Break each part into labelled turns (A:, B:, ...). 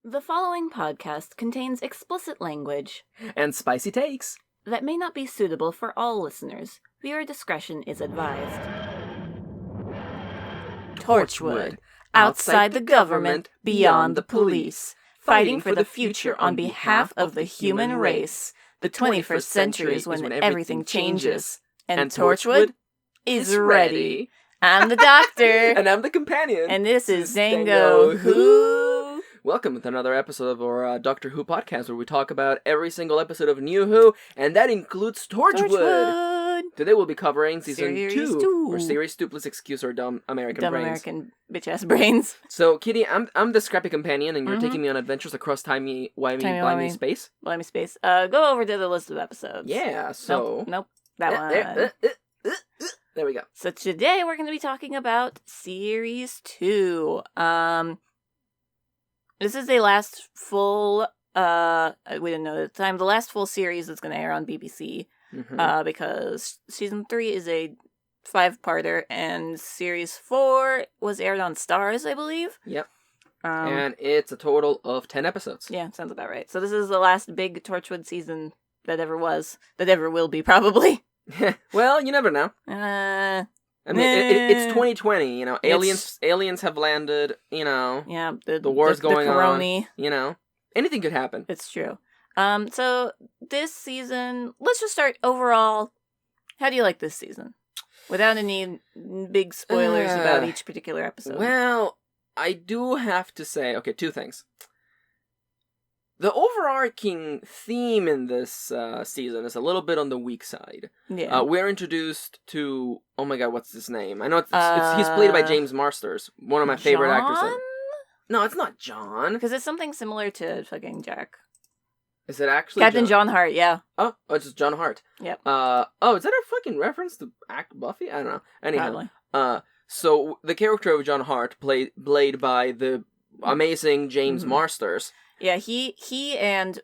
A: The following podcast contains explicit language
B: and spicy takes
A: that may not be suitable for all listeners. Viewer discretion is advised. Torchwood. Outside the government, beyond the police. Fighting for the future on behalf of the human race. The 21st century is when everything changes. And Torchwood is ready. I'm the Doctor.
B: And I'm the companion.
A: And this is DANGO WHO.
B: Welcome to another episode of our Doctor Who podcast, where we talk about every single episode of New Who, and that includes Torchwood. Today we'll be covering season 2, or series 2. Please excuse our dumb American brains.
A: American bitch-ass brains.
B: So, Kitty, I'm the scrappy companion, and you're taking me on adventures across timey-wimey space.
A: Blimey space. Go over to the list of episodes.
B: Yeah, so...
A: Nope. That one.
B: There we go.
A: So today we're going to be talking about series 2. This is the last full, we didn't know at the time, the last full series that's going to air on BBC, because season 3 is a 5-parter, and series 4 was aired on Stars, I believe.
B: Yep. And it's a total of 10 episodes.
A: Yeah, sounds about right. So this is the last big Torchwood season that ever was, that ever will be, probably.
B: Well, you never know. I mean, it's 2020, you know, aliens have landed, you know.
A: Yeah,
B: the war's going
A: on,
B: you know. Anything could happen.
A: It's true. So this season, let's just start overall. How do you like this season? Without any big spoilers about each particular episode.
B: Well, I do have to say, okay, 2 things. The overarching theme in this season is a little bit on the weak side.
A: Yeah.
B: We're introduced to... Oh my god, what's his name? I know he's played by James Marsters, one of my favorite actors. No, it's not John.
A: Because it's something similar to fucking Jack.
B: Is it actually
A: Captain John Hart, yeah.
B: Oh, it's just John Hart.
A: Yep.
B: Is that a fucking reference to Buffy? I don't know. Anyhow. Probably. So the character of John Hart, played by the amazing James Marsters.
A: Yeah, he and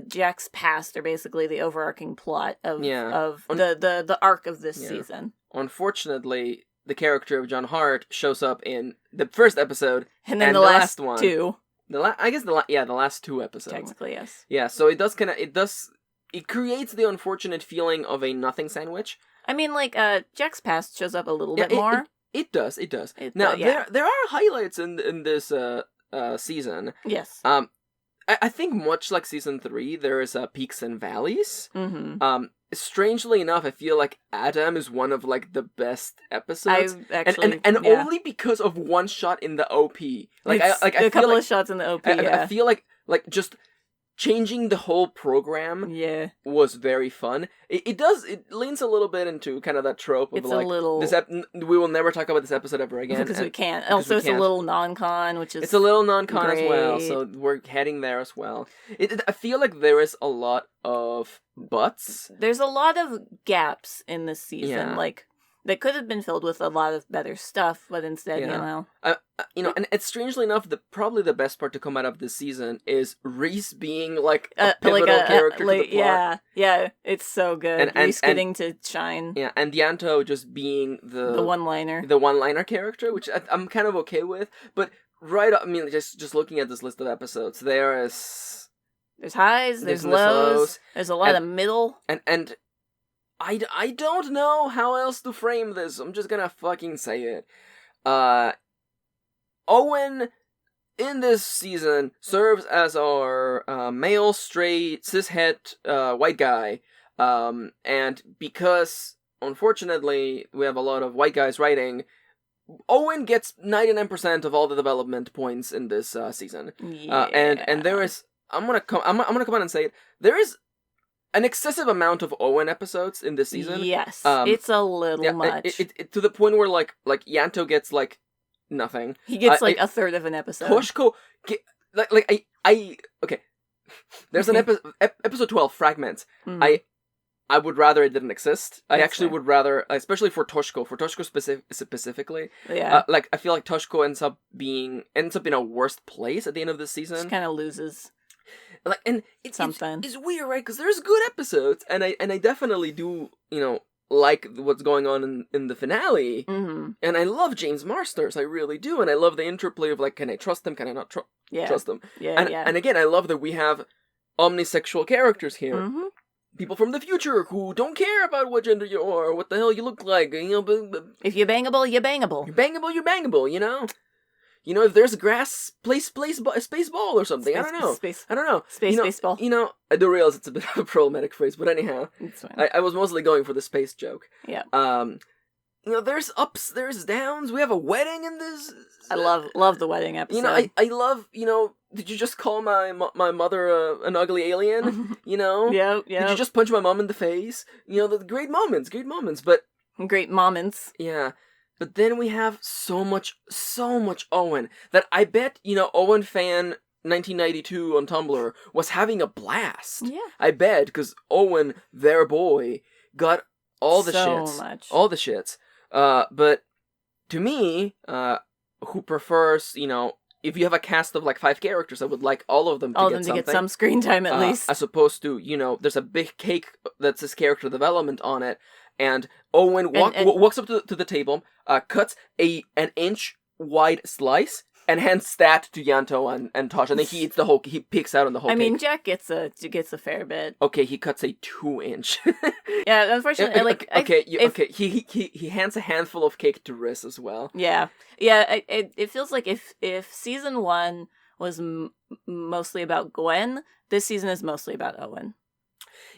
A: Jack's past are basically the overarching plot of the arc of this season. Unfortunately,
B: the character of John Hart shows up in the first episode
A: and then the last one. 2.
B: The last 2 episodes.
A: Technically, yes.
B: Yeah, so it creates the unfortunate feeling of a nothing sandwich.
A: I mean, like Jack's past shows up a little bit more.
B: It does. Now there are highlights in this season.
A: Yes.
B: I think much like season 3, there is peaks and valleys. Strangely enough, I feel like Adam is one of like the best episodes, only because of one shot in the OP.
A: A couple of shots in the OP.
B: I feel like just changing the whole program was very fun. It leans a little bit into kind of that trope of we will never talk about this episode ever again.
A: Because we can't. Also, it's a little non-con, which is
B: It's a little non-con
A: great.
B: as well, so we're heading there as well. I feel like there is a lot of buts.
A: There's a lot of gaps in this season, like that could have been filled with a lot of better stuff, but instead,
B: and it's strangely enough, probably the best part to come out of this season is Reese being like a pivotal character to the plot.
A: Yeah, it's so good. And Reese getting to shine.
B: Yeah, and Yanto just being the one-liner character, which I'm kind of okay with. But just looking at this list of episodes, there's
A: highs, there's lows, there's a lot of middle,
B: and I don't know how else to frame this. I'm just gonna fucking say it. Owen, in this season, serves as our male, straight, cishet, white guy. And because, unfortunately, we have a lot of white guys writing, Owen gets 99% of all the development points in this season.
A: Yeah.
B: And there is... I'm gonna come on and say it. There is an excessive amount of Owen episodes in this season.
A: Yes, it's a little much.
B: It to the point where like Yanto gets like nothing.
A: He gets a third of an episode.
B: Toshiko okay. There's an episode 12, Fragments. I would rather it didn't exist. I actually would rather, especially for Toshiko specifically.
A: Yeah.
B: I feel like Toshiko ends up in a worse place at the end of the season.
A: Just kind of loses.
B: It's weird, right? Because there's good episodes, and I definitely do, like what's going on in the finale.
A: Mm-hmm.
B: And I love James Marsters, I really do. And I love the interplay of, like, can I trust them? Can I not trust them? And again, I love that we have omnisexual characters here.
A: Mm-hmm.
B: People from the future who don't care about what gender you are or what the hell you look like. But
A: if you're bangable, you're bangable.
B: You're bangable, you know? You know, if there's a grass, space ball or something. I don't know. I don't know.
A: Space baseball.
B: You know, I do realize it's a bit of a problematic phrase, but anyhow.
A: It's fine.
B: I was mostly going for the space joke.
A: Yeah.
B: You know, there's ups, there's downs. We have a wedding in this.
A: I love the wedding episode.
B: You know, I love, you know, did you just call my mother an ugly alien? You know?
A: Yeah.
B: Did you just punch my mom in the face? You know, the great moments, but...
A: Great moments.
B: Yeah. But then we have so much Owen that I bet, you know, Owen fan 1992 on Tumblr was having a blast.
A: Yeah.
B: I bet, because Owen, their boy, got all the shits. But to me, who prefers, you know, if you have a cast of like 5 characters, I would like all of them to
A: get some screen time at least.
B: As opposed to, you know, there's a big cake that says character development on it, and Owen walks up to the table, cuts an inch wide slice, and hands that to Yanto and Tosh, and then he eats he picks out on the whole cake.
A: I mean, Jack gets a fair bit.
B: Okay, he cuts a 2-inch.
A: Yeah, unfortunately,
B: he hands a handful of cake to Riz as well.
A: Yeah. It feels like if season 1 was mostly about Gwen, this season is mostly about Owen.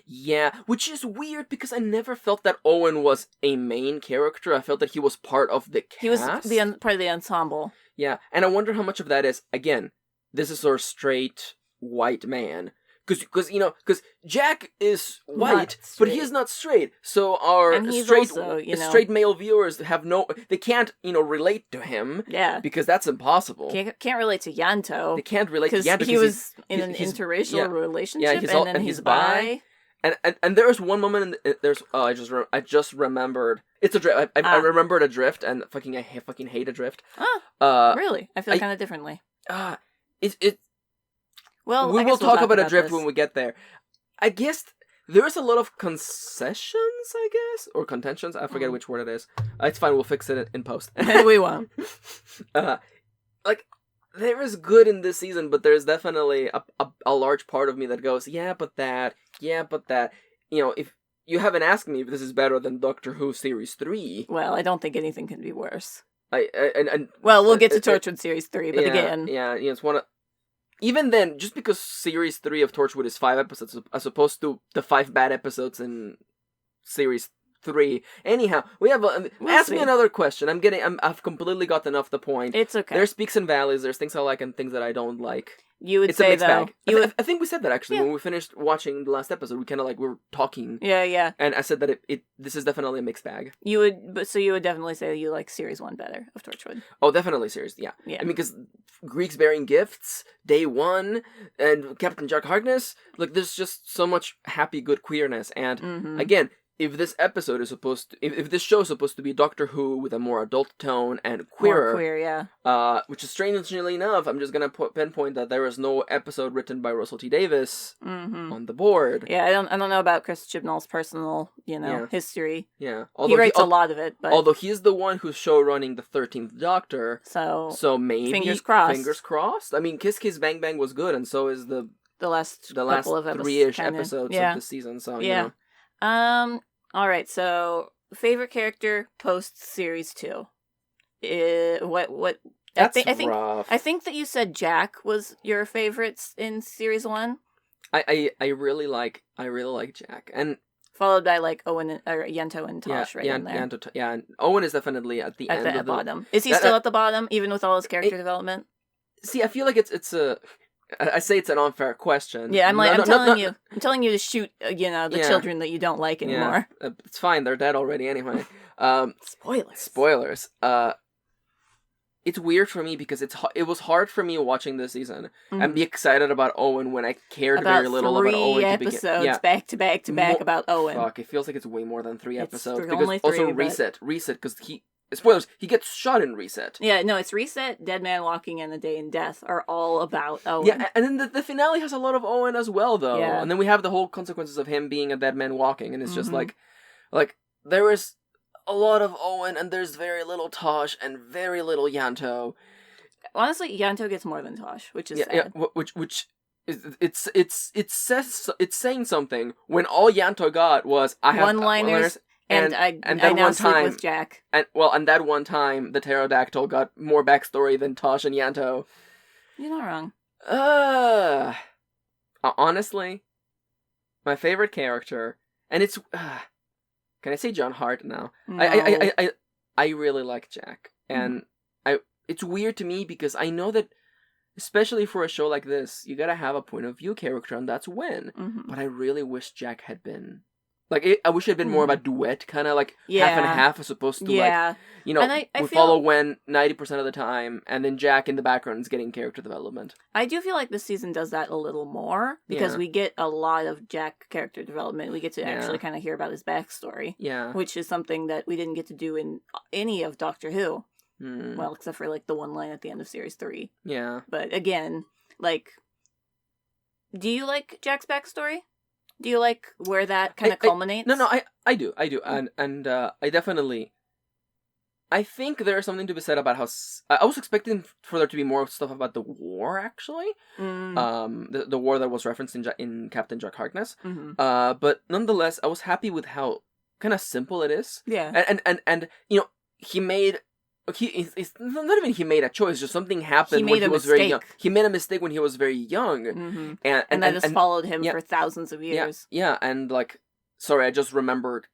B: Yeah, which is weird because I never felt that Owen was a main character. I felt that he was part of the cast.
A: He was part of the ensemble.
B: Yeah, and I wonder how much of that is, again, this is our straight white man. Because Jack is white, but he is not straight. So our straight male viewers they can't, relate to him.
A: Yeah.
B: Because that's impossible.
A: Can't relate to Yanto.
B: They can't relate to Yanto.
A: Because he was in an interracial relationship, and he's bi.
B: And there was one moment I just remembered. It's Adrift. I remembered Adrift, and I fucking hate Adrift.
A: Really? I feel kind of differently.
B: Well, we will talk about Adrift when we get there. I guess there's a lot of concessions, or contentions. I forget which word it is. It's fine. We'll fix it in post.
A: We won't.
B: There is good in this season, but there's definitely a large part of me that goes, yeah, but that. If you haven't asked me if this is better than Doctor Who Series 3.
A: Well, I don't think anything can be worse.
B: We'll
A: get to Torchwood Series 3, but again.
B: Yeah, it's one of... Even then, just because Series 3 of Torchwood is 5 episodes, as opposed to the 5 bad episodes in Series 3. Anyhow, we have ask me another question. I've completely gotten off the point.
A: It's okay.
B: There's peaks and valleys. There's things I like and things that I don't like.
A: You would
B: it's
A: say
B: a mixed
A: though.
B: bag. I think we said that actually when we finished watching the last episode. We kind of we were talking.
A: Yeah.
B: And I said that this is definitely a mixed bag.
A: You would definitely say that you like Series 1 better of Torchwood.
B: Oh, definitely Series. Yeah. I mean, because Greeks bearing gifts, Day 1, and Captain Jack Harkness. There's just so much happy, good queerness, and again. If this episode is if this show is supposed to be Doctor Who with a more adult tone and queerer,
A: more queer, yeah.
B: Which is strangely enough, I'm just gonna pinpoint that there is no episode written by Russell T Davies on the board.
A: Yeah, I don't know about Chris Chibnall's personal, history.
B: Yeah,
A: he writes a lot of it, but
B: although he's the one who's show running the 13th Doctor,
A: so
B: maybe
A: fingers crossed.
B: Fingers crossed. I mean, Kiss Kiss Bang Bang was good, and so is the last
A: couple of
B: 3-ish episodes of the season. So
A: yeah. All right. So, favorite character post Series 2. What?
B: That's rough.
A: I think that you said Jack was your favorite in Series 1.
B: I really like Jack, and
A: followed by Owen or Yanto and Tosh in there.
B: And Owen is definitely at the end of the
A: bottom. Is he still at the bottom even with all his character development?
B: See, I feel like it's a. I say it's an unfair question.
A: Yeah, I'm telling you to shoot, the children that you don't like anymore.
B: Yeah, it's fine. They're dead already anyway.
A: Spoilers.
B: It's weird for me because it was hard for me watching this season and be excited about Owen when I cared very little about Owen.
A: 3 episodes back to back to back about Owen.
B: Fuck, it feels like it's way more than 3 episodes.
A: Only 3,
B: also Reset, because spoilers, he gets shot in Reset.
A: Yeah, no, it's Reset, Dead Man Walking, and The Day in Death are all about Owen.
B: Yeah, and then the finale has a lot of Owen as well, though. Yeah. And then we have the whole consequences of him being a dead man walking, and it's just there is a lot of Owen, and there's very little Tosh, and very little Yanto.
A: Honestly, Yanto gets more than Tosh, which is sad.
B: Yeah, which is it's saying something when all Yanto got was I have
A: one-liners and I
B: that
A: now
B: one
A: sleep
B: time
A: with Jack.
B: and that one time the pterodactyl got more backstory than Tosh and Yanto.
A: You're not wrong.
B: Honestly, my favorite character, and it's can I say John Hart now?
A: No.
B: I really like Jack, and it's weird to me because I know that, especially for a show like this, you gotta have a point of view character, and that's Wen. But I really wish Jack had been I wish it had been more of a duet, kind of like half and half, as opposed to like
A: And I
B: we
A: feel...
B: follow Wen 90% of the time, and then Jack in the background is getting character development.
A: I do feel like this season does that a little more because we get a lot of Jack character development. We get to actually kind of hear about his backstory, which is something that we didn't get to do in any of Doctor Who. Well, except for like the one line at the end of series 3.
B: Yeah.
A: But again, like, do you like Jack's backstory? Do you like where that kind of culminates?
B: No, I do, and I definitely. I think there's something to be said about how I was expecting for there to be more stuff about the war, actually. The war that was referenced in Captain Jack Harkness. But nonetheless, I was happy with how kind of simple it is.
A: Yeah.
B: And he made. It's not even he made a choice, just something happened when he was very young. He made a mistake when he was very young.
A: And that just followed him for thousands of years.
B: Yeah, and like, sorry, I just remembered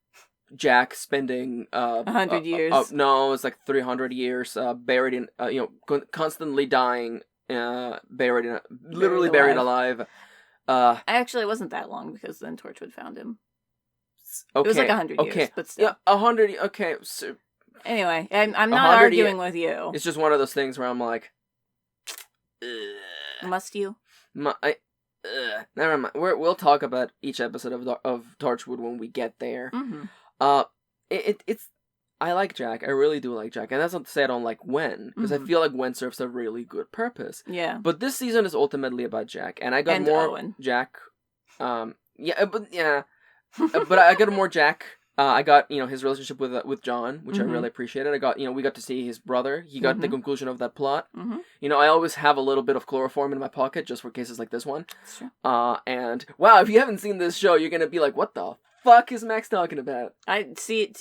B: Jack spending
A: 100 years.
B: No, it's like 300 years buried in, constantly dying, buried alive.
A: Actually, it wasn't that long because then Torchwood found him.
B: Okay,
A: it was like 100 years, but still.
B: Yeah, 100, okay, so...
A: Anyway, I'm not arguing with you.
B: It's just one of those things where I'm like,
A: must you?
B: Never mind. We'll talk about each episode of Torchwood when we get there. It's I like Jack. I really do like Jack, and that's not to say I don't like Wen, because I feel like Wen serves a really good purpose.
A: Yeah.
B: But this season is ultimately about Jack, and I got more
A: Owen.
B: Jack. But I got more Jack. I got, his relationship with John, which I really appreciated. I got, we got to see his brother. He got the conclusion of that plot. I always have a little bit of chloroform in my pocket just for cases like this one.
A: That's true.
B: And wow, if you haven't seen this show, you're gonna be like, what the fuck is Max talking about?
A: I see.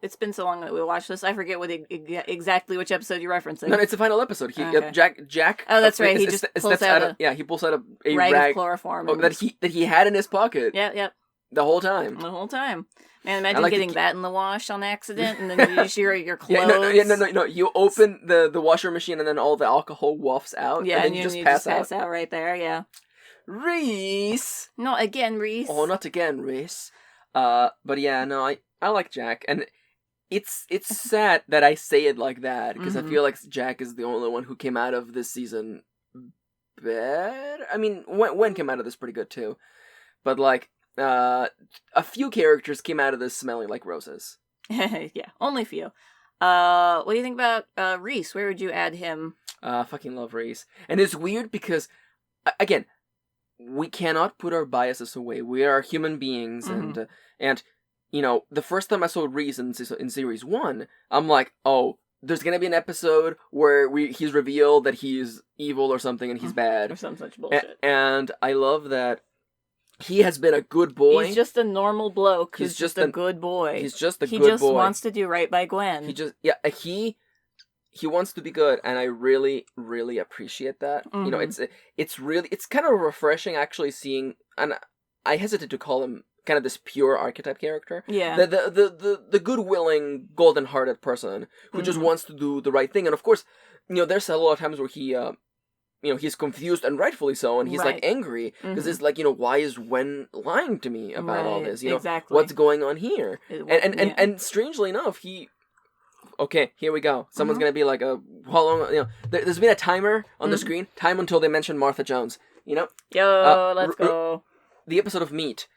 A: It's been so long that we watched this. I forget what exactly which episode you're referencing.
B: No, it's the final episode. Jack.
A: Oh, that's right. He just pulls out
B: he pulls out a
A: rag of chloroform
B: that he had in his pocket.
A: Yep.
B: The whole time.
A: Man, imagine getting that in the wash on accident, and then you just your clothes.
B: No. You open the washer machine, and then all the alcohol wafts out.
A: Yeah,
B: and then you just pass
A: out right there. Yeah.
B: Reese.
A: No, again, Reese.
B: Oh, not again, Reese. But yeah, no, I like Jack, and it's sad that I say it like that because I feel like Jack is the only one who came out of this season bad. I mean, Wen came out of this pretty good too, but like. A few characters came out of this smelling like roses.
A: Yeah, only a few. What do you think about Reese? Where would you add him?
B: Fucking love Reese. And it's weird because, again, we cannot put our biases away. We are human beings, and the first time I saw Reese in series 1, I'm like, oh, there's gonna be an episode where he's revealed that he's evil or something and he's bad.
A: Or some such bullshit.
B: And I love that. He has been a good boy.
A: He's just a normal bloke. He's just a good boy.
B: He's just a good boy.
A: He just wants to do right by Gwen.
B: He wants to be good, and I really, really appreciate that. It's kind of refreshing actually seeing, and I hesitate to call him kind of this pure archetype character.
A: Yeah.
B: The good-willing, golden-hearted person who just wants to do the right thing, and of course, there's a lot of times where he. He's confused, and rightfully so, and he's, like, angry, because it's like, why is Wen lying to me about all this?
A: Exactly.
B: What's going on here? And strangely enough, okay, here we go. Someone's gonna be like, how long, there's been a timer on the screen, time until they mention Martha Jones,
A: Yo, let's go.
B: The episode of Meet.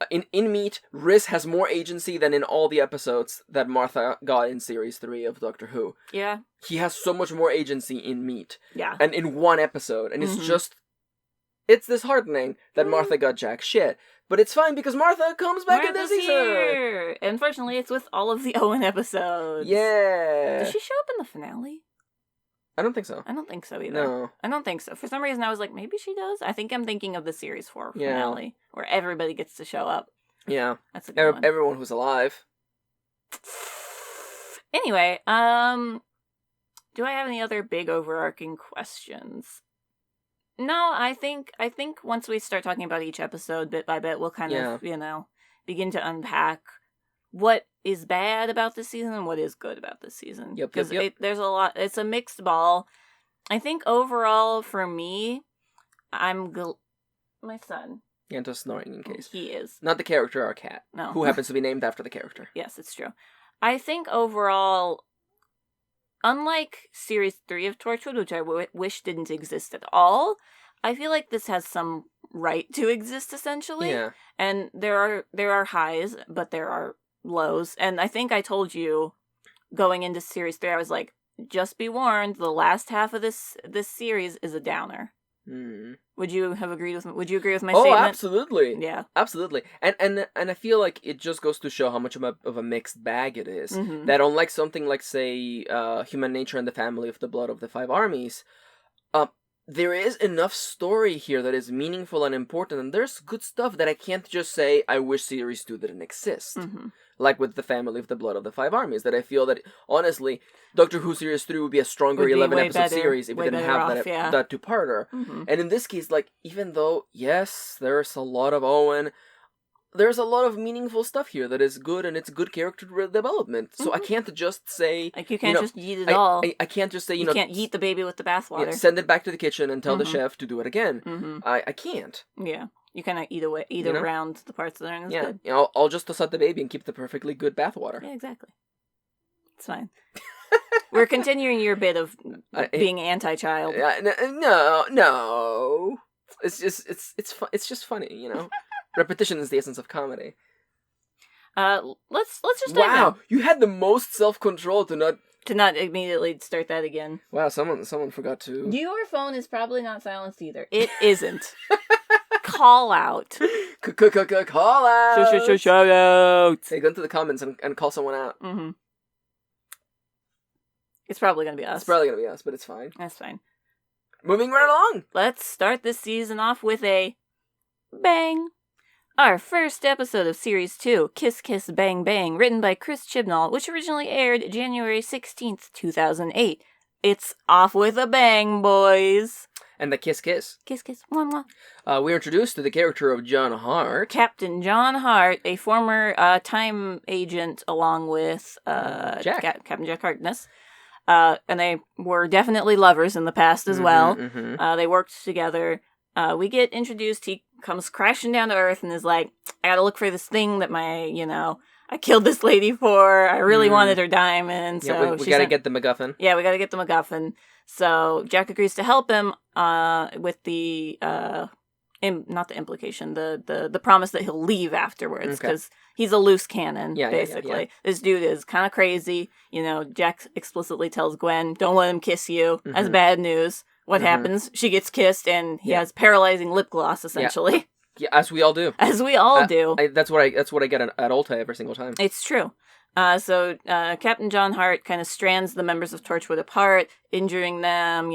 B: In Meet, Riz has more agency than in all the episodes that Martha got in Series 3 of Doctor Who.
A: Yeah.
B: He has so much more agency in Meet.
A: Yeah.
B: And in one episode. And it's disheartening that Martha got jack shit. But it's fine because Martha comes back in this
A: Martha's
B: season.
A: here. Unfortunately, it's with all of the Owen episodes.
B: Yeah.
A: Does she show up in the finale?
B: I don't think so.
A: I don't think so either.
B: No.
A: I don't think so. For some reason, I was like, maybe she does. I think I'm thinking of the series 4
B: Yeah.
A: finale, where everybody gets to show up.
B: Yeah.
A: That's a good one.
B: Everyone who's alive.
A: Anyway, do I have any other big overarching questions? No, I think once we start talking about each episode bit by bit, we'll kind of, begin to unpack what is bad about this season and what is good about this season.
B: Yep.
A: Because there's a lot, it's a mixed ball. I think overall, for me, my son.
B: Yeah, just snoring in case.
A: He is.
B: Not the character, our cat.
A: No.
B: Who happens to be named after the character.
A: Yes, it's true. I think overall, unlike Series 3 of Torchwood, which I wish didn't exist at all, I feel like this has some right to exist, essentially.
B: Yeah.
A: And there are highs, but there are lows. And I think I told you, going into Series 3, I was like, just be warned, the last half of this series is a downer.
B: Mm.
A: Would you agree with my statement?
B: Oh, absolutely.
A: Yeah.
B: Absolutely. And I feel like it just goes to show how much of a mixed bag it is.
A: Mm-hmm.
B: That unlike something like, say, Human Nature and the Family of the Blood of the Five Armies, there is enough story here that is meaningful and important, and there's good stuff that I can't just say, I wish Series 2 didn't exist.
A: Mm-hmm.
B: Like with the Family of the Blood of the Five Armies, that I feel that, honestly, Doctor Who Series 3 would be a stronger 11-episode series if we didn't have that two-parter.
A: Mm-hmm.
B: And in this case, like, even though, yes, there's a lot of Owen, there's a lot of meaningful stuff here that is good, and it's good character development. So I can't just say...
A: Like, you can't just yeet it all.
B: I can't just say,
A: you can't yeet the baby with the bathwater.
B: Yeah, send it back to the kitchen and tell the chef to do it again.
A: Mm-hmm.
B: I can't.
A: Yeah. You kind of eat around the parts that aren't as good.
B: Yeah, I'll just toss out the baby and keep the perfectly good bathwater.
A: Yeah, exactly. It's fine. We're continuing your bit of being anti-child.
B: No. It's just funny, you know. Repetition is the essence of comedy.
A: Let's just dive
B: wow,
A: in.
B: You had the most self-control to not
A: immediately start that again.
B: Wow, someone forgot to.
A: Your phone is probably not silenced either. It isn't. Call out.
B: Call out.
A: Shout out.
B: Hey, go into the comments and call someone out.
A: Mm-hmm. It's probably gonna be us.
B: It's probably gonna be us, but it's fine.
A: That's fine.
B: Moving right along.
A: Let's start this season off with a bang. Our first episode of Series 2, Kiss Kiss Bang Bang, written by Chris Chibnall, which originally aired January 16th, 2008. It's off with a bang, boys.
B: And the kiss kiss.
A: Kiss kiss. Mwah, mwah.
B: We're introduced to the character of John Hart.
A: Captain John Hart, a former time agent along with Captain Jack Harkness. And they were definitely lovers in the past as well.
B: Mm-hmm.
A: They worked together. We get introduced. He comes crashing down to Earth and is like, I gotta look for this thing that I killed this lady for. I really wanted her diamond. So
B: yeah, we gotta get the MacGuffin.
A: Yeah, we gotta get the MacGuffin. So Jack agrees to help him with the not the implication, the promise that he'll leave afterwards, because he's a loose cannon, basically. Yeah. This dude is kind of crazy. Jack explicitly tells Gwen, don't let him kiss you. Mm-hmm. That's bad news. What happens? She gets kissed, and he has paralyzing lip gloss, essentially.
B: Yeah, as we all do.
A: As we all do.
B: That's what I get at Ulta every single time.
A: It's true. So Captain John Hart kind of strands the members of Torchwood apart, injuring them,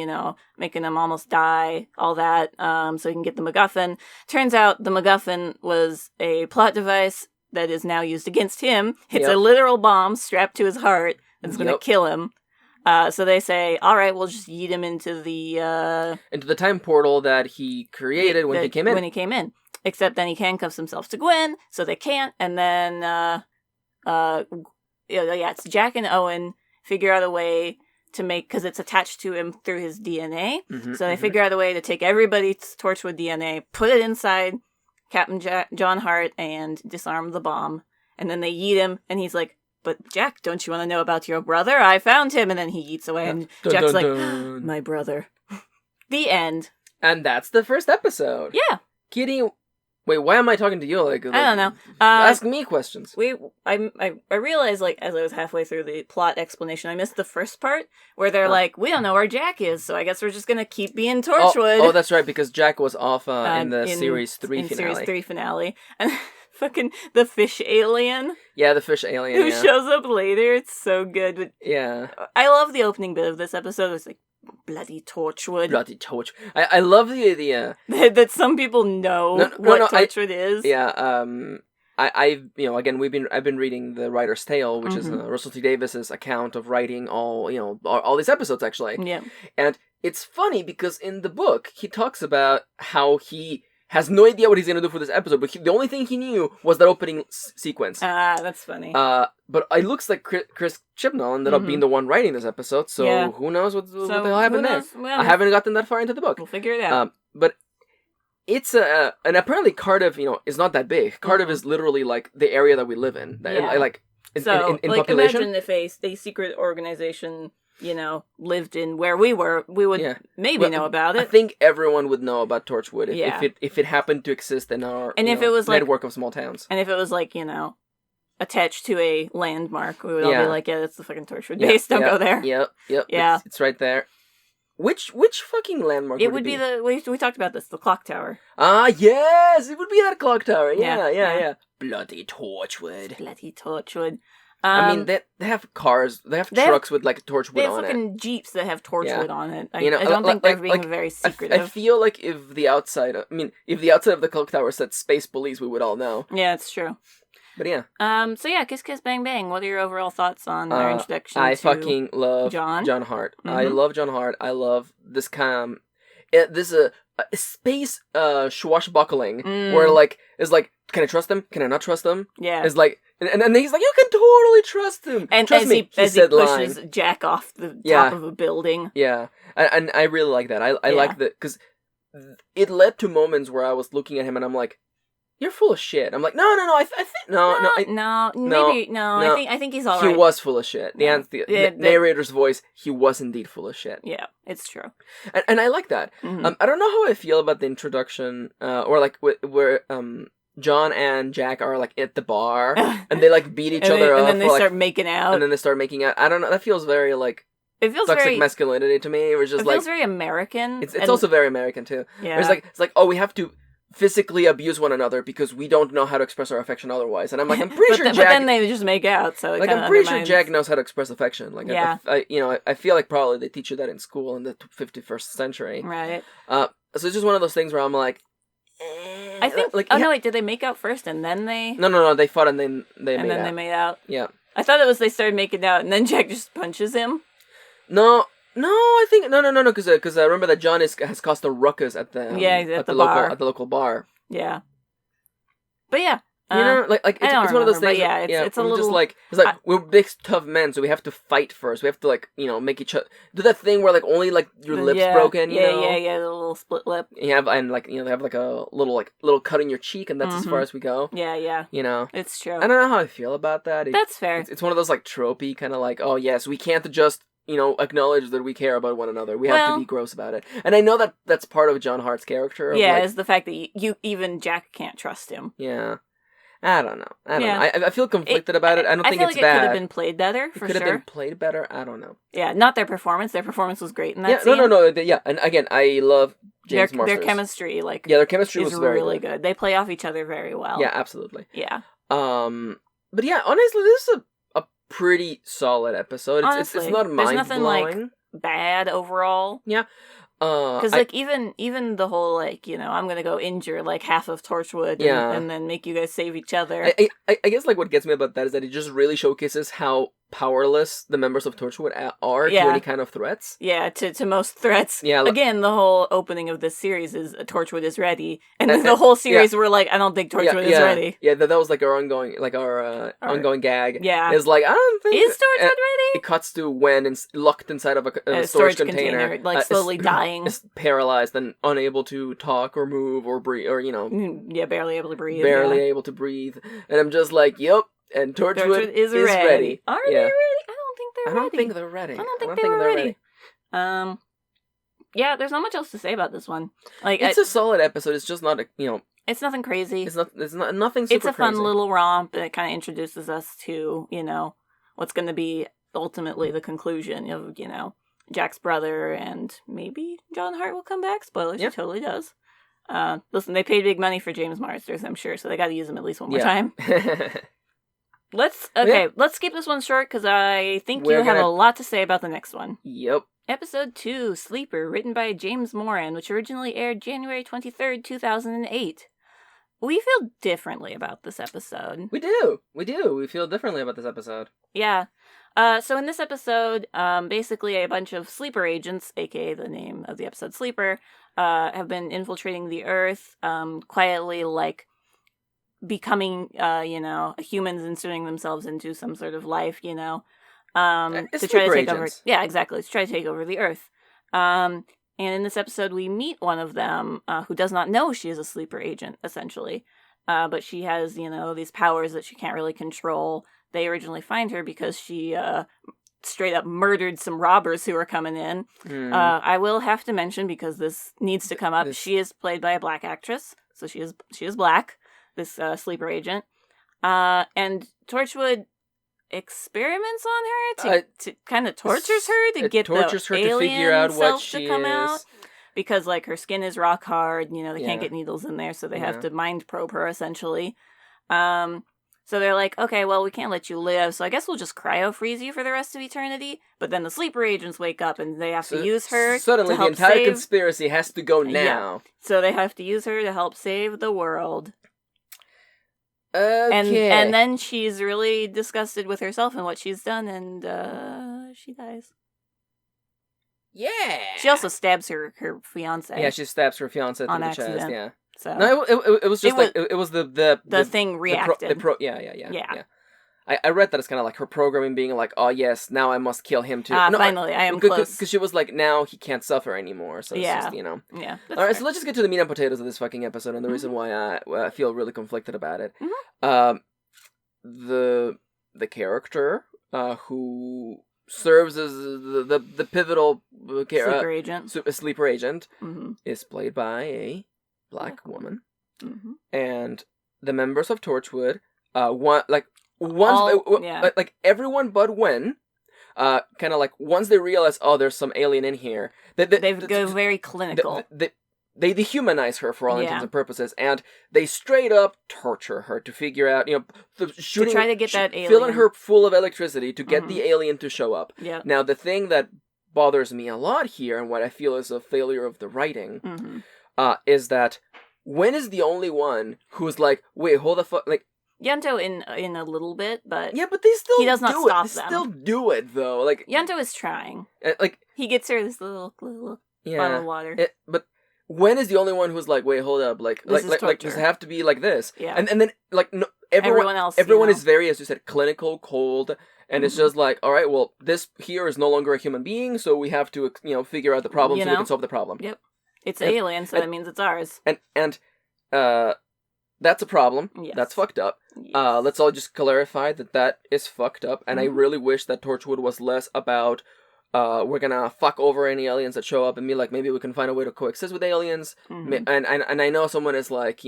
A: making them almost die, all that, so he can get the MacGuffin. Turns out the MacGuffin was a plot device that is now used against him. It's a literal bomb strapped to his heart that's going to kill him. So they say, all right, we'll just yeet him into the time portal that he created when he came in. Except then he handcuffs himself to Gwen, so they can't, and then it's Jack and Owen figure out a way to make, because it's attached to him through his DNA, so they figure out a way to take everybody's Torchwood DNA, put it inside Captain John Hart, and disarm the bomb, and then they yeet him, and he's like, but Jack, don't you want to know about your brother? I found him, and then he yeets away, and Jack's like, my brother. The end.
B: And that's the first episode.
A: Yeah.
B: Kitty, Wait, why am I talking to you? Like
A: I don't know.
B: Ask me questions.
A: I realized, like, as I was halfway through the plot explanation, I missed the first part where they're like, we don't know where Jack is, so I guess we're just gonna keep being Torchwood.
B: Oh, that's right, because Jack was off in the Series 3 finale.
A: Series 3 finale. And fucking the fish alien.
B: Yeah, the fish alien,
A: who shows up later. It's so good. But
B: yeah.
A: I love the opening bit of this episode. It's like, bloody Torchwood.
B: Bloody Torch. I love the idea
A: that some people know what Torchwood is.
B: Yeah, I've been reading The Writer's Tale, which is Russell T Davis's account of writing all these episodes, actually.
A: Yeah.
B: And it's funny because in the book, he talks about how he has no idea what he's going to do for this episode, but the only thing he knew was that opening sequence.
A: That's funny.
B: But it looks like Chris Chibnall ended up being the one writing this episd, so who knows what the hell happened there. Well, I haven't gotten that far into the book.
A: We'll figure it out.
B: But it's and apparently Cardiff, is not that big. Cardiff is literally like the area that we live in. In population.
A: Imagine if a secret organization, lived in where we were, we would know about it.
B: I think everyone would know about Torchwood if it happened to exist in our
A: if it was
B: network of small towns.
A: And if it was attached to a landmark, we would all be like, yeah, that's the fucking Torchwood base. Don't go there.
B: Yep.
A: Yeah,
B: it's right there. Which fucking landmark?
A: It would be we talked about this, the clock tower.
B: Ah, yes, it would be that clock tower. Yeah. Bloody Torchwood.
A: Bloody Torchwood.
B: I mean, they have cars. They have trucks with like Torchwood on it.
A: They have fucking Jeeps that have Torchwood on it. I don't think they're being very secretive.
B: I feel like if the outside of the clock tower said Space Police, we would all know.
A: Yeah, it's true.
B: But yeah.
A: So yeah, Kiss Kiss Bang Bang. What are your overall thoughts on our introduction
B: I
A: to
B: fucking love John Hart. I love John Hart. I love this this space swashbuckling where it's like, can I trust him? Can I not trust him?
A: Yeah.
B: It's like, and then he's like, you can totally trust him.
A: And
B: trust
A: he pushes Jack off the top of a building.
B: Yeah. And I really like that. I like that because it led to moments where I was looking at him and I'm like, you're full of shit. I'm like, no. I
A: think he's all right.
B: He was full of shit. The narrator's voice, he was indeed full of shit.
A: Yeah, it's true.
B: And I like that. I don't know how I feel about the introduction, or like where John and Jack are like at the bar and they like beat each other up,
A: and then they start making out.
B: And then they start making out. I don't know. That feels very like.
A: It feels
B: toxic
A: very
B: masculinity to me. It
A: feels very American.
B: It's also very American too.
A: Yeah.
B: It's like, oh, we have to physically abuse one another because we don't know how to express our affection otherwise. And I'm like, I'm pretty sure Jack...
A: But then they just make out, so
B: I'm pretty sure Jack knows how to express affection. Like,
A: yeah.
B: I feel like probably they teach you that in school in the 51st century.
A: Right.
B: So it's just one of those things where I'm like...
A: I think... Like, no, wait, did they make out first and then they...
B: No, they fought and then they made out.
A: They made out?
B: Yeah.
A: I thought it was they started making out and then Jack just punches him.
B: No, I think... No, because I remember that John has caused a ruckus at the...
A: at the bar.
B: At the local bar.
A: Yeah. But yeah.
B: It's one of those things.
A: Yeah, it's a little...
B: just like, it's like, we're big, tough men, so we have to fight first. We have to, like, make each other... Do that thing where, like, only, like, your lip's broken, you know?
A: Yeah, the little split lip.
B: They have, like, a little cut in your cheek, and that's as far as we go.
A: Yeah.
B: You know?
A: It's true.
B: I don't know how I feel about that.
A: That's fair.
B: It's one of those, like, tropey kind of like, oh, yes, we can't just... acknowledge that we care about one another. We have to be gross about it. And I know that that's part of John Hart's character.
A: Is the fact that even Jack can't trust him.
B: Yeah. I don't know. I feel conflicted about it. I don't think it's bad.
A: It could have been played better, for sure.
B: It could have been played better. I don't know.
A: Yeah, not their performance. Their performance was great in that scene.
B: No. Yeah, and again, I love James Marsters.
A: Their chemistry,
B: their chemistry was
A: really good. They play off each other very well.
B: Yeah, absolutely.
A: Yeah.
B: But yeah, honestly, this is a pretty solid episode.
A: Honestly,
B: it's not mind-blowing.
A: There's nothing, like, bad overall.
B: Yeah.
A: Because, like, even the whole, like, I'm gonna go injure, like, half of Torchwood and then make you guys save each other.
B: I guess, like, what gets me about that is that it just really showcases how powerless the members of Torchwood are to any kind of threats.
A: Yeah, to most threats.
B: Yeah.
A: Again, the whole opening of this series is Torchwood is ready. And then the whole series we're like, I don't think Torchwood is ready.
B: Yeah, that was, like, our ongoing gag.
A: Yeah.
B: It's like, I don't think...
A: Is Torchwood ready?
B: It cuts to Wen locked inside of a storage container.
A: Like, slowly dying.
B: Paralyzed and unable to talk or move or breathe, or,
A: Yeah, barely able to breathe.
B: Able to breathe. And I'm just like, yep. And Torchwood is ready.
A: Are they ready? I don't think they're ready.
B: I don't think they're ready.
A: I don't think they were ready. Yeah, there's not much else to say about this one. Like,
B: it's a solid episode. It's just not
A: It's nothing crazy.
B: It's not nothing super
A: It's a fun
B: crazy.
A: little romp, and it kind of introduces us to, what's going to be ultimately the conclusion of, Jack's brother, and maybe John Hart will come back. Spoilers,
B: Yep.
A: he totally does. Listen, they paid big money for James Marsters, I'm sure, so they got to use him at least one more time. Let's keep this one short, because I think you have a lot to say about the next one.
B: Yep.
A: Episode 2, Sleeper, written by James Moran, which originally aired January 23rd, 2008. We feel differently about this episode.
B: We do. We feel differently about this episode.
A: Yeah. So in this episode, basically a bunch of sleeper agents, aka the name of the episode Sleeper, have been infiltrating the Earth, quietly, becoming, humans, inserting themselves into some sort of life, to try to take over. Yeah, exactly. To try to take over the Earth. And in this episode, we meet one of them who does not know she is a sleeper agent, essentially. But she has, these powers that she can't really control. They originally find her because she straight up murdered some robbers who were coming in. I will have to mention, because this needs to come up, she is played by a black actress. So she is black, this sleeper agent. And Torchwood experiments on her to kind of tortures her to get the alien self to come out, because her skin is rock hard. They can't get needles in there, so they have to mind probe her essentially. So they're like, okay, well, we can't let you live, so I guess we'll just cryo freeze you for the rest of eternity. But then the sleeper agents wake up and they have to use her.
B: Suddenly,
A: to help
B: the entire
A: save...
B: conspiracy has to go now.
A: Yeah. So they have to use her to help save the world.
B: Okay.
A: And then she's really disgusted with herself and what she's done, and she dies.
B: Yeah.
A: She also stabs her fiance.
B: Yeah, she stabs her fiance
A: on
B: through the
A: accident.
B: chest. Yeah.
A: So
B: no, it was just it was the
A: thing reacted.
B: Yeah. I read that it's kind of like her programming being like, oh yes, now I must kill him too.
A: Finally, I am close.
B: Because she was like, now he can't suffer anymore. So it's just,
A: Yeah.
B: All right, so let's just get to the meat and potatoes of this fucking episode, and the reason why I feel really conflicted about it. The character who serves as the pivotal
A: sleeper agent,
B: sleeper agent, is played by a black woman, and the members of Torchwood, everyone but Wen, kind of once they realize, oh, there's some alien in here, they
A: go very clinical.
B: They dehumanize her for all intents and purposes, and they straight up torture her to figure out, to try to get that alien, filling her full of electricity to get the alien to show up.
A: Yeah.
B: Now, the thing that bothers me a lot here, and what I feel is a failure of the writing, is that Wen is the only one who's like, wait, hold the fuck,
A: Yanto in a little bit, but
B: but they still
A: he does not stop them.
B: They still do it though.
A: Yanto is trying. He gets her this little bottle of water.
B: But Wen is the only one who's like, wait, hold up, does it have to be like this?
A: Yeah.
B: And then no, everyone is very, as you said, clinical, cold, and it's just like, all right, well, this here is no longer a human being, so we have to figure out the problem so we can solve the problem.
A: Yep. It's alien, so that means it's ours.
B: And that's a problem.
A: Yes.
B: That's fucked up.
A: Yes.
B: Let's all just clarify that is fucked up, and I really wish that Torchwood was less about we're gonna fuck over any aliens that show up and be like, maybe we can find a way to coexist with aliens. And I know someone is like,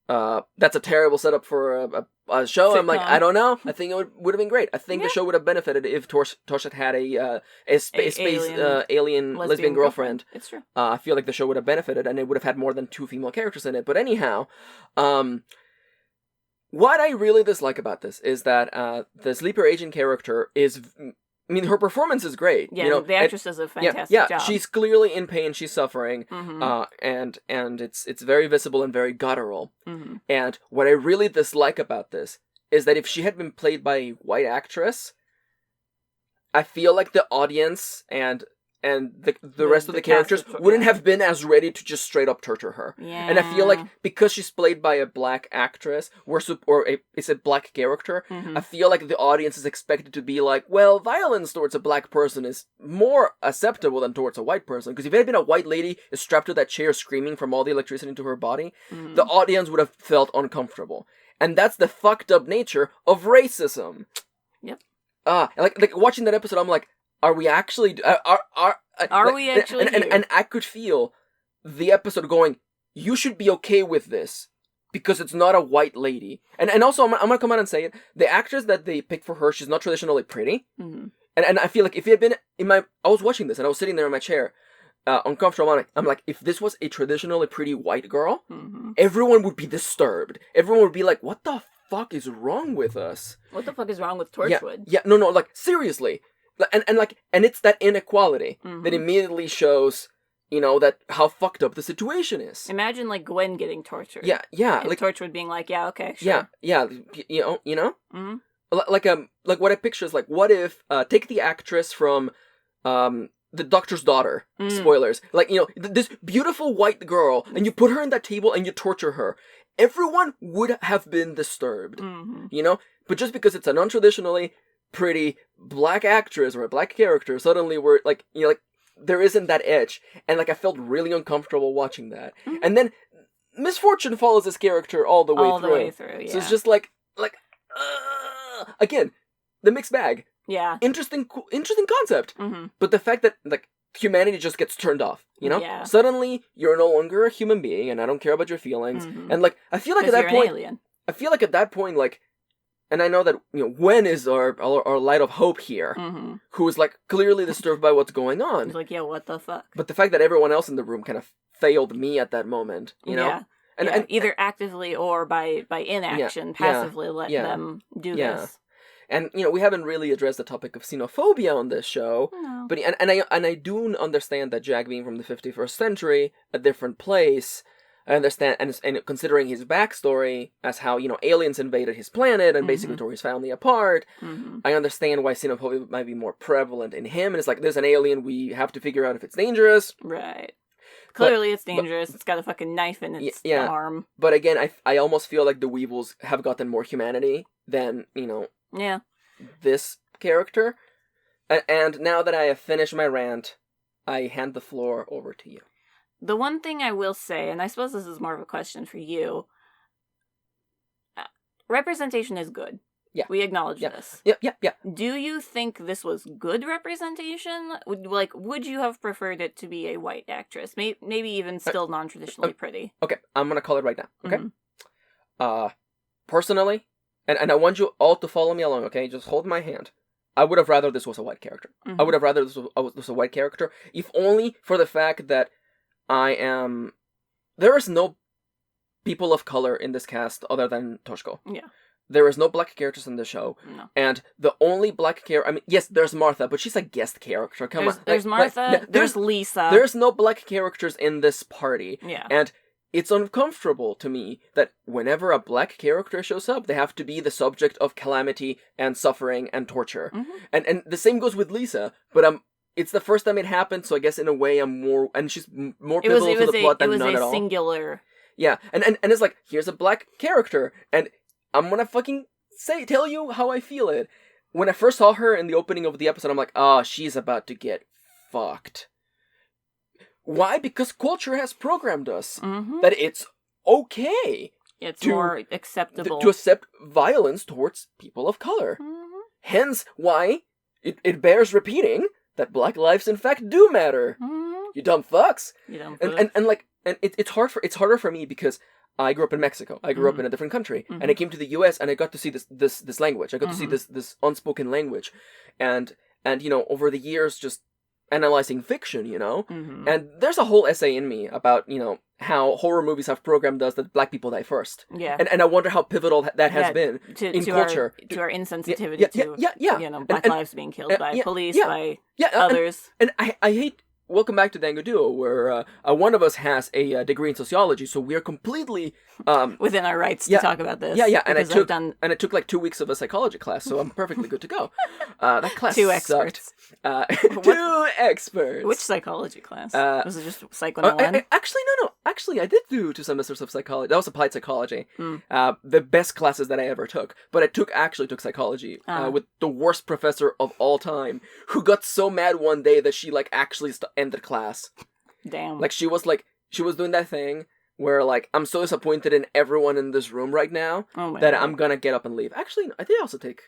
B: that's a terrible setup for a show. I'm like, I don't know. I think it would have been great. I think the show would have benefited if Torch had had a space alien lesbian girlfriend.
A: It's true.
B: I feel like the show would have benefited, and it would have had more than 2 female characters in it. But anyhow, what I really dislike about this is that the sleeper agent character is. I mean, her performance is great.
A: Yeah, the actress does a fantastic job.
B: She's clearly in pain. She's suffering, and it's very visible and very guttural. And what I really dislike about this is that if she had been played by a white actress, I feel like the audience and the rest of the characters wouldn't have been as ready to just straight up torture her.
A: Yeah.
B: And I feel like because she's played by a black actress, it's a black character, I feel like the audience is expected to be like, well, violence towards a black person is more acceptable than towards a white person. Because if it had been a white lady strapped to that chair screaming from all the electricity into her body, the audience would have felt uncomfortable. And that's the fucked up nature of racism.
A: Yep.
B: Like watching that episode, I'm like, are we actually? Are we actually? And I could feel the episode going, you should be okay with this because it's not a white lady. And also, I'm gonna come out and say it. The actress that they picked for her, she's not traditionally pretty.
A: Mm-hmm.
B: And I feel like if it had been I was watching this and I was sitting there in my chair, uncomfortable. I'm like, if this was a traditionally pretty white girl, everyone would be disturbed. Everyone would be like, what the fuck is wrong with us?
A: What the fuck is wrong with Torchwood?
B: Yeah, no, like, seriously. And it's that inequality that immediately shows, that how fucked up the situation is.
A: Imagine, like, Gwen getting tortured.
B: Yeah.
A: And
B: like
A: Torchwood being like, yeah, okay, sure.
B: Yeah, Mm-hmm. Like what I picture is, like, what if, take the actress from, the Doctor's Daughter, spoilers, like, this beautiful white girl, and you put her in that table and you torture her. Everyone would have been disturbed, But just because it's a non-traditionally pretty black actress or a black character, suddenly we're, like, there isn't that edge. And, like, I felt really uncomfortable watching that. And then misfortune follows this character all the way through.
A: Yeah.
B: So it's just like, again, the mixed bag.
A: Yeah.
B: Interesting concept. But the fact that, like, humanity just gets turned off,
A: Yeah.
B: Suddenly, you're no longer a human being, and I don't care about your feelings. And, like, I feel like at that point,
A: alien.
B: I feel like at that point, like, and I know that, Gwen is our light of hope here, who is, like, clearly disturbed by what's going on.
A: He's like, yeah, what the fuck?
B: But the fact that everyone else in the room kind of failed me at that moment,
A: Yeah. And either actively or by inaction, passively let them do this.
B: And, we haven't really addressed the topic of xenophobia on this show.
A: No.
B: But I do understand that Jack being from the 51st century, a different place, I understand, and considering his backstory as how, aliens invaded his planet and basically tore his family apart, I understand why xenophobia might be more prevalent in him. And it's like, there's an alien, we have to figure out if it's dangerous.
A: Right. Clearly it's dangerous. It's got a fucking knife in its arm.
B: But again, I almost feel like the Weevils have gotten more humanity than, this character. And now that I have finished my rant, I hand the floor over to you.
A: The one thing I will say, and I suppose this is more of a question for you, representation is good.
B: Yeah.
A: We acknowledge this.
B: Yeah.
A: Do you think this was good representation? Would you have preferred it to be a white actress? Maybe even still non-traditionally pretty?
B: Okay, I'm gonna call it right now, okay? Personally, and I want you all to follow me along, okay? Just hold my hand. I would have rather this was a white character. I would have rather this was a white character, if only for the fact that there is no people of color in this cast other than Toshko.
A: Yeah.
B: There is no black characters in the show.
A: No.
B: And the only black character... yes, there's Martha, but she's a guest character. Come on.
A: There's Martha, there's Lisa.
B: There's no black characters in this party.
A: Yeah.
B: And it's uncomfortable to me that whenever a black character shows up, they have to be the subject of calamity and suffering and torture. And the same goes with Lisa, but it's the first time it happened, so I guess in a way I'm more... And she's more pivotal to the plot than none at all.
A: It was a singular...
B: Yeah, and it's like, here's a black character, and I'm gonna fucking tell you how I feel it. When I first saw her in the opening of the episode, I'm like, oh, she's about to get fucked. Why? Because culture has programmed us that it's okay.
A: It's more acceptable.
B: To accept violence towards people of color. Hence why it bears repeating that black lives in fact do matter. You dumb fucks. And it's harder for me because I grew up in Mexico. I grew up in a different country, and I came to the U.S. and I got to see this language. I got to see this unspoken language, and over the years, just analyzing fiction, and there's a whole essay in me about how horror movies have programmed us that black people die first.
A: Yeah,
B: and I wonder how pipital that has been in culture
A: to our insensitivity to black lives being killed by police, by others.
B: And I hate. Welcome back to Dango Duo, where one of us has a degree in sociology, so we're completely
A: within our rights to talk about this.
B: Yeah, and it took like 2 weeks of a psychology class, so I'm perfectly good to go. That class
A: Two
B: sucked.
A: experts.
B: 2 experts.
A: Which psychology class? Was it just Psych 101?
B: Actually, no. Actually, I did do 2 semesters of psychology. That was applied psychology. The best classes that I ever took. But I actually took psychology with the worst professor of all time, who got so mad one day that she actually ended class.
A: Damn.
B: She was doing that thing where I'm so disappointed in everyone in this room right now that I'm gonna get up and leave. Actually, I did also take,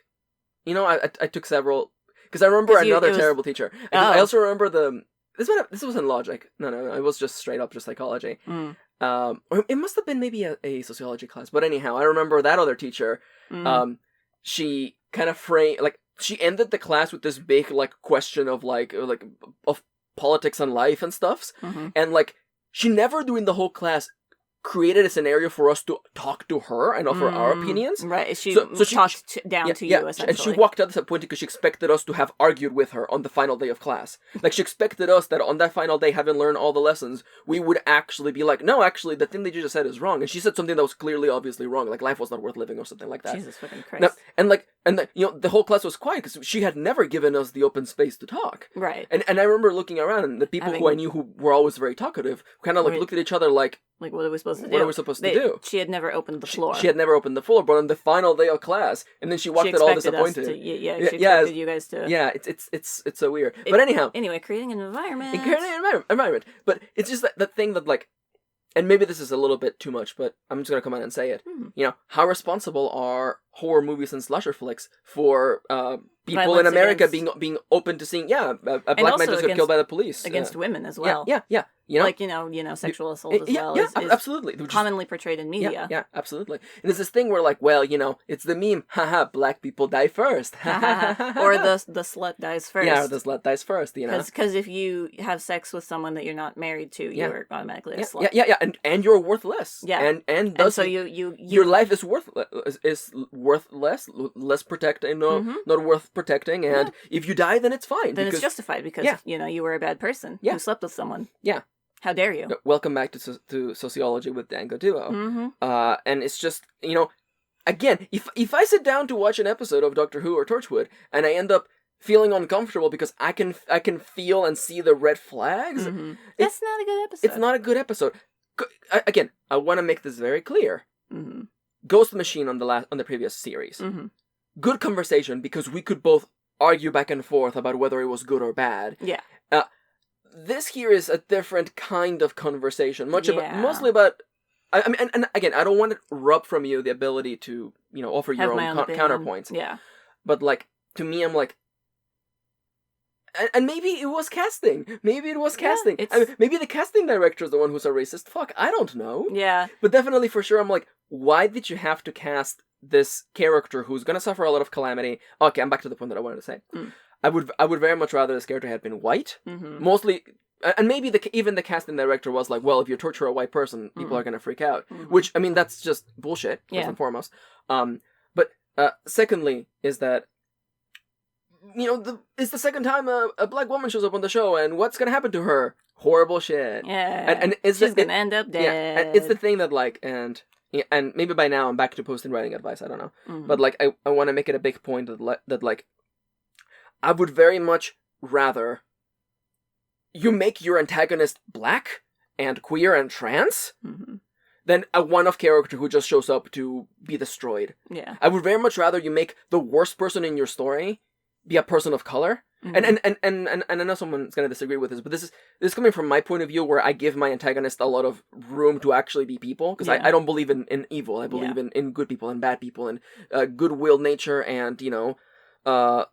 B: I took several, because I remember another terrible teacher. I also remember this was in logic. No, it was just straight up just psychology. Or it must have been maybe a sociology class, but anyhow, I remember that other teacher, she kind of framed, like, she ended the class with this big, like, question of, like, of politics and life and stuffs, and, like, she never during the whole class created a scenario for us to talk to her and offer our opinions.
A: Right, she
B: she
A: talked down to you, essentially.
B: And she walked out disappointed because she expected us to have argued with her on the final day of class. Like, she expected us that on that final day, having learned all the lessons, we would actually be like, no, actually, the thing that you just said is wrong. And she said something that was clearly, obviously wrong, like life was not worth living or something like that.
A: Jesus fucking Christ.
B: Now, and the whole class was quiet because she had never given us the open space to talk.
A: Right.
B: And I remember looking around, and the people who I knew who were always very talkative kind of like looked at each other like,
A: what are we supposed to do?
B: What are we supposed to do?
A: She had never opened the floor.
B: She had never opened the floor, but on the final day of class, and then she walked out all disappointed.
A: She expected you guys to.
B: Yeah, it's so weird. But anyhow,
A: creating an environment.
B: Environment. But it's just that thing that, like, and maybe this is a little bit too much, but I'm just gonna come out and say it. You know, how responsible are horror movies and slasher flicks for people
A: Violence
B: in America
A: against...
B: being open to seeing, a black man just got killed by the police
A: against women as well.
B: Yeah. You know,
A: like sexual assault as well.
B: Yeah,
A: is
B: absolutely.
A: Commonly portrayed in media.
B: Yeah, absolutely. And there's this thing where, like, well, it's the meme, haha, black people die first,
A: or the slut dies first.
B: Yeah, or the slut dies first.
A: Because if you have sex with someone that you're not married to, you're automatically a slut.
B: Yeah, and you're worthless.
A: Yeah,
B: and
A: so
B: your life is worthless, less protected, not worth protecting. And if you die, then it's fine.
A: Then it's justified because you were a bad person who slept with someone.
B: Yeah.
A: How dare you?
B: Welcome back to Sociology with Dango Duo. And it's just, again, if I sit down to watch an episode of Doctor Who or Torchwood and I end up feeling uncomfortable because I can feel and see the red flags,
A: that's not a good episode.
B: It's not a good episode. Again, I want to make this very clear. Ghost Machine on the previous series. Good conversation because we could both argue back and forth about whether it was good or bad.
A: Yeah.
B: This here is a different kind of conversation, mostly about. I mean, and again, I don't want to rub from you the ability to, offer your own counterpoints.
A: Yeah.
B: But, like, to me, I'm like, and maybe it was casting. Maybe it was casting. Maybe the casting director is the one who's a racist. Fuck, I don't know.
A: Yeah.
B: But definitely, for sure, I'm like, why did you have to cast this character who's gonna suffer a lot of calamity? Okay, I'm back to the point that I wanted to say. I would very much rather this character had been white. Mostly, and maybe even the casting director was like, well, if you torture a white person, people are going to freak out. Which, I mean, that's just bullshit, first and foremost. But secondly, is that, it's the second time a black woman shows up on the show, and what's going to happen to her? Horrible shit.
A: Yeah.
B: And
A: she's going to end up dead.
B: Yeah, and it's the thing that, like, and maybe by now I'm back to posting writing advice, I don't know. But, like, I want to make it a big point that like, I would very much rather you make your antagonist black and queer and trans than a one-off character who just shows up to be destroyed.
A: Yeah.
B: I would very much rather you make the worst person in your story be a person of color. And I know someone's going to disagree with this, but this is coming from my point of view, where I give my antagonist a lot of room to actually be people, because I don't believe in evil. I believe in good people and bad people, and goodwill nature, and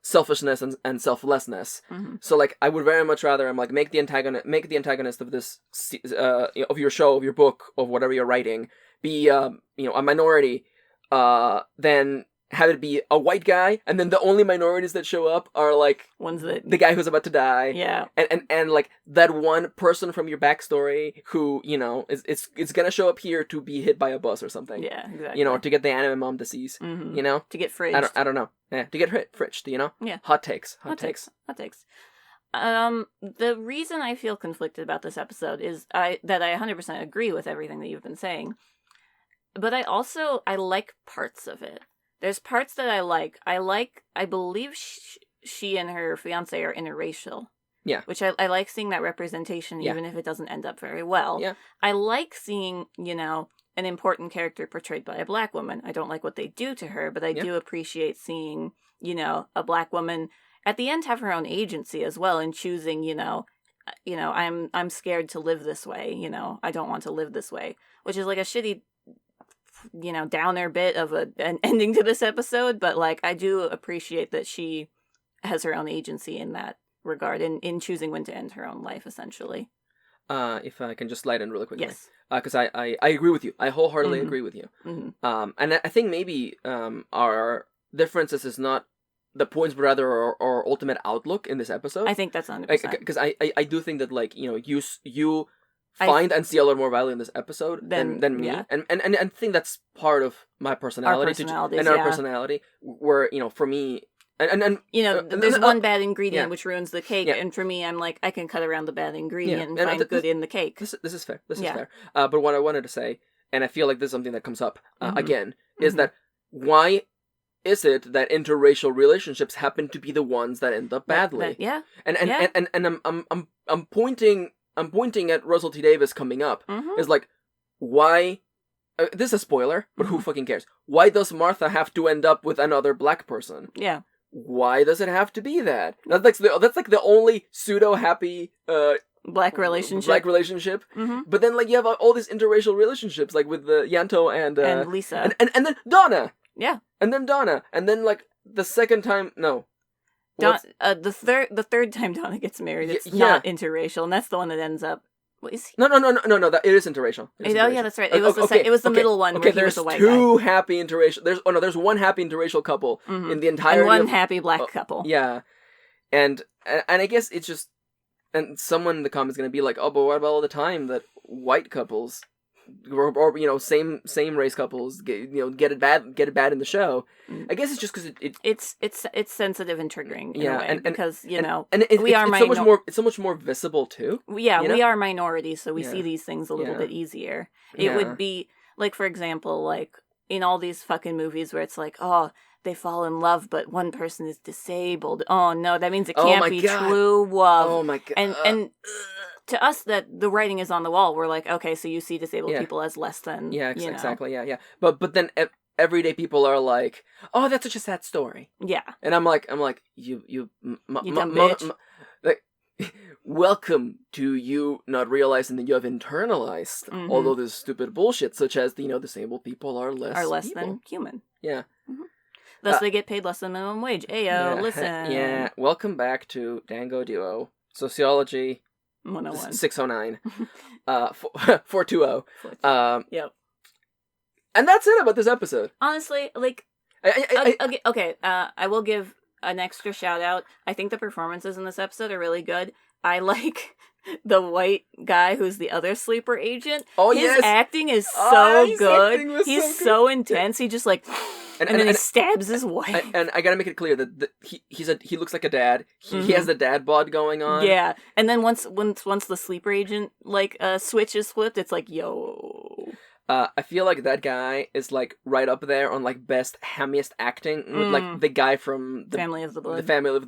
B: selfishness and selflessness. So, like, I would very much rather make the antagonist of this of your show, of your book, of whatever you're writing, be a minority, than have it be a white guy, and then the only minorities that show up are, like,
A: ones that
B: the guy who's about to die, and like that one person from your backstory who it's gonna show up here to be hit by a bus or something,
A: exactly,
B: or to get the anime mom disease,
A: to get fridged.
B: I don't know, to get fridged, hot takes.
A: The reason I feel conflicted about this episode is that I 100% agree with everything that you've been saying, but I like parts of it. There's parts that I like. I believe she and her fiancé are interracial.
B: Yeah.
A: Which I like seeing that representation, even if it doesn't end up very well.
B: Yeah.
A: I like seeing, an important character portrayed by a black woman. I don't like what they do to her, but I do appreciate seeing, a black woman at the end have her own agency as well, and choosing, I'm scared to live this way. I don't want to live this way, which is like a shitty, downer bit of an ending to this episode, but, like, I do appreciate that she has her own agency in that regard, in choosing when to end her own life, essentially.
B: if I can just slide in really quickly.
A: Yes.
B: Because I agree with you. I wholeheartedly agree with you.
A: Mm-hmm.
B: And I think maybe our differences is not the points, but rather our ultimate outlook in this episode.
A: I think that's 100%.
B: Because I do think that, like, you find and see a lot more value in this episode than me.
A: Yeah.
B: And I think that's part of my personality. Our personality, where, for me... And
A: there's one bad ingredient which ruins the cake, and for me, I'm like, I can cut around the bad ingredient and find good in the cake.
B: This is fair. This is fair. But what I wanted to say, and I feel like this is something that comes up again, is that why is it that interracial relationships happen to be the ones that end up badly? And I'm pointing at Russell T Davies coming up. Is like, why? This is a spoiler, but who fucking cares? Why does Martha have to end up with another black person?
A: Yeah.
B: Why does it have to be that? That's like the only pseudo happy
A: black relationship.
B: But then, like, you have all these interracial relationships, like with the Yanto and
A: Lisa,
B: and then Donna.
A: Yeah.
B: And then Donna, and then, like, the second time, no.
A: The third time Donna gets married, it's not interracial, and that's the one that ends up. What is he?
B: No. That it is interracial.
A: Yeah, that's right. It was it was the middle one.
B: Okay,
A: where he was a white
B: two
A: guy.
B: happy interracial. There's one happy interracial couple in the entire.
A: And one happy black couple.
B: Yeah, and I guess it's just, and someone in the comments is gonna be like, oh, but what about all the time that white couples, or same race couples get it bad in the show? I guess it's just because
A: it's sensitive and triggering in a way, because we are
B: it's so much more visible too.
A: Yeah, we are minorities, so we see these things a little bit easier. It would be like, for example, like in all these fucking movies where it's like, oh, they fall in love, but one person is disabled. Oh no, that means it can't be true love.
B: Oh my god!
A: And to us, that the writing is on the wall. We're like, okay, so you see disabled people as less than
B: exactly. But then everyday people are like, oh, that's such a sad story.
A: Yeah.
B: And I'm like, you
A: dumb bitch.
B: Like, welcome to you not realizing that you have internalized all of this stupid bullshit, such as disabled people are less
A: than human.
B: Yeah.
A: Thus they get paid less than minimum wage. Ayo, listen.
B: Yeah. Welcome back to Dango Duo Sociology
A: 101
B: 609 420.
A: Yep.
B: And that's it about this episode.
A: Honestly, like, I will give an extra shout out. I think the performances in this episode are really good. I like the white guy who's the other sleeper agent.
B: Oh,
A: his acting is so good. He's so intense. He just like, and then he stabs his wife.
B: And I gotta make it clear that he looks like a dad. He has the dad bod going on.
A: Yeah, and then once the sleeper agent switch is flipped, it's like, yo.
B: I feel like that guy is like right up there on like best hammiest acting with like the guy from the Family of the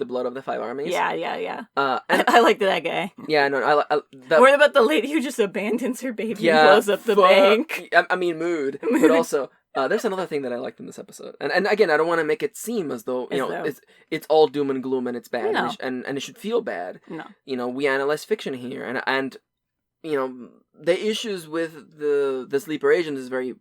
B: Blood of the Five Armies.
A: Yeah.
B: And
A: I liked that guy.
B: Yeah, no,
A: What about the lady who just abandons her baby and blows up the bank?
B: I mean, mood. But also, there's another thing that I liked in this episode, and again, I don't want to make it seem as though it's all doom and gloom and it's bad,
A: no.
B: and it should feel bad.
A: No,
B: we analyze fiction here, and the issues with the sleeper agent is very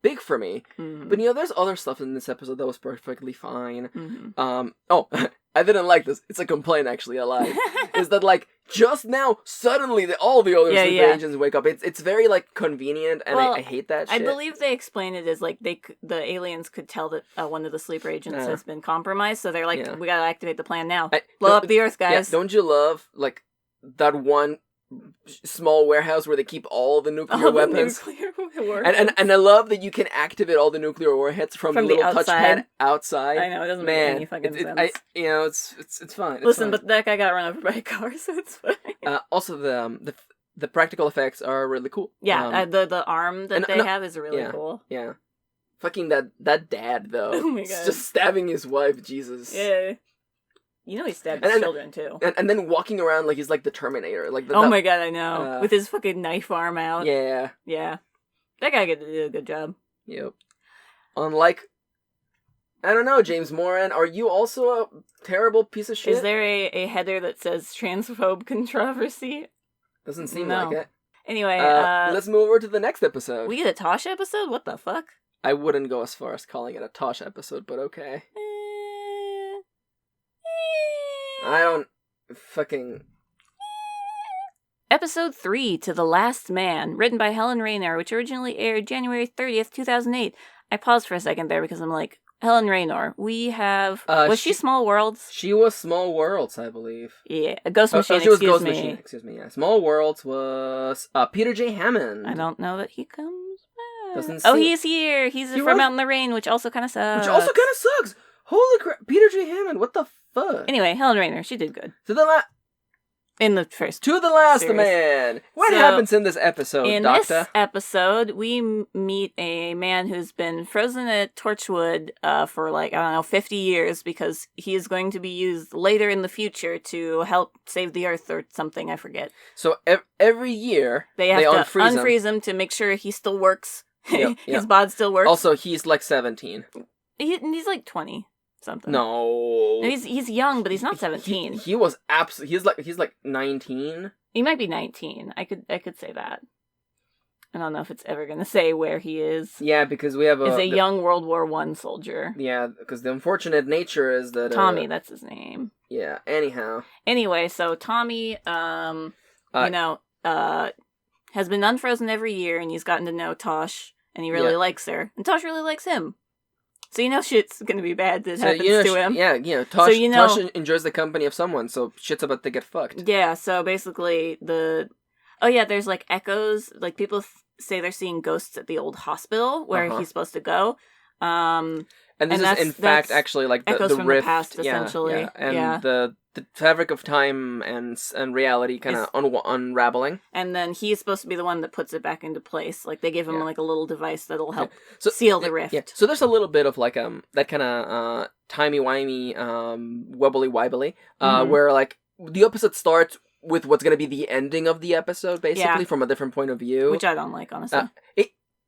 B: big for me. But there's other stuff in this episode that was perfectly fine. I didn't like this. It's a complaint, actually. I lied. Is that like just now suddenly all the other sleeper agents wake up? It's very like convenient, and I hate that shit.
A: I believe they explain it as like the aliens could tell that one of the sleeper agents has been compromised, so they're like, we gotta activate the plan now. Blow up the Earth, guys.
B: Don't you love like that one small warehouse where they keep all the nuclear weapons? And I love that you can activate all the nuclear warheads from the little touchpad outside.
A: I know, it doesn't make any fucking sense.
B: It's fine.
A: Listen, but that guy got run over by a car, so it's fine.
B: Also, the practical effects are really cool.
A: Yeah, the arm that they have is really cool.
B: Yeah. Fucking that dad, though.
A: Oh my god.
B: Just stabbing his wife, Jesus.
A: Yeah. He stabbed his children, too.
B: And then walking around like he's like the Terminator. Like
A: my god, I know. With his fucking knife arm out.
B: Yeah.
A: Yeah. That guy did a good job.
B: Yep. Unlike, I don't know, James Moran, are you also a terrible piece of shit?
A: Is there a header that says transphobe controversy?
B: Doesn't seem like it.
A: Anyway,
B: let's move over to the next episode.
A: We get a Tosh episode? What the fuck?
B: I wouldn't go as far as calling it a Tosh episode, but okay. I don't fucking...
A: Episode 3, To the Last Man, written by Helen Raynor, which originally aired January 30th, 2008. I paused for a second there because I'm like, Helen Raynor, we have... was she Small Worlds?
B: She was Small Worlds, I believe.
A: Yeah, Ghost Machine,
B: she was Ghost Machine, excuse me, yeah. Small Worlds was Peter J. Hammond.
A: I don't know that he comes back.
B: Doesn't
A: he's here! He's from Out in the Rain, which also kind of sucks.
B: Which also kind of sucks! Holy crap, Peter J. Hammond, what the fuck?
A: Anyway, Helen Raynor, she did good.
B: In the
A: first
B: To the Last
A: series.
B: Man! What happens in this episode,
A: Doctor? In
B: this
A: episode, we meet a man who's been frozen at Torchwood for 50 years because he is going to be used later in the future to help save the Earth or something, I forget.
B: So every year,
A: they have to unfreeze him to make sure he still works.
B: Yep,
A: His bod still works.
B: Also, he's like 17.
A: He's like 20. Something.
B: No,
A: he's young, but he's not 17.
B: He was absolutely. He's like 19.
A: He might be 19. I could say that. I don't know if it's ever gonna say where he is.
B: Yeah, because we have
A: a young World War I soldier.
B: Yeah, because the unfortunate nature is that
A: Tommy, that's his name.
B: Yeah. Anyhow.
A: Anyway, so Tommy, has been unfrozen every year, and he's gotten to know Tosh, and he really likes her, and Tosh really likes him. So shit's gonna be bad that happens to him.
B: Tosh, Tosh enjoys the company of someone, so shit's about to get fucked.
A: Yeah, so basically there's like echoes, like people say they're seeing ghosts at the old hospital where he's supposed to go. And
B: this is in fact actually like
A: echoes
B: the
A: from
B: rift,
A: the past, essentially.
B: Yeah. And the fabric of time and reality kind of unraveling.
A: And then he's supposed to be the one that puts it back into place. Like they give him like a little device that'll help seal the rift.
B: Yeah. So there's a little bit of like that kind of timey-wimey, wobbly-wibbly, where like the episode starts with what's going to be the ending of the episode, basically, from a different point of view.
A: Which I don't like, honestly.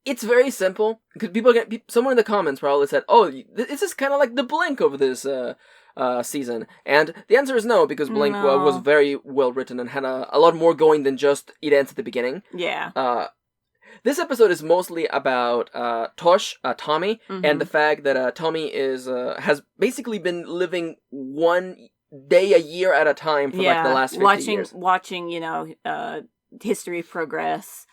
B: It's very simple, because someone in the comments probably said, this is kind of like the Blink of this season. And the answer is no, because Blink was very well written and had a lot more going than just it ends at the beginning.
A: Yeah.
B: This episode is mostly about Tommy, and the fact that Tommy has basically been living one day a year at a time for like the last 50 years.
A: Watching, history progress.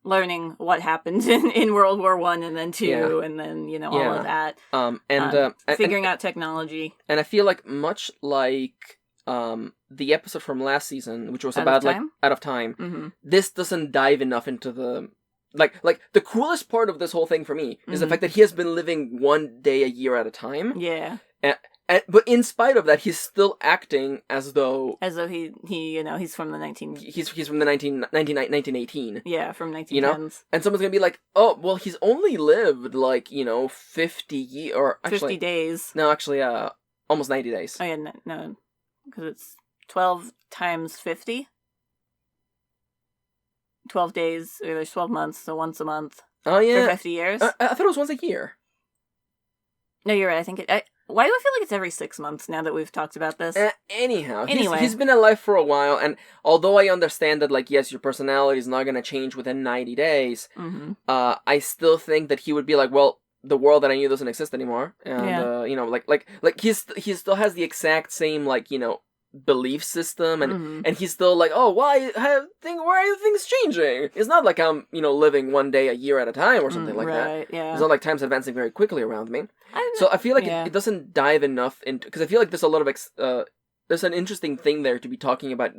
A: Learning what happened in World War I and then II, and then, all of that. Figuring out technology.
B: And I feel like much like the episode from last season, which was about like Out of Time, this doesn't dive enough into the like the coolest part of this whole thing for me is the fact that he has been living one day a year at a time.
A: Yeah.
B: But in spite of that, he's still acting as though
A: he he's from the 19...
B: He's from the 1918.
A: Yeah, from 1910s.
B: And someone's gonna be like, oh, well, he's only lived like 50 years, or actually
A: 50 days.
B: No, actually, almost 90 days.
A: Oh yeah, no, because it's 12 times 50. 12 days, or there's 12 months, so once a month.
B: Oh yeah,
A: for 50 years.
B: I thought it was once a year.
A: No, you're right. I think why do I feel like it's every 6 months now that we've talked about this?
B: Anyhow, he's been alive for a while, and although I understand that, like, yes, your personality is not going to change within 90 days, I still think that he would be like, well, the world that I knew doesn't exist anymore, and like he still has the exact same belief system, and he's still like, oh, why are things changing? It's not like I'm living one day a year at a time or something like that.
A: Yeah.
B: It's not like time's advancing very quickly around me. So I feel like it doesn't dive enough into, because I feel like there's a lot of there's an interesting thing there to be talking about.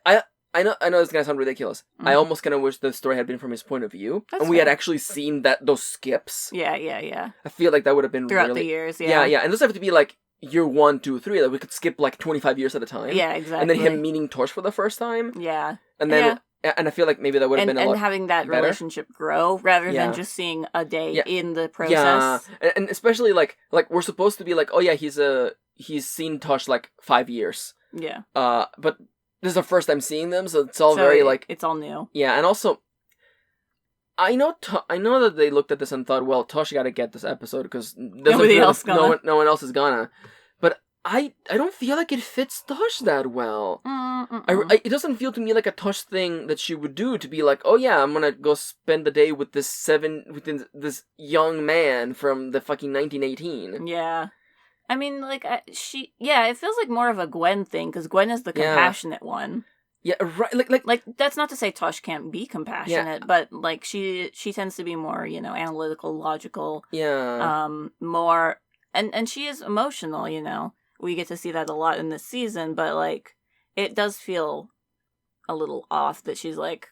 B: I know this is gonna sound ridiculous. I almost kind of wish the story had been from his point of view, and we had actually seen those skips.
A: Yeah.
B: I feel like that would have been
A: throughout the years.
B: Yeah. And it doesn't have to be like year 1, 2, 3. Like we could skip like 25 years at a time.
A: Yeah, exactly.
B: And then him meeting Torch for the first time.
A: Yeah.
B: And then and I feel like maybe that would have been a lot
A: and having that
B: better.
A: Relationship grow rather than just seeing a day in the process.
B: Yeah, and especially like we're supposed to be like, oh yeah, he's seen Tosh like 5 years.
A: Yeah.
B: But this is the first time seeing them, so it's all very like
A: it's all new.
B: Yeah, and also I know that they looked at this and thought, well, Tosh got to get this episode because no one else is gonna. But I don't feel like it fits Tosh that well. It doesn't feel to me like a Tosh thing that she would do, to be like, oh yeah, I'm gonna go spend the day with this young man from the fucking 1918.
A: Yeah. I mean, like, it feels like more of a Gwen thing, because Gwen is the compassionate one.
B: Yeah, right.
A: Like that's not to say Tosh can't be compassionate, but like she tends to be more, analytical, logical.
B: Yeah.
A: More, and she is emotional. We get to see that a lot in this season, but like it does feel a little off that she's like,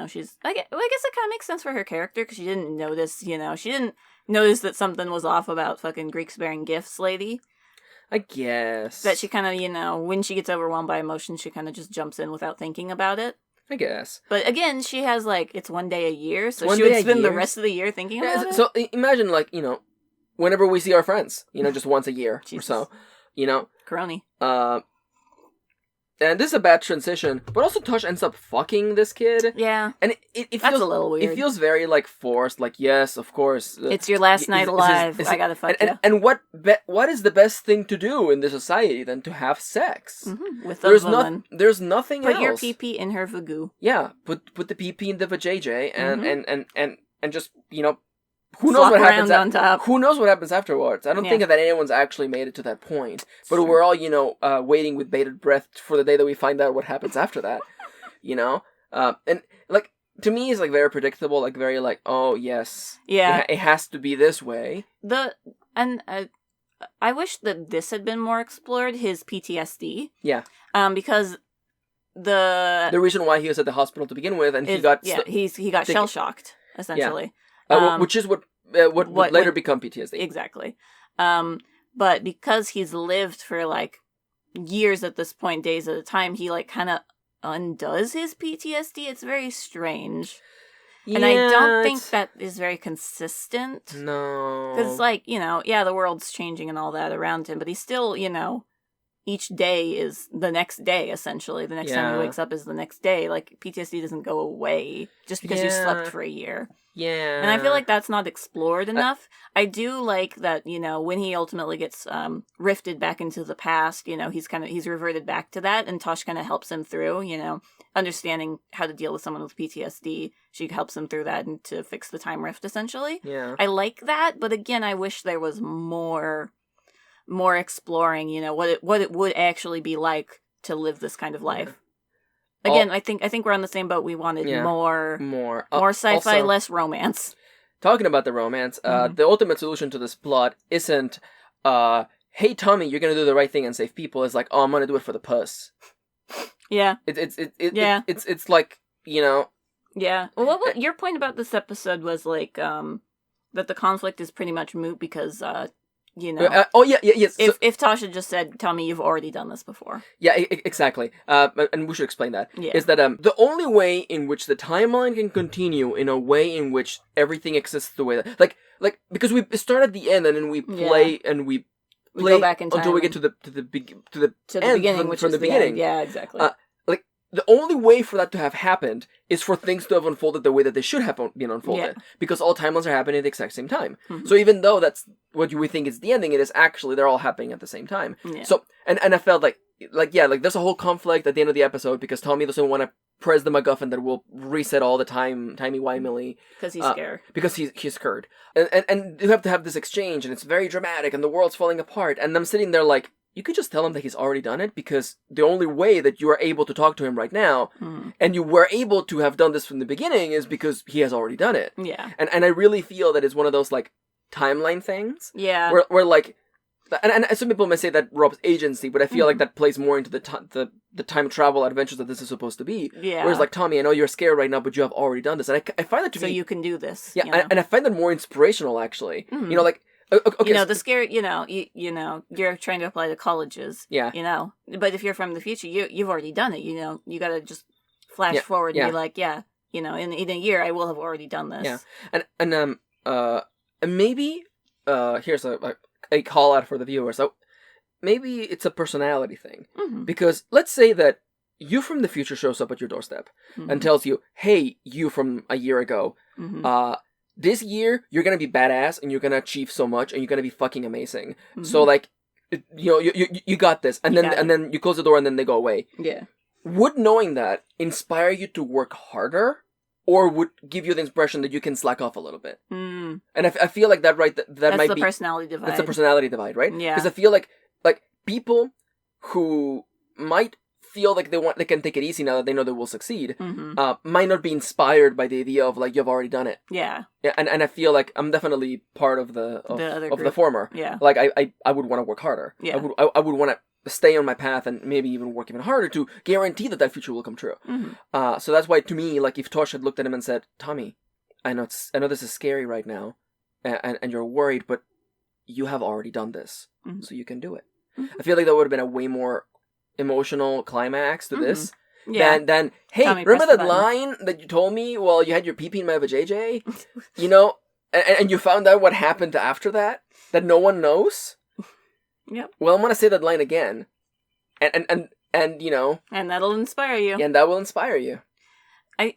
A: she's. I guess it kind of makes sense for her character because she didn't notice. She didn't notice that something was off about fucking Greeks bearing gifts, lady.
B: I guess.
A: That she kind of, when she gets overwhelmed by emotion, she kind of just jumps in without thinking about it.
B: I guess.
A: But again, she has, like, it's one day a year, so she would spend the rest of the year thinking about it.
B: So imagine, like, whenever we see our friends, just once a year or so,
A: Coroni.
B: And this is a bad transition, but also Tosh ends up fucking this kid.
A: Yeah.
B: And it feels...
A: That's a little weird.
B: It feels very, like, forced, like, yes, of course.
A: It's your last night alive, I gotta fuck you.
B: And what is the best thing to do in this society than to have sex?
A: Mm-hmm. With a woman.
B: There's nothing else.
A: Put your pee-pee in her vagoo.
B: Yeah, put the pee-pee in the vajayjay and just, who knows what happens
A: on top.
B: Who knows what happens afterwards? I don't think that anyone's actually made it to that point. But we're all, waiting with bated breath for the day that we find out what happens after that. And like to me it's like very predictable, like very like, oh yes.
A: Yeah.
B: It has to be this way.
A: I wish that this had been more explored, his PTSD.
B: Yeah.
A: Because the
B: reason why he was at the hospital to begin with and he got
A: he got shell shocked, essentially.
B: Yeah. Which is what would later become PTSD.
A: Exactly. But because he's lived for, like, years at this point, days at a time, he, like, kind of undoes his PTSD. It's very strange. Yeah, and I don't think that is very consistent.
B: No.
A: Because, like, the world's changing and all that around him, but he's still, each day is the next day, essentially. The next time he wakes up is the next day. Like, PTSD doesn't go away just because you slept for a year.
B: Yeah.
A: And I feel like that's not explored enough. I do like that, when he ultimately gets rifted back into the past, he's reverted back to that, and Tosh kind of helps him through, understanding how to deal with someone with PTSD. She helps him through that and to fix the time rift, essentially.
B: Yeah.
A: I like that, but again, I wish there was more exploring, what it would actually be like to live this kind of life. Again, I think we're on the same boat. We wanted more sci-fi, also, less romance.
B: Talking about the romance, the ultimate solution to this plot isn't, hey Tommy, you're gonna do the right thing and save people. It's like, oh, I'm gonna do it for the puss.
A: Yeah.
B: It's like,
A: Yeah. Well, what your point about this episode was like, that the conflict is pretty much moot because,
B: yes.
A: If Tosh had just said, Tommy, you've already done this before.
B: Yeah, exactly. And we should explain that.
A: Yeah.
B: Is that the only way in which the timeline can continue in a way in which everything exists the way that, like because we start at the end and then we play and we
A: go back in time
B: until we get to the
A: beginning, which
B: from
A: is
B: the beginning.
A: Yeah, exactly.
B: The only way for that to have happened is for things to have unfolded the way that they should have been unfolded. Yeah. Because all timelines are happening at the exact same time. Mm-hmm. So even though that's what we think is the ending, it is actually, they're all happening at the same time. Yeah. So, and I felt like there's a whole conflict at the end of the episode because Tommy doesn't want to press the MacGuffin that will reset all the timey-wimey.
A: Because he's scared.
B: Because he's scared. And you have to have this exchange, and it's very dramatic, and the world's falling apart. And I'm sitting there like, you could just tell him that he's already done it, because the only way that you are able to talk to him right now, and you were able to have done this from the beginning, is because he has already done it.
A: Yeah.
B: And I really feel that it's one of those, like, timeline things.
A: Yeah.
B: Where like, and some people may say that robs agency, but I feel like that plays more into the time travel adventures that this is supposed to be.
A: Yeah.
B: Whereas, like, Tommy, I know you're scared right now, but you have already done this. And I find that to be...
A: So you can do this.
B: Yeah, and I find that more inspirational, actually.
A: Mm-hmm.
B: Like... Okay.
A: The scary, you're trying to apply to colleges.
B: Yeah.
A: But if you're from the future, you've already done it. You got to just flash forward and be like, in a year I will have already done this.
B: Yeah. And maybe here's a call out for the viewer. So maybe it's a personality thing, because let's say that you from the future shows up at your doorstep and tells you, "Hey, you from a year ago, this year, you're gonna be badass, and you're gonna achieve so much, and you're gonna be fucking amazing. So, like, you got this." And then you close the door, and then they go away.
A: Yeah.
B: Would knowing that inspire you to work harder, or would give you the impression that you can slack off a little bit? And I feel like that might be... That's the
A: personality divide.
B: That's the personality divide, right?
A: Yeah.
B: Because I feel like people who might feel like they can take it easy now that they know they will succeed,
A: Mm-hmm.
B: might not be inspired by the idea of like you've already done it.
A: Yeah.
B: Yeah, and I feel like I'm definitely part of the former.
A: Yeah.
B: Like I would want to work harder.
A: Yeah.
B: I would want to stay on my path and maybe even work even harder to guarantee that future will come true.
A: Mm-hmm.
B: So that's why, to me, like if Tosh had looked at him and said, "Tommy, I know this is scary right now, and you're worried, but you have already done this, so you can do it." I feel like that would have been a way more emotional climax to this than hey,
A: Tommy,
B: remember
A: press
B: that
A: the button.
B: line that you told me while you had your pee-pee in my vajayjay? You know, and you found out what happened after that no one knows.
A: Yep.
B: Well, I'm gonna say that line again, and you know,
A: and that'll inspire you.
B: and that will inspire you.
A: Okay,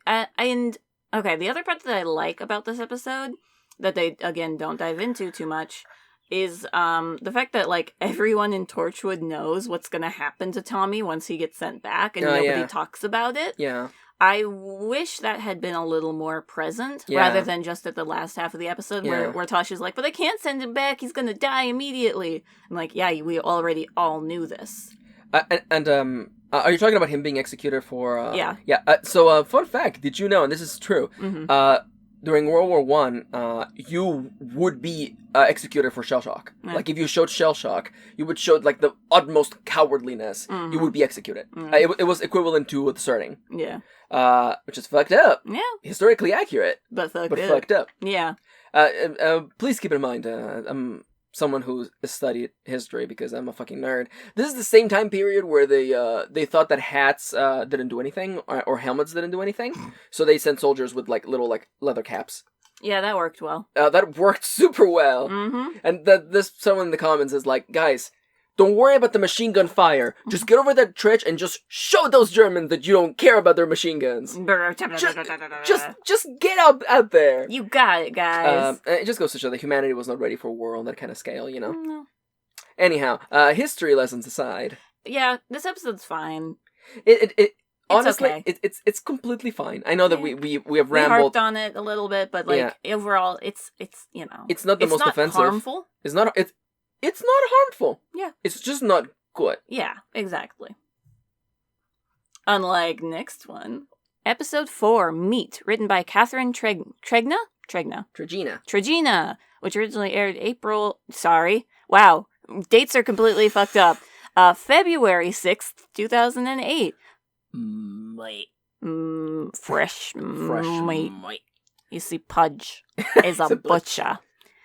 A: the other part that I like about this episode that they again don't dive into too much is the fact that like everyone in Torchwood knows what's gonna happen to Tommy once he gets sent back, and nobody talks about it.
B: Yeah.
A: I wish that had been a little more present, rather than just at the last half of the episode where Tasha's like, but I can't send him back, he's gonna die immediately. I'm like, yeah, we already all knew this.
B: Are you talking about him being executed for...
A: Yeah.
B: Yeah, so fun fact, did you know, and this is true, during World War I, you would be executed for shell shock.
A: Yeah.
B: Like, if you showed shell shock, you would show, like, the utmost cowardliness, you would be executed. It was equivalent to deserting.
A: Yeah.
B: Which is fucked up.
A: Yeah.
B: Historically accurate.
A: But
B: fucked up.
A: Yeah.
B: Please keep in mind, I'm someone who studied history because I'm a fucking nerd. This is the same time period where they thought that hats didn't do anything or helmets didn't do anything, so they sent soldiers with like little like leather caps.
A: Yeah, that worked well.
B: That worked super well. And this someone in the comments is like, guys, don't worry about the machine gun fire. Just get over that trench and just show those Germans that you don't care about their machine guns. Just get out there.
A: You got it, guys.
B: It just goes to show that humanity was not ready for war on that kind of scale, you know?
A: No.
B: Anyhow, history lessons aside.
A: Yeah, this episode's fine.
B: Honestly,
A: okay.
B: it's completely fine. I know that we have rambled.
A: We harped on it a little bit, but like overall, it's you know,
B: it's not the most offensive.
A: Harmful.
B: It's not harmful.
A: Yeah.
B: It's just not good.
A: Yeah, exactly. Unlike next one, episode 4, Meat, written by Catherine Tregina, which originally aired April. Sorry, wow, dates are completely fucked up. February 6th, 2008. Fresh meat. You see, Pudge is a butcher.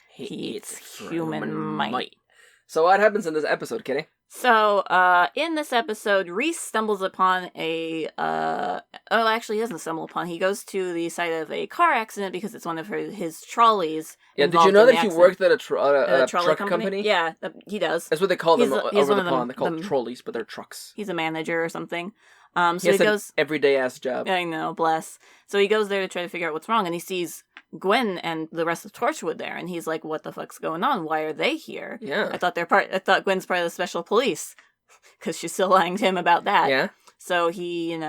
A: He eats human meat.
B: So what happens in this episode, Kitty?
A: So, in this episode, Reese stumbles upon actually he doesn't stumble upon, he goes to the site of a car accident because it's one of his trolleys.
B: Yeah, did you know that he worked at a truck company?
A: Yeah, he does.
B: That's what they call them over the pond. They call them trolleys, but they're trucks.
A: He's a manager or something.
B: So he goes... an everyday-ass job.
A: I know, bless. So he goes there to try to figure out what's wrong, and he sees Gwen and the rest of Torchwood there, and he's like, what the fuck's going on? Why are they here?
B: Yeah.
A: I thought Gwen's part of the special police, because she's still lying to him about that.
B: Yeah.
A: So he,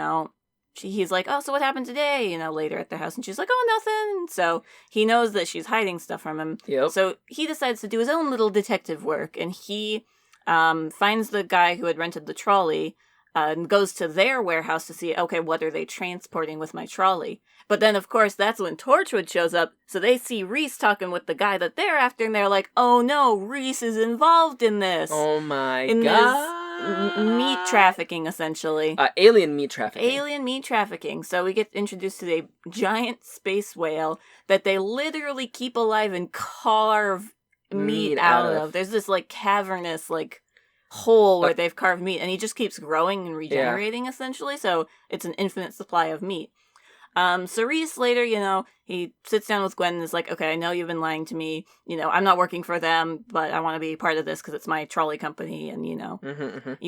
A: he's like, oh, so what happened today? Later at their house, and she's like, oh, nothing. So he knows that she's hiding stuff from him.
B: Yep.
A: So he decides to do his own little detective work, and he finds the guy who had rented the trolley, and goes to their warehouse to see, okay, what are they transporting with my trolley? But then, of course, that's when Torchwood shows up, so they see Reese talking with the guy that they're after, and they're like, oh no, Reese is involved in this.
B: Oh my
A: God. This meat trafficking, essentially.
B: Alien meat trafficking.
A: Alien meat trafficking. So we get introduced to a giant space whale that they literally keep alive and carve meat out of. There's this, cavernous, hole where they've carved meat, and he just keeps growing and regenerating, essentially, so it's an infinite supply of meat. So Reese later, he sits down with Gwen and is like, okay, I know you've been lying to me, I'm not working for them, but I want to be part of this because it's my trolley company, and, you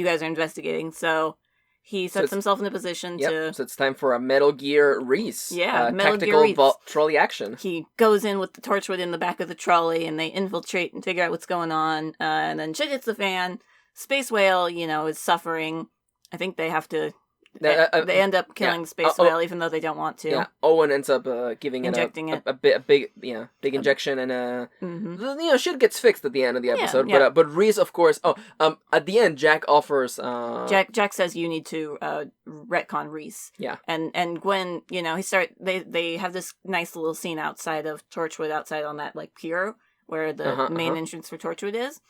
A: guys are investigating, so he sets himself in a position to...
B: So it's time for a Metal Gear Reese.
A: Yeah, Metal
B: Gear
A: Reese.
B: Trolley action.
A: He goes in with the Torchwood in the back of the trolley, and they infiltrate and figure out what's going on, and then shit hits the fan. Space Whale, is suffering. I think they have to they end up killing the space whale, even though they don't want to.
B: Yeah, Owen ends up giving
A: Injecting
B: it a big injection, and shit gets fixed at the end of the episode. But Reese, of course, at the end, Jack offers.
A: Jack says you need to retcon Reese.
B: Yeah,
A: and Gwen, they have this nice little scene outside of Torchwood, outside on that like pier where the main entrance for Torchwood is.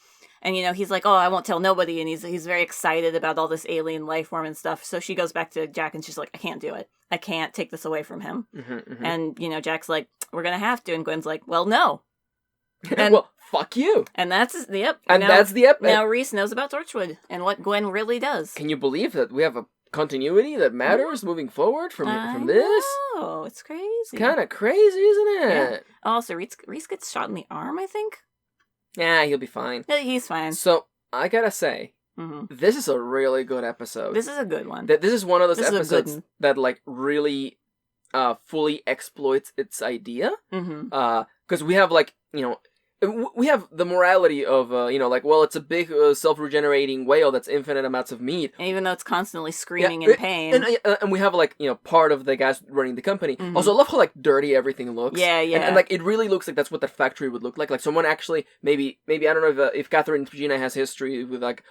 A: And, he's like, oh, I won't tell nobody. And he's very excited about all this alien life form and stuff. So she goes back to Jack and she's like, I can't do it. I can't take this away from him. And, Jack's like, we're going to have to. And Gwen's like, well, no. And,
B: well, fuck you.
A: And that's the
B: that's the episode.
A: Now Reese knows about Torchwood and what Gwen really does.
B: Can you believe that we have a continuity that matters moving forward from this?
A: Oh, it's crazy.
B: It's kind of crazy, isn't it?
A: Yeah. Also, Reese gets shot in the arm, I think.
B: Yeah, he'll be fine.
A: Yeah, he's fine.
B: So, I gotta say, this is a really good episode.
A: This is a good one.
B: This is one of those episodes that, like, really fully exploits its idea. Because we have, like, we have the morality of, it's a big self-regenerating whale that's infinite amounts of meat.
A: And even though it's constantly screaming in pain.
B: And we have, like, part of the guys running the company. Also, I love how, like, dirty everything looks.
A: Yeah.
B: And like, it really looks like that's what the factory would look like. Like, someone actually, maybe I don't know if Catherine Gina has history with, like,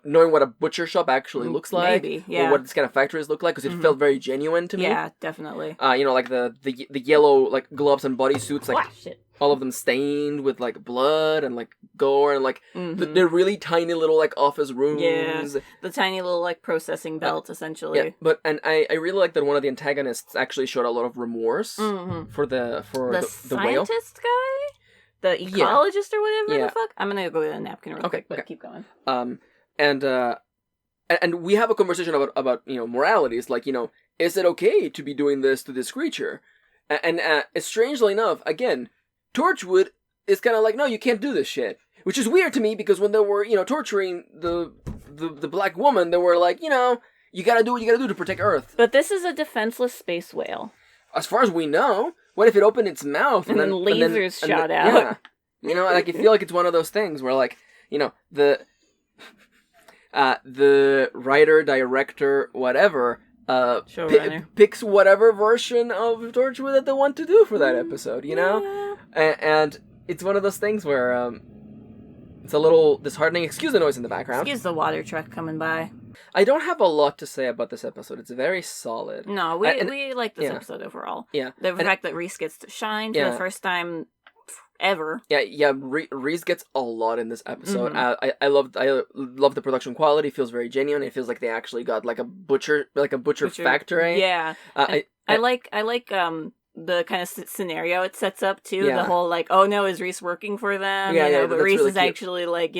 B: knowing what a butcher shop actually looks like.
A: Maybe, yeah.
B: Or what this kind of factories look like, because it felt very genuine to me.
A: Yeah, definitely.
B: Like, the yellow, like, gloves and bodysuits, like...
A: Shit.
B: All of them stained with, like, blood and, like, gore and, like, the really tiny little, like, office rooms.
A: Yeah, the tiny little, like, processing belt, essentially.
B: Yeah, but, and I really like that one of the antagonists actually showed a lot of remorse for the whale.
A: Scientist guy? The ecologist or whatever the fuck? I'm gonna go get a napkin real quick, but keep going.
B: And we have a conversation about moralities, like, is it okay to be doing this to this creature? And strangely enough, again, Torchwood is kind of like, no, you can't do this shit. Which is weird to me, because when they were, torturing the black woman, they were like, you gotta do what you gotta do to protect Earth.
A: But this is a defenseless space whale.
B: As far as we know, what if it opened its mouth
A: and then lasers shot out?
B: Yeah. Like, I feel like it's one of those things where, like, the writer, director, whatever... picks whatever version of Torchwood that they want to do for that episode,
A: Yeah.
B: And it's one of those things where it's a little disheartening. Excuse the noise in the background.
A: Excuse the water truck coming by.
B: I don't have a lot to say about this episode. It's very solid.
A: No, we like this episode overall.
B: Yeah.
A: The fact that Reese gets to shine for the first time ever.
B: Yeah. Reese gets a lot in this episode. I love the production quality. It feels very genuine. It feels like they actually got like a butcher factory.
A: Yeah. I like the kind of scenario it sets up too.
B: Yeah.
A: The whole like, oh no, is Reese working for them? But Reese
B: really
A: is
B: cute.
A: actually like,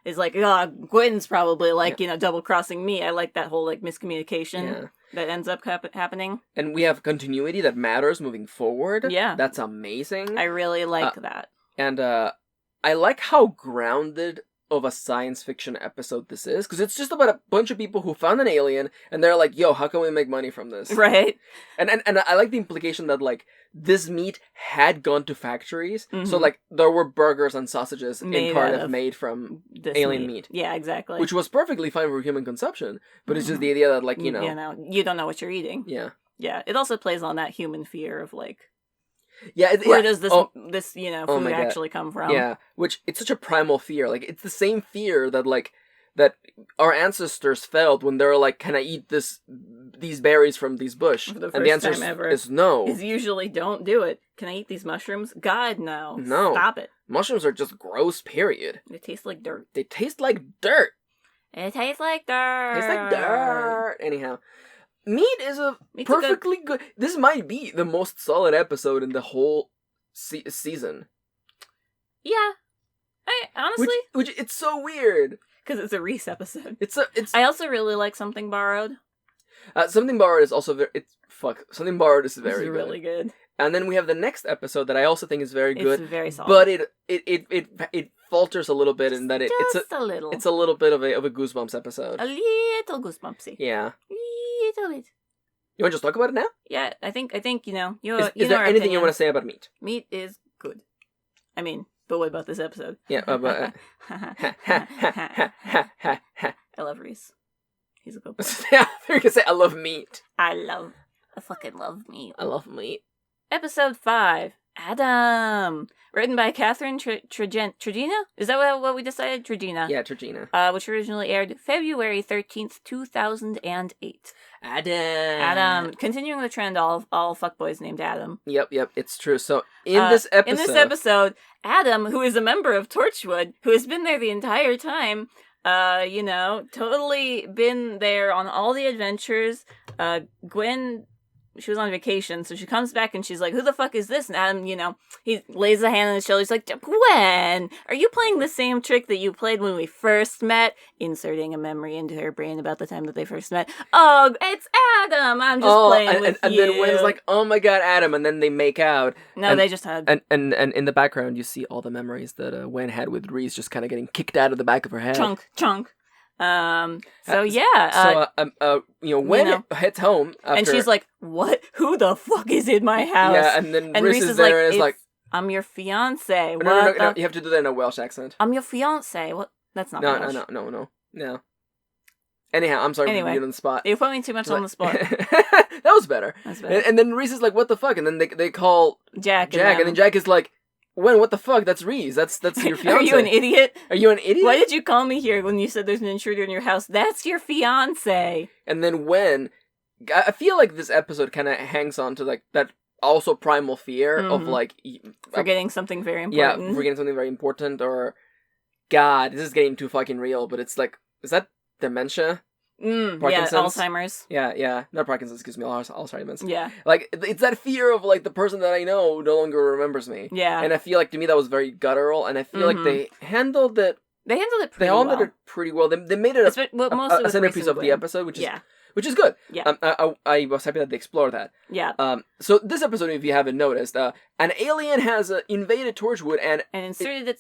A: is like, oh, Gwen's probably like, double crossing me. I like that whole like miscommunication that ends up happening.
B: And we have continuity that matters moving forward.
A: Yeah.
B: That's amazing.
A: I really like that.
B: And I like how grounded of a science fiction episode this is, because it's just about a bunch of people who found an alien and they're like, yo, how can we make money from this?
A: Right.
B: And I like the implication that, like, this meat had gone to factories, so, like, there were burgers and sausages made from alien meat.
A: Yeah, exactly.
B: Which was perfectly fine for human consumption, but it's just the idea that, like, you
A: don't know what you're eating.
B: Yeah.
A: Yeah, it also plays on that human fear of, like,
B: yeah,
A: where does this food actually come from?
B: Yeah, which it's such a primal fear. Like, it's the same fear that, like, that our ancestors felt when they were like, "Can I eat these berries from these bush?"
A: For the first
B: and the answer
A: time ever
B: is no.
A: Is usually don't do it. Can I eat these mushrooms? God, no.
B: No.
A: Stop it.
B: Mushrooms are just gross. Period.
A: They taste like dirt.
B: They taste like dirt.
A: It tastes like dirt.
B: Tastes like dirt. Anyhow. Meat is perfectly good. This might be the most solid episode in the whole season.
A: Yeah, I honestly,
B: which it's so weird
A: because it's a Reese episode.
B: It's.
A: I also really like Something Borrowed.
B: Something Borrowed is also Something Borrowed is very good.
A: Really good.
B: And then we have the next episode that I also think is very good.
A: It's very solid,
B: but it falters a little bit in that it's a
A: little.
B: It's a little bit of a Goosebumps episode.
A: A little Goosebumpsy.
B: Yeah.
A: Little bit.
B: You want to just talk about it now?
A: Yeah, I think
B: Is there anything you want to say about meat?
A: Meat is good. I mean, but what about this episode?
B: Yeah, but
A: I love Reese. He's a good boy.
B: Yeah, you're gonna say I love meat.
A: I fucking love meat.
B: I love meat.
A: Episode 5, Adam. Written by Catherine Trigina? Is that what we decided? Trigina.
B: Yeah, Trigina.
A: Which originally aired February 13th, 2008.
B: Adam.
A: Continuing the trend, all fuckboys named Adam.
B: Yep, it's true. So, in this episode,
A: Adam, who is a member of Torchwood, who has been there the entire time, totally been there on all the adventures. Gwen, she was on vacation, so she comes back and she's like, who the fuck is this? And Adam, he lays a hand on his shoulder. He's like, Gwen, are you playing the same trick that you played when we first met? Inserting a memory into her brain about the time that they first met. Oh, it's Adam. I'm just playing with
B: and
A: you.
B: And then Gwen's like, oh my god, Adam. And then they make out.
A: No, they just hug.
B: And in the background, you see all the memories that Gwen had with Reese just kind of getting kicked out of the back of her head.
A: Chunk. Gwen
B: heads home after...
A: and she's like, what? Who the fuck is in my house?
B: Yeah, and then Reese is there and is like,
A: I'm your fiance.
B: No, you have to do that in a Welsh accent.
A: I'm your fiance. What? That's not Welsh.
B: No. Anyhow, I'm sorry for being on the spot.
A: You put me too much on the spot.
B: That was better. And then Reese is like, what the fuck? And then they call
A: Jack,
B: and then Jack is like, Gwen, what the fuck? That's Reese. That's your fiance.
A: Are you an idiot?
B: Why
A: did you call me here when you said there's an intruder in your house? That's your fiance.
B: And then Gwen, I feel like this episode kind of hangs on to like that also primal fear of like
A: forgetting something very important.
B: Yeah, forgetting something very important, or God, this is getting too fucking real. But it's like, is that dementia?
A: Yeah, Alzheimer's.
B: Yeah, not Parkinson's, excuse me, Alzheimer's.
A: Yeah.
B: Like, it's that fear of, like, the person that I know no longer remembers me.
A: Yeah.
B: And I feel like, to me, that was very guttural, and I feel like they handled it...
A: They handled it pretty well.
B: They made it a centerpiece of the episode, which is good.
A: Yeah.
B: I was happy that they explored that.
A: Yeah.
B: So this episode, if you haven't noticed, an alien has invaded Torchwood and
A: inserted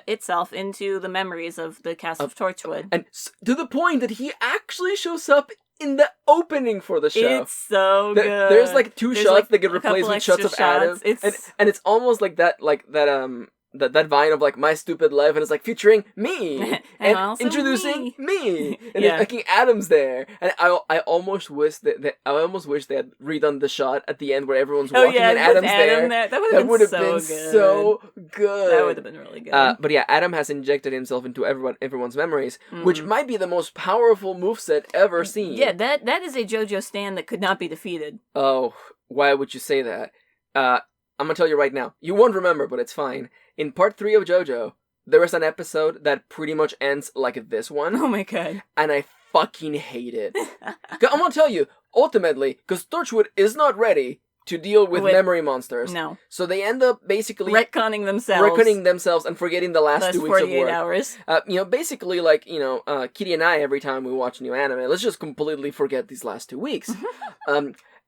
A: itself into the memories of the cast of Torchwood.
B: And to the point that he actually shows up in the opening for the show.
A: It's so good.
B: There's like two shots that get replaced with shots of Adam. And it's almost like that Vine of like My Stupid Life, and it's like featuring me and introducing me. And it's fucking Adam's there. And I almost wish they had redone the shot at the end where everyone's walking and Adam's there. That would have been so good.
A: That would have been really good.
B: But yeah, Adam has injected himself into everyone's memories, which might be the most powerful moveset ever seen.
A: Yeah, that is a JoJo stand that could not be defeated.
B: Oh, why would you say that? I'm gonna tell you right now. You won't remember, but it's fine. In part 3 of JoJo, there is an episode that pretty much ends like this one.
A: Oh my god.
B: And I fucking hate it. I'm gonna tell you, ultimately, because Torchwood is not ready to deal with memory monsters.
A: No.
B: So they end up basically...
A: retconning themselves
B: and forgetting the last 2 weeks of work.
A: 48 hours.
B: Basically like, Kitty and I, every time we watch new anime, let's just completely forget these last 2 weeks.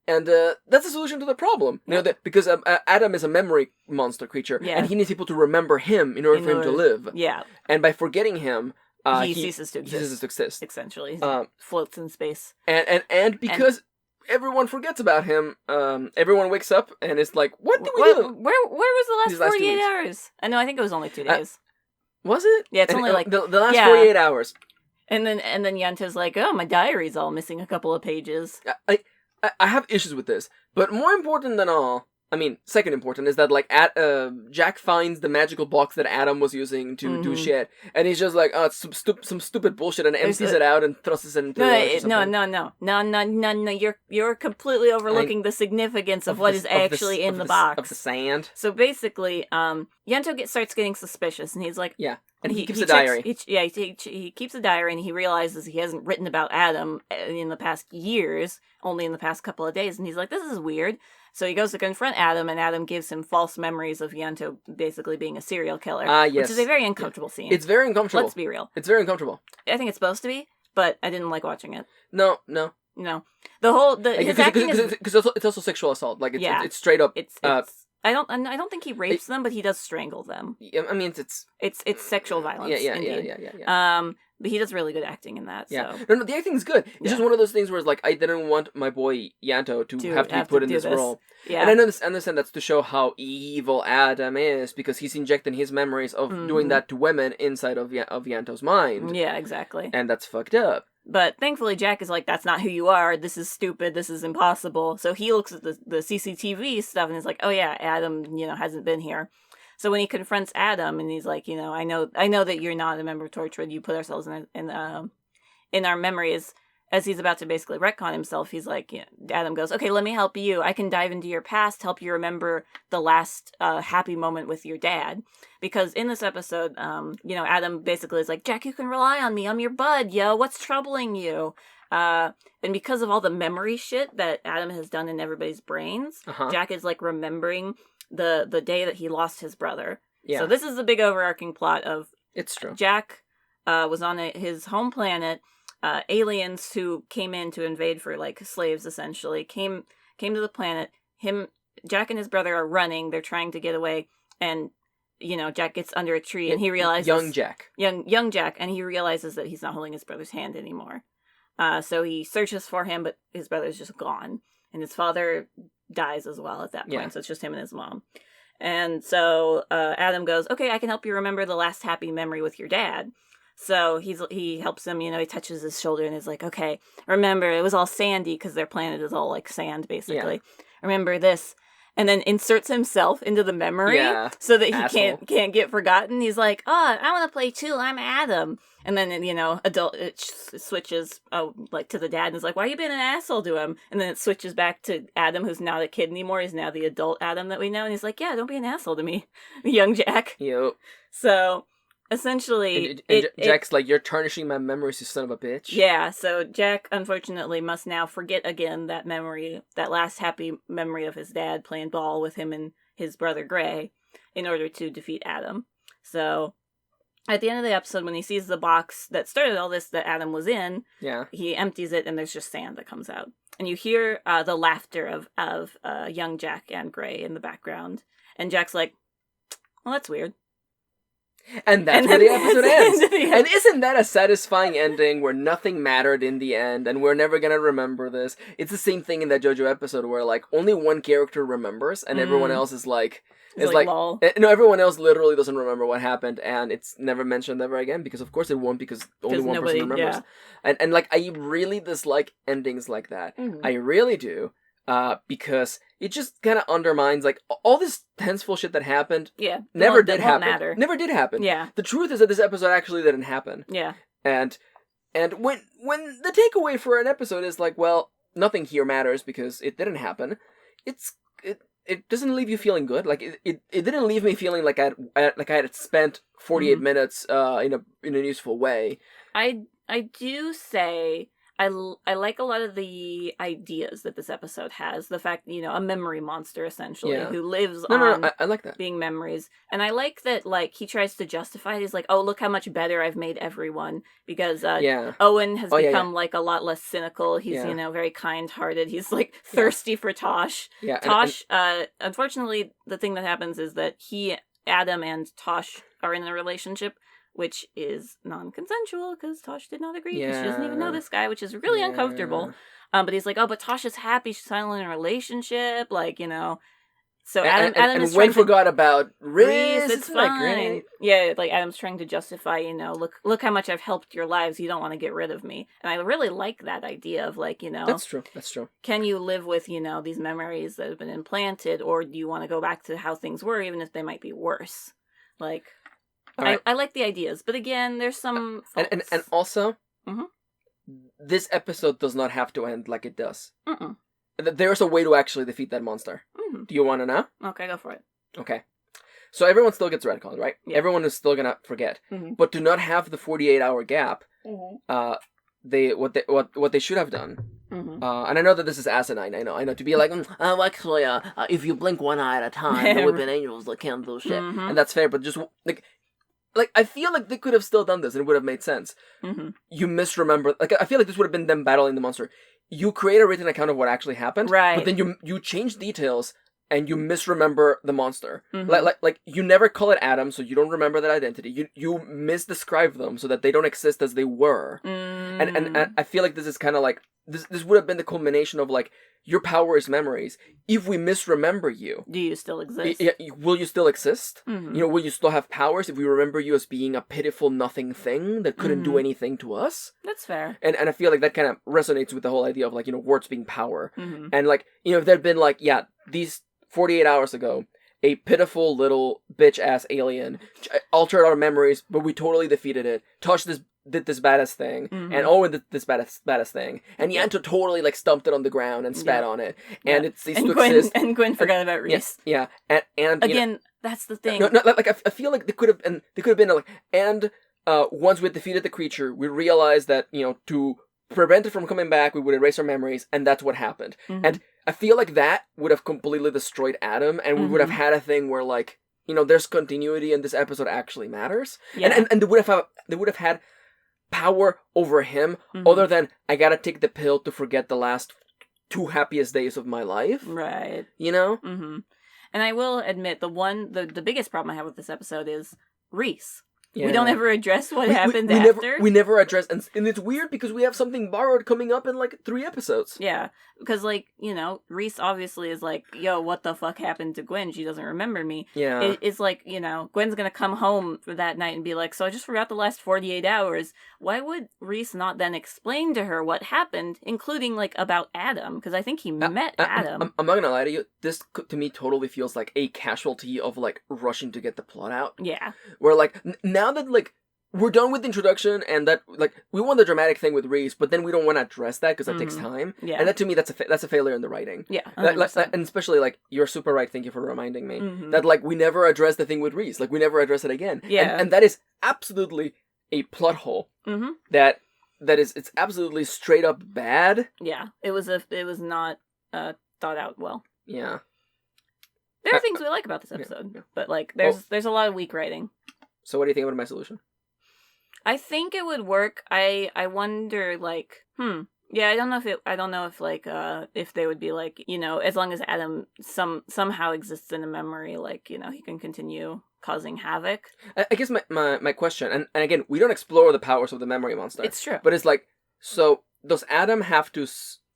B: And that's a solution to the problem. Because Adam is a memory monster creature, and he needs people to remember him in order for him to live.
A: Yeah.
B: And by forgetting him,
A: he ceases to exist. Essentially, he floats in space.
B: And because everyone forgets about him, everyone wakes up and is like, "What did we do?
A: Where was the last 48 hours?" I know. I think it was only 2 days.
B: Was it?
A: Yeah, it's only like
B: the last 48 hours.
A: And then Yanto's like, "Oh, my diary's all missing a couple of pages."
B: I have issues with this, but more important than all, second important, is that like Jack finds the magical box that Adam was using to do shit, and he's just like, oh, it's some stupid bullshit, and empties it out and thrusts it into
A: No. You're completely overlooking the significance of what is actually in the box.
B: Of the sand.
A: So basically, Yanto starts getting suspicious, and he's like,
B: yeah. And he keeps a diary.
A: He keeps a diary, and he realizes he hasn't written about Adam in the past years, only in the past couple of days, and he's like, this is weird. So he goes to confront Adam, and Adam gives him false memories of Yanto basically being a serial killer.
B: Yes.
A: Which is a very uncomfortable scene.
B: It's very uncomfortable.
A: Let's be real.
B: It's very uncomfortable.
A: I think it's supposed to be, but I didn't like watching it.
B: No.
A: His acting is...
B: Because it's also sexual assault. Like, it's straight up...
A: I don't think he rapes them, but he does strangle them. It's sexual violence.
B: Yeah.
A: But he does really good acting in that.
B: Yeah.
A: So.
B: No, the acting is good. It's just one of those things where it's like, I didn't want my boy Yanto to have to be put in this role.
A: Yeah.
B: And I understand that's to show how evil Adam is, because he's injecting his memories of doing that to women inside of Yanto's mind.
A: Yeah, exactly.
B: And that's fucked up.
A: But thankfully, Jack is like, that's not who you are. This is stupid. This is impossible. So he looks at the CCTV stuff and is like, oh yeah, Adam, hasn't been here. So when he confronts Adam and he's like, I know that you're not a member of Torchwood. You put ourselves in our memories. As he's about to basically retcon himself, he's like, Adam goes, okay, let me help you. I can dive into your past, help you remember the last happy moment with your dad. Because in this episode, Adam basically is like, Jack, you can rely on me. I'm your bud, yo. What's troubling you? And because of all the memory shit that Adam has done in everybody's brains, Jack is like remembering the day that he lost his brother. Yeah. So this is the big overarching plot of
B: it's true.
A: Jack was on his home planet. Aliens who came in to invade for like slaves essentially came to the planet. Jack and his brother are running. They're trying to get away, and Jack gets under a tree and he realizes
B: young Jack,
A: and he realizes that he's not holding his brother's hand anymore. So he searches for him, but his brother's just gone, and his father dies as well at that point. Yeah. So it's just him and his mom. And so Adam goes, okay, I can help you remember the last happy memory with your dad. So he helps him, he touches his shoulder and is like, okay, remember, it was all sandy because their planet is all like sand, basically. Yeah. Remember this. And then inserts himself into the memory so that he can't get forgotten. He's like, oh, I want to play too. I'm Adam. And then, it switches like to the dad and is like, why are you being an asshole to him? And then it switches back to Adam, who's not a kid anymore. He's now the adult Adam that we know. And he's like, yeah, don't be an asshole to me, young Jack.
B: Yep.
A: So essentially,
B: Jack's like, you're tarnishing my memories, you son of a bitch.
A: Yeah, so Jack, unfortunately, must now forget again that memory, that last happy memory of his dad playing ball with him and his brother Gray, in order to defeat Adam. So, at the end of the episode, when he sees the box that started all this that Adam was in, he empties it and there's just sand that comes out. And you hear the laughter of young Jack and Gray in the background. And Jack's like, well, that's weird.
B: And that's where the episode ends. And isn't that a satisfying ending where nothing mattered in the end and we're never gonna remember this? It's the same thing in that JoJo episode where like only one character remembers and everyone else is like
A: lol.
B: No, everyone else literally doesn't remember what happened and it's never mentioned ever again because of course it won't because only one person remembers. Yeah. And like I really dislike endings like that. I really do. Because it just kind of undermines like all this tenseful shit that happened.
A: Yeah,
B: never did happen.
A: Matter.
B: Never did happen.
A: Yeah,
B: the truth is that this episode actually didn't happen.
A: Yeah,
B: and when the takeaway for an episode is like, well, nothing here matters because it didn't happen. It doesn't leave you feeling good. Like it didn't leave me feeling like I had spent 48 minutes in a useful way.
A: I do say. I like a lot of the ideas that this episode has. The fact, a memory monster, essentially, who lives on
B: I like that.
A: Being memories. And I like that, like, he tries to justify it. He's like, oh, look how much better I've made everyone. Because Owen has become, like, a lot less cynical. He's, very kind-hearted. He's, like, thirsty for Tosh.
B: Yeah,
A: Tosh, unfortunately, the thing that happens is that Adam and Tosh are in a relationship, which is non-consensual because Tosh did not agree. Yeah. She doesn't even know this guy, which is really uncomfortable. But he's like, oh, but Tosh is happy. She's finally in a relationship. Like, So Adam is
B: Wayne forgot about Riz.
A: It's fine. Like, great. Yeah, like Adam's trying to justify, look how much I've helped your lives. You don't want to get rid of me. And I really like that idea of like,
B: That's true.
A: Can you live with, these memories that have been implanted, or do you want to go back to how things were, even if they might be worse? Like... Right. I like the ideas, but again, there's some faults.
B: And also, this episode does not have to end like it does. There's a way to actually defeat that monster. Do you want to know?
A: Okay, go for it.
B: Okay. So everyone still gets retconned, right?
A: Yeah.
B: Everyone is still gonna forget. But to not have the 48-hour gap, what they should have done. And I know that this is asinine. I know to be like, actually, if you blink one eye at a time, the whipping angels that can't do shit, and that's fair. But just like I feel like they could have still done this and it would have made sense. You misremember. Like I feel like this would have been them battling the monster. You create a written account of what actually happened,
A: right?
B: But then you change details and you misremember the monster. Like you never call it Adam, so you don't remember that identity. You misdescribe them so that they don't exist as they were. And I feel like this is kind of like this would have been the culmination of like your power is memories. If we misremember you,
A: do you still exist?
B: Will you still exist? Will you still have powers if we remember you as being a pitiful nothing thing that couldn't do anything to us?
A: That's fair.
B: And I feel like that kind of resonates with the whole idea of like, words being power. And like, if there'd been like, these 48 hours ago, a pitiful little bitch-ass alien altered our memories, but we totally defeated it, did this badass thing, and Owen did this badass thing, and Yanto totally like stumped it on the ground and spat on it, and it's to exist.
A: And Gwen forgot about Reese.
B: Yeah, and
A: again, that's the thing.
B: No, like I feel like they could have been like, and once we defeated the creature, we realized that to prevent it from coming back, we would erase our memories, and that's what happened. And I feel like that would have completely destroyed Adam, and we would have had a thing where like there's continuity, and this episode actually matters, and they would have had power over him, other than I gotta take the pill to forget the last 2 happiest days of my life.
A: Right.
B: Mm-hmm.
A: And I will admit, the biggest problem I have with this episode is Reese.
B: Yeah.
A: We don't ever address what happened after.
B: We never address, and it's weird because we have something borrowed coming up in like 3 episodes.
A: Yeah, because like Reese obviously is like, yo, what the fuck happened to Gwen? She doesn't remember me.
B: Yeah,
A: it's like Gwen's gonna come home for that night and be like, so I just forgot the last 48 hours. Why would Reese not then explain to her what happened, including like about Adam? Because I think he met Adam.
B: I'm not gonna lie to you. This to me totally feels like a casualty of like rushing to get the plot out.
A: Yeah,
B: where like now that like we're done with the introduction and that like we want the dramatic thing with Reese, but then we don't want to address that because that takes time.
A: Yeah,
B: and that to me that's a failure in the writing.
A: Yeah,
B: and especially like you're super right. Thank you for reminding me that like we never address the thing with Reese. Like we never address it again.
A: Yeah,
B: and that is absolutely a plot hole. That it's absolutely straight up bad.
A: Yeah, it was not thought out well.
B: Yeah,
A: there are things we like about this episode, but like there's a lot of weak writing.
B: So what do you think about my solution?
A: I think it would work. I wonder like yeah, I don't know if like if they would be like, as long as Adam somehow exists in a memory, like, he can continue causing havoc.
B: I guess my question, and again, we don't explore the powers of the memory monster.
A: It's true.
B: But it's like, so does Adam have to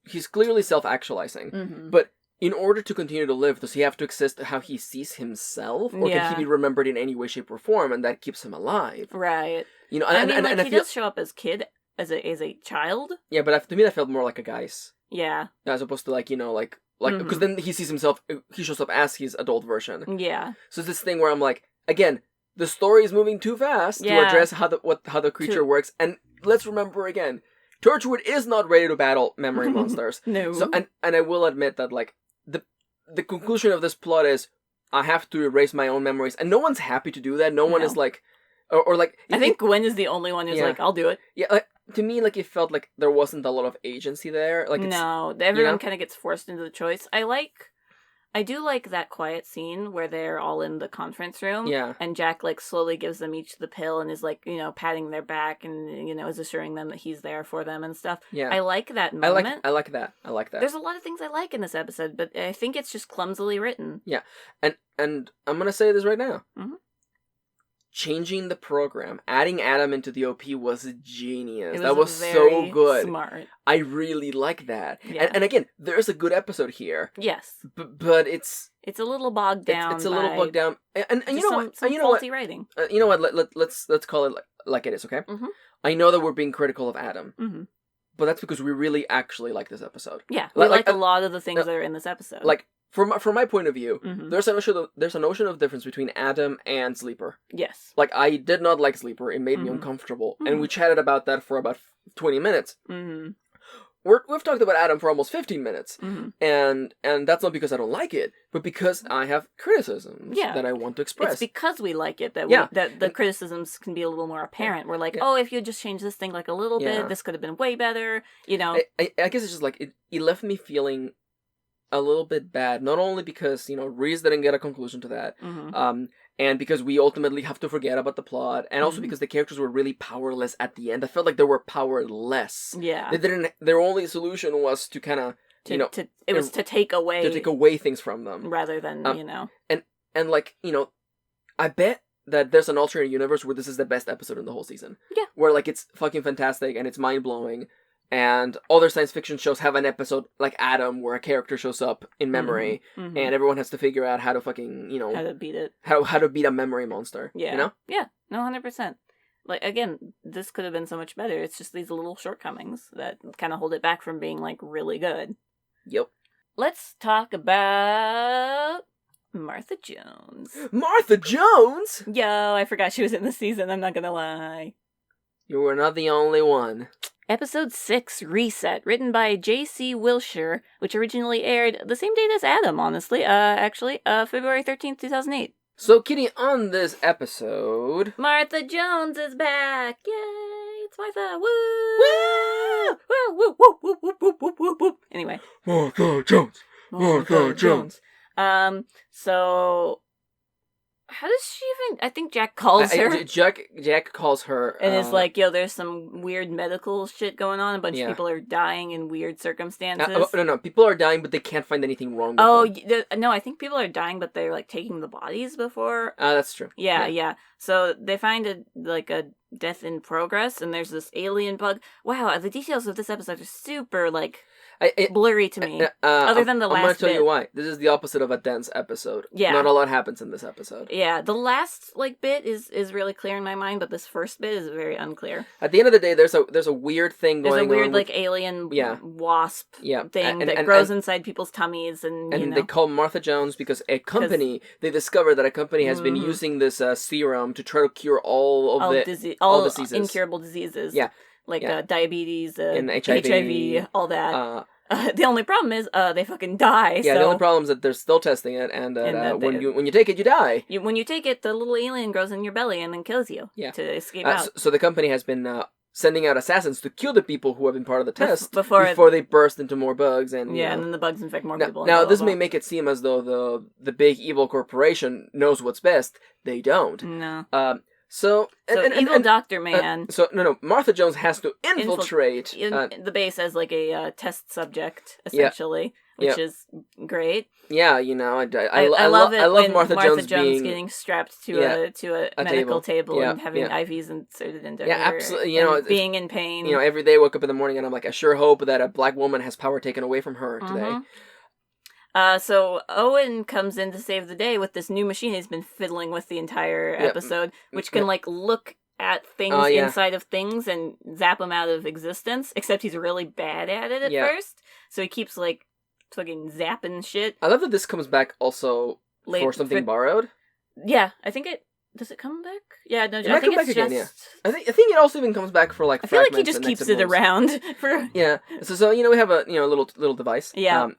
B: he's clearly self-actualizing, but in order to continue to live, does he have to exist how he sees himself? Or can he be remembered in any way, shape, or form, and that keeps him alive?
A: Right.
B: And
A: he does show up as as a child.
B: Yeah, but to me that felt more like a guy's.
A: Yeah.
B: As opposed to like, because then he sees himself, he shows up as his adult version.
A: Yeah.
B: So it's this thing where I'm like, again, the story is moving too fast to address how the creature works, and let's remember again, Torchwood is not ready to battle memory monsters.
A: No.
B: So and I will admit that like the conclusion of this plot is I have to erase my own memories, and no one's happy to do that. No one is like, or like.
A: I think Gwen is the only one who's like, I'll do it.
B: Yeah, like to me, like it felt like there wasn't a lot of agency there. Like
A: everyone kind of gets forced into the choice. I do like that quiet scene where they're all in the conference room.
B: Yeah. And
A: Jack like slowly gives them each the pill and is like, patting their back and is assuring them that he's there for them and stuff.
B: Yeah.
A: I like that moment.
B: I like that.
A: There's a lot of things I like in this episode, but I think it's just clumsily written.
B: Yeah. And I'm gonna say this right now.
A: Mm-hmm.
B: Changing the program, adding Adam into the OP was genius. That was so good.
A: Smart.
B: I really like that.
A: Yeah.
B: And again, there's a good episode here.
A: Yes.
B: But it's
A: a little bogged down.
B: It's a little bogged down. And you know what?
A: Some faulty writing.
B: You know what? Let's call it like it is, okay?
A: Mm-hmm.
B: I know that we're being critical of Adam.
A: Mm-hmm.
B: But that's because we really actually like this episode.
A: Yeah, we like a lot of the things that are in this episode.
B: Like from my point of view, there's a notion of difference between Adam and Sleeper.
A: Yes.
B: Like I did not like Sleeper; it made me uncomfortable, and we chatted about that for about 20 minutes.
A: Mm-hmm.
B: We've talked about Adam for almost 15 minutes, and that's not because I don't like it, but because I have criticisms that I want to express.
A: It's because we like it that that the criticisms can be a little more apparent. We're like, oh, if you just change this thing like a little bit, this could have been way better. I
B: guess it's just like it left me feeling a little bit bad, not only because Reese didn't get a conclusion to that, and because we ultimately have to forget about the plot, and also because the characters were really powerless at the end. I felt like they were powerless.
A: Yeah,
B: their only solution was to kind of
A: to take away
B: things from them
A: rather than
B: and like I bet that there's an alternate universe where this is the best episode in the whole season.
A: Yeah.
B: Where, like, it's fucking fantastic and it's mind-blowing. And other science fiction shows have an episode like Adam where a character shows up in memory and everyone has to figure out how to fucking, you know...
A: How to beat it.
B: How to beat a memory monster.
A: Yeah.
B: You know?
A: Yeah. No, 100%. Like, again, this could have been so much better. It's just these little shortcomings that kind of hold it back from being, like, really good.
B: Yep.
A: Let's talk about Martha Jones.
B: Martha Jones?!
A: Yo, I forgot she was in the season, I'm not gonna lie.
B: You were not the only one.
A: Episode 6, Reset, written by J.C. Wilshire, which originally aired the same date as Adam, honestly. February 13th, 2008.
B: So, Kitty, on this episode...
A: Martha Jones is back! Yay! It's Martha! Woo! Woo! Woo! Woo! Woo! Woo! Woo! Woo! Woo! Woo! Anyway.
B: Martha Jones! Martha Jones!
A: So... How does she even... I think Jack calls her.
B: Jack calls her.
A: And is like, yo, there's some weird medical shit going on. A bunch of people are dying in weird circumstances.
B: No. People are dying, but they can't find anything wrong with them.
A: No, I think people are dying, but they're, like, taking the bodies before.
B: That's true.
A: Yeah. So they find a death in progress, and there's this alien bug. Wow, the details of this episode are super, like... blurry to me. Other than the last bit. I'm going to tell
B: you why. This is the opposite of a dense episode.
A: Yeah.
B: Not a lot happens in this episode.
A: Yeah, the last bit is really clear in my mind, but this first bit is very unclear.
B: At the end of the day, there's a weird thing going on.
A: There's a weird alien wasp thing that grows inside people's tummies, and
B: they call Martha Jones because they discover that a company has been using this serum to try to cure all the diseases.
A: Incurable diseases.
B: Yeah.
A: Like diabetes,
B: and HIV,
A: all that. The only problem is they fucking die.
B: Yeah,
A: so.
B: The only problem is that they're still testing it, and when you take it, you die.
A: When you take it, the little alien grows in your belly and then kills you to escape out.
B: So the company has been sending out assassins to kill the people who have been part of the test
A: before
B: they burst into more bugs. And
A: and then the bugs infect more people.
B: Now this may make it seem as though the big evil corporation knows what's best. They don't.
A: No.
B: So
A: evil Doctor Man.
B: Martha Jones has to infiltrate
A: the base as like a test subject, essentially, which is great.
B: Yeah, I love it. I love Martha Jones
A: getting strapped to a medical table and having IVs inserted into her.
B: Yeah, absolutely.
A: Being in pain.
B: Every day I wake up in the morning and I'm like, I sure hope that a black woman has power taken away from her today.
A: So Owen comes in to save the day with this new machine he's been fiddling with the entire episode, which can look at things inside of things and zap them out of existence, except he's really bad at it at first. So he keeps fucking zapping shit.
B: I love that this comes back also for something borrowed.
A: Yeah, I think it... Does it come back? Yeah, no,
B: I think it's just... Again, I think it also even comes back for
A: I feel like he just keeps it around for...
B: Yeah. So we have a little device.
A: Yeah.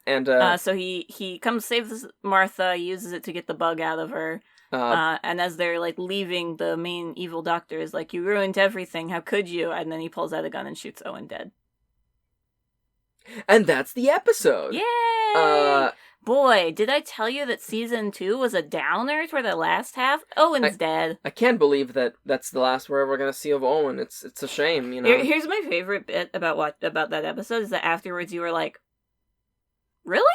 A: So he comes, saves Martha, uses it to get the bug out of her. And as they're leaving, the main evil doctor is like, "You ruined everything. How could you?" And then he pulls out a gun and shoots Owen dead.
B: And that's the episode.
A: Yay! Boy, did I tell you that season 2 was a downer for the last half? Owen's dead.
B: I can't believe that that's the last we're ever going to see of Owen. It's a shame,
A: Here's my favorite bit about that episode is that afterwards you were like, really?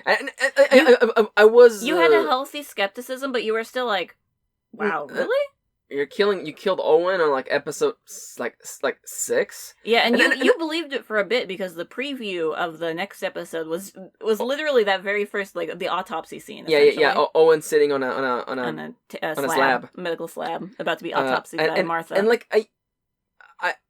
B: And I was...
A: You had a healthy skepticism, but you were still like, wow, really?
B: You killed Owen on episode 6.
A: Yeah, and you believed it for a bit because the preview of the next episode was literally that very first the autopsy scene.
B: Yeah. Owen sitting on a slab,
A: medical slab, about to be autopsied by Martha.
B: And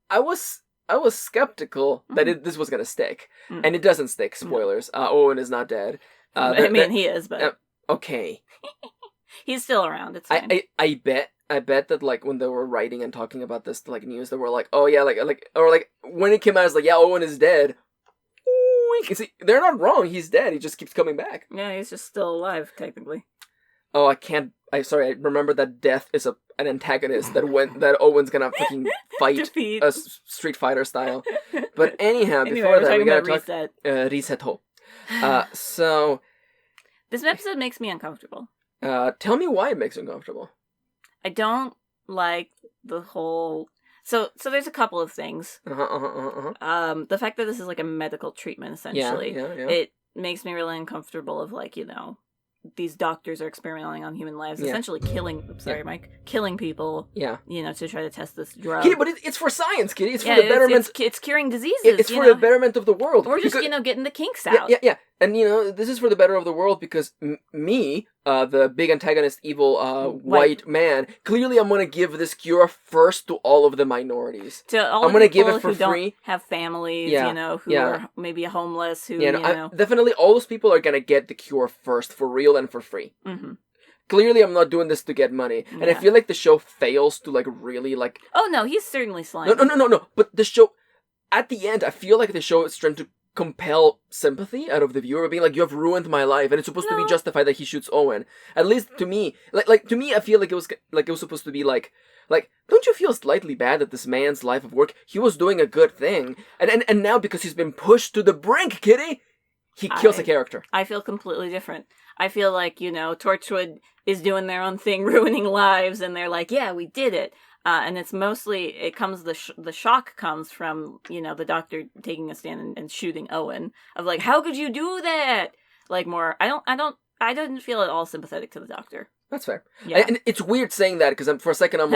B: I was skeptical that this was gonna stick, and it doesn't stick. Spoilers. Owen is not dead.
A: He is, but
B: okay.
A: He's still around. It's fine.
B: I bet that when they were writing and talking about this news, they were like, oh yeah, or when it came out, it's like, yeah, Owen is dead. You see, they're not wrong. He's dead. He just keeps coming back.
A: Yeah, he's just still alive technically.
B: Oh, I remember that death is an antagonist that Owen's gonna fucking fight a Street Fighter style. But anyhow, before that, we gotta talk Reset. So
A: this episode makes me uncomfortable.
B: Tell me why it makes you uncomfortable.
A: I don't like the whole... So there's a couple of things. The fact that this is a medical treatment, essentially.
B: Yeah.
A: It makes me really uncomfortable of these doctors are experimenting on human lives,
B: Yeah.
A: essentially killing people.
B: Yeah.
A: To try to test this drug.
B: Kitty, but it's for science, Kitty. It's for the betterment.
A: It's curing diseases.
B: It's for the betterment of the world.
A: Or just getting the kinks out.
B: Yeah. And this is for the better of the world because me, the big antagonist, evil white man, clearly I'm gonna give this cure first to all of the minorities.
A: To all
B: I'm
A: the
B: gonna
A: people
B: give it for
A: who
B: free.
A: Don't have families, who are maybe homeless, who
B: definitely all those people are gonna get the cure first for real and for free.
A: Mm-hmm.
B: Clearly, I'm not doing this to get money, and I feel like the show fails to really like.
A: Oh no, he's certainly slimy.
B: No. But the show, at the end, I feel like the show is trying to compel sympathy out of the viewer, being like, "You have ruined my life," and it's supposed to be justified that he shoots Owen. At least to me, like to me, I feel like it was supposed to be like, don't you feel slightly bad that this man's life of work, he was doing a good thing, and now because he's been pushed to the brink, Kitty, he kills a character.
A: I feel completely different. I feel like, Torchwood is doing their own thing, ruining lives, and they're like, yeah, we did it. And it's mostly, the shock comes from, the doctor taking a stand and shooting Owen, of like, how could you do that? Like more, I didn't feel at all sympathetic to the doctor.
B: That's fair.
A: Yeah.
B: And it's weird saying that, because for a second I'm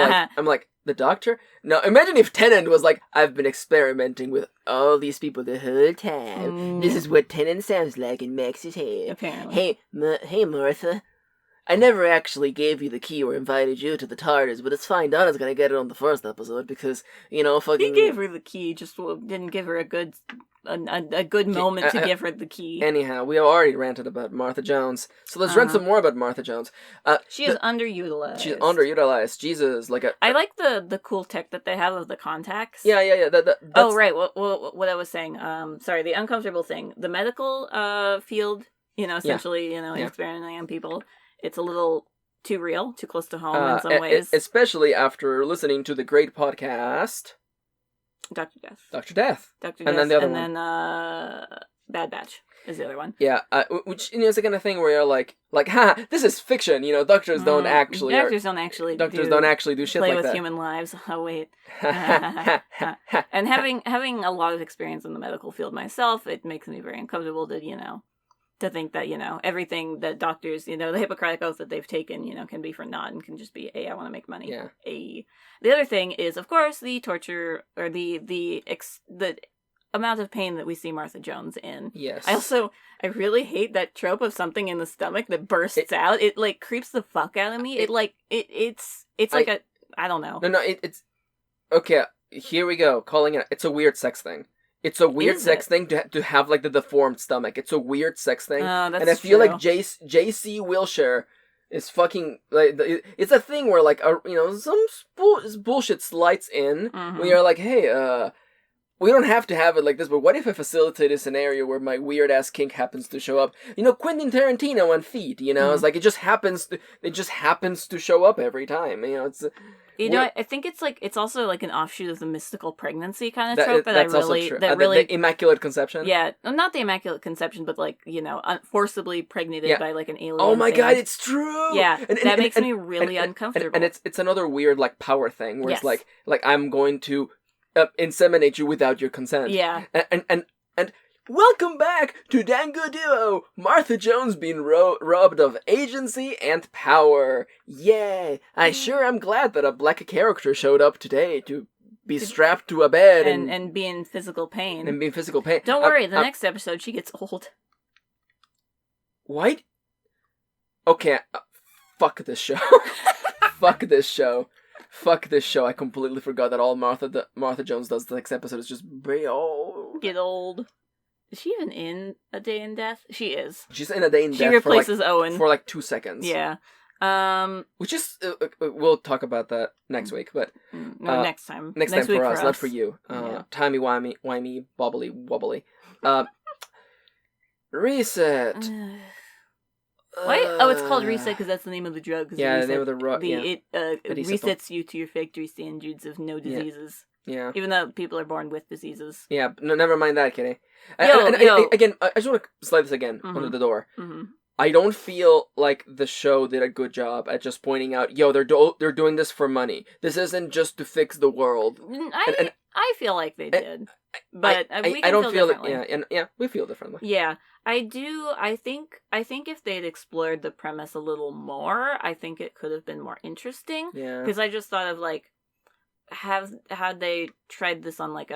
B: like, the doctor? No, imagine if Tennant was like, I've been experimenting with all these people the whole time. This is what Tennant sounds like in Max's head.
A: Apparently.
B: Hey, Martha. I never actually gave you the key or invited you to the TARDIS, but it's fine. Donna's gonna get it on the first episode because, fucking...
A: He gave her the key, just didn't give her a good moment to give her the key.
B: Anyhow, we already ranted about Martha Jones, so let's rant some more about Martha Jones.
A: She is underutilized.
B: She's underutilized. Jesus,
A: I like the cool tech that they have of the contacts.
B: Yeah.
A: Oh, right. What I was saying. Sorry, the uncomfortable thing. The medical field. Essentially, experimenting on people. It's a little too real, too close to home in some ways.
B: Especially after listening to the great podcast,
A: Dr. Death.
B: Dr. Death.
A: Dr.
B: And
A: Death,
B: then the other
A: and
B: one.
A: then Bad Batch is the other one.
B: Yeah, which is the kind of thing where you're like, this is fiction. Doctors don't actually.
A: Doctors don't actually
B: do shit like that.
A: Play with human lives. Oh wait. And having a lot of experience in the medical field myself, it makes me very uncomfortable to think that, everything that doctors, the Hippocratic Oath that they've taken, can be for naught and can just be, I want to make money.
B: Yeah.
A: The other thing is, of course, the torture or the amount of pain that we see Martha Jones in.
B: Yes.
A: I really hate that trope of something in the stomach that bursts out. It creeps the fuck out of me. It's I don't know.
B: No, it's okay. Here we go. Calling it. It's a weird sex thing. It's a weird sex thing to have the deformed stomach. It's a weird sex thing.
A: That's
B: and I feel like J.C. Wilshire is fucking it's a thing where some bullshit slides in when you're like, hey, we don't have to have it like this, but what if I facilitate a scenario where my weird ass kink happens to show up? Quentin Tarantino on feet. It's like it just happens to show up every time. It's.
A: I think it's also like an offshoot of the mystical pregnancy kind of trope
B: the Immaculate Conception.
A: Yeah, not the Immaculate Conception, but forcibly pregnated by an alien.
B: Oh my god, it's true.
A: Yeah, that makes me really uncomfortable.
B: And it's another weird power thing where it's like I'm going to inseminate you without your consent.
A: Yeah,
B: and welcome back to Dango Duo! Martha Jones being robbed of agency and power. Yay! I sure am glad that a black character showed up today to be strapped to a bed
A: and be in physical pain.
B: Don't
A: worry, the next episode she gets old.
B: What? Okay, fuck this show. Fuck this show. Fuck this show. I completely forgot that all Martha Jones does the next episode is just be old.
A: Get old. Is she even in A Day in Death? She is.
B: She's in A Day in Death.
A: She replaces Owen
B: for 2 seconds.
A: Yeah.
B: Which is we'll talk about that next week, but
A: next time.
B: Next time for us, not for you. Timey wimey bobbly wobbly. Reset.
A: Why? Oh, it's called Reset because that's the name of the drug.
B: Yeah, the name of the drug.
A: It resets you to your factory standards of no diseases.
B: Yeah.
A: Even though people are born with diseases.
B: Yeah, no, never mind that, Kitty. Again, I just want to slide this again under the door.
A: Mm-hmm.
B: I don't feel like the show did a good job at just pointing out, they're doing this for money. This isn't just to fix the world.
A: I feel like they did. But we can
B: I don't
A: feel
B: feel
A: differently.
B: yeah, we feel differently.
A: Yeah, I do. I think if they'd explored the premise a little more, I think it could have been more interesting.
B: Yeah.
A: Because I just thought of like, had they tried this on like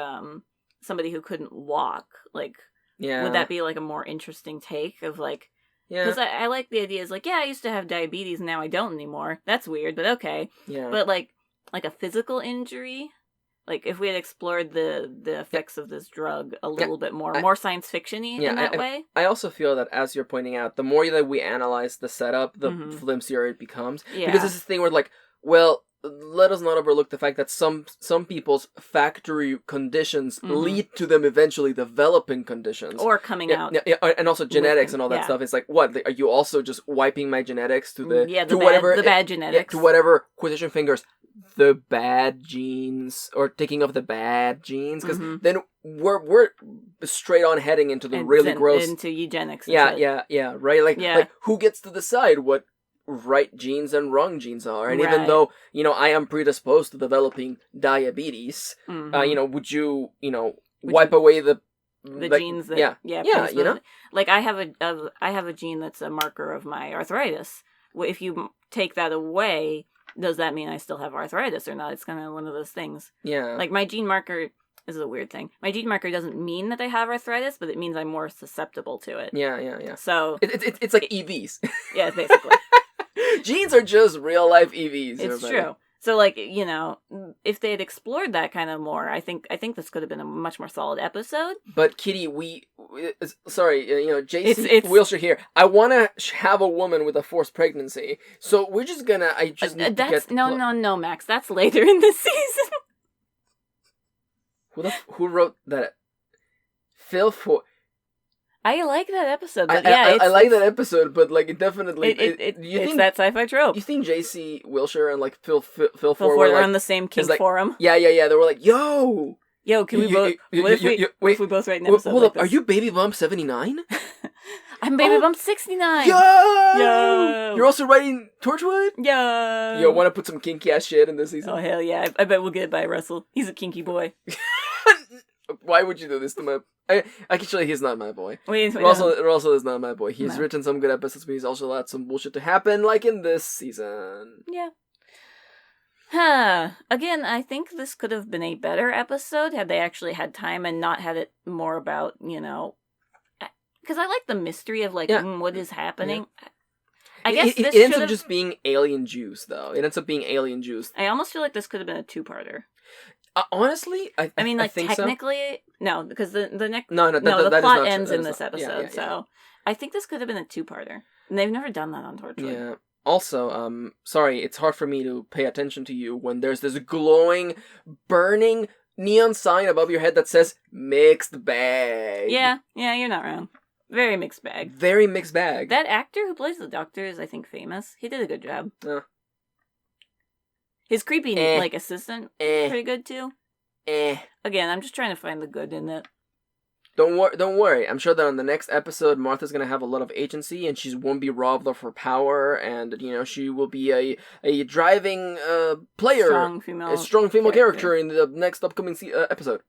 A: somebody who couldn't walk, like, would that be like a more interesting take of like, because I like the idea is like, yeah, I used to have diabetes, now I don't anymore. That's weird, but okay.
B: Yeah.
A: But like a physical injury. Like, if we had explored the effects of this drug a little bit more science fiction-y in that way.
B: I also feel that, as you're pointing out, the more that we analyze the setup, the flimsier it becomes.
A: Yeah.
B: Because it's this thing where, like, well, let us not overlook the fact that some people's factory conditions lead to them eventually developing conditions.
A: Or coming out.
B: Yeah, and also genetics and all that stuff. It's like, what, are you also just wiping my genetics to the...
A: the bad genetics.
B: To whatever, quotation fingers... the bad genes, or taking off the bad genes, because then we're straight on heading into the really gross...
A: into eugenics.
B: Yeah, right? Like, who gets to decide what right genes and wrong genes are? And even though, I am predisposed to developing diabetes, would you, wipe away the
A: genes that... Like, I have a gene that's a marker of my arthritis. If you take that away... does that mean I still have arthritis or not? It's kind of one of those things. Yeah. Like, my gene marker, this is a weird thing. My gene marker doesn't mean that I have arthritis, but it means I'm more susceptible to it.
B: Yeah.
A: So...
B: It's like EVs.
A: Yeah, basically.
B: Genes are just real-life EVs.
A: It's true. So, like, if they had explored that kind of more, I think this could have been a much more solid episode.
B: But, Kitty, JC Wilshire here. I want to have a woman with a forced pregnancy, so we're just gonna...
A: No, Max. That's later in the season.
B: Who wrote that? Phil Ford...
A: I like that episode, but
B: I like that episode, but like it definitely
A: it's that sci-fi trope.
B: You think J.C. Wilshire and like Phil Ford
A: were on the same kink forum?
B: Yeah. They were like, yo,
A: can we both? What if we both write an episode?
B: Hold
A: like
B: up,
A: this?
B: are you Baby Bump 79?
A: I'm Baby Bump 69.
B: Yo, you're also writing Torchwood.
A: Yo,
B: want to put some kinky ass shit in this season?
A: Oh hell yeah! I bet we'll get it by Russell. He's a kinky boy.
B: Why would you do this to my... Actually, he's not my boy. Russell is not my boy. He's written some good episodes, but he's also allowed some bullshit to happen, like in this season.
A: Yeah. Again, I think this could have been a better episode had they actually had time and not had it more about, because I like the mystery of, like, what is happening. Yeah. I guess
B: it ends up just being alien juice, though. It ends up being alien juice.
A: I almost feel like this could have been a two-parter.
B: Honestly, I mean, like,
A: I think technically, so. No, because the next
B: the
A: plot ends in this episode. So I think this could have been a two-parter, and they've never done that on Torchwood.
B: Yeah. Also, sorry, it's hard for me to pay attention to you when there's this glowing, burning neon sign above your head that says "mixed bag."
A: Yeah, you're not wrong. Very mixed bag.
B: Very mixed bag.
A: That actor who plays the Doctor is, I think, famous. He did a good job. His creepy, assistant, pretty good, too. Again, I'm just trying to find the good in it.
B: Don't worry. I'm sure that on the next episode, Martha's going to have a lot of agency, and she won't be robbed of her power, and, she will be a driving player. A strong female character in the next upcoming episode.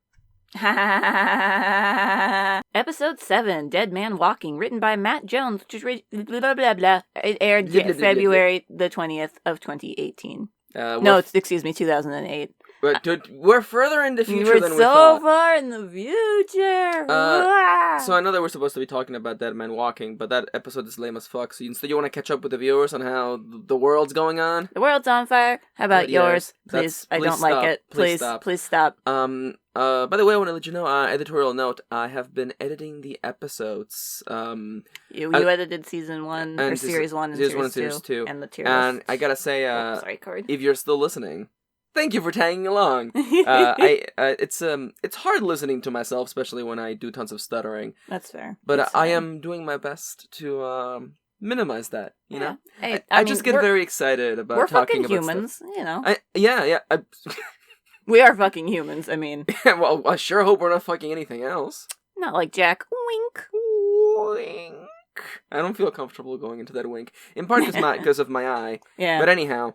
A: Episode 7, Dead Man Walking, written by Matt Jones, which is It aired February the 20th of 2018. 2008.
B: But we're further in the future than we thought.
A: We're so far in the future.
B: So I know that we're supposed to be talking about Dead Man Walking, but that episode is lame as fuck. So instead, you want to catch up with the viewers on how the world's going on?
A: The world's on fire. How about yours? Please, I don't like it. Please stop.
B: By the way, I want to let you know, editorial note, I have been editing the episodes.
A: You edited season 1, or series 1 and series 2. And the tier list.
B: And I gotta say, if you're still listening, thank you for tagging along. It's hard listening to myself, especially when I do tons of stuttering.
A: That's fair.
B: But I am doing my best to minimize that, you know?
A: Hey,
B: I just get very excited about talking about
A: humans,
B: stuff.
A: you know? We are fucking humans, I mean.
B: Well, I sure hope we're not fucking anything else.
A: Not like Jack. Wink.
B: Wink. I don't feel comfortable going into that wink. In part because of my eye.
A: Yeah.
B: But anyhow,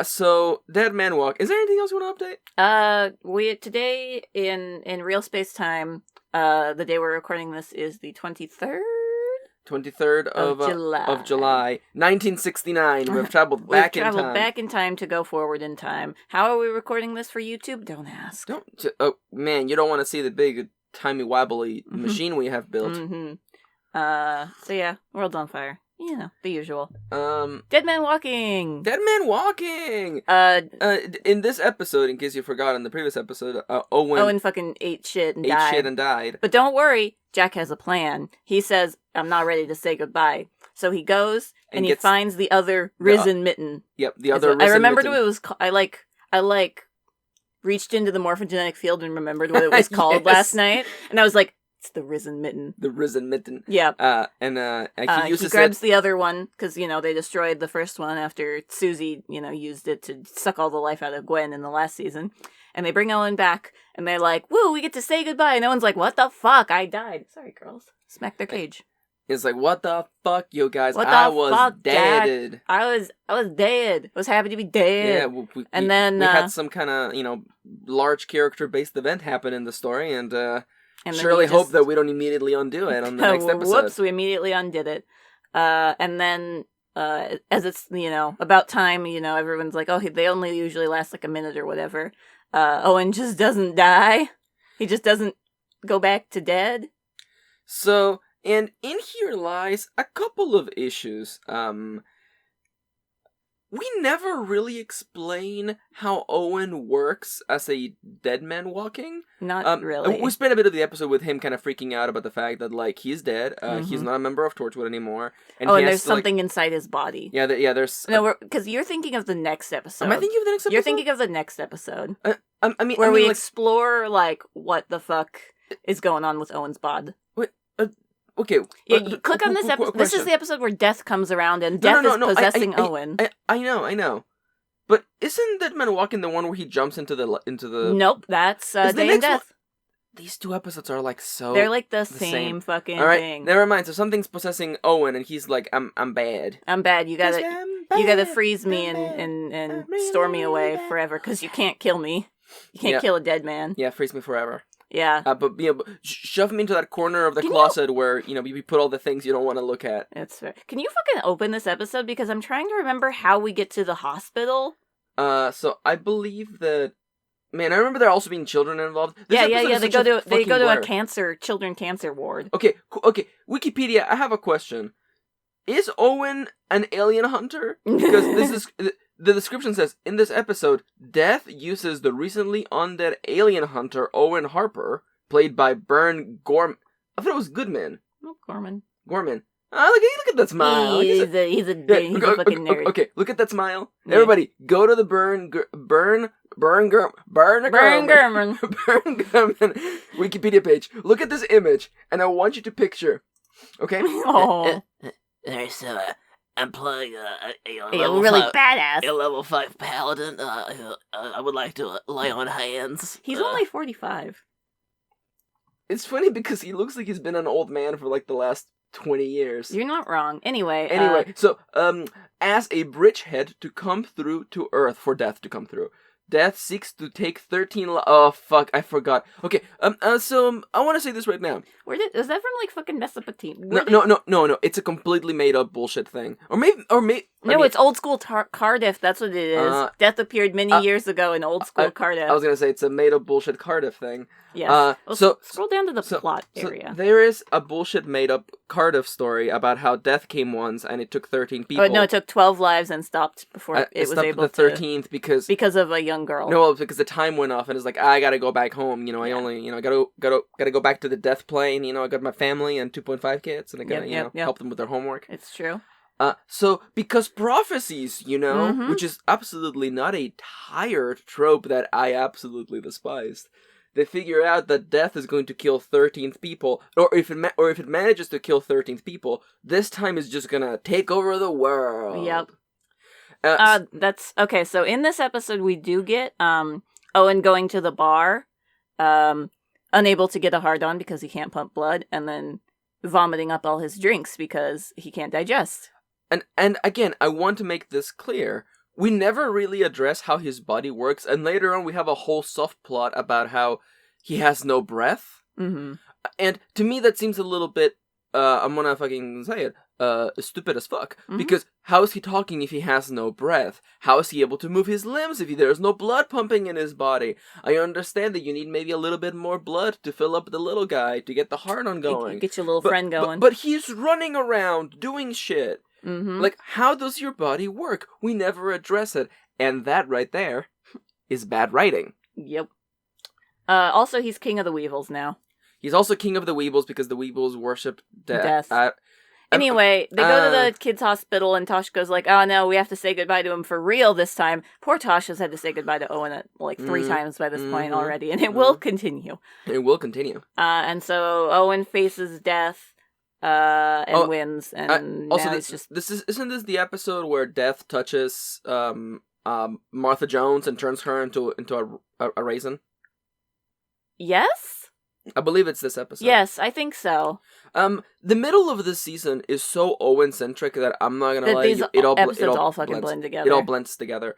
B: so Dead Man Walk. Is there anything else you want to update?
A: We today in real space time, the day we're recording this is the 23rd?
B: 23rd of July, 1969. We've traveled back in time.
A: We've traveled back in time to go forward in time. How are we recording this for YouTube? Don't ask.
B: Oh, man, you don't want to see the big, timey-wobbly machine we have built.
A: Mm-hmm. So yeah, world's on fire. You know, the usual. Dead Man Walking!
B: Dead Man Walking! In this episode, in case you forgot in the previous episode, Owen
A: fucking ate shit and died. But don't worry, Jack has a plan. He says, I'm not ready to say goodbye. So he goes, and he finds the other risen mitten.
B: Yep, the other risen mitten.
A: I remembered what it was called. I reached into the morphogenetic field and remembered what it was called last night. And I was like, it's the risen mitten.
B: The risen mitten.
A: Yeah.
B: He
A: grabs the other one, because, they destroyed the first one after Susie, used it to suck all the life out of Gwen in the last season. And they bring Owen back, and they're like, woo, we get to say goodbye. And Owen's like, what the fuck? I died. Sorry, girls. Smack their cage.
B: It's like, what the fuck, you guys? I was dead.
A: Jack? I was dead. I was happy to be dead.
B: Yeah,
A: then
B: we had some kind of, large character-based event happen in the story, and surely hope that we don't immediately undo it on the next episode.
A: Whoops, we immediately undid it. And then, as it's, about time, everyone's like, oh, they only usually last like a minute or whatever. Owen just doesn't die. He just doesn't go back to dead.
B: So, and in here lies a couple of issues. We never really explain how Owen works as a dead man walking.
A: Not really.
B: We spent a bit of the episode with him kind of freaking out about the fact that, he's dead. He's not a member of Torchwood anymore.
A: And there's something inside his body.
B: Yeah, there's...
A: No, because you're thinking of the next episode.
B: Am I thinking of the next episode?
A: You're thinking of the next episode.
B: Where
A: we explore, what the fuck is going on with Owen's bod.
B: Okay.
A: Yeah, you click on this episode. This is the episode where Death comes around and Death is possessing Owen.
B: I know. But isn't Dead Man Walking the one where he jumps into the...
A: Nope, that's Day and Death.
B: These two episodes are so...
A: They're the same fucking thing.
B: Never mind. So something's possessing Owen and he's like, I'm bad.
A: I'm bad. You gotta freeze me and store me away forever because you can't kill me. You can't kill a dead man.
B: Yeah, freeze me forever.
A: Yeah.
B: But shove me into that corner of the closet where, we put all the things you don't want to look at.
A: That's fair. Can you fucking open this episode? Because I'm trying to remember how we get to the hospital.
B: So I believe that... Man, I remember there also being children involved.
A: They go to a children cancer ward.
B: Okay. Wikipedia, I have a question. Is Owen an alien hunter? Because this is... The description says, in this episode, Death uses the recently undead alien hunter Owen Harper, played by Bern Gorman. I thought it was Goodman.
A: Oh, Gorman.
B: Look at that smile.
A: He's a fucking nerd.
B: Okay, look at that smile. Yeah. Everybody, go to the Bern Gorman Wikipedia page. Look at this image, and I want you to picture. Okay?
A: Oh.
C: There's I'm playing a
A: level really 5, badass.
C: A level 5 paladin. I would like to lay on hands.
A: He's only 45.
B: It's funny because he looks like he's been an old man for the last 20 years.
A: You're not wrong. Anyway,
B: so as a bridgehead to come through to Earth for Death to come through. Death seeks to take 13 oh, fuck, I forgot. Okay, so I want to say this right now.
A: Is that from, fucking Mesopotamia?
B: No, it's a completely made-up bullshit thing. Or maybe...
A: No, it's old school Cardiff, that's what it is. Death appeared many years ago in old school Cardiff.
B: I was gonna say, it's a made-up bullshit Cardiff thing.
A: Yes. Scroll down to the plot area.
B: There is a bullshit made-up Cardiff story about how Death came once and it took 13 people.
A: Oh, no, it took 12 lives and stopped before it was able
B: to... the 13th because
A: of a young girl.
B: No, because the time went off and it's like, I gotta go back home, I only, gotta go back to the death plane, I got my family and 2.5 kids and I gotta, help them with their homework.
A: It's true.
B: So, because prophecies, which is absolutely not a tired trope that I absolutely despised, they figure out that Death is going to kill 13th people, or if it manages to kill 13th people, this time is just gonna take over the world.
A: Yep. That's okay. So in this episode, we do get Owen going to the bar, unable to get a hard on because he can't pump blood, and then vomiting up all his drinks because he can't digest.
B: And again, I want to make this clear. We never really address how his body works, and later on we have a whole soft plot about how he has no breath.
A: Mm-hmm.
B: And to me that seems a little bit, I'm gonna fucking say it, stupid as fuck.
A: Mm-hmm.
B: Because how is he talking if he has no breath? How is he able to move his limbs if there's no blood pumping in his body? I understand that you need maybe a little bit more blood to fill up the little guy, to get the heart on going.
A: Get your little friend going.
B: But he's running around, doing shit.
A: Mm-hmm.
B: Like, how does your body work? We never address it. And that right there is bad writing.
A: Yep. Also, he's king of the Weevils now.
B: He's also king of the Weevils because the Weevils worship death.
A: Anyway, they go to the kids' hospital, and Tosh goes like, "Oh no, we have to say goodbye to him for real this time." Poor Tosh has had to say goodbye to Owen like 3 times by this point already, and it will continue.
B: It will continue.
A: And so Owen faces death, and wins, and
B: also
A: now it's just...
B: isn't this the episode where Death touches Martha Jones and turns her into a raisin?
A: Yes?
B: I believe it's this episode.
A: Yes, I think so.
B: The middle of this season is so Owen-centric that I'm not gonna lie.
A: These
B: It all
A: episodes all fucking
B: blends,
A: blend together.
B: It all blends together.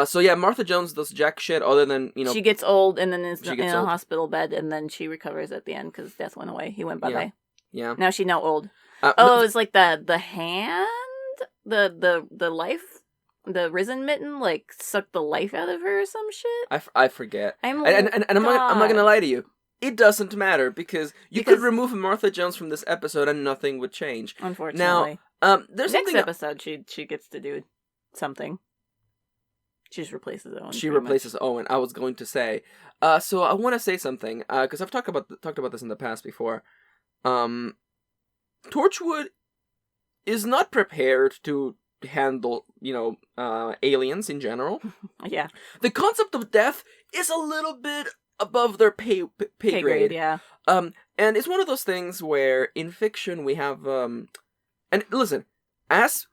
B: So yeah, Martha Jones does jack shit other than,
A: she gets old and then is in a
B: old.
A: hospital bed, and then she recovers at the end because Death went away. He went bye-bye.
B: Yeah.
A: Now she's old. It was like the hand, the life, the risen mitten, like sucked the life out of her or some shit.
B: I forget.
A: I'm
B: not gonna lie to you. It doesn't matter because you could remove Martha Jones from this episode and nothing would change.
A: Unfortunately.
B: Now, there's
A: next
B: something
A: episode she gets to do something. She just replaces Owen.
B: She replaces Owen. I was going to say. So I want to say something because I've talked about this in the past before. Torchwood is not prepared to handle, aliens in general.
A: Yeah.
B: The concept of death is a little bit above their pay grade.
A: Yeah.
B: And it's one of those things where in fiction we have and listen, as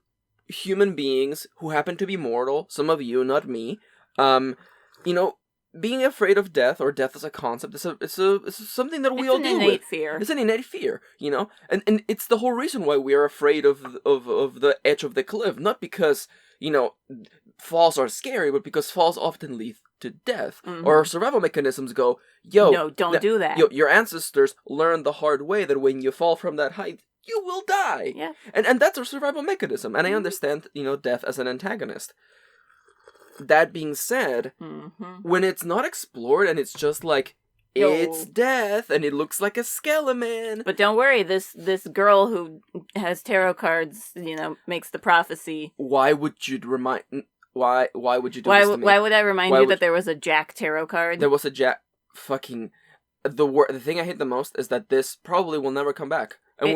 B: human beings who happen to be mortal, some of you, not me, being afraid of death or death as a concept it's something that we all deal with.
A: Fear.
B: It's an innate fear, and it's the whole reason why we are afraid of the edge of the cliff, not because falls are scary, but because falls often lead to death.
A: Mm-hmm.
B: Or our survival mechanisms go,
A: no, don't do that.
B: Your ancestors learned the hard way that when you fall from that height, you will die.
A: Yeah.
B: And that's our survival mechanism. And I understand, death as an antagonist. That being said, when it's not explored and it's just like, it's death and it looks like a skeleton.
A: But don't worry, this girl who has tarot cards, makes the prophecy.
B: Why would you remind... Why would you do
A: this
B: to me?
A: Why would I remind you that there was a Jack tarot card?
B: There was a Jack... Fucking... The thing I hate the most is that this probably will never come back. And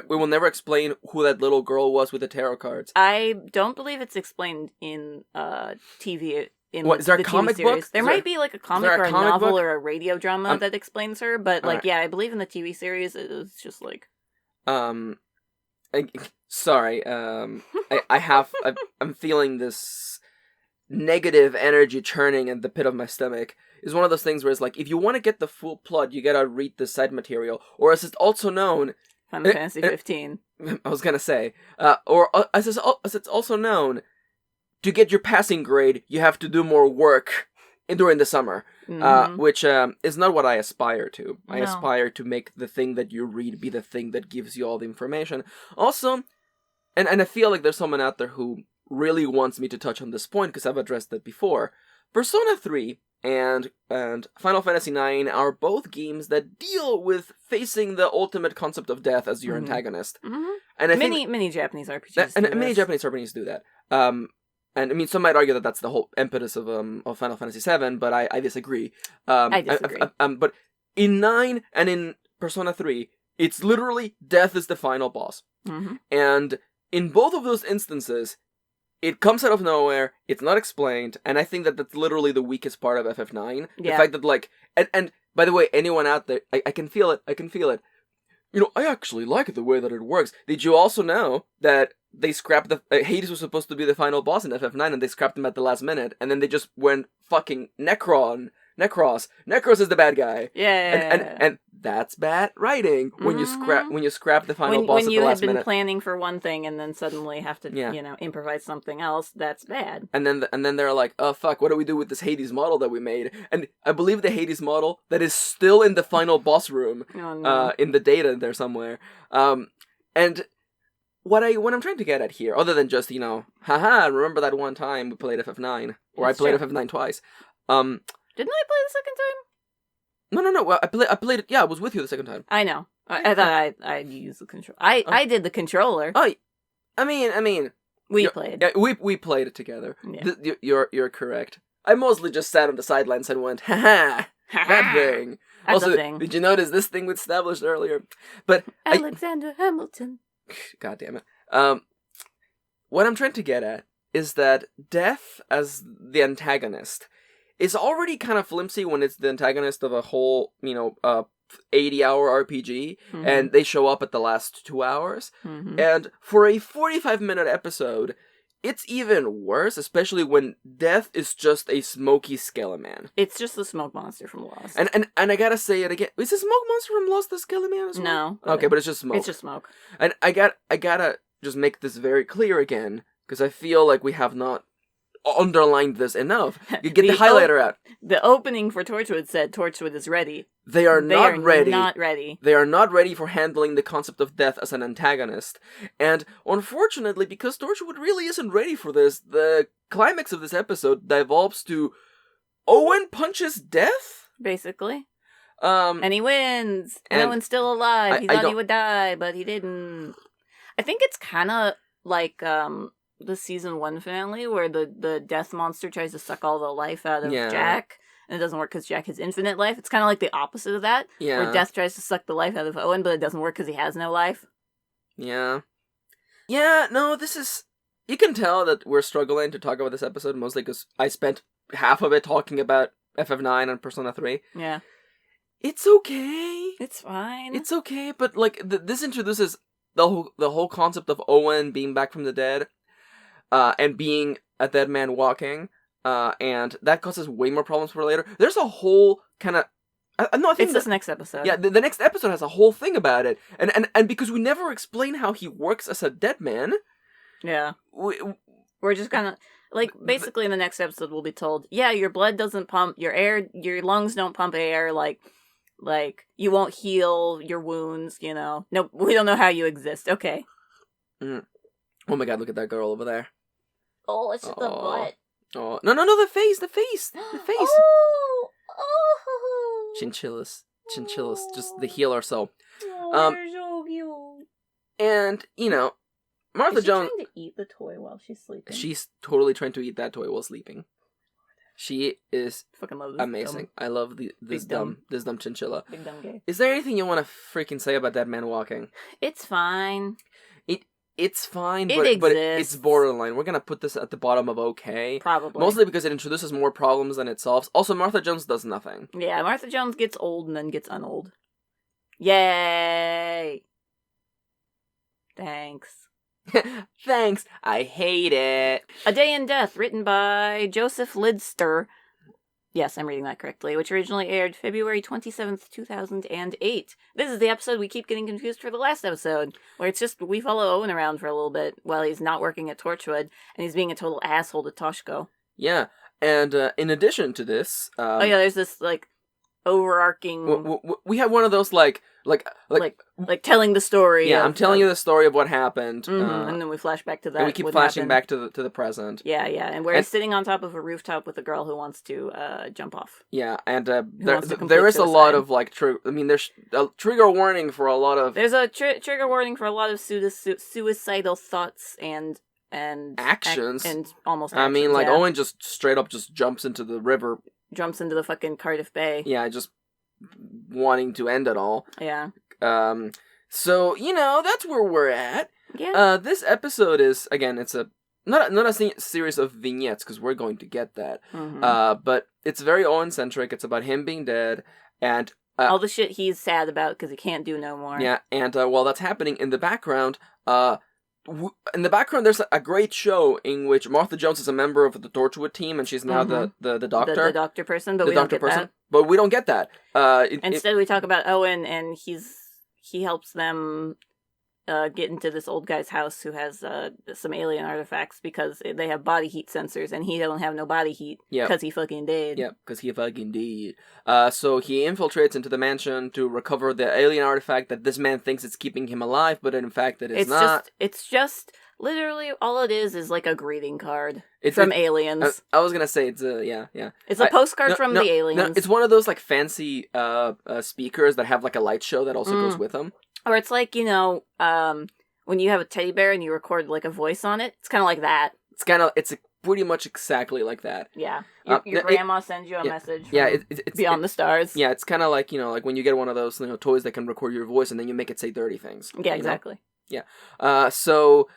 B: we will never explain who that little girl was with the tarot cards.
A: I don't believe it's explained in TV.
B: Is there a comic book?
A: There might be like a comic or a novel or a radio drama that explains her, but I believe in the TV series it's just like...
B: Sorry, I'm feeling this negative energy churning in the pit of my stomach. It's one of those things where it's like, if you want to get the full plot, you gotta read the side material, or as it's also known...
A: Final Fantasy 15.
B: I was gonna say, or as it's also known, to get your passing grade, you have to do more work during the summer, which is not what I aspire to. I aspire to make the thing that you read be the thing that gives you all the information. Also, and I feel like there's someone out there who really wants me to touch on this point because I've addressed that before. Persona 3 and Final Fantasy 9 are both games that deal with facing the ultimate concept of death as your antagonist. Mm-hmm. And I think
A: many Japanese RPGs
B: many Japanese RPGs do that. And I mean, some might argue that that's the whole impetus of Final Fantasy 7, but I disagree.
A: I disagree.
B: But in 9 and in Persona 3, it's literally death is the final boss. Mm-hmm. And in both of those instances, it comes out of nowhere, it's not explained, and I think that that's literally the weakest part of FF9. Yeah. The fact that, like, and by the way, anyone out there, I can feel it. I actually like the way that it works. Did you also know that they scrapped Hades was supposed to be the final boss in FF9, and they scrapped him at the last minute, and then they just went fucking Necros. Necros is the bad guy.
A: Yeah.
B: And that's bad writing when you scrap the final boss
A: when
B: at
A: you
B: the
A: had
B: last
A: been
B: minute.
A: planning for one thing and then suddenly have to improvise something else. That's bad.
B: And then they're like, oh fuck, what do we do with this Hades model that we made? And I believe the Hades model that is still in the final boss room, in the data there somewhere. And what I'm trying to get at here, other than just, haha, remember that one time we played FF9, or I played FF9 twice.
A: Didn't I play the second time?
B: No. Well, I played it. Yeah, I was with you the second time.
A: I know. I thought I used the control. I did the controller.
B: Oh, I mean,
A: we played.
B: Yeah, we played it together.
A: Yeah.
B: You're correct. I mostly just sat on the sidelines and went, haha, that thing.
A: That's
B: also,
A: a thing.
B: did you notice this thing we established earlier? But
A: Alexander Hamilton.
B: God damn it. What I'm trying to get at is that Death as the antagonist is already kind of flimsy when it's the antagonist of a whole, 80-hour RPG, and they show up at the last 2 hours.
A: Mm-hmm.
B: And for a 45-minute episode, it's even worse, especially when Death is just a smoky Skeleman.
A: It's just the smoke monster from Lost.
B: And I gotta say it again. Is the smoke monster from Lost the Skeleman as well?
A: No.
B: Okay, but it's just smoke.
A: It's just smoke.
B: And I gotta just make this very clear again, because I feel like we have not underlined this enough. You get the highlighter out.
A: The opening for Torchwood said Torchwood is ready.
B: They are not ready.
A: Not ready.
B: They are not ready for handling the concept of Death as an antagonist. And unfortunately, because Torchwood really isn't ready for this, the climax of this episode devolves to Owen punches Death?
A: Basically. And he wins. And Owen's still alive. He thought he would die, but he didn't. I think it's kind of like the season 1 finale where the death monster tries to suck all the life out of Jack. And it doesn't work because Jack has infinite life. It's kind of like the opposite of that.
B: Yeah.
A: Where Death tries to suck the life out of Owen, but it doesn't work because he has no life.
B: Yeah. Yeah, no, this is... You can tell that we're struggling to talk about this episode, mostly because I spent half of it talking about FF9 and Persona 3.
A: Yeah.
B: It's okay.
A: It's fine.
B: It's okay, but, this introduces the whole concept of Owen being back from the dead, and being a dead man walking, and that causes way more problems for later. There's a whole kind of... I think
A: it's this next episode.
B: Yeah, the next episode has a whole thing about it. And because we never explain how he works as a dead man...
A: Yeah. We're just kind of... basically in the next episode we'll be told, yeah, your blood doesn't pump, your lungs don't pump air, you won't heal your wounds, No, we don't know how you exist. Okay.
B: Mm. Oh my god, look at that girl over there.
A: Oh, it's just the butt.
B: Oh, no, the face. The face.
A: Oh.
B: Chinchillas, just the healer, so.
A: They're so cute.
B: And, Martha Jones...
A: trying to eat the toy while she's sleeping?
B: She's totally trying to eat that toy while sleeping. She is
A: fucking love this
B: amazing. I love this dumb chinchilla.
A: Big dumb gay.
B: Is there anything you want to freaking say about Dead Man Walking?
A: It's fine.
B: It's fine,
A: It
B: but
A: exists.
B: it's borderline. We're gonna put this at the bottom of okay.
A: Probably.
B: Mostly because it introduces more problems than it solves. Also, Martha Jones does nothing.
A: Yeah, Martha Jones gets old and then gets unold. Yay! Thanks.
B: Thanks. I hate it.
A: A Day in Death, written by Joseph Lidster. Yes, I'm reading that correctly, which originally aired February 27th, 2008. This is the episode we keep getting confused for the last episode, where it's just we follow Owen around for a little bit while he's not working at Torchwood, and he's being a total asshole to Toshko.
B: Yeah, and in addition to this...
A: there's this, overarching...
B: We have one of those,
A: telling the story.
B: Yeah, I'm telling you the story of what happened.
A: And then we flash back to that.
B: And we keep flashing back to the present.
A: Yeah, and he's sitting on top of a rooftop with a girl who wants to jump off.
B: Yeah, and there is a lot of there's a trigger warning for a lot of...
A: There's a trigger warning for a lot of suicidal thoughts and
B: actions.
A: And almost actions,
B: Owen just straight up just jumps into the river.
A: Jumps into the fucking Cardiff Bay.
B: Yeah, just wanting to end it all.
A: Yeah.
B: So, that's where we're at.
A: Yeah.
B: This episode is, again, it's not a series of vignettes, because we're going to get that.
A: Mm-hmm.
B: But it's very Owen-centric. It's about him being dead, and...
A: all the shit he's sad about because he can't do no more.
B: Yeah, and while that's happening, in the background, there's a great show in which Martha Jones is a member of the Torchwood team, and she's now the doctor.
A: The doctor person, but we don't get that.
B: But we don't get that.
A: Instead, we talk about Owen, and he helps them get into this old guy's house who has some alien artifacts because they have body heat sensors, and he don't have no body heat because he fucking did.
B: Yep, because he fucking did. So he infiltrates into the mansion to recover the alien artifact that this man thinks is keeping him alive, but in fact it's not.
A: It's just literally all it is like a greeting card from aliens.
B: I was gonna say it's a
A: It's a postcard from the aliens.
B: No, it's one of those like fancy speakers that have like a light show that also goes with them.
A: Or it's like, when you have a teddy bear and you record like a voice on it. It's kind of like that.
B: It's pretty much exactly like that.
A: Yeah. Your grandma sends you a message.
B: It's
A: beyond the stars.
B: Yeah, it's kind of like, like when you get one of those toys that can record your voice and then you make it say dirty things.
A: Yeah, exactly.
B: Yeah. So...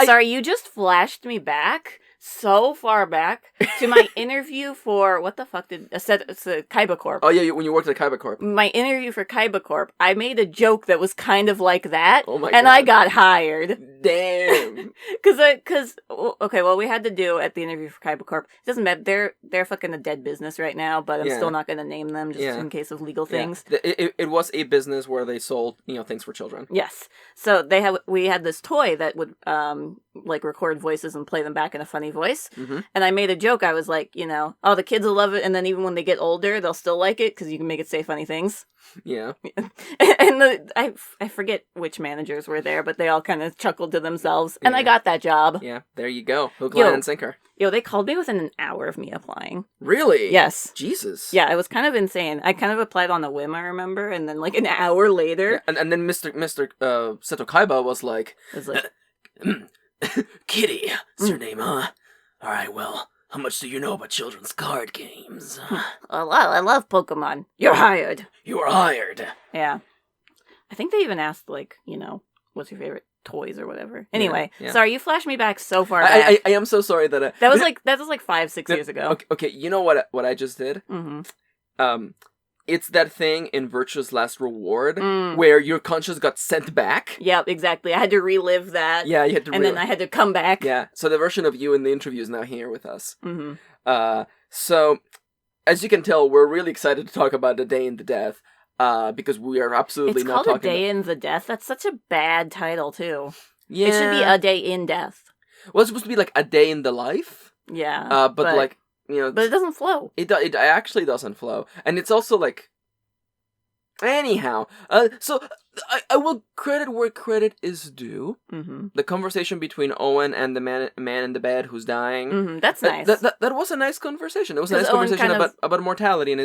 A: Sorry, you just flashed me back so far back to my interview for what the fuck it's a Kaiba Corp.
B: Oh yeah, when you worked at Kaiba Corp.
A: My interview for Kaiba Corp, I made a joke that was kind of like that,
B: God.
A: I got hired.
B: Damn.
A: We had to do at the interview for Kaiba Corp. It doesn't matter. They're fucking a dead business right now, but I'm still not going to name them just in case of legal things.
B: It was a business where they sold things for children.
A: Yes. So we had this toy that would record voices and play them back in a funny voice.
B: Mm-hmm.
A: And I made a joke. I was like, the kids will love it, and then even when they get older, they'll still like it because you can make it say funny things.
B: Yeah.
A: And I forget which managers were there, but they all kind of chuckled to themselves, and I got that job.
B: Yeah, there you go. Hook, line, and sinker.
A: They called me within an hour of me applying.
B: Really?
A: Yes.
B: Jesus.
A: Yeah, it was kind of insane. I kind of applied on a whim, I remember, and then an hour later...
B: Yeah, and then Mr. Seto Kaiba was like...
C: Kitty, that's your name, huh? Alright, well, how much do you know about children's card games?
A: I love Pokemon. You're hired.
C: You are hired.
A: Yeah. I think they even asked, what's your favorite toys or whatever. Anyway,
B: yeah.
A: Sorry, you flashed me back so far back.
B: I am so sorry that
A: that was like 5-6 years ago.
B: Okay, you know what I just did?
A: Mm-hmm.
B: It's that thing in Virtue's Last Reward where your conscience got sent back.
A: Yep, exactly. I had to relive that.
B: Yeah, you had to
A: and then I had to come back.
B: Yeah, so the version of you in the interview is now here with us.
A: Mm-hmm.
B: So, as you can tell, we're really excited to talk about A Day in the Death. Because we are absolutely not talking...
A: It's called A Day in the Death. That's such a bad title, too.
B: Yeah.
A: It should be A Day in Death.
B: Well, it's supposed to be like A Day in the Life.
A: Yeah.
B: But
A: it doesn't flow.
B: It actually doesn't flow. And it's also like... Anyhow. So, I will credit where credit is due.
A: Mm-hmm.
B: The conversation between Owen and the man in the bed who's dying.
A: Mm-hmm. That's nice.
B: That was a nice conversation. It was a nice conversation about mortality and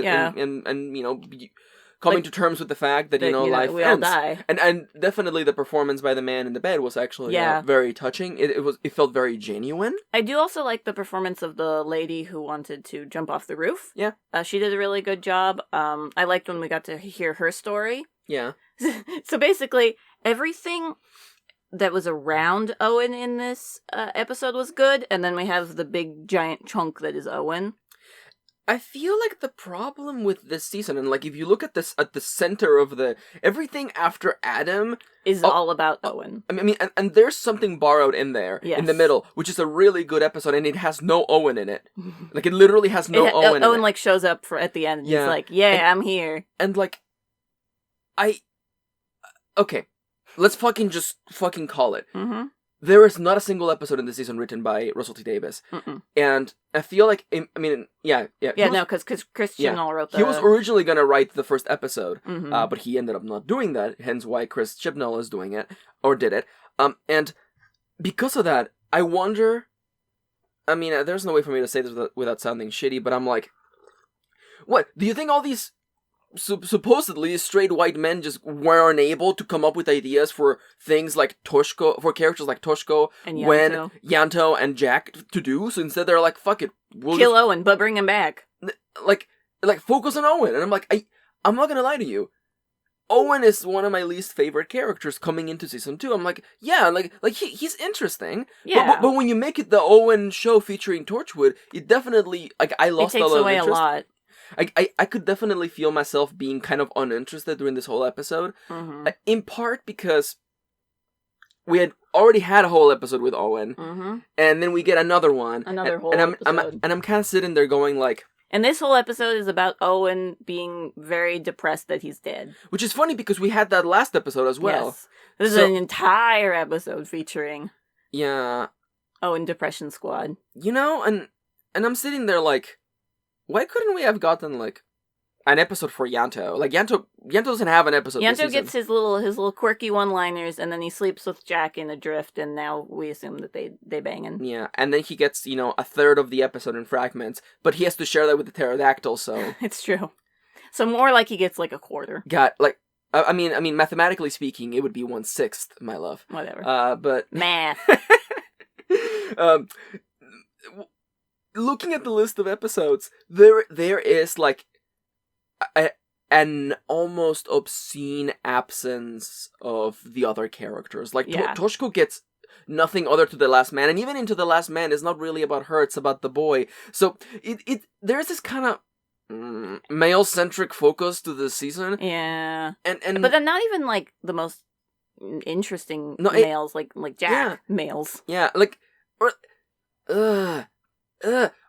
B: coming to terms with the fact that life
A: we
B: ends.
A: all die.
B: And definitely the performance by the man in the bed was actually very touching. It felt very genuine.
A: I do also like the performance of the lady who wanted to jump off the roof.
B: Yeah.
A: She did a really good job. I liked when we got to hear her story.
B: Yeah.
A: So basically, everything that was around Owen in this episode was good, and then we have the big giant chunk that is Owen.
B: I feel like the problem with this season, and if you look at this at the center of everything after Adam
A: is all about Owen.
B: I mean, and there's something borrowed in there in the middle, which is a really good episode, and it has no Owen in it. It literally has no Owen in it.
A: Owen shows up at the end, and he's like, I'm here.
B: And okay, let's just call it.
A: Mm-hmm.
B: There is not a single episode in this season written by Russell T. Davies.
A: Mm-mm.
B: And I feel like,
A: because Chris Chibnall wrote
B: He was originally going to write the first episode,
A: mm-hmm.
B: But he ended up not doing that, hence why Chris Chibnall is doing it, or did it. And because of that, I wonder, there's no way for me to say this without sounding shitty, but I'm like, what, do you think all these supposedly straight white men just weren't able to come up with ideas for things like Toshko, for characters like Toshko,
A: and
B: Yanto, and Jack to do? So instead they're like, fuck it, we'll
A: kill Owen, but bring him back.
B: Like focus on Owen. And I'm like, I'm not gonna lie to you. Owen is one of my least favorite characters coming into season 2. I'm like, he's interesting.
A: Yeah.
B: But when you make it the Owen show featuring Torchwood, it definitely, I lost a lot of interest. It takes away a lot. I could definitely feel myself being kind of uninterested during this whole episode.
A: Mm-hmm.
B: In part because we had already had a whole episode with Owen,
A: mm-hmm.
B: and then we get another one.
A: Whole episode.
B: And I'm kind of sitting there going like...
A: And this whole episode is about Owen being very depressed that he's dead.
B: Which is funny because we had that last episode as well.
A: Yes. This is an entire episode featuring Owen Depression Squad.
B: You know, and I'm sitting there like, why couldn't we have gotten like an episode for Yanto? Like Yanto doesn't have an episode.
A: Yanto gets his little quirky one-liners, and then he sleeps with Jack in Adrift, and now we assume that they banging.
B: Yeah, and then he gets, you know, a third of the episode in Fragments, but he has to share that with the pterodactyl, so
A: It's true. So more like he gets like a quarter.
B: got like I mean mathematically speaking, it would be 1/6, my love.
A: Whatever.
B: But
A: Math.
B: Looking at the list of episodes, there is like an almost obscene absence of the other characters. Like Toshiko gets nothing other to The Last Man, and even Into the Last Man is not really about her, it's about the boy. So there's this kind of male-centric focus to this season.
A: Yeah.
B: And
A: but then not even like the most interesting males, like Jack males.
B: Yeah, like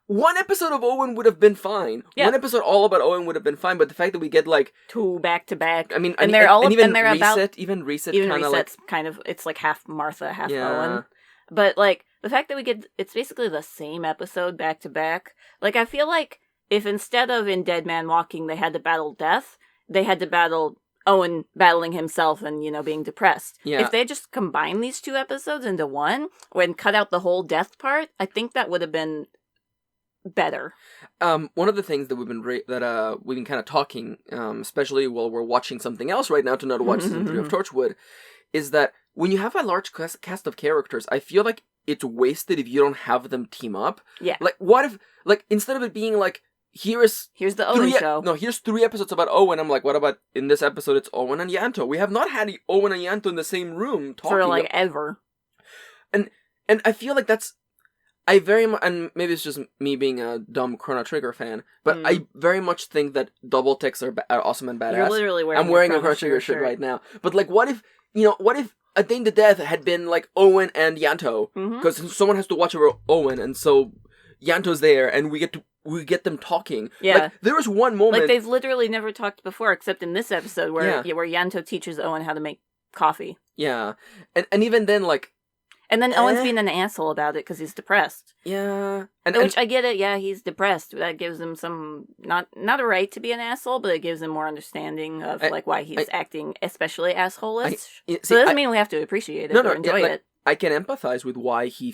B: one episode of Owen would have been fine. Yeah. One episode all about Owen would have been fine, but the fact that we get like
A: 2 back to back,
B: I mean,
A: and they're all
B: even
A: and they're
B: Reset,
A: about
B: even Reset's
A: like, kind of it's like half Martha, half Owen. But like the fact that we get it's basically the same episode back to back. Like I feel like if instead of in Dead Man Walking they had to battle death, they had to battle Owen battling himself and, you know, being depressed.
B: Yeah.
A: If they just combine these 2 episodes into one and cut out the whole death part, I think that would have been better.
B: One of the things that we've been kind of talking, especially while we're watching something else right now to not watch season 3 of Torchwood, is that when you have a large cast of characters, I feel like it's wasted if you don't have them team up.
A: Yeah.
B: Like, what if, like, instead of it being like, here's
A: the Owen show.
B: No, here's 3 episodes about Owen. I'm like, what about in this episode it's Owen and Yanto? We have not had Owen and Yanto in the same room talking.
A: For like ever.
B: And I feel like that's, I very much, and maybe it's just me being a dumb Chrono Trigger fan, but I very much think that double ticks are awesome and badass.
A: You're literally wearing
B: I'm wearing a Chrono Trigger shirt right now. But like, what if, what if A Dane to Death had been like Owen and Yanto? Because someone has to watch over Owen, and so Yanto's there, and we get them talking.
A: Yeah.
B: Like, there was one moment.
A: Like, they've literally never talked before, except in this episode where Yanto teaches Owen how to make coffee.
B: Yeah. And even then, like,
A: and then Owen's being an asshole about it because he's depressed.
B: Yeah.
A: Which I get it, yeah, he's depressed. That gives him some, not a right to be an asshole, but it gives him more understanding of like why he's acting especially asshole-ish. So it doesn't mean we have to appreciate it or enjoy it.
B: I can empathize with why he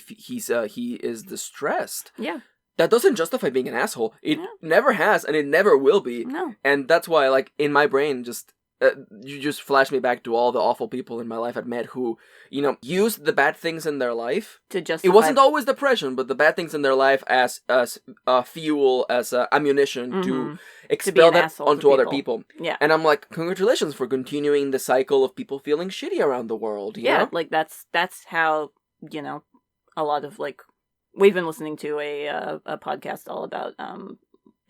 B: is distressed.
A: Yeah.
B: That doesn't justify being an asshole. It never has, and it never will be.
A: No.
B: And that's why, like, in my brain, you just flash me back to all the awful people in my life I've met who, used the bad things in their life
A: to justify.
B: It wasn't always depression, but the bad things in their life as fuel, as ammunition to expel that onto other people.
A: Yeah.
B: And I'm like, congratulations for continuing the cycle of people feeling shitty around the world. You know?
A: Like that's how a lot of like we've been listening to a podcast all about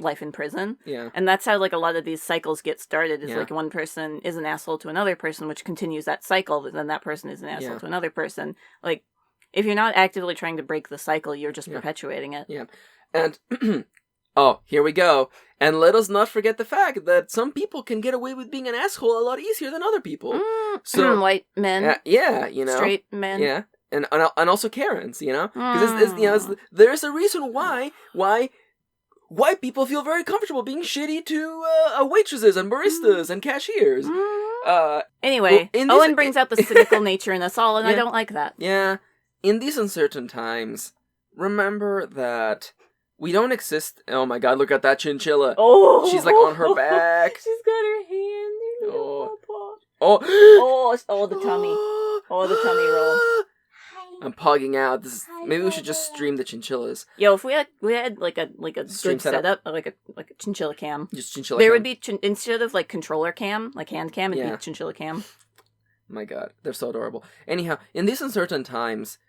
A: life in prison.
B: Yeah.
A: And that's how like a lot of these cycles get started is like one person is an asshole to another person, which continues that cycle, then that person is an asshole to another person. Like, if you're not actively trying to break the cycle, you're just perpetuating it.
B: Yeah. And oh, here we go. And let us not forget the fact that some people can get away with being an asshole a lot easier than other people. So
A: white men. Straight men.
B: Yeah. And also Karens, because there's a reason why people feel very comfortable being shitty to waitresses and baristas and cashiers.
A: Anyway, Owen brings out the cynical nature in us all, and I don't like that.
B: Yeah. In these uncertain times, remember that we don't exist... Oh my god, look at that chinchilla.
A: Oh!
B: She's like on her back.
A: She's got her hand in her paw.
B: The
A: tummy. The tummy roll.
B: I'm pugging out. Maybe we should just stream the chinchillas.
A: Yo, if we had like a good setup, like a chinchilla cam.
B: Just chinchilla.
A: There
B: cam.
A: would be instead of like controller cam, like hand cam, it'd be chinchilla cam.
B: My god, they're so adorable. Anyhow, in these uncertain times,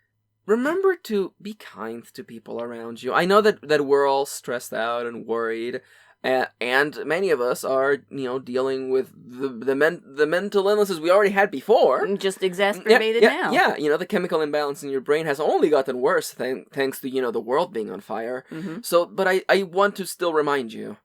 B: remember to be kind to people around you. I know that we're all stressed out and worried. And many of us are, dealing with the mental illnesses we already had before.
A: Just exacerbated now.
B: Yeah, the chemical imbalance in your brain has only gotten worse thanks to, the world being on fire.
A: Mm-hmm.
B: So, but I want to still remind you,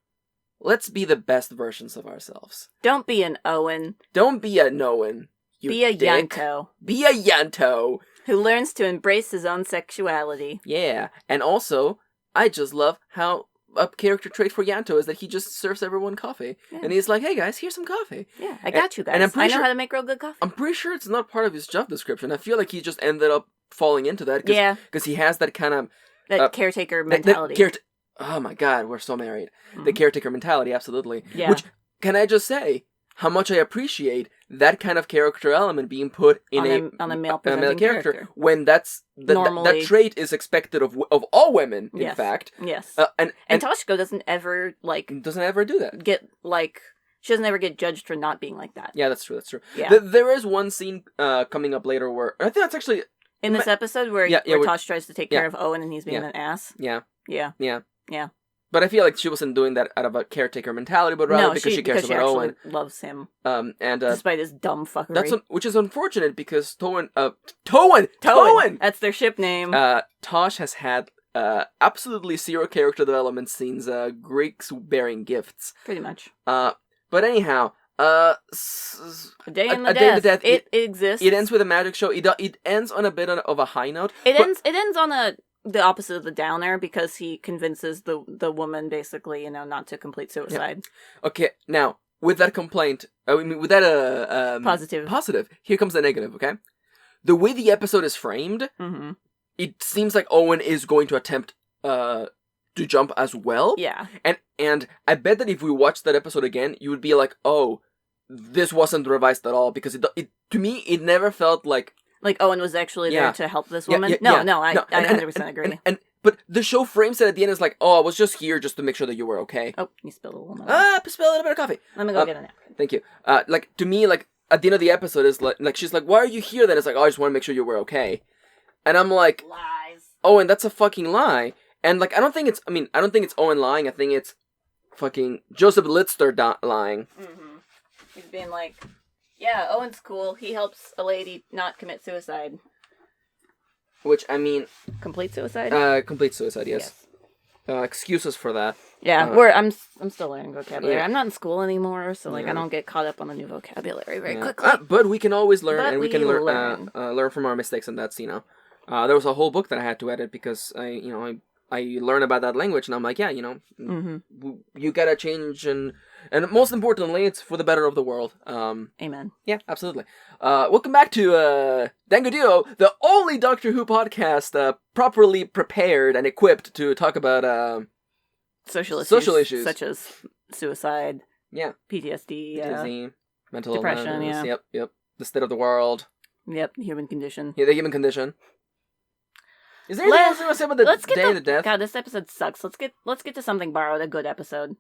B: let's be the best versions of ourselves.
A: Don't be an Owen.
B: Don't be a Noan.
A: Be a
B: dick.
A: Yanto.
B: Be a Yanto.
A: Who learns to embrace his own sexuality.
B: Yeah, and also, I just love how a character trait for Yanto is that he just serves everyone coffee. Yeah. And he's like, hey guys, here's some coffee.
A: Yeah, I got you guys.
B: And
A: I know how to make real good coffee.
B: I'm pretty sure it's not part of his job description. I feel like he just ended up falling into that. Because he has that kind of...
A: That caretaker mentality.
B: Oh my god, we're so married. Mm-hmm. The caretaker mentality, absolutely.
A: Yeah.
B: Which, can I just say, how much I appreciate that kind of character element being put in
A: on a male character.
B: When that trait is expected of all women, in fact.
A: Yes. And Toshiko doesn't ever
B: do that.
A: She doesn't ever get judged for not being like that.
B: Yeah, that's true.
A: Yeah.
B: There is one scene coming up later where I think that's actually
A: in this episode where Tosh tries to take care of Owen and he's being an ass.
B: Yeah.
A: Yeah.
B: But I feel like she wasn't doing that out of a caretaker mentality, but rather because she cares about Owen.
A: Loves him.
B: And
A: despite his dumb fuckery.
B: Which is unfortunate because Towen.
A: That's their ship name.
B: Tosh has had absolutely zero character development since Greeks bearing gifts.
A: Pretty much.
B: But anyhow, A Day in the Death.
A: It exists.
B: It ends with a magic show. It ends on a bit of a high note.
A: It ends on the opposite of the downer because he convinces the woman basically, not to complete suicide.
B: Yeah. Okay, now with that complaint, with that positive, here comes the negative. Okay, the way the episode is framed,
A: mm-hmm.
B: it seems like Owen is going to attempt to jump as well.
A: Yeah,
B: and I bet that if we watched that episode again, you would be like, oh, this wasn't revised at all because it to me it never felt like Owen was actually there to help this woman. I 100% agree. But the show frames it at the end as like, oh, I was just here just to make sure that you were okay.
A: Oh, you spilled a little milk.
B: Spilled a little bit of coffee.
A: Let me go get a napkin.
B: Thank you. To me, at the end of the episode is like she's like, why are you here then? It's like, oh, I just want to make sure you were okay. And I'm like,
A: lies.
B: Owen, that's a fucking lie. And I don't think it's Owen lying. I think it's fucking Joseph Lister lying.
A: Mm-hmm. He's being like, yeah, Owen's cool. He helps a lady not commit suicide.
B: Which,
A: complete suicide?
B: Complete suicide, yes. Excuses for that.
A: Yeah, I'm still learning vocabulary. Yeah. I'm not in school anymore, so I don't get caught up on the new vocabulary very quickly.
B: But we can always learn, and we can learn from our mistakes, and that's, there was a whole book that I had to edit because I learned about that language, and I'm like,
A: mm-hmm.
B: You gotta change, and most importantly, it's for the better of the world.
A: Amen.
B: Yeah, absolutely. Welcome back to Dango Duo, the only Doctor Who podcast properly prepared and equipped to talk about
A: social issues such as suicide, PTSD,
B: mental
A: depression,
B: illness, yep, the state of the world,
A: the human condition.
B: Yeah, the human condition. Is there anything else you want to say about the Day of the Death?
A: God, this episode sucks. Let's get to something borrowed, a good episode.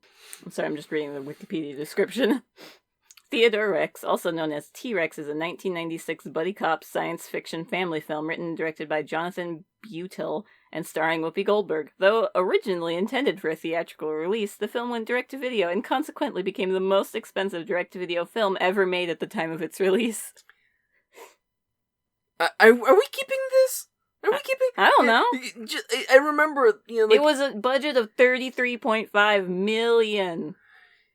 A: I'm sorry, I'm just reading the Wikipedia description. Theodore Rex, also known as T-Rex, is a 1996 buddy cop science fiction family film written and directed by Jonathan Butel and starring Whoopi Goldberg. Though originally intended for a theatrical release, the film went direct-to-video and consequently became the most expensive direct-to-video film ever made at the time of its release.
B: Are we keeping this? Are we keeping?
A: I don't know.
B: I remember,
A: it was a budget of $33.5 million.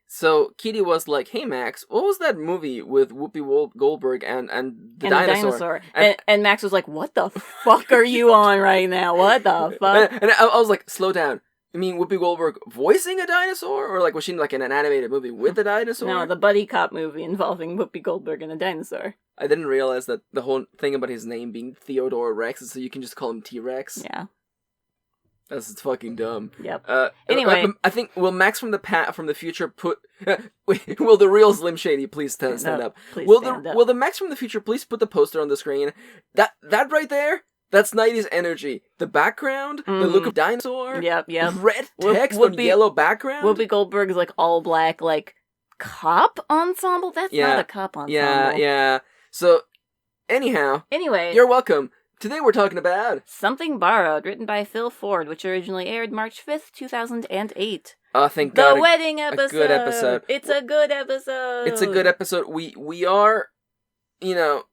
B: So Kitty was like, "Hey Max, what was that movie with Whoopi Goldberg and the dinosaur?"
A: And Max was like, "What the fuck are you on right now? What the fuck?"
B: And I was like, "Slow down. You mean Whoopi Goldberg voicing a dinosaur, or was she in an animated movie with a dinosaur?"
A: No, the buddy cop movie involving Whoopi Goldberg and a dinosaur.
B: I didn't realize that the whole thing about his name being Theodore Rex is so you can just call him T-Rex.
A: Yeah.
B: That's fucking dumb.
A: Yep. Anyway,
B: I think will Max from the future put? Will the real Slim Shady please stand up?
A: Please
B: will
A: stand up.
B: Will the Max from the future please put the poster on the screen? That right there. That's 90s energy. The background, the look of dinosaur.
A: Yep.
B: Red text on yellow background.
A: Whoopi Goldberg's all black, cop ensemble. That's not a cop ensemble.
B: Yeah. So, anyway, you're welcome. Today we're talking about
A: Something Borrowed, written by Phil Ford, which originally aired March 5th, 2008.
B: Oh, thank God.
A: The wedding episode.
B: A good episode.
A: It's a good episode.
B: It's a good episode. We are, you know,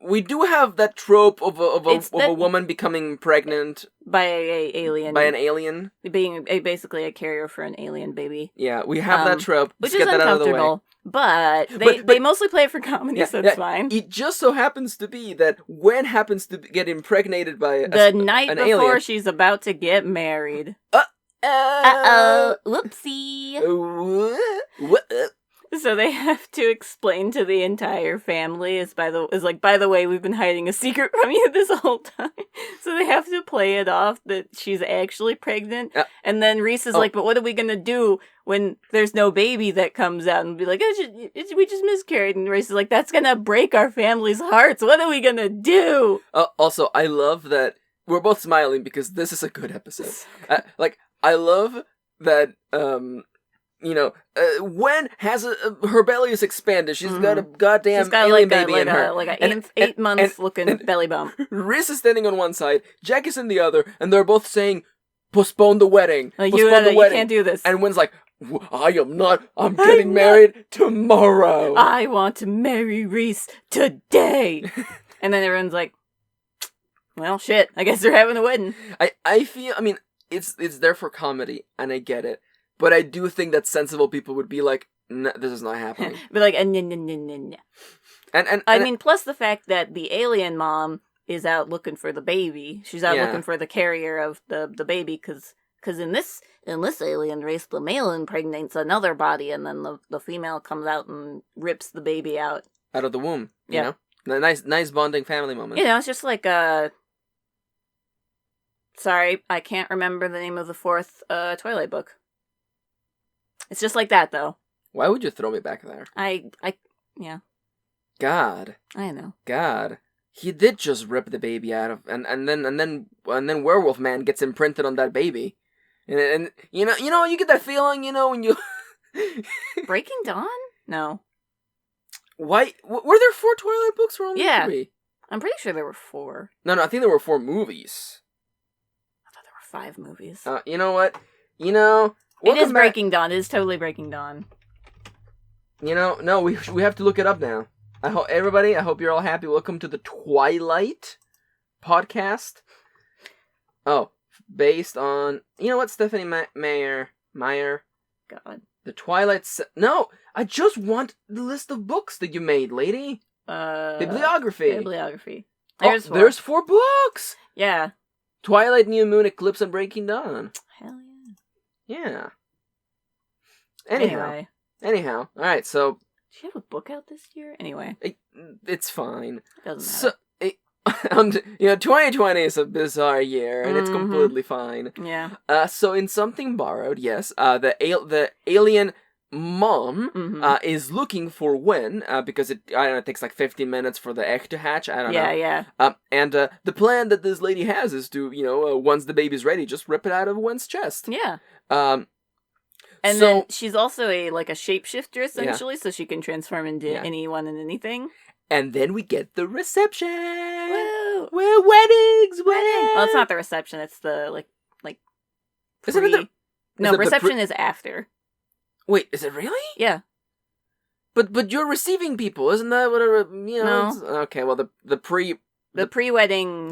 B: we do have that trope of a woman becoming pregnant
A: by an alien. Being basically a carrier for an alien baby.
B: Yeah, we have that trope.
A: Which
B: Let's
A: is
B: get that out of the way.
A: uncomfortable. But they mostly play it for comedy, so it's fine.
B: It just so happens to be that Gwen happens to get impregnated by
A: the night
B: an
A: before
B: alien.
A: She's about to get married. Whoopsie. So they have to explain to the entire family by the way, we've been hiding a secret from you this whole time. So they have to play it off that she's actually pregnant. And then Reese is like, but what are we gonna do when there's no baby that comes out? And be like, we just miscarried. And Reese is like, that's gonna break our family's hearts. What are we gonna do?
B: Also, I love that we're both smiling because this is a good episode. I love that, Gwen has her belly is expanded. She's got a goddamn alien baby in her.
A: Like an 8 months looking belly bump.
B: Riz is standing on one side, Jack is in the other, and they're both saying, postpone the wedding.
A: You can't do this.
B: And Gwen's like, I'm getting married tomorrow.
A: I want to marry Reese today. And then everyone's like, well, shit, I guess they're having a wedding.
B: I feel, it's there for comedy, and I get it. But I do think that sensible people would be like, nah, this is not happening.
A: Be like, nah. And plus the fact that the alien mom is out looking for the baby. She's out looking for the carrier of the baby, because in this alien race, the male impregnates another body, and then the female comes out and rips the baby out
B: of the womb. You know, nice bonding family moment.
A: It's just like sorry, I can't remember the name of the fourth Twilight book. It's just like that, though.
B: Why would you throw me back there?
A: Yeah.
B: God.
A: I know.
B: God. He did just rip the baby out of, and then Werewolf Man gets imprinted on that baby, and you get that feeling, when you
A: Breaking Dawn? No.
B: Why were there 4 Twilight books or only 3?
A: I'm pretty sure there were 4.
B: No, I think there were 4 movies.
A: I thought there were 5 movies.
B: You know what?
A: It is Breaking Dawn. It is totally Breaking Dawn.
B: No, we have to look it up now. I hope you're all happy. Welcome to the Twilight podcast. Oh, based on, Stephanie Meyer.
A: God.
B: The Twilight... No, I just want the list of books that you made, lady. Bibliography. There's 4 books!
A: Yeah.
B: Twilight, New Moon, Eclipse, and Breaking Dawn.
A: Hell
B: yeah.
A: Anyway.
B: Anyhow. Alright, so...
A: Did you have a book out this year? Anyway.
B: It's fine.
A: Doesn't matter.
B: 2020 is a bizarre year, and it's completely fine.
A: Yeah.
B: So in Something Borrowed, yes, the alien mom is looking for Gwen, because it takes like 15 minutes for the egg to hatch. I don't know.
A: Yeah.
B: And the plan that this lady has is to, once the baby's ready, just rip it out of Gwen's chest.
A: Yeah. And then she's also a shapeshifter, essentially, so she can transform into anyone and anything.
B: And then we get the reception.
A: Woo!
B: We're weddings.
A: Well, it's not the reception. It's the
B: Is it
A: reception is after.
B: Wait, is it really?
A: Yeah.
B: But you're receiving people, isn't that what?
A: No.
B: Okay, well the pre-wedding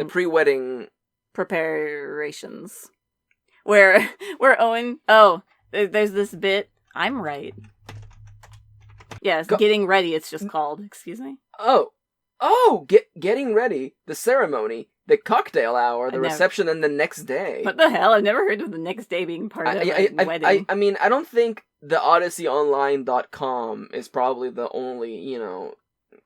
A: preparations, where Owen. Oh, there's this bit. I'm right. Yes, getting ready. It's just called. Excuse me.
B: Getting ready. The ceremony, the cocktail hour, the reception, and the next day.
A: What the hell? I've never heard of the next day being part of a wedding.
B: I don't think the OdysseyOnline.com is probably the only,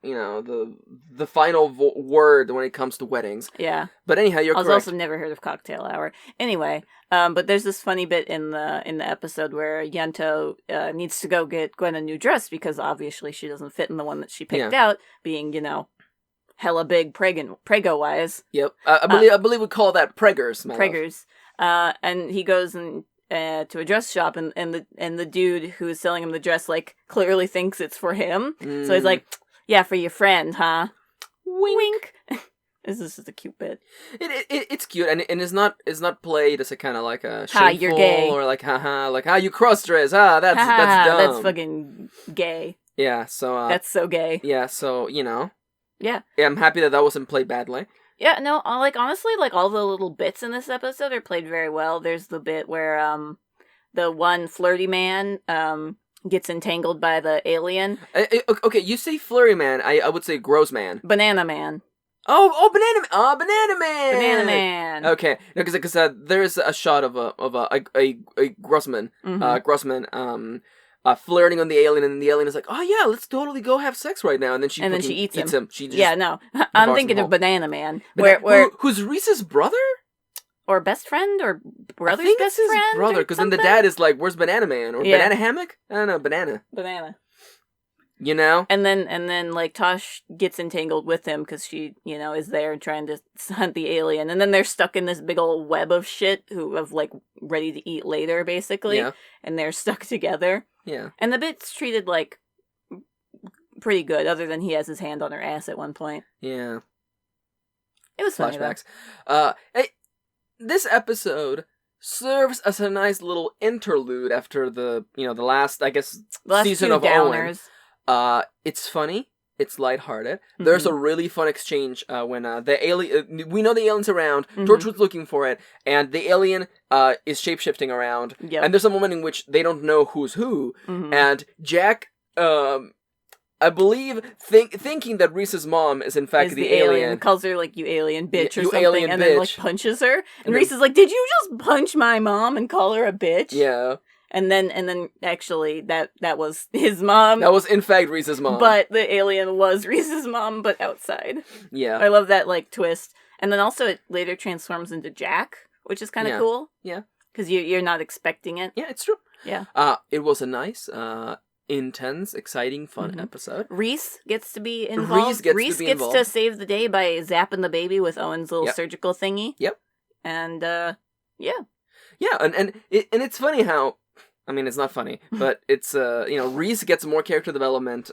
B: the final word when it comes to weddings.
A: Yeah.
B: But anyhow, you're correct.
A: I've also never heard of cocktail hour. Anyway, but there's this funny bit in the episode where Yento needs to go get Gwen a new dress because obviously she doesn't fit in the one that she picked out, being, hella big prego-wise.
B: Yep. I believe we call that preggers, my
A: Preggers. And he goes to a dress shop, and the dude who is selling him the dress, clearly thinks it's for him. So he's like, yeah, for your friend, huh? Wink. This is just a cute bit.
B: It's cute, and it's not played as a kind of like a
A: Ha,
B: shameful
A: you're gay.
B: or like haha, like you cross-dress, that's dumb.
A: That's fucking gay.
B: Yeah, so
A: That's so gay.
B: yeah, so
A: Yeah.
B: Yeah, I'm happy that wasn't played badly.
A: Yeah, no, like, honestly, like, all the little bits in this episode are played very well. There's the bit where, the one flirty man, gets entangled by the alien.
B: Okay, you say flurry man, I would say gross man.
A: Banana man.
B: Banana man!
A: Banana man.
B: Okay, no, because there's a shot of a Grossman, Grossman, flirting on the alien, and the alien is like, oh yeah, let's totally go have sex right now, and then she
A: eats him.
B: She just
A: Yeah, no, I'm thinking of Banana Man,
B: who's Reese's brother?
A: Or best friend, or brother's
B: I think
A: best
B: it's his
A: friend,
B: brother, because then the dad is like, "Where's Banana Man?" or Banana Hammock? I don't know, Banana. You know?
A: And then like Tosh gets entangled with him because she, is there trying to hunt the alien, and then they're stuck in this big old web of shit of like ready to eat later, basically.
B: Yeah.
A: And they're stuck together.
B: Yeah.
A: And the bit's treated like pretty good, other than he has his hand on her ass at one point.
B: Yeah.
A: It was funny,
B: flashbacks. This episode serves as a nice little interlude after the last, I guess, season of
A: downers.
B: Owen. It's funny. It's lighthearted. Mm-hmm. There's a really fun exchange when the alien. We know the alien's around. Mm-hmm. Torchwood's looking for it, and the alien is shapeshifting around.
A: Yep.
B: And there's a moment in which they don't know who's who, and Jack. I believe thinking that Reese's mom is in fact the alien.
A: Calls her like, you alien bitch, or
B: you
A: something,
B: alien
A: and
B: bitch.
A: then like punches her. And Reese is like, did you just punch my mom and call her a bitch?
B: Yeah.
A: And then actually that was his mom.
B: That was in fact Reese's mom.
A: But the alien was Reese's mom, but outside.
B: Yeah.
A: I love that like twist. And then also it later transforms into Jack, which is kind of cool.
B: Yeah.
A: Because you're not expecting it.
B: Yeah, it's true.
A: Yeah.
B: It was a nice, intense, exciting, fun episode.
A: Reese gets to be involved. Reese gets to save the day by zapping the baby with Owen's little surgical thingy.
B: Yep.
A: And
B: yeah, and it's funny how, I mean, it's not funny, but it's Reese gets more character development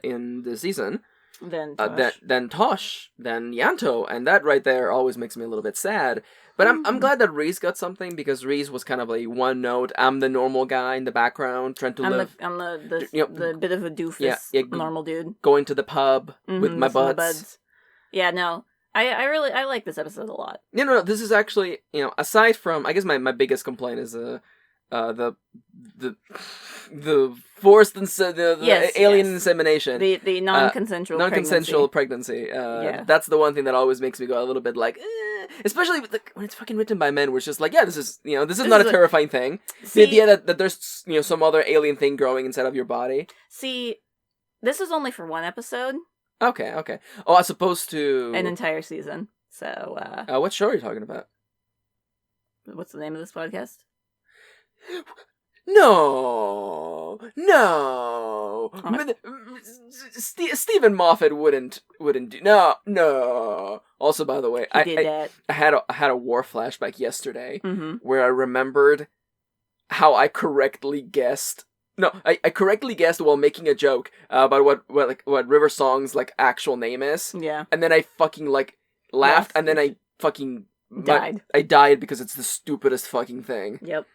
B: in the season
A: than Tosh.
B: Than Tosh, than Yanto, and that right there always makes me a little bit sad. But I'm glad that Reese got something, because Reese was kind of a one note. I'm the normal guy in the background trying to live.
A: I'm the bit of a doofus, normal dude
B: going to the pub with my buds.
A: Yeah, no, I like this episode a lot.
B: No. This is actually, aside from, I guess my biggest complaint is the forced alien insemination,
A: the non-consensual
B: pregnancy. That's the one thing that always makes me go a little bit like, especially when it's fucking written by men, where it's just like, yeah, this is not a terrifying thing. The idea that there's some other alien thing growing inside of your body.
A: See, this is only for one episode.
B: Okay. Oh, as opposed to
A: an entire season. So
B: what show are you talking about?
A: What's the name of this podcast?
B: No. Stephen Moffat wouldn't do. No. Also, by the way, I had a war flashback yesterday where I remembered how I correctly guessed. No, I correctly guessed while making a joke about what River Song's like actual name is.
A: Yeah.
B: And then I fucking like laughed, and then I fucking
A: died.
B: I died because it's the stupidest fucking thing.
A: Yep.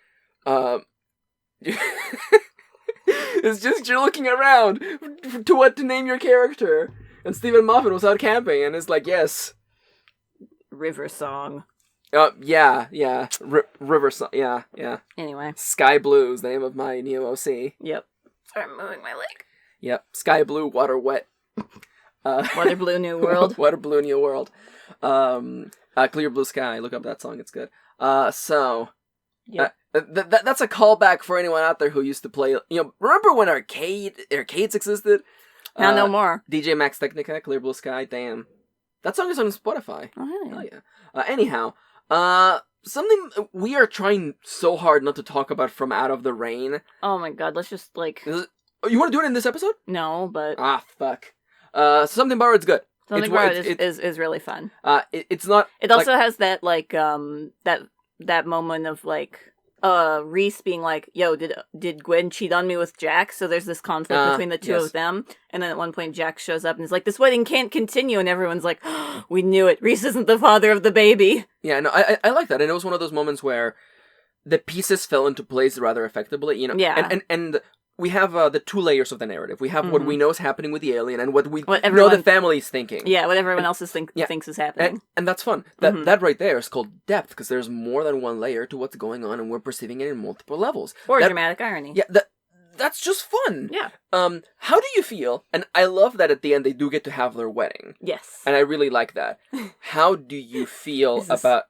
B: It's just you're looking around to what to name your character, and Stephen Moffat was out camping, and it's like, yes,
A: River Song.
B: Yeah, River Song, yeah.
A: Anyway,
B: Sky Blue is the name of my new OC.
A: Yep. Sorry, I'm moving my leg.
B: Yep. Sky Blue, Water Wet.
A: Water Blue New World.
B: Water Blue New World. Clear Blue Sky. Look up that song. It's good.
A: Yep.
B: That's a callback for anyone out there who used to play. Remember when arcades existed?
A: Now no more.
B: DJ Max Technica, Clear Blue Sky. Damn, that song is on Spotify.
A: Oh yeah.
B: Anyhow, something we are trying so hard not to talk about from Out of the Rain.
A: Oh my god, let's just like.
B: You want to do it in this episode?
A: No, but
B: fuck. Something Borrowed's good.
A: Something Borrowed is really fun.
B: It's not.
A: It also has that like that moment of like Reese being like, yo, did Gwen cheat on me with Jack? So there's this conflict between the two of them. And then at one point Jack shows up and is like, this wedding can't continue. And everyone's like, oh, we knew it. Reese isn't the father of the baby.
B: Yeah, no, I like that. And it was one of those moments where the pieces fell into place rather effectively, you know?
A: Yeah.
B: And we have the two layers of the narrative. We have what we know is happening with the alien and what know the family's thinking.
A: Yeah, what everyone else thinks is happening.
B: And that's fun. That right there is called depth, because there's more than one layer to what's going on, and we're perceiving it in multiple levels.
A: Or dramatic irony.
B: Yeah, that's just fun.
A: Yeah.
B: How do you feel? And I love that at the end they do get to have their wedding.
A: Yes.
B: And I really like that. How do you feel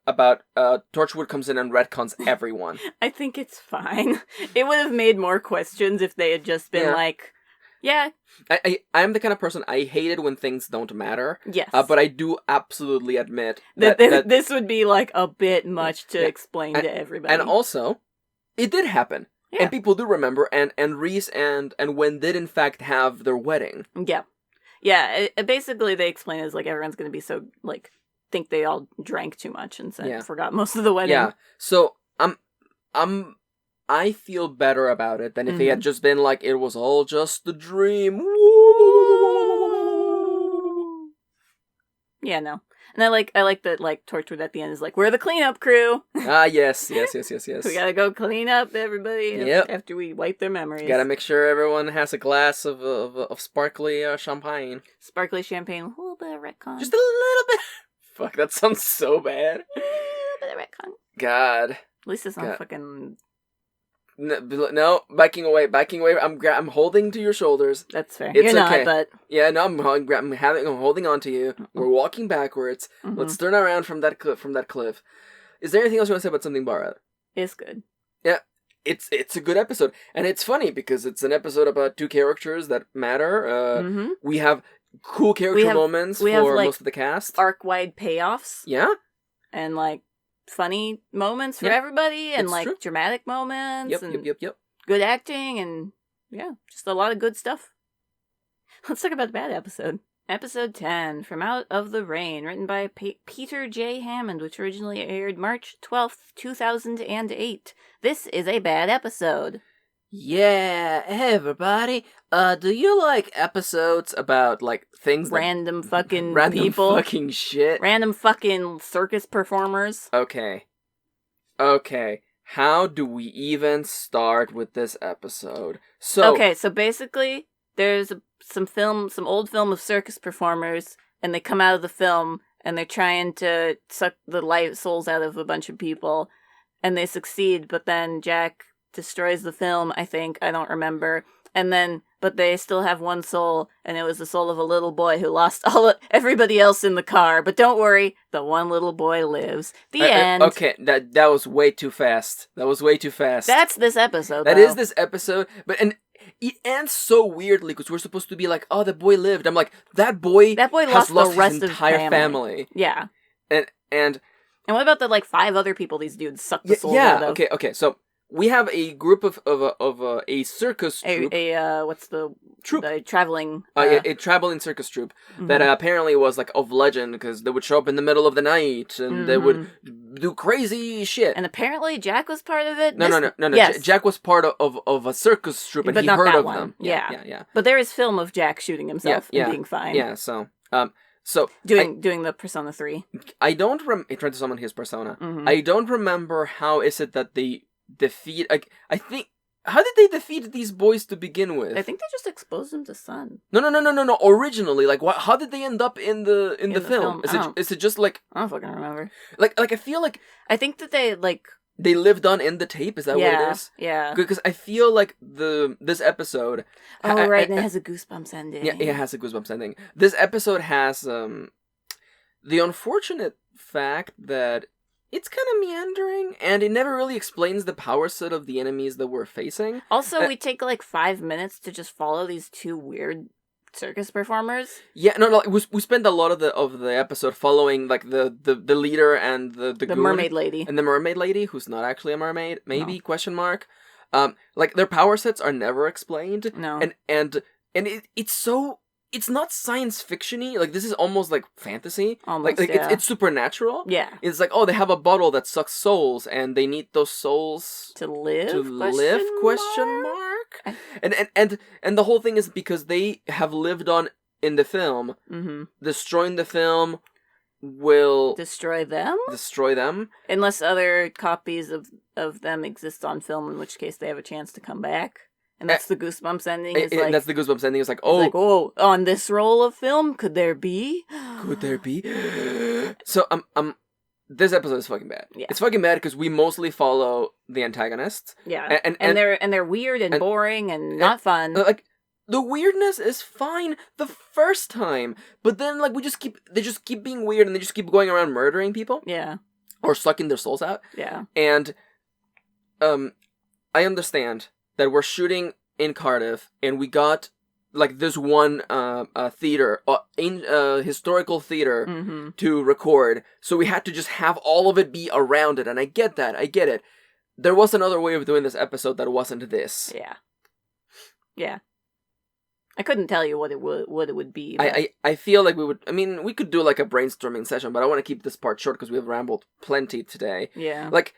B: about Torchwood comes in and retcons everyone?
A: I think it's fine. It would have made more questions if they had just been like, yeah.
B: I'm the kind of person, I hate it when things don't matter.
A: Yes.
B: But I do absolutely admit
A: that this would be like a bit much to explain to everybody.
B: And also, it did happen.
A: Yeah.
B: And people do remember, and Reese and Gwen did in fact have their wedding.
A: Yeah. Yeah, basically they explain it as like everyone's going to be so, like, think they all drank too much and forgot most of the wedding.
B: Yeah, so I feel better about it than if they had just been like, it was all just a dream. Woo!
A: Yeah, no. And I like that, like, Torchwood at the end is like, we're the cleanup crew.
B: Yes. We
A: gotta go clean up everybody after we wipe their memories.
B: Gotta make sure everyone has a glass of sparkly champagne.
A: Sparkly champagne with a little bit of retcon.
B: Just a little bit. Fuck, that sounds so bad.
A: A little bit of retcon.
B: God.
A: At least it's not fucking...
B: No, backing away. I'm holding to your shoulders.
A: That's fair.
B: It's
A: You're
B: okay.
A: not, but...
B: Yeah, no, I'm holding on to you. We're walking backwards. Let's turn around from that cliff. Is there anything else you want to say about Something Borrowed?
A: It's good.
B: Yeah, it's a good episode. And it's funny because it's an episode about two characters that matter. We have cool character moments for most of the cast.
A: Arc-wide payoffs.
B: Yeah.
A: And, like, funny moments for everybody, and like dramatic moments.
B: Yep.
A: Good acting, and just a lot of good stuff. Let's talk about the bad episode. Episode 10, From Out of the Rain, written by Peter J. Hammond, which originally aired March 12th, 2008. This is a bad episode.
B: Yeah, hey everybody. Do you like episodes about, like, things
A: random fucking
B: people? Random fucking shit?
A: Random fucking circus performers?
B: Okay. How do we even start with this episode? So
A: basically, there's some old film of circus performers, and they come out of the film, and they're trying to suck the souls out of a bunch of people, and they succeed, but then Jack destroys the film, I think. I don't remember. But they still have one soul, and it was the soul of a little boy who lost everybody else in the car. But don't worry, the one little boy lives. The end.
B: Okay, that was way too fast.
A: That's this episode,
B: That is this episode, and it ends so weirdly, because we're supposed to be like, oh, the boy lived. I'm like, that boy
A: lost the rest
B: his entire family.
A: Yeah.
B: And
A: what about the, like, 5 other people these dudes sucked the souls out of?
B: Okay, so... We have a group of a circus troupe.
A: What's the
B: troupe?
A: The traveling...
B: a traveling circus troupe that apparently was, like, of legend, because they would show up in the middle of the night, and they would do crazy shit.
A: And apparently Jack was part of it?
B: No.
A: Yes.
B: Jack was part of a circus troupe, and he heard of them.
A: Yeah. But there is film of Jack shooting himself and being fine.
B: Yeah, so
A: doing the Persona 3.
B: I don't trying to summon his persona. I don't remember how is it that they defeat, like, I think, how did they defeat these boys to begin with?
A: I think they just exposed them to sun.
B: No. Originally, like, how did they end up in the film? Is it just like,
A: I don't fucking remember.
B: Like I feel like,
A: I think that
B: they lived on in the tape. Is that what it is?
A: Yeah.
B: Because I feel like this episode.
A: Oh, right, and it has a Goosebumps ending.
B: Yeah, it has a Goosebumps ending. This episode has the unfortunate fact that it's kind of meandering, and it never really explains the power set of the enemies that we're facing.
A: Also, we take, like, 5 minutes to just follow these 2 weird circus performers.
B: Yeah, no, we spend a lot of the episode following, like, the leader and the goon,
A: mermaid lady.
B: And the mermaid lady, who's not actually a mermaid, maybe, question mark. Like, their power sets are never explained.
A: No.
B: And it's so it's not science fiction-y. Like, this is almost like fantasy.
A: Almost,
B: like
A: yeah.
B: it's supernatural.
A: Yeah.
B: It's like, oh, they have a bottle that sucks souls, and they need those souls
A: To live?
B: question mark? And the whole thing is because they have lived on in the film, destroying the film will
A: destroy them?
B: Destroy them.
A: Unless other copies of them exist on film, in which case they have a chance to come back. And that's the Goosebumps ending.
B: That's the Goosebumps ending. It's like,
A: on this roll of film, could there be?
B: Could there be? So, this episode is fucking bad.
A: Yeah.
B: It's fucking bad because we mostly follow the antagonists.
A: Yeah. And they're weird and boring and not fun.
B: Like, the weirdness is fine the first time, but then, like, they just keep being weird and they just keep going around murdering people.
A: Yeah.
B: Or sucking their souls out.
A: Yeah.
B: And, I understand that we're shooting in Cardiff, and we got, like, this one theater, historical theater to record, so we had to just have all of it be around it, and I get that, I get it. There was another way of doing this episode that wasn't this.
A: Yeah. Yeah. I couldn't tell you what it would be. But...
B: I feel like we could do, like, a brainstorming session, but I want to keep this part short because we have rambled plenty today.
A: Yeah.
B: Like,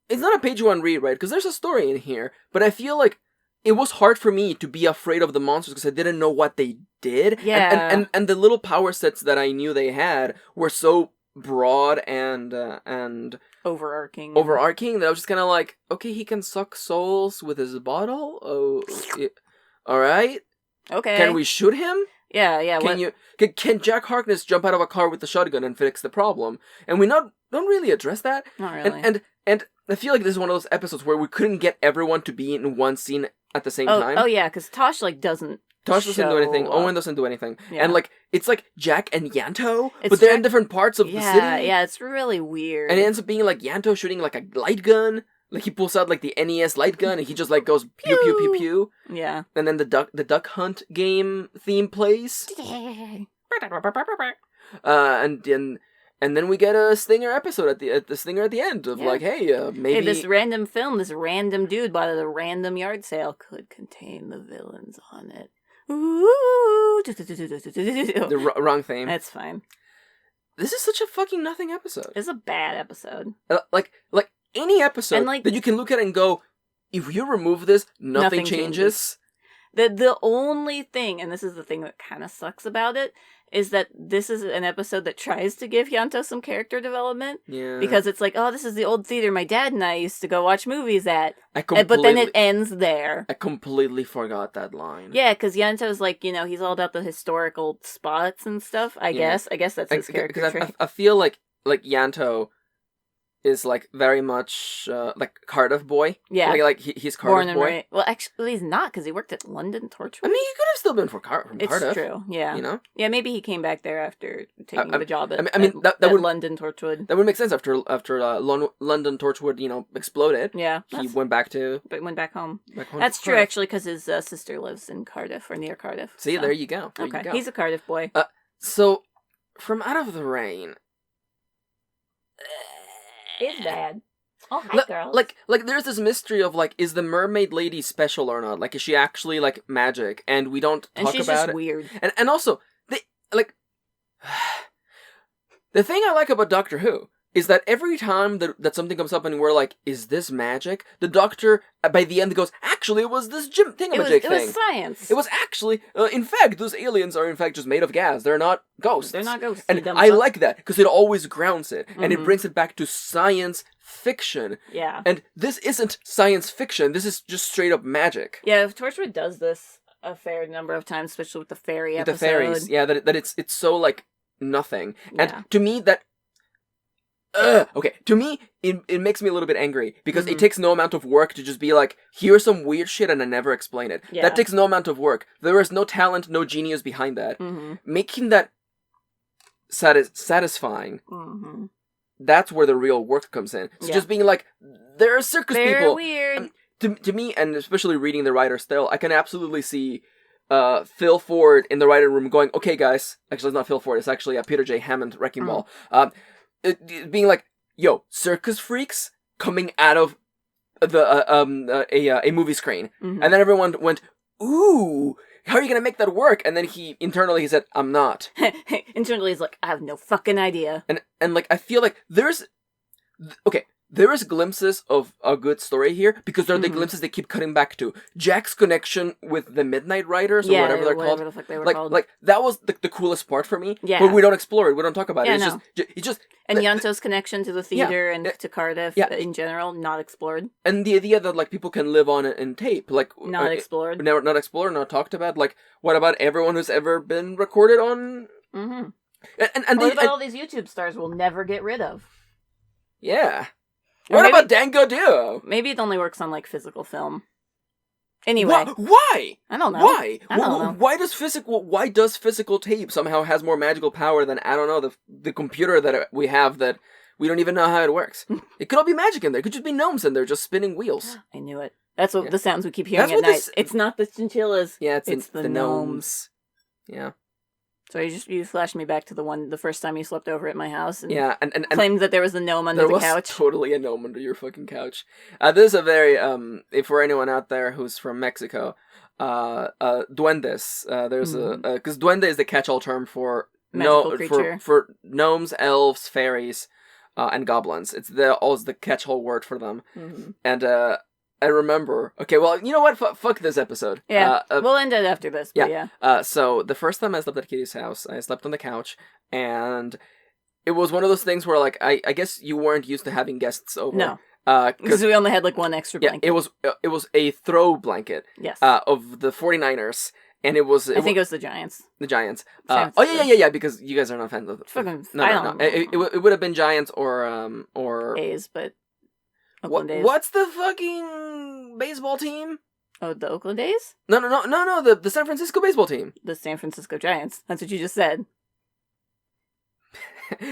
B: it's not a page one read, right? Because there's a story in here, but I feel like it was hard for me to be afraid of the monsters because I didn't know what they did.
A: Yeah.
B: And the little power sets that I knew they had were so broad and
A: overarching
B: that I was just kind of like, okay, he can suck souls with his bottle. Oh, yeah. All right.
A: Okay.
B: Can we shoot him?
A: Yeah.
B: Can Jack Harkness jump out of a car with a shotgun and fix the problem? And we don't really address that.
A: Not really.
B: And I feel like this is one of those episodes where we couldn't get everyone to be in one scene at the same time.
A: Oh yeah, because Tosh doesn't
B: do anything. Owen doesn't do anything.
A: Yeah.
B: And like it's like Jack and Yanto, but they're in different parts of the city.
A: Yeah, it's really weird.
B: And it ends up being like Yanto shooting like a light gun. Like he pulls out like the NES light gun and he just like goes pew pew pew pew.
A: Yeah.
B: And then the duck hunt game theme plays. And then we get a stinger episode at the end of like, hey, maybe
A: this random film, this random dude bought at a random yard sale could contain the villains on it. Ooh.
B: The wrong theme.
A: That's fine.
B: This is such a fucking nothing episode.
A: It's a bad episode.
B: Like any episode that you can look at and go, if you remove this, nothing changes.
A: The only thing, and this is the thing that kind of sucks about it, is that this is an episode that tries to give Yanto some character development.
B: Yeah.
A: Because it's like, oh, this is the old theater my dad and I used to go watch movies at. But then it ends there.
B: I completely forgot that line.
A: Yeah, because Yanto's like, he's all about the historical spots and stuff, I guess. I guess that's his character trait.
B: I feel like Yanto is like very much like Cardiff boy.
A: Yeah.
B: Like he's Cardiff boy.
A: Right. Well, actually he's not, because he worked at London Torchwood.
B: I mean, he could have still been from Cardiff.
A: It's true, yeah. Yeah, maybe he came back there after taking the job at that would, London Torchwood.
B: That would make sense after London Torchwood, exploded.
A: Yeah.
B: He went back home.
A: That's true, actually, because his sister lives in Cardiff, or near Cardiff.
B: See, there you go.
A: There you go. He's a Cardiff boy.
B: So, from Out of the Rain...
A: It's bad. Oh, hi, girls.
B: Like, there's this mystery of, like, is the mermaid lady special or not? Like, is she actually, like, magic? And we don't talk about it.
A: And she's just weird.
B: And also, the thing I like about Doctor Who is that every time that something comes up and we're like, is this magic? The Doctor, by the end, goes, actually, it was this thingamajig thing.
A: It was science.
B: It was actually, in fact, those aliens are in fact just made of gas. They're not ghosts.
A: They're not ghosts.
B: And I like that, because it always grounds it. And it brings it back to science fiction.
A: Yeah.
B: And this isn't science fiction. This is just straight up magic.
A: Yeah, Torchwood does this a fair number of times, especially with the fairy episode.
B: The fairies, yeah, that it's so, like, nothing.
A: Yeah.
B: And to me, to me, it makes me a little bit angry, because it takes no amount of work to just be like, here's some weird shit and I never explain it.
A: Yeah.
B: That takes no amount of work. There is no talent, no genius behind that. Making that satisfying, that's where the real work comes in. So just being like, there are circus people.
A: They're weird.
B: To me, and especially reading the writer still, I can absolutely see Phil Ford in the writer room going, okay guys, actually it's not Phil Ford, it's actually Peter J. Hammond, Wrecking Ball. Being like, yo, circus freaks coming out of a movie screen, and then everyone went, ooh, how are you gonna make that work? And then he said, I'm not.
A: Internally, he's like, I have no fucking idea.
B: And like, I feel like there is glimpses of a good story here because they're the glimpses they keep cutting back to. Jack's connection with the Midnight Riders or whatever they're called.
A: The fuck they were
B: like,
A: called.
B: Like, that was the coolest part for me.
A: Yeah.
B: But we don't explore it. We don't talk about it.
A: Yeah,
B: It's just...
A: And Yanto's connection to the theater and to Cardiff in general, not explored.
B: And the idea that, like, people can live on it in tape. Like...
A: Not explored.
B: Not explored, not talked about. Like, what about everyone who's ever been recorded on...
A: Mm-hmm.
B: And
A: what about all these YouTube stars we'll never get rid of?
B: Yeah.
A: Or
B: what about Dango WHO?
A: Maybe it only works on, like, physical film. Anyway.
B: Why?
A: I don't know.
B: Why?
A: I don't know.
B: Why does physical tape somehow has more magical power than, I don't know, the computer that we have that we don't even know how it works? It could all be magic in there. It could just be gnomes in there just spinning wheels.
A: I knew it. That's what the sounds we keep hearing at night. It's not the chinchillas.
B: Yeah, it's
A: the gnomes.
B: Yeah.
A: So you flashed me back to the first time you slept over at my house and,
B: and
A: claimed that there was a gnome under the couch.
B: There was totally a gnome under your fucking couch. This is a very, if for anyone out there who's from Mexico, duendes, there's because duende is the catch-all term for for gnomes, elves, fairies, and goblins. It's always the catch-all word for them. Mm-hmm. And I remember. Okay, well, you know what? Fuck this episode.
A: Yeah, we'll end it after this. But yeah.
B: So the first time I slept at Kitty's house, I slept on the couch, and it was one of those things where, like, I guess you weren't used to having guests over.
A: No. Because we only had, like, one extra blanket.
B: Yeah, it was a throw blanket.
A: Yes.
B: Of the 49ers, and it was...
A: I think it was the Giants.
B: The Giants. Yeah, because you guys are not fans of it.
A: Fucking...
B: No. It would have been Giants or...
A: A's, but... Oakland A's.
B: What's the fucking baseball team?
A: Oh, the Oakland A's?
B: No, the San Francisco baseball team.
A: The San Francisco Giants. That's what you just said.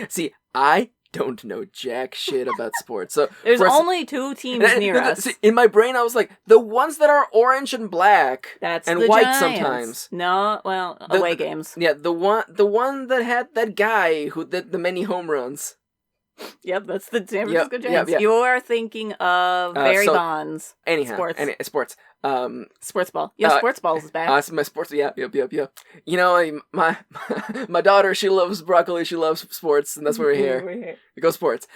B: See, I don't know jack shit about sports. So
A: there's only two teams near us.
B: See, in my brain, I was like, the ones that are orange and black and
A: the
B: white
A: Giants.
B: Sometimes.
A: No, well, away games.
B: Yeah, the one that had that guy who did the many home runs.
A: Yep, that's the San Francisco Giants. Yep. You are thinking of Barry Bonds.
B: Anyhow, sports.
A: Sports ball. Sports balls is back.
B: My sports. Yep. You know, my daughter, she loves broccoli. She loves sports, and that's why we're here. We go sports.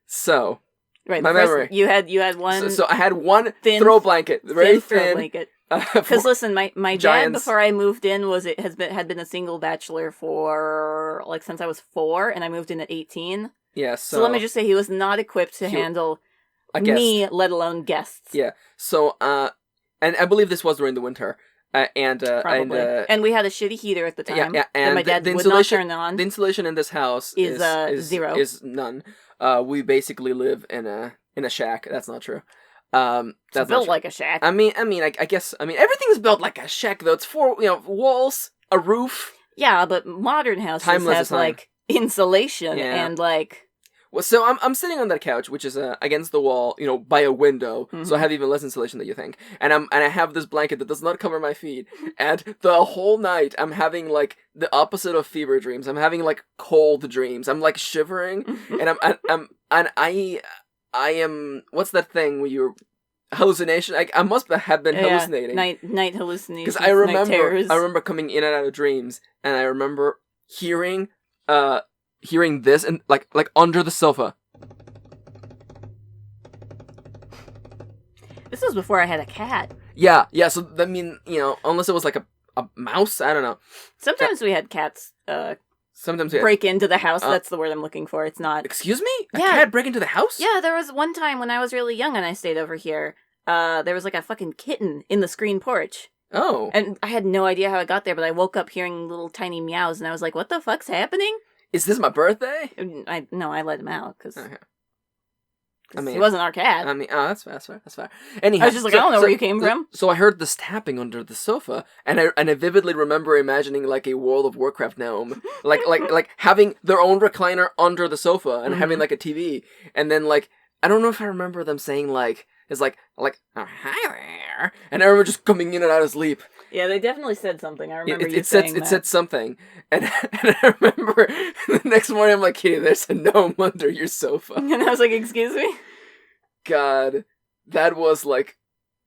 B: So.
A: Right.
B: My memory.
A: You had one.
B: So I had one throw blanket, very thin
A: throw blanket. Because listen, my dad before I moved in had been a single bachelor for since I was 4, and I moved in at 18.
B: Yeah.
A: So let me just say he was not equipped to handle me, let alone guests.
B: Yeah. So and I believe this was during the winter.
A: Probably. And we had a shitty heater at the time.
B: Yeah, and
A: that my dad would not turn on.
B: The insulation in this house
A: is zero.
B: Is none. We basically live in a shack. That's not true.
A: That's built like a shack.
B: I guess everything's built like a shack though. It's 4 walls, a roof.
A: Yeah, but modern houses have like insulation and like.
B: Well, so I'm sitting on that couch, which is against the wall, by a window, so I have even less insulation than you think. And I have this blanket that does not cover my feet, and the whole night I'm having like the opposite of fever dreams. I'm having like cold dreams. I'm like shivering, and I am. What's that thing where you're hallucination? I must have been hallucinating.
A: Night hallucinations.
B: Because I remember coming in and out of dreams, and I remember hearing this and like under the sofa.
A: This was before I had a cat.
B: Yeah. So I mean, unless it was like a mouse, I don't know.
A: Sometimes we had cats.
B: Sometimes we
A: break into the house. That's the word I'm looking for. It's not.
B: Excuse me? A cat break into the house?
A: Yeah, there was one time when I was really young and I stayed over here. There was like a fucking kitten in the screen porch.
B: Oh.
A: And I had no idea how it got there, but I woke up hearing little tiny meows and I was like, "What the fuck's happening?"
B: Is this my birthday?
A: I let him out because
B: he
A: wasn't our cat.
B: That's fair. Anyhow,
A: I was just like, I don't know where you came from.
B: So I heard this tapping under the sofa, and I vividly remember imagining like a World of Warcraft gnome, like having their own recliner under the sofa and having like a TV, and then like I don't know if I remember them saying like it's like oh, hi there, and I remember just coming in and out of sleep.
A: Yeah, they definitely said something. I remember
B: it said something, and I remember the next morning I'm like, "Kitty, there's a gnome under your sofa,"
A: and I was like, "Excuse me."
B: God, that was like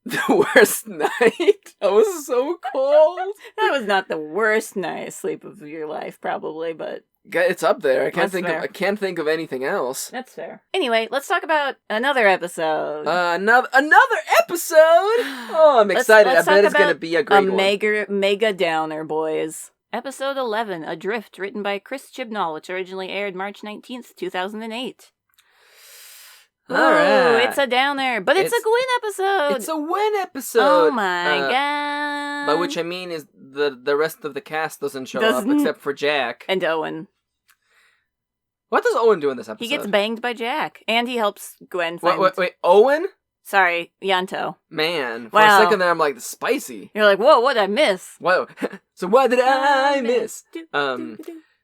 B: The worst night. I was so cold.
A: That was not the worst night sleep of your life, probably, but
B: It's up there. I can't
A: That's
B: think
A: fair.
B: of. I can't think of anything else.
A: that's fair. Anyway, let's talk about another episode.
B: Another episode. Oh, I'm excited.
A: Let's
B: I bet
A: talk
B: it's gonna
A: about
B: be a great one.
A: mega downer, boys. Episode 11, Adrift, written by Chris Chibnall, which originally aired March 19th, 2008.
B: All
A: Ooh,
B: right.
A: it's a downer, but it's a Gwen episode.
B: It's a win episode.
A: Oh my god.
B: By which I mean is the rest of the cast doesn't show
A: Doesn't.
B: up except for Jack.
A: And Owen.
B: What does Owen do in this episode?
A: He gets banged by Jack, and he helps Gwen find...
B: Wait, Owen?
A: Sorry, Yanto.
B: Man, for
A: Wow.
B: a second there I'm like, spicy.
A: You're like, whoa, what'd I miss?
B: Whoa. So what did I miss?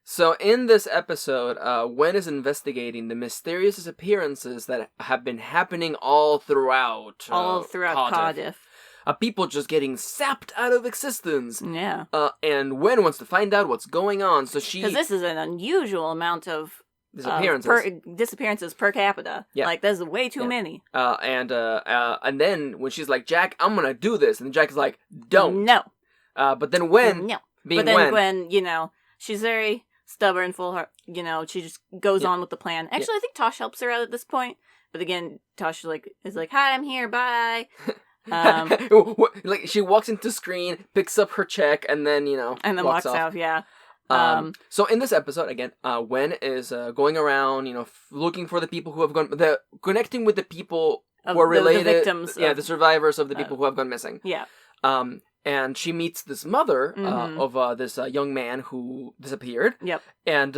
B: So in this episode, Gwen is investigating the mysterious disappearances that have been happening all throughout
A: Cardiff.
B: People just getting sapped out of existence.
A: Yeah.
B: And Gwen wants to find out what's going on, so she...
A: Because this is an unusual amount of
B: disappearances.
A: disappearances per capita.
B: Yeah.
A: Like, that's way too many.
B: And then when she's like, Jack, I'm gonna do this, and Jack is like, don't.
A: No.
B: But then Gwen,
A: No.
B: being
A: But then
B: Gwen,
A: Gwen, she's very stubborn, full heart, she just goes on with the plan. Actually, I think Tosh helps her out at this point. But again, Tosh is like, hi, I'm here, bye.
B: like she walks into screen, picks up her check, and then
A: and then walks out. Yeah.
B: So in this episode, again, Gwen is going around, looking for the people who have gone, connecting with the people who are related,
A: the victims,
B: the survivors of the people who have gone missing.
A: Yeah.
B: And she meets this mother of this young man who disappeared.
A: Yep.
B: And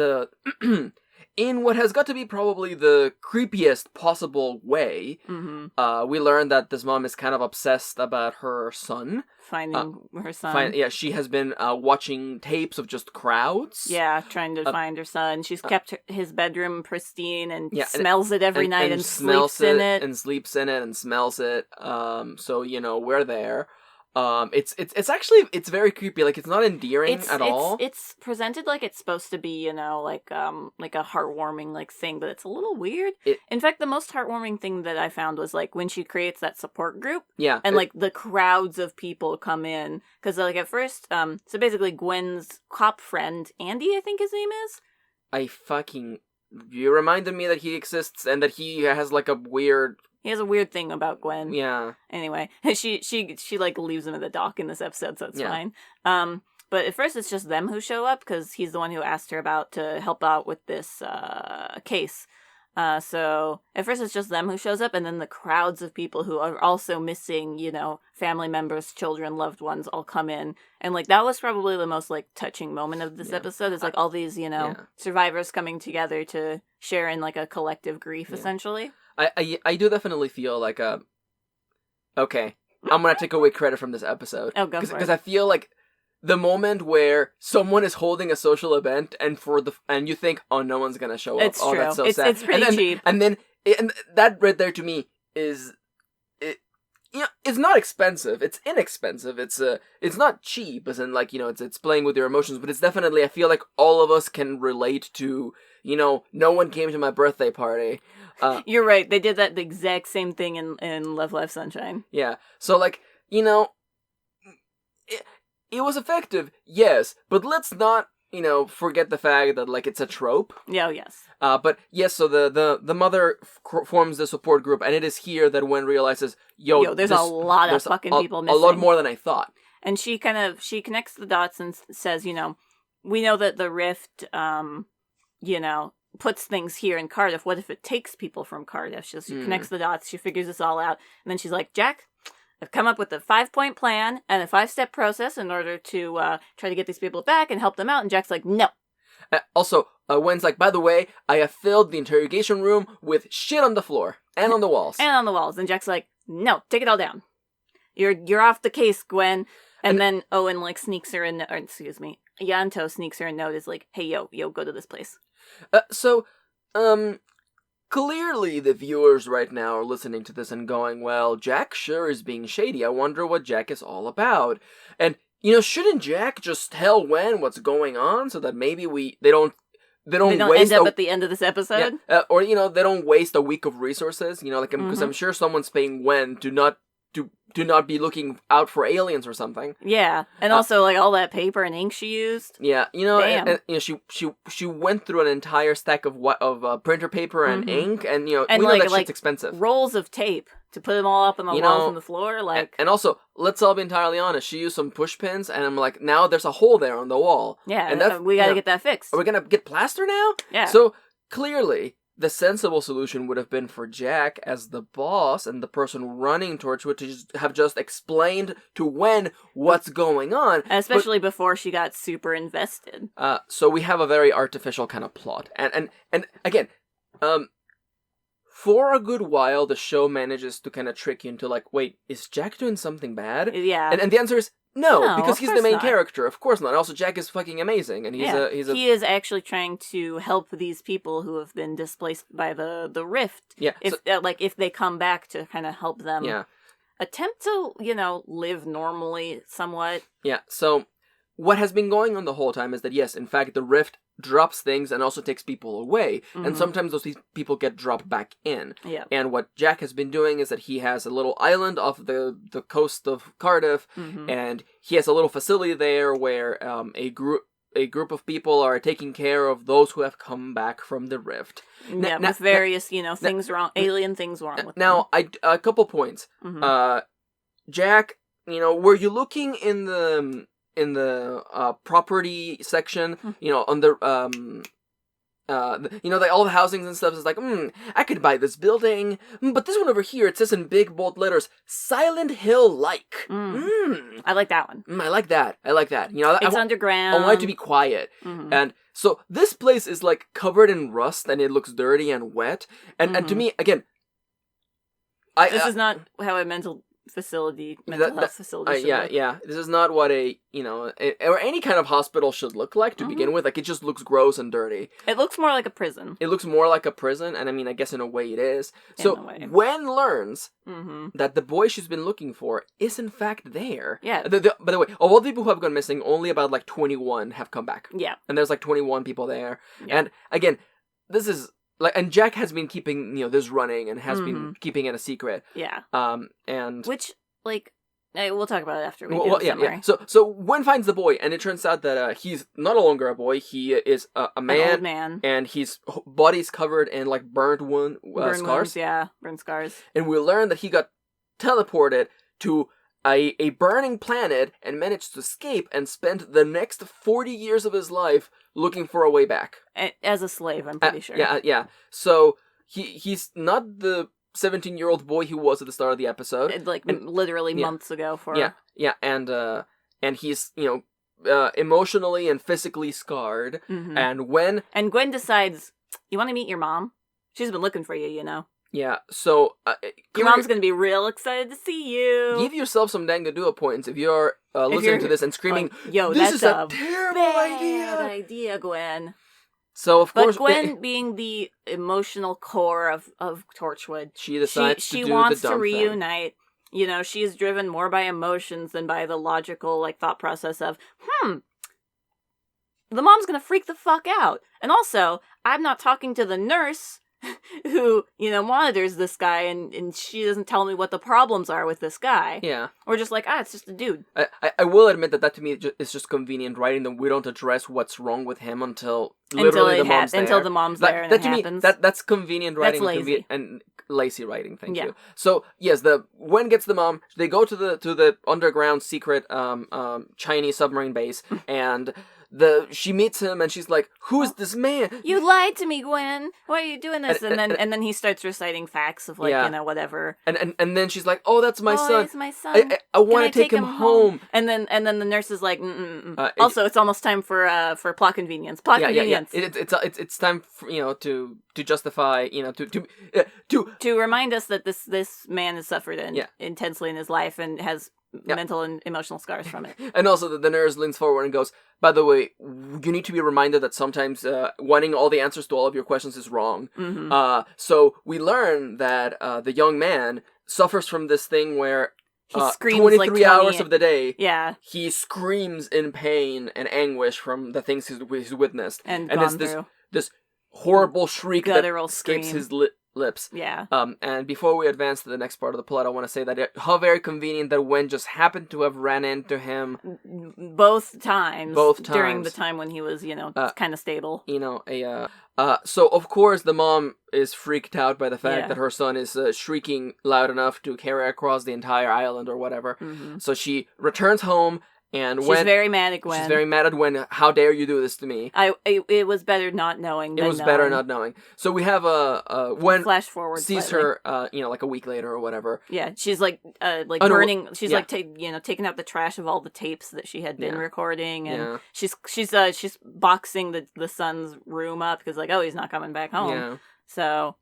B: in what has got to be probably the creepiest possible way, we learn that this mom is kind of obsessed about her son.
A: Finding her son.
B: She has been watching tapes of just crowds.
A: Yeah, trying to find her son. She's kept his bedroom pristine and smells it every night and sleeps in it.
B: And sleeps in it and smells it. So, we're there. It's actually very creepy. Like, it's not endearing at all.
A: It's presented like it's supposed to be, like a heartwarming thing, but it's a little weird. In fact, the most heartwarming thing that I found was when she creates that support group. Yeah. And the crowds of people come in, because at first, so basically Gwen's cop friend Andy, I think his name is.
B: You reminded me that he exists and that he has a weird.
A: He has a weird thing about Gwen.
B: Yeah.
A: Anyway, she leaves him at the dock in this episode, so it's fine. But at first it's just them who show up because he's the one who asked her to help out with this case. So at first it's just them who shows up, and then the crowds of people who are also missing, family members, children, loved ones all come in. And that was probably the most touching moment of this episode. It's all these, survivors coming together to share in a collective grief, essentially.
B: I do definitely feel okay, I'm gonna take away credit from this episode.
A: Oh, go for it.
B: Because I feel like the moment where someone is holding a social event and you think, oh, no one's gonna show up.
A: It's true.
B: That's so sad.
A: It's pretty cheap.
B: And then that right there to me is it's not expensive. It's inexpensive. It's not cheap, as in it's playing with your emotions, but it's definitely, I feel like all of us can relate to, no one came to my birthday party.
A: You're right. They did the exact same thing in Love, Life, Sunshine.
B: Yeah. So it was effective, yes, but let's not, forget the fact that it's a trope.
A: Yeah, yes.
B: But yes, so the mother forms the support group, and it is here that Gwen realizes,
A: there's a lot of fucking people missing.
B: A lot more than I thought.
A: And she connects the dots and says, we know that the rift, puts things here in Cardiff. What if it takes people from Cardiff? She connects the dots. She figures this all out. And then she's like, Jack, I've come up with a 5-point plan and a 5-step process in order to try to get these people back and help them out. And Jack's like, no.
B: Also, Gwen's like, by the way, I have filled the interrogation room with shit on the floor and on the walls.
A: And Jack's like, no, take it all down. You're off the case, Gwen. And then Owen sneaks her in, or excuse me, Yanto sneaks her a note, is like, hey, yo, go to this place.
B: Clearly the viewers right now are listening to this and going, well, Jack sure is being shady. I wonder what Jack is all about. And, shouldn't Jack just tell Gwen what's going on so that maybe they don't waste
A: end up at the end of this episode?
B: Yeah, or, they don't waste a week of resources, because I'm sure someone's paying Gwen to not to not be looking out for aliens or something.
A: Yeah, and also like all that paper and ink she used.
B: Yeah, you know,
A: Damn.
B: and you know, she went through an entire stack of printer paper and ink, and you know,
A: And
B: we know
A: like
B: that shit's expensive.
A: rolls of tape to put them all up on the walls and the floor. Like,
B: and also, let's all be entirely honest. She used some push pins, and I'm like, now there's a hole there on the wall.
A: yeah,
B: and that's,
A: we gotta get that fixed.
B: Are we gonna get plaster now?
A: Yeah.
B: So clearly, the sensible solution would have been for Jack, as the boss and the person running Torchwood, to have just explained to Gwen what's going on.
A: Especially before she got super invested.
B: So we have a very artificial kind of plot. And again, for a good while, the show manages to kind of trick you into like, wait, is Jack doing something bad?
A: Yeah.
B: And the answer is no, because he's the main
A: not.
B: character. Of course not. And also, Jack is fucking amazing, and
A: he is actually trying to help these people who have been displaced by the rift.
B: Yeah.
A: If they come back, to kind of help them.
B: Yeah.
A: Attempt to live normally somewhat.
B: Yeah. So what has been going on the whole time is that yes, in fact, the rift drops things and also takes people away, and sometimes those people get dropped back in.
A: Yeah.
B: And what Jack has been doing is that he has a little island off the coast of Cardiff, and he has a little facility there where a group of people are taking care of those who have come back from the rift.
A: With various things wrong, alien things wrong with
B: now,
A: them.
B: A couple points. Jack, were you looking in the property section, on the like all the housings and stuff is like, I could buy this building, but this one over here, it says in big bold letters, Silent Hill like.
A: I like that one.
B: I like that.
A: It's underground.
B: I want it to be quiet. And so this place is like covered in rust, and it looks dirty and wet. And to me, again,
A: this is not how a mental health facility should look.
B: Yeah. This is not what or any kind of hospital should look like to begin with. Like, it just looks gross and dirty.
A: It looks more like a prison.
B: It looks more like a prison, and I mean, I guess in a way it is. So Gwen learns that the boy she's been looking for is in fact there.
A: Yeah.
B: By the way, of all the people who have gone missing, only about like 21 have come back.
A: Yeah.
B: And there's like 21 people there.
A: Yeah.
B: And again, this is and Jack has been keeping this running and has been keeping it a secret.
A: Yeah.
B: And
A: which we'll talk about it after we do the summary.
B: Yeah. So Gwen finds the boy, and it turns out that he's no longer a boy. He is a man.
A: An old man.
B: And his body's covered in like burnt scars.
A: Wounds, yeah, burn scars.
B: And we learn that he got teleported to a burning planet and managed to escape and spent the next 40 years of his life looking for a way back.
A: As a slave, I'm pretty sure.
B: Yeah. So he's not the 17-year-old boy he was at the start of the episode.
A: Literally months ago.
B: Yeah, and he's, emotionally and physically scarred. And
A: Gwen decides, you want to meet your mom? She's been looking for you,
B: Yeah, so
A: your mom's gonna be real excited to see you.
B: Give yourself some Dango Duo points if you're listening to this and screaming,
A: "Yo,
B: this
A: that's
B: is a terrible
A: idea, Gwen."
B: So of course,
A: Gwen, being the emotional core of Torchwood,
B: she decides
A: she
B: to do
A: wants
B: the dumb
A: to reunite.
B: thing.
A: She is driven more by emotions than by the logical thought process of, the mom's gonna freak the fuck out. And also, I'm not talking to the nurse who, monitors this guy, and she doesn't tell me what the problems are with this guy.
B: Yeah.
A: We're just like, it's just a dude.
B: I will admit that to me is just convenient writing, that we don't address what's wrong with him until literally the mom's there.
A: Until the mom's there and it happens.
B: That's convenient writing.
A: That's lazy.
B: And lazy writing, thank you. So, yes, Gwen gets the mom, they go to the underground secret Chinese submarine base, and she meets him, and she's like, "Who is this man?
A: You lied to me, Gwen. Why are you doing this?" And then he starts reciting facts of whatever.
B: And then she's like, "Oh, that's my son.
A: He's my son.
B: I want to take him home."
A: And then the nurse is like, also, it's almost time for plot convenience. Convenience.
B: It's time for, to justify, to
A: remind us that this man has suffered intensely in his life and has mental and emotional scars from it.
B: And also the nurse leans forward and goes, "By the way, you need to be reminded that sometimes wanting all the answers to all of your questions is wrong." So we learn that the young man suffers from this thing where
A: he screams
B: 23 hours of the day,
A: he
B: screams in pain and anguish from the things he's witnessed.
A: And
B: it's this horrible shriek that
A: guttural
B: escapes
A: scream.
B: lips.
A: Yeah.
B: And before we advance to the next part of the plot, I want to say that how very convenient that Gwen just happened to have ran into him
A: Both times. During the
B: times.
A: time when he was, kind of stable.
B: So of course the mom is freaked out by the fact
A: Yeah.
B: that her son is shrieking loud enough to carry across the entire island or whatever.
A: Mm-hmm.
B: So she returns home. And
A: she's very mad at Gwen.
B: She's very mad at Gwen. How dare you do this to me?
A: It was better not knowing than
B: It was
A: knowing.
B: better not knowing. So we have Gwen
A: flash forward
B: sees
A: slightly.
B: her, like a week later or whatever.
A: Yeah, she's burning. She's taking out the trash of all the tapes that she had been recording, and she's boxing the son's room up because he's not coming back home.
B: Yeah.
A: So,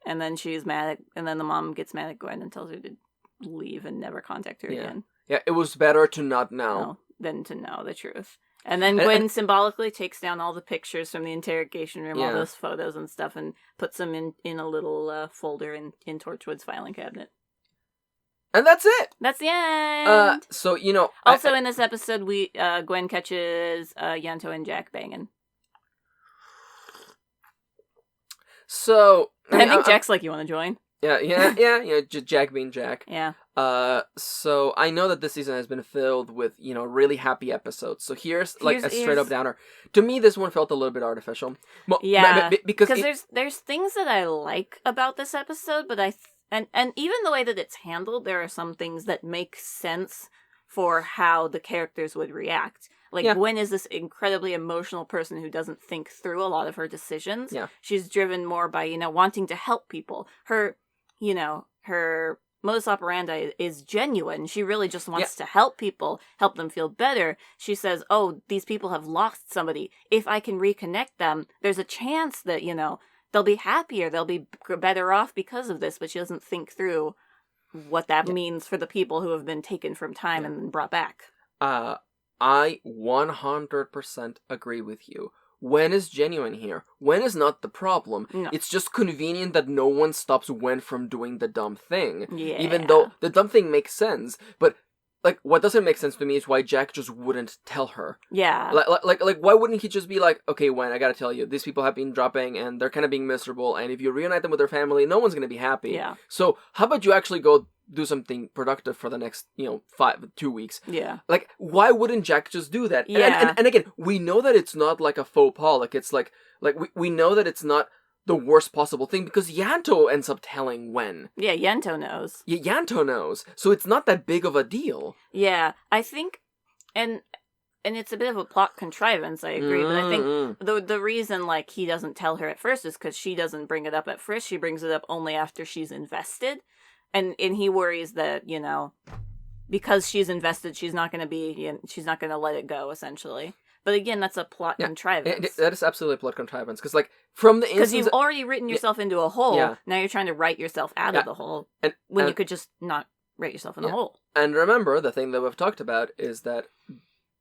A: and then she's mad and then the mom gets mad at Gwen and tells her to leave and never contact her again.
B: Yeah, it was better to not know
A: than to know the truth. And then Gwen symbolically takes down all the pictures from the interrogation room, all those photos and stuff, and puts them in a little folder in Torchwood's filing cabinet.
B: And that's it!
A: That's the end!
B: So,
A: Also in this episode, Gwen catches Yanto and Jack banging.
B: So...
A: I think Jack's like, you want to join?
B: Yeah, Jack being Jack.
A: Yeah.
B: So I know that this season has been filled with, really happy episodes. So here's a straight up downer. To me, this one felt a little bit artificial.
A: Because there's things that I like about this episode, but and even the way that it's handled, there are some things that make sense for how the characters would react. Gwen is this incredibly emotional person who doesn't think through a lot of her decisions.
B: Yeah.
A: She's driven more by, wanting to help people. Her modus operandi is genuine. She really just wants to help people, help them feel better. She says, oh, these people have lost somebody. If I can reconnect them, there's a chance that, they'll be happier. They'll be better off because of this. But she doesn't think through what that means for the people who have been taken from time and then brought back.
B: I 100% agree with you. Gwen is genuine here. Gwen is not the problem.
A: No.
B: It's just convenient that no one stops Gwen from doing the dumb thing.
A: Yeah.
B: Even though the dumb thing makes sense. But, what doesn't make sense to me is why Jack just wouldn't tell her.
A: Yeah.
B: Why wouldn't he just be like, okay, Gwen, I gotta tell you, these people have been dropping and they're kind of being miserable, and if you reunite them with their family, no one's gonna be happy.
A: Yeah.
B: So, how about you actually go do something productive for the next, 2 weeks.
A: Yeah.
B: Why wouldn't Jack just do that?
A: Yeah.
B: And again, we know that it's not like a faux pas. It's we know that it's not the worst possible thing because Yanto ends up telling Gwen.
A: Yeah, Yanto knows.
B: Yeah, Yanto knows. So it's not that big of a deal.
A: Yeah, I think, and it's a bit of a plot contrivance, I agree, but I think the reason, he doesn't tell her at first is because she doesn't bring it up at first. She brings it up only after she's invested. And he worries that, because she's invested, she's not going to let it go, essentially. But again, that's a plot contrivance.
B: That is absolutely a plot contrivance. Because, from the instance...
A: Because you've already written yourself into a hole, now you're trying to write yourself out of the hole, when you could just not write yourself in a hole. And
B: remember, the thing that we've talked about is that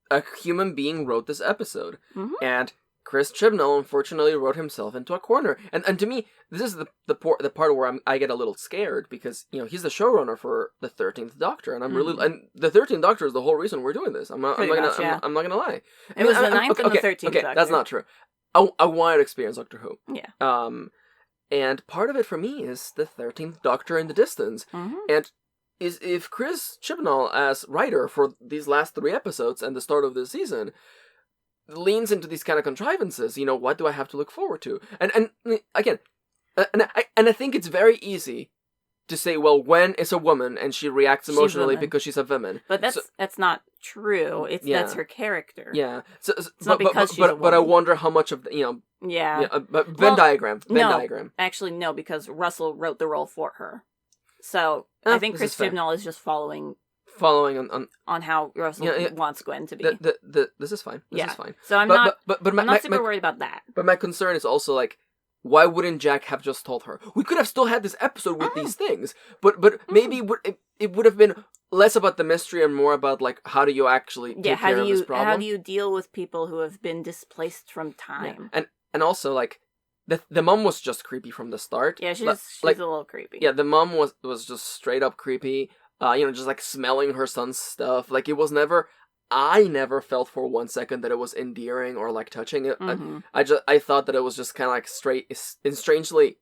B: a human being wrote this episode. Mm-hmm. And Chris Chibnall, unfortunately, wrote himself into a corner. And to me, this is the part where I get a little scared because, he's the showrunner for the 13th Doctor. And and the 13th Doctor is the whole reason we're doing this. I'm not going to lie.
A: It was the 9th and the 13th Doctor.
B: Okay, that's not true. I wanted to experience Doctor Who.
A: Yeah.
B: And part of it for me is the 13th Doctor in the distance.
A: Mm-hmm.
B: And if Chris Chibnall, as writer for these last 3 episodes and the start of this season, leans into these kind of contrivances, what do I have to look forward to? And again, I think it's very easy to say, well, Gwen is a woman and she reacts emotionally because she's a woman.
A: But that's not true. That's her character.
B: Yeah. So,
A: it's not because she's a woman.
B: But I wonder how much of Venn diagram.
A: Actually, no, because Russell wrote the role for her. So I think Chris Chibnall is just following on how Russell wants Gwen to be.
B: This is fine. This is fine.
A: So I'm not super worried about that.
B: But my concern is also why wouldn't Jack have just told her? We could have still had this episode with these things, but maybe it would have been less about the mystery and more about how do you actually take care of this problem?
A: How do you deal with people who have been displaced from time?
B: Yeah. And also the mom was just creepy from the start.
A: Yeah, she's a little creepy.
B: Yeah, the mom was just straight up creepy. Just smelling her son's stuff. It was never. I never felt for 1 second that it was endearing or touching it.
A: Mm-hmm.
B: I thought that it was just kind of straight and strangely.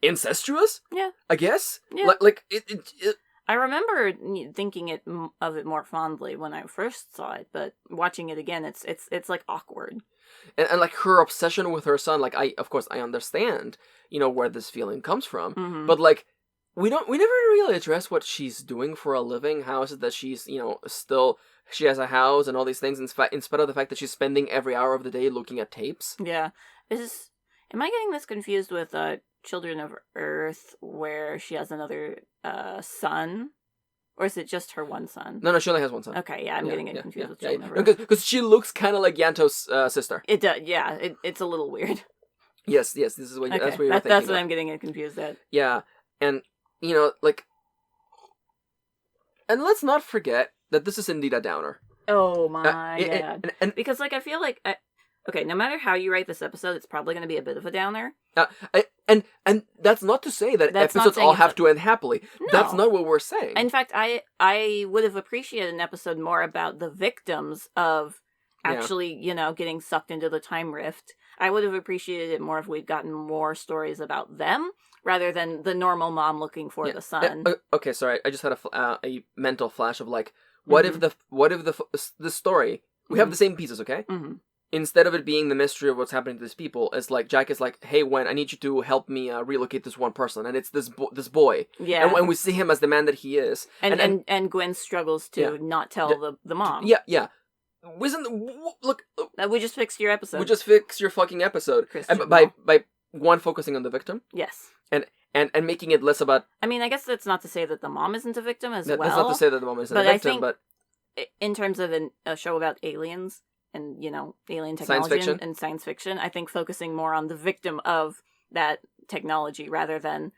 B: incestuous.
A: Yeah,
B: I guess.
A: Yeah.
B: Like it.
A: I remember thinking of it more fondly when I first saw it, but watching it again, it's like awkward.
B: And like her obsession with her son, like of course I understand, where this feeling comes from,
A: Mm-hmm.
B: but like we never really address what she's doing for a living. How is it that she's still she has a house and all these things in spite of the fact that she's spending every hour of the day looking at tapes?
A: Yeah, am I getting this confused with Children of Earth, where she has another son? Or is it just her one son?
B: No, she only has one son.
A: Okay, yeah, I'm getting it confused with Children of Earth.
B: Because she looks kind of like Yanto's sister.
A: It does, yeah. It's a little weird.
B: Yes, this is what that's what you're thinking.
A: That's what I'm getting it confused at.
B: Yeah, and like, and let's not forget that this is indeed a downer.
A: Oh my god!
B: And
A: because like I feel like okay, no matter how you write this episode, it's probably going to be a bit of a downer.
B: And that's not to say that episodes all have to end happily.
A: No.
B: That's not what we're saying.
A: In fact, I would have appreciated an episode more about the victims of actually, getting sucked into the time rift. I would have appreciated it more if we'd gotten more stories about them rather than the normal mom looking for the son.
B: Okay, sorry, I just had a mental flash of like, what if the story we have the same pieces, okay?
A: Mm-hmm.
B: Instead of it being the mystery of what's happening to these people, it's like Jack is like, "Hey, Gwen, I need you to help me relocate this one person," and it's this boy.
A: Yeah,
B: and we see him as the man that he is,
A: and Gwen struggles to not tell the mom.
B: Yeah. Look,
A: we just fixed your episode.
B: We just fixed your fucking episode by one focusing on the victim.
A: Yes.
B: And making it less about.
A: I mean, I guess that's not to say that the mom isn't a victim as well.
B: That's not to say that the mom isn't a victim, but
A: in terms of a show about aliens and alien technology and science fiction, I think focusing more on the victim of that technology rather than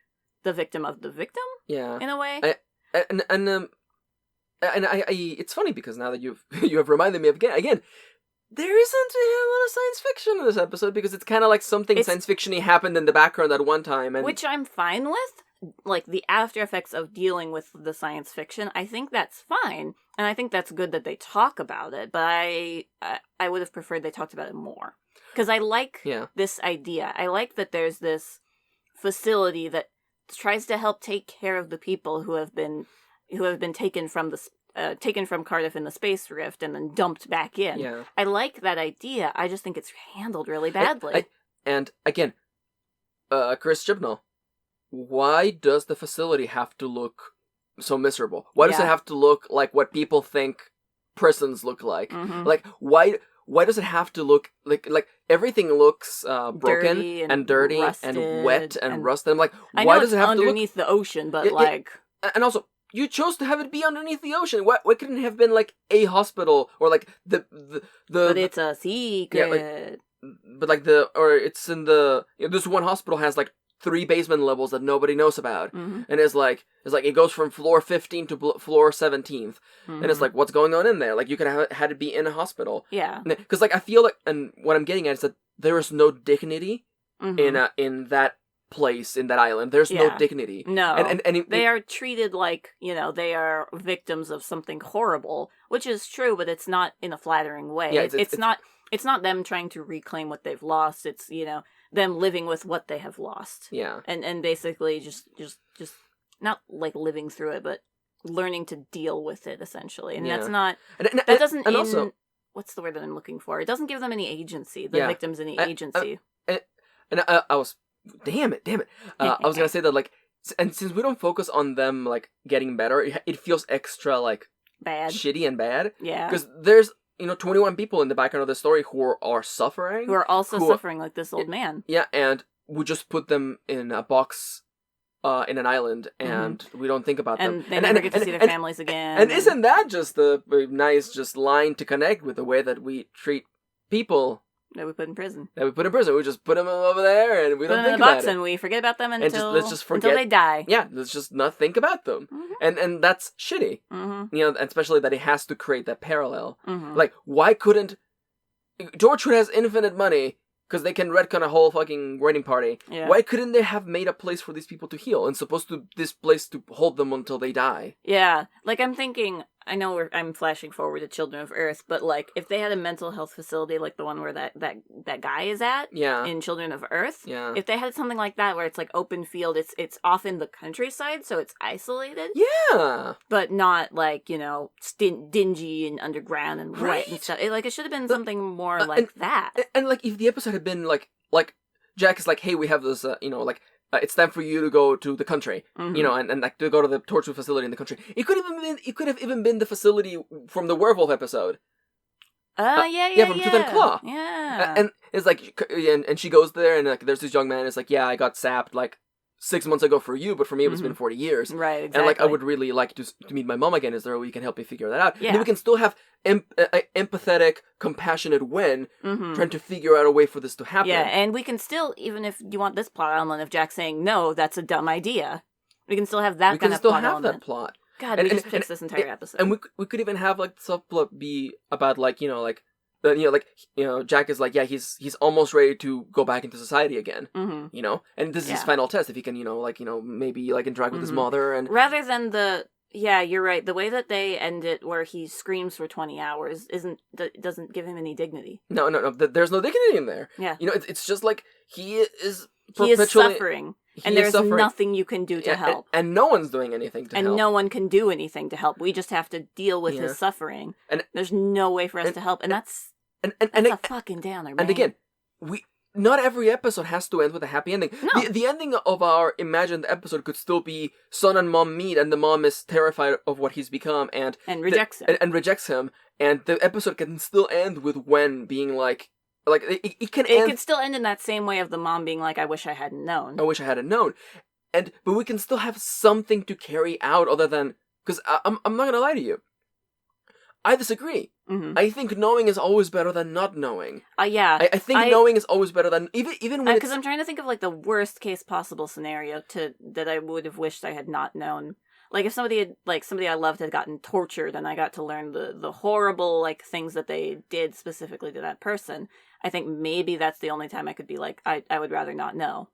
A: the victim of the victim.
B: Yeah.
A: In a way.
B: And it's funny because now that you have reminded me of again. There isn't a lot of science fiction in this episode because it's kind of like something science fiction-y happened in the background at one time.
A: Which I'm fine with. Like, the after effects of dealing with the science fiction, I think that's fine. And I think that's good that they talk about it. But I would have preferred they talked about it more. Because I like this idea. I like that there's this facility that tries to help take care of the people who have been taken from Cardiff in the space rift and then dumped back in.
B: Yeah.
A: I like that idea. I just think it's handled really badly.
B: And again, Chris Chibnall, why does the facility have to look so miserable? Why does it have to look like what people think prisons look like?
A: Mm-hmm.
B: Like why does it have to look like everything looks broken and dirty and wet and rusted? I'm like, why does it have to look
A: underneath the ocean? But
B: and also, you chose to have it be underneath the ocean. Why couldn't it have been like a hospital or like the
A: But it's a secret.
B: It's in the this one hospital has like 3 basement levels that nobody knows about, and it's like it goes from floor 15 to floor 17th, and it's like, what's going on in there? Like, you could have had it be in a hospital.
A: Yeah,
B: because like I feel like, and what I'm getting at is that there is no dignity in that place, in that island. There's no dignity.
A: No, and they are treated like they are victims of something horrible, which is true, but it's not in a flattering way. Yeah, it's not them trying to reclaim what they've lost. It's them living with what they have lost.
B: Yeah.
A: And basically just not like living through it, but learning to deal with it essentially. And that's not that doesn't also, what's the word that I'm looking for? It doesn't give them any agency. The victims any agency.
B: And I was damn it. I was gonna say that like, and since we don't focus on them like getting better, it feels extra like
A: bad,
B: shitty and bad.
A: Yeah.
B: Because there's 21 people in the background of the story who are suffering.
A: Who are also suffering like this old man.
B: Yeah, and we just put them in a box in an island, and we don't think about them.
A: And they never get to see their families again.
B: And isn't that just a nice line to connect with the way that we treat people
A: that we put in prison?
B: We just put them over there, and we don't think about it. Put them in a box,
A: and we forget about them until
B: let's just forget,
A: until they die.
B: Yeah, let's just not think about them. And that's shitty. Especially that it has to create that parallel. Like, why couldn't Torchwood has infinite money because they can retcon a whole fucking wedding party. Yeah. Why couldn't they have made a place for these people to heal and supposed to this place to hold them until they die?
A: Yeah, like I'm thinking, I know I'm flashing forward to Children of Earth, but like if they had a mental health facility like the one where that guy is at in Children of Earth, if they had something like that where it's like open field, it's off in the countryside, so it's isolated.
B: Yeah.
A: But not like, you know, dingy and underground and wet and stuff. It should have been something more like that.
B: And like if the episode had been like Jack is like, hey, we have this, it's time for you to go to the country, you know, and like to go to the Torchwood facility in the country. It could have even been the facility from the werewolf episode.
A: From
B: Tooth and Claw.
A: Yeah.
B: And it's like, and she goes there, and like there's this young man. It's like, yeah, I got sapped like 6 months ago for you, but for me it's been 40 years.
A: Right. Exactly.
B: And like I would really like to meet my mom again. Is there a way you can help me figure that out?
A: Yeah.
B: And then we can still have empathetic, compassionate Wen trying to figure out a way for this to happen.
A: Yeah, and we can still, even if you want this plot element of Jack saying no, that's a dumb idea. We can still have that kind of plot element.
B: We can still have that plot.
A: God, we just fixed this entire episode.
B: And we could even have like the subplot be about like Jack is like, yeah, he's almost ready to go back into society again, you know, and this is his final test if he can, maybe like interact with his mother and
A: rather than you're right. The way that they end it, where he screams for 20 hours, doesn't give him any dignity.
B: No. There's no dignity in there.
A: Yeah,
B: you know, it's just like he is
A: suffering, and there's nothing you can do to help,
B: and no one's doing anything to help,
A: and no one can do anything to help. We just have to deal with his suffering, and there's no way for us to help, and that's a fucking downer, man.
B: And again, not every episode has to end with a happy ending.
A: No.
B: The ending of our imagined episode could still be son and mom meet, and the mom is terrified of what he's become, and
A: rejects him.
B: And rejects him, and the episode can still end with Wen being like it could
A: still end in that same way of the mom being like, I wish I hadn't known.
B: I wish I hadn't known. But we can still have something to carry out other than, because I'm not gonna lie to you, I disagree. I think knowing is always better than not knowing.
A: Yeah.
B: I think knowing is always better than even when
A: because I'm trying to think of like the worst case possible scenario that I would have wished I had not known. Like if somebody I loved had gotten tortured and I got to learn the horrible like things that they did specifically to that person, I think maybe that's the only time I could be like, I would rather not know.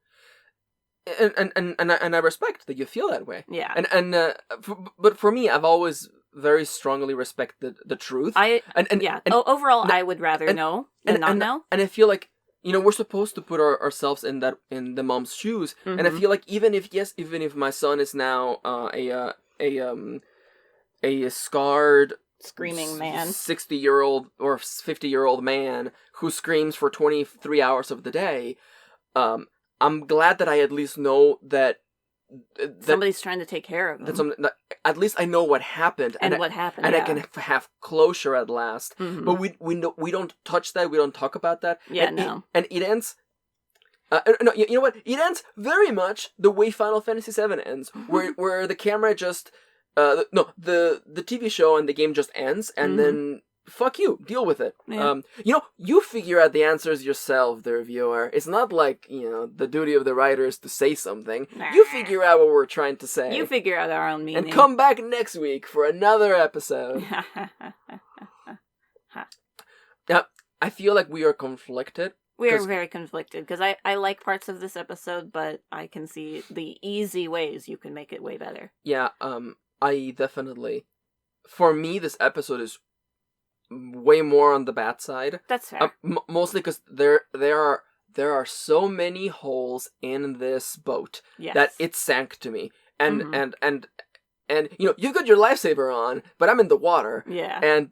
B: And I respect that you feel that way.
A: Yeah.
B: But for me, I've always very strongly respected the truth.
A: Overall, I would rather know than not know. And
B: I feel like, we're supposed to put ourselves in the mom's shoes. And I feel like even if my son is now a scarred,
A: screaming man,
B: 60-year-old or 50-year-old man who screams for 23 hours of the day, I'm glad that I at least know that
A: somebody's trying to take care of him.
B: That at least I know what happened,
A: and
B: I can have closure at last. But we don't touch that. We don't talk about that.
A: Yeah,
B: and it ends. No, you know what? It ends very much the way Final Fantasy VII ends, where the camera just the TV show and the game just ends, and then fuck you, deal with it.
A: Yeah.
B: You figure out the answers yourself, the reviewer. It's not like, the duty of the writer is to say something. You figure out what we're trying to say.
A: You figure out our own meaning.
B: And come back next week for another episode. Yeah, I feel like we are conflicted.
A: We are very conflicted, because I like parts of this episode, but I can see the easy ways you can make it way better.
B: Yeah, I definitely... For me, this episode is way more on the bad side.
A: That's fair.
B: Mostly because there are so many holes in this boat that it sank to me. And you got your lifesaver on, but I'm in the water.
A: Yeah.
B: And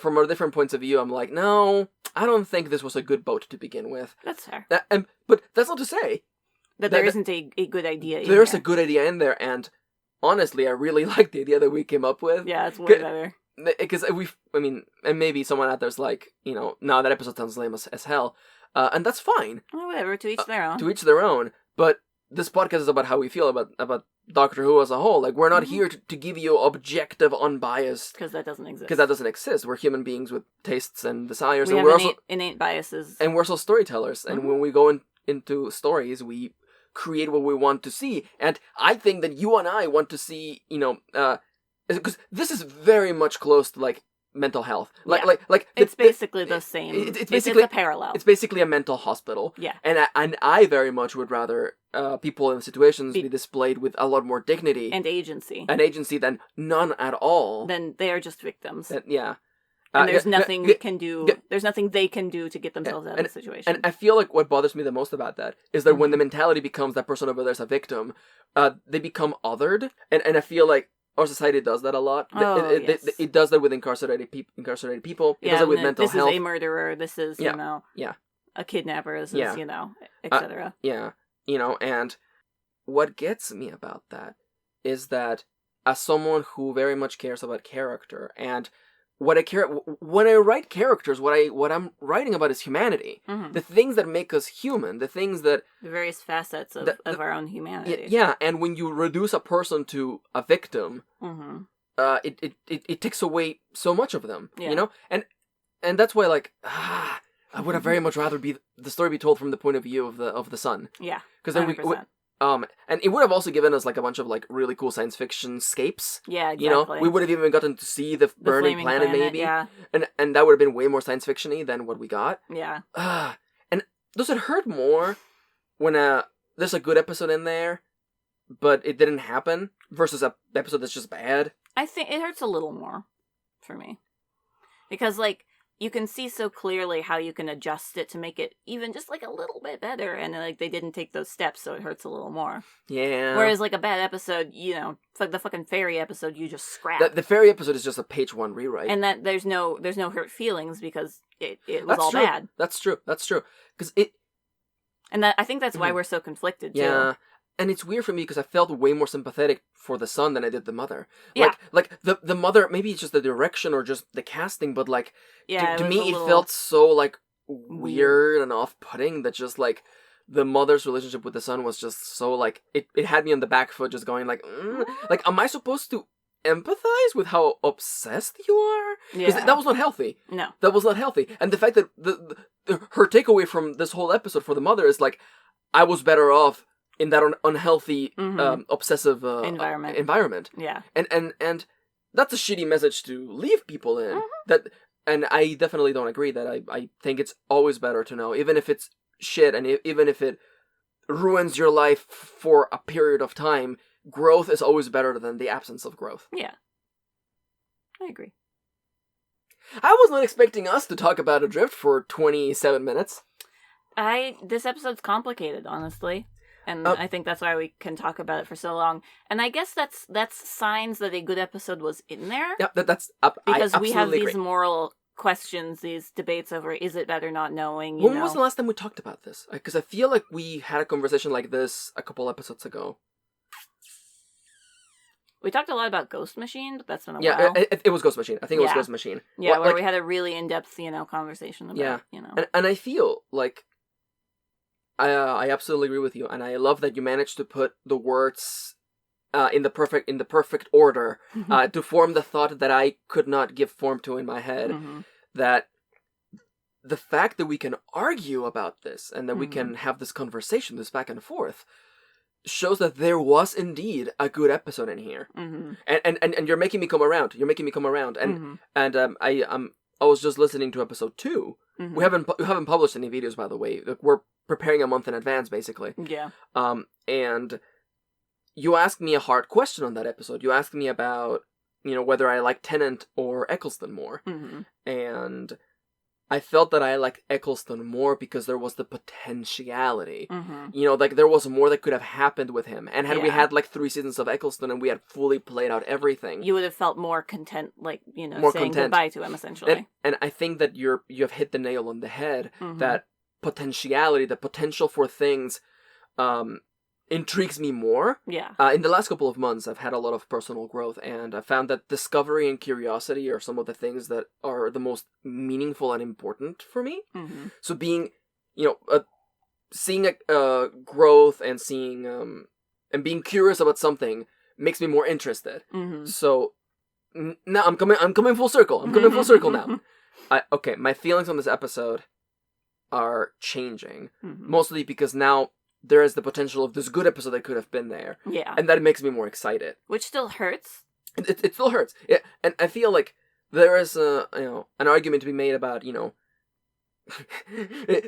B: from our different points of view, I'm like, no, I don't think this was a good boat to begin with.
A: That's fair.
B: But that's not to say
A: that there isn't a good idea in
B: there's
A: there.
B: a good idea in there, and honestly, I really like the idea that we came up with.
A: Yeah, it's way better.
B: Because and maybe someone out there's like, no, that episode sounds lame as hell. And that's fine.
A: Well, whatever, to each their own.
B: To each their own. But this podcast is about how we feel about Doctor Who as a whole. Like, we're not here to give you objective, unbiased...
A: Because that doesn't exist.
B: Because that doesn't exist. We're human beings with tastes and desires.
A: We
B: and
A: have
B: we're
A: innate biases.
B: And we're also storytellers. And when we go into stories, we create what we want to see. And I think that you and I want to see, because this is very much close to, like, mental health.
A: Yeah. It's basically the same.
B: It's basically
A: a parallel.
B: It's basically a mental hospital.
A: Yeah.
B: And I very much would rather people in situations be displayed with a lot more dignity
A: and agency.
B: Than none at all.
A: Then they are just victims.
B: Yeah.
A: And there's nothing they can do. There's nothing they can do to get themselves out of the situation.
B: And I feel like what bothers me the most about that is that when the mentality becomes that person over there's a victim, they become othered. And I feel like our society does that a lot. It does that with incarcerated people. It does that with mental health.
A: This is a murderer. This is, a kidnapper. This is, etc.
B: And what gets me about that is that as someone who very much cares about character and when I write characters, what I'm writing about is humanity. Mm-hmm. The things that make us human, the things that...
A: The various facets of our own humanity.
B: Yeah, and when you reduce a person to a victim, it takes away so much of them, And that's why, I would have very much rather the story be told from the point of view of the son.
A: Yeah,
B: because then and it would have also given us a bunch of really cool science fiction scapes.
A: Yeah, exactly.
B: We would have even gotten to see the burning planet maybe.
A: Yeah.
B: And that would have been way more science fiction-y than what we got.
A: Yeah.
B: And does it hurt more when there's a good episode in there, but it didn't happen, versus a episode that's just bad?
A: I think it hurts a little more for me. Because you can see so clearly how you can adjust it to make it even just a little bit better, and they didn't take those steps, so it hurts a little more.
B: Yeah.
A: Whereas a bad episode, the fucking fairy episode, you just scrap.
B: The fairy episode is just a page 1 rewrite,
A: and that there's no hurt feelings because it was all bad.
B: That's true. Because
A: and I think that's why we're so conflicted too.
B: Yeah. And it's weird for me because I felt way more sympathetic for the son than I did the mother.
A: Yeah.
B: The mother, maybe it's just the direction or just the casting, but to me it felt so weird and off-putting that just the mother's relationship with the son was just so it had me on the back foot, just going am I supposed to empathize with how obsessed you are? Because that was not healthy.
A: No.
B: That was not healthy. And the fact that her takeaway from this whole episode for the mother is I was better off in that unhealthy, obsessive environment.
A: Yeah.
B: And that's a shitty message to leave people in. Mm-hmm. And I definitely don't agree that I think it's always better to know, even if it's shit and even if it ruins your life for a period of time, growth is always better than the absence of growth.
A: Yeah. I agree.
B: I was not expecting us to talk about Adrift for 27 minutes.
A: This episode's complicated, honestly. And I think that's why we can talk about it for so long. And I guess that's signs that a good episode was in there.
B: Yeah, that's
A: because we have these
B: agree.
A: Moral questions, these debates over is it better not knowing.
B: When was the last time we talked about this? Because I feel like we had a conversation like this a couple episodes ago.
A: We talked a lot about Ghost Machine, but that's been a while.
B: Yeah, it was Ghost Machine. I think it was Ghost Machine.
A: Yeah, where we had a really in-depth, conversation about,
B: And I feel like I absolutely agree with you, and I love that you managed to put the words in the perfect order to form the thought that I could not give form to in my head. Mm-hmm. That the fact that we can argue about this and that we can have this conversation, this back and forth, shows that there was indeed a good episode in here. Mm-hmm. And you're making me come around. And I was just listening to episode 2. Mm-hmm. We haven't published any videos, by the way. We're preparing a month in advance, basically.
A: Yeah.
B: And you asked me a hard question on that episode. You asked me about, whether I like Tennant or Eccleston more. Mm-hmm. And I felt that I liked Eccleston more because there was the potentiality. Mm-hmm. There was more that could have happened with him. And had we had 3 seasons of Eccleston and we had fully played out everything,
A: you would have felt more content, more saying
B: content.
A: Goodbye to him, essentially.
B: And I think that you have hit the nail on the head. Mm-hmm. That potentiality, the potential for things, intrigues me more.
A: Yeah.
B: In the last couple of months, I've had a lot of personal growth, and I found that discovery and curiosity are some of the things that are the most meaningful and important for me. Mm-hmm. So being, seeing a growth and seeing, and being curious about something makes me more interested. Mm-hmm. So now I'm coming full circle. I'm coming full circle now. Okay, my feelings on this episode are changing, mostly because now there is the potential of this good episode that could have been there. Yeah. And that makes me more excited.
A: Which still hurts.
B: It still hurts. Yeah. And I feel like there is an argument to be made about,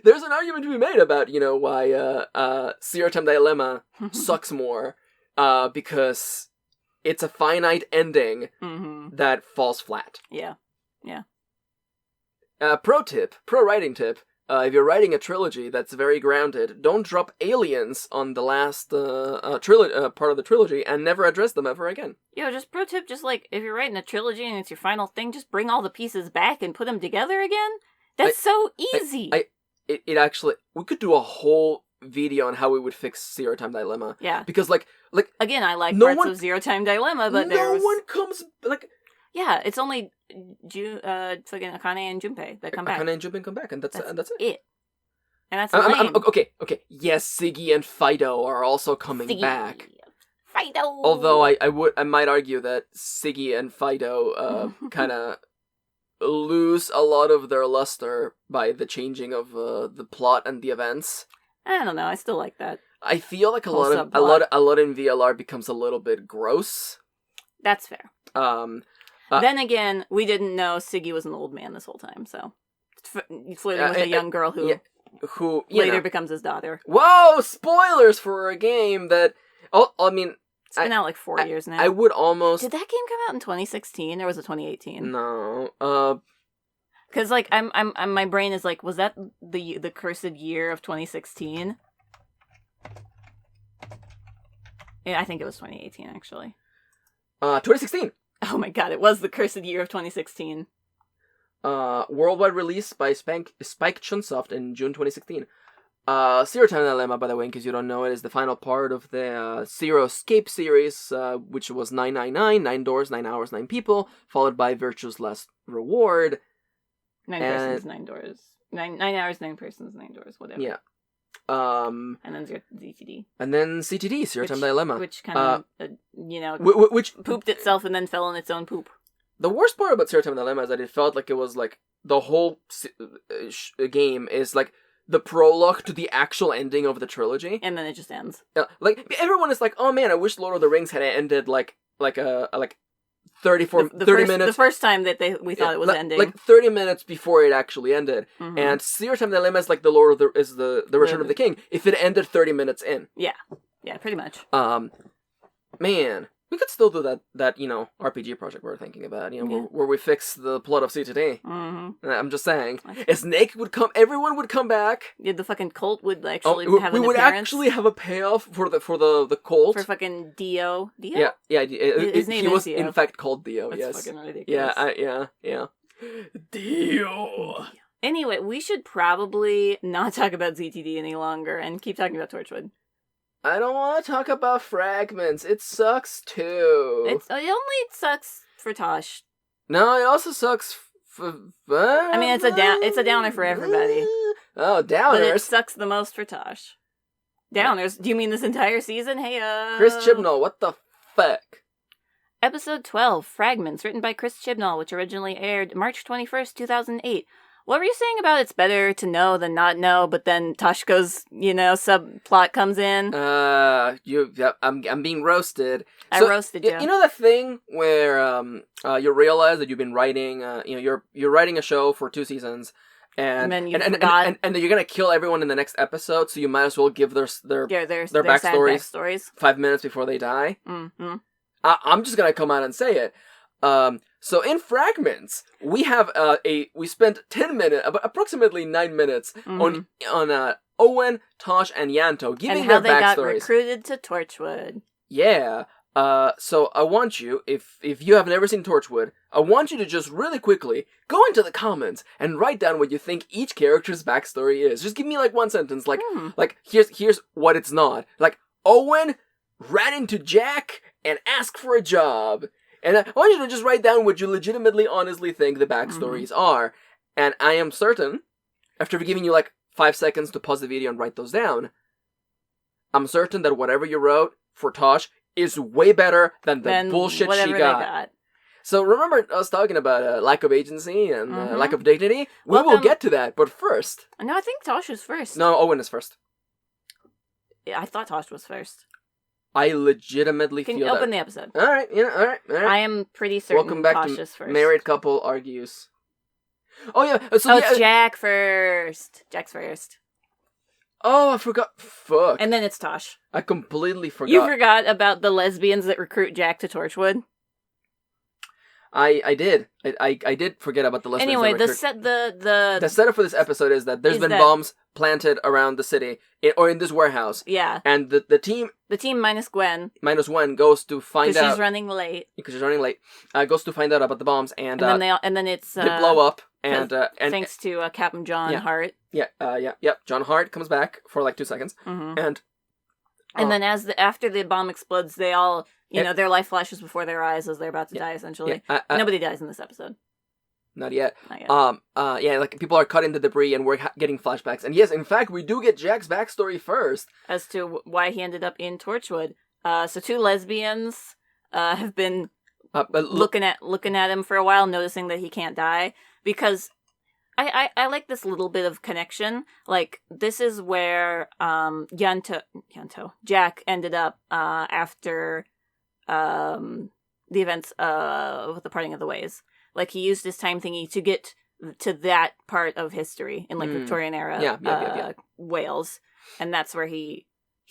B: there's an argument to be made about, why Zero Time Dilemma sucks more, because it's a finite ending that falls flat.
A: Yeah.
B: Pro writing tip, if you're writing a trilogy that's very grounded, don't drop aliens on the last part of the trilogy and never address them ever again.
A: Just pro tip, just like, if you're writing a trilogy and it's your final thing, just bring all the pieces back and put them together again. That's so easy.
B: It actually, we could do a whole video on how we would fix Zero Time Dilemma.
A: Yeah.
B: Because, like
A: again, I like parts of Zero Time Dilemma, but
B: no one comes, like...
A: Yeah, it's only fucking Akane and Junpei that come back.
B: Akane and Junpei come back, and that's it.
A: And that's lame.
B: Okay. Yes, Siggy and Fido are also coming back.
A: Fido!
B: Although I might argue that Siggy and Fido kind of lose a lot of their luster by the changing of the plot and the events.
A: I don't know. I still like that.
B: I feel like a lot in VLR becomes a little bit gross.
A: That's fair. Then again, we didn't know Siggy was an old man this whole time, so he's flirting with a young girl who later becomes his daughter.
B: Whoa! Spoilers for a game that. Oh, I mean,
A: it's been out like 4 years now.
B: I would almost.
A: Did that game come out in 2016 or was it 2018?
B: No.
A: Because like I'm my brain is like, was that the cursed year of 2016? Yeah, I think it was 2018 actually.
B: 2016.
A: Oh my god, it was the cursed year of 2016.
B: Worldwide release by Spike Chunsoft in June 2016. Zero Time Dilemma, by the way, in case you don't know, it is the final part of the Zero Escape series, which was 999, 9 doors, 9 hours, 9 people, followed by Virtue's Last Reward.
A: 9 persons, 9 doors. 9 hours, 9 persons, 9 doors, whatever.
B: Yeah.
A: And then ZTD.
B: And then CTD, Zero Time Dilemma.
A: Which kind of,
B: which
A: pooped itself and then fell in its own poop.
B: The worst part about Zero Time Dilemma is that it felt like it was like the whole game is like the prologue to the actual ending of the trilogy.
A: And then it just ends.
B: Like, everyone is like, oh man, I wish Lord of the Rings had ended like 30 minutes.
A: The first time that we thought it was ending.
B: Like 30 minutes before it actually ended. Mm-hmm. And Zero Time Dilemma is like the Return of the King. If it ended 30 minutes in.
A: Yeah. Yeah, pretty much.
B: Man, we could still do that RPG project we were thinking about, where we fix the plot of CTD. Mm-hmm. I'm just saying. A Snake would come, everyone would come back.
A: Yeah, the fucking cult would actually have an appearance. We would
B: actually have a payoff for the cult.
A: For fucking Dio. Dio?
B: Yeah.
A: His name
B: he was
A: Dio.
B: in fact called Dio,
A: That's
B: yes.
A: fucking ridiculous.
B: Yeah. Dio.
A: Anyway, we should probably not talk about ZTD any longer and keep talking about Torchwood.
B: I don't want to talk about Fragments. It sucks too.
A: It only sucks for Tosh.
B: No, it also sucks for.
A: I mean, it's a downer for everybody.
B: Oh, downers!
A: But it sucks the most for Tosh. Downers? Do you mean this entire season? Hey,
B: Chris Chibnall, what the fuck?
A: Episode 12, Fragments, written by Chris Chibnall, which originally aired March 21st, 2008. What were you saying about it's better to know than not know, but then Toshko's, subplot comes in?
B: I'm being roasted.
A: I roasted you.
B: You know that thing where you realize that you've been writing, you're writing a show for 2 seasons, and then you're gonna kill everyone in the next episode, so you might as well give their backstories 5 minutes before they die.
A: Mm-hmm.
B: I'm just gonna come out and say it. So in Fragments, we have we spent approximately 9 minutes on Owen, Tosh, and Yanto giving their backstories. And how they got
A: recruited to Torchwood.
B: Yeah. So I want you, if you have never seen Torchwood, I want you to just really quickly go into the comments and write down what you think each character's backstory is. Just give me like one sentence, like here's what it's not. Like, Owen ran into Jack and asked for a job. And I want you to just write down what you legitimately, honestly think the backstories are. And I am certain, after giving you like 5 seconds to pause the video and write those down, I'm certain that whatever you wrote for Tosh is way better than the bullshit she got. So remember us talking about lack of agency and lack of dignity? We will get to that, but first...
A: No, I think Tosh was first.
B: No, Owen is first.
A: Yeah, I thought Tosh was first.
B: I legitimately
A: Can
B: feel
A: you open
B: that.
A: the episode?
B: All right, all right.
A: I am pretty certain
B: Welcome back
A: Tosh
B: to
A: is first.
B: Married Couple Argues. Oh yeah,
A: It's Jack first. Jack's first.
B: Oh, I forgot. Fuck.
A: And then it's Tosh.
B: I completely forgot.
A: You forgot about the lesbians that recruit Jack to Torchwood?
B: I did. I did forget about the lesbians.
A: Anyway,
B: the setup for this episode is that there's been bombs planted around the city, or in this warehouse.
A: Yeah.
B: And the team
A: minus Gwen.
B: Minus one goes to find out.
A: Because she's running late.
B: Goes to find out about the bombs, and
A: then it's
B: they blow up, and
A: thanks to Captain John Hart.
B: John Hart comes back for like 2 seconds, and
A: then after the bomb explodes, they all their life flashes before their eyes as they're about to die. Essentially, nobody dies in this episode.
B: Not yet. Like people are cutting the debris, and we're getting flashbacks. And yes, in fact, we do get Jack's backstory first
A: as to why he ended up in Torchwood. So 2 lesbians have been looking at him for a while, noticing that he can't die because. I like this little bit of connection. Like, this is where Jack ended up after the events of the parting of the ways. Like, he used his time thingy to get to that part of history in, like, Victorian era Wales. And that's where he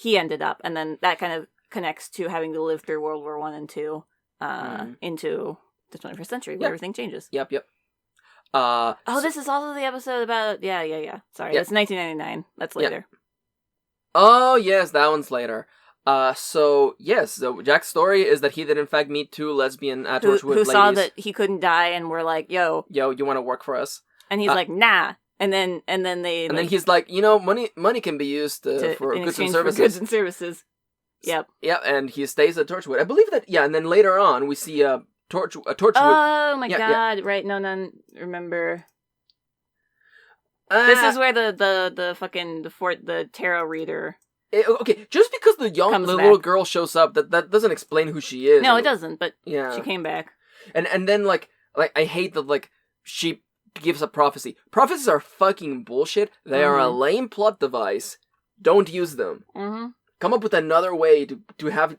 A: ended up. And then that kind of connects to having to live through World War I and II into the 21st century, where everything changes.
B: Yep.
A: This is also the episode about... Yeah. Sorry, that's 1999. That's later.
B: Oh, yes, that one's later. So Jack's story is that he did in fact meet 2 lesbian Torchwood ladies.
A: Who saw that he couldn't die and were like, yo,
B: you want to work for us?
A: And he's like, nah. And then they...
B: And then he's like, money can be used for goods and services.
A: For goods and services. Yep.
B: Yeah, and he stays at Torchwood. I believe that, and then later on we see Torchwood.
A: Oh my god! Right? No, remember. This is where the tarot reader.
B: Okay, just because the little girl shows up, that doesn't explain who she is.
A: No, it doesn't. But she came back.
B: And then like I hate that she gives a prophecy. Prophecies are fucking bullshit. They are a lame plot device. Don't use them. Come up with another way to have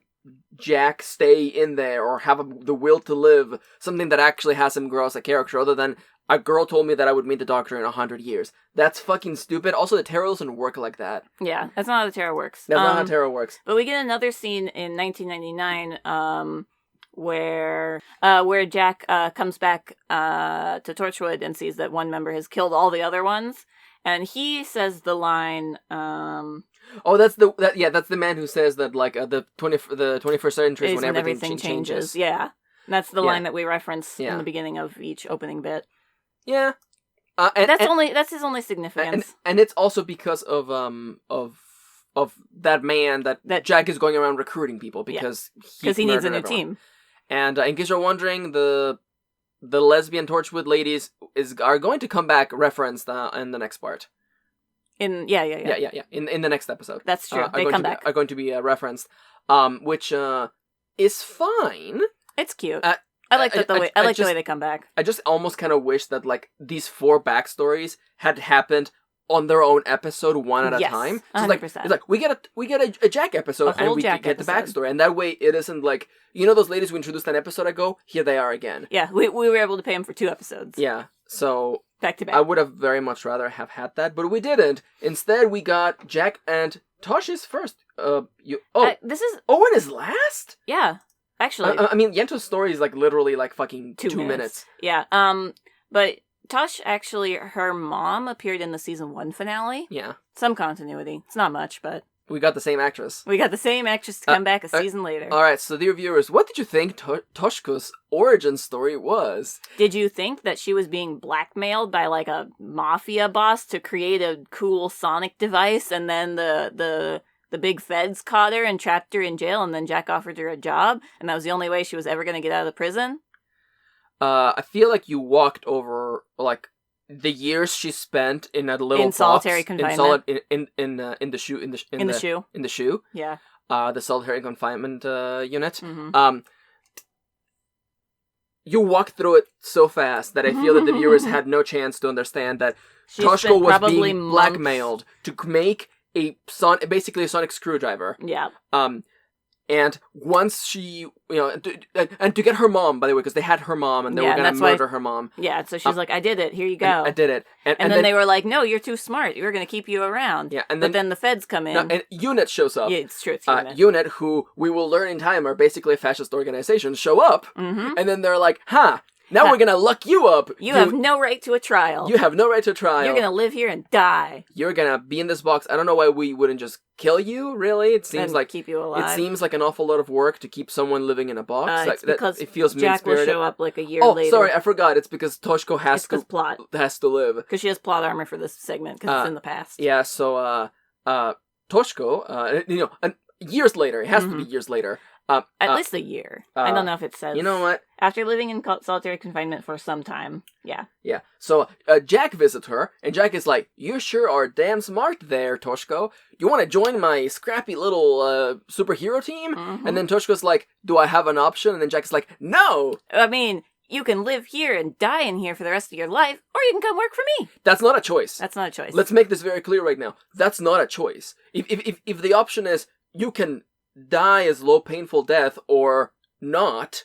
B: Jack stay in there or have the will to live, something that actually has him grow as a character, other than a girl told me that I would meet the Doctor in 100 years. That's fucking stupid. Also, the tarot doesn't work like that.
A: Yeah, that's not how the tarot works.
B: That's not how tarot works.
A: But we get another scene in 1999 where Jack comes back to Torchwood and sees that one member has killed all the other ones, and he says the line...
B: that's the man who says that the 21st century is when everything changes.
A: Yeah, that's the line that we reference in the beginning of each opening bit.
B: Yeah,
A: that's his only significance.
B: And it's also because of that man that Jack is going around recruiting people because he needs a new team. And in case you're wondering, the lesbian Torchwood ladies are going to come back referenced in the next part. In the next episode.
A: That's true. They come back.
B: Are going to be referenced, which is fine.
A: It's cute. I like the way they come back.
B: I just almost kind of wish that these 4 backstories had happened on their own episode, one at a time. So
A: 100%.
B: It's like we get a Jack episode and we get the backstory, and that way it isn't like those ladies we introduced an episode ago. Here they are again.
A: Yeah, we were able to pay them for 2 episodes.
B: Yeah, so
A: back to back.
B: I would have very much rather have had that, but we didn't. Instead, we got Jack and Tosh's first.
A: This is
B: Owen is last.
A: Yeah, actually.
B: I mean, Yento's story is literally fucking 2 minutes.
A: Yeah. But Tosh actually, her mom appeared in the season 1 finale.
B: Yeah.
A: Some continuity. It's not much, but
B: we got the same actress.
A: We got the same actress to come back a season later.
B: All right, so dear viewers, what did you think Toshko's origin story was?
A: Did you think that she was being blackmailed by a mafia boss to create a cool sonic device, and then the big feds caught her and trapped her in jail, and then Jack offered her a job, and that was the only way she was ever going to get out of the prison?
B: I feel like you walked over the years she spent in a little
A: solitary confinement
B: in the shoe.
A: Yeah.
B: The solitary confinement unit.
A: Mm-hmm.
B: You walked through it so fast that I feel that the viewers had no chance to understand that Toshko was being blackmailed to make basically a sonic screwdriver.
A: Yeah.
B: And once she, and to get her mom, by the way, because they had her mom and they were going to murder her mom.
A: Yeah, so she's like, I did it, here you go.
B: I did it.
A: And then they were like, no, you're too smart, we're going to keep you around.
B: Yeah,
A: but then the feds come in.
B: No, and UNIT shows up.
A: Yeah, it's true, it's UNIT.
B: UNIT, who we will learn in time are basically a fascist organization, show up.
A: Mm-hmm.
B: And then they're like, now we're going to lock you up.
A: You have no right to a trial.
B: You have no right to a trial.
A: You're going to live here and die.
B: You're going to be in this box. I don't know why we wouldn't just kill you, really. It seems like
A: keep you alive.
B: It seems like an awful lot of work to keep someone living in a box.
A: It's because
B: it feels
A: Jack will
B: mean-spirited.
A: show up like a year later.
B: Oh, sorry, I forgot. It's because Toshko has to live.
A: Because she has plot armor for this segment, because it's in the past.
B: Yeah, so, Toshko, years later, it has to be years later.
A: At least a year. I don't know if it says.
B: You know what?
A: After living in solitary confinement for some time. Yeah.
B: Yeah. So Jack visits her, and Jack is like, "You sure are damn smart there, Toshko. You want to join my scrappy little superhero team?"
A: Mm-hmm.
B: And then Toshko's like, "Do I have an option?" And then Jack is like, "No!
A: I mean, you can live here and die in here for the rest of your life, or you can come work for me."
B: That's not a choice.
A: That's not a choice.
B: Let's make this very clear right now. That's not a choice. If the option is you can die as low painful death or not,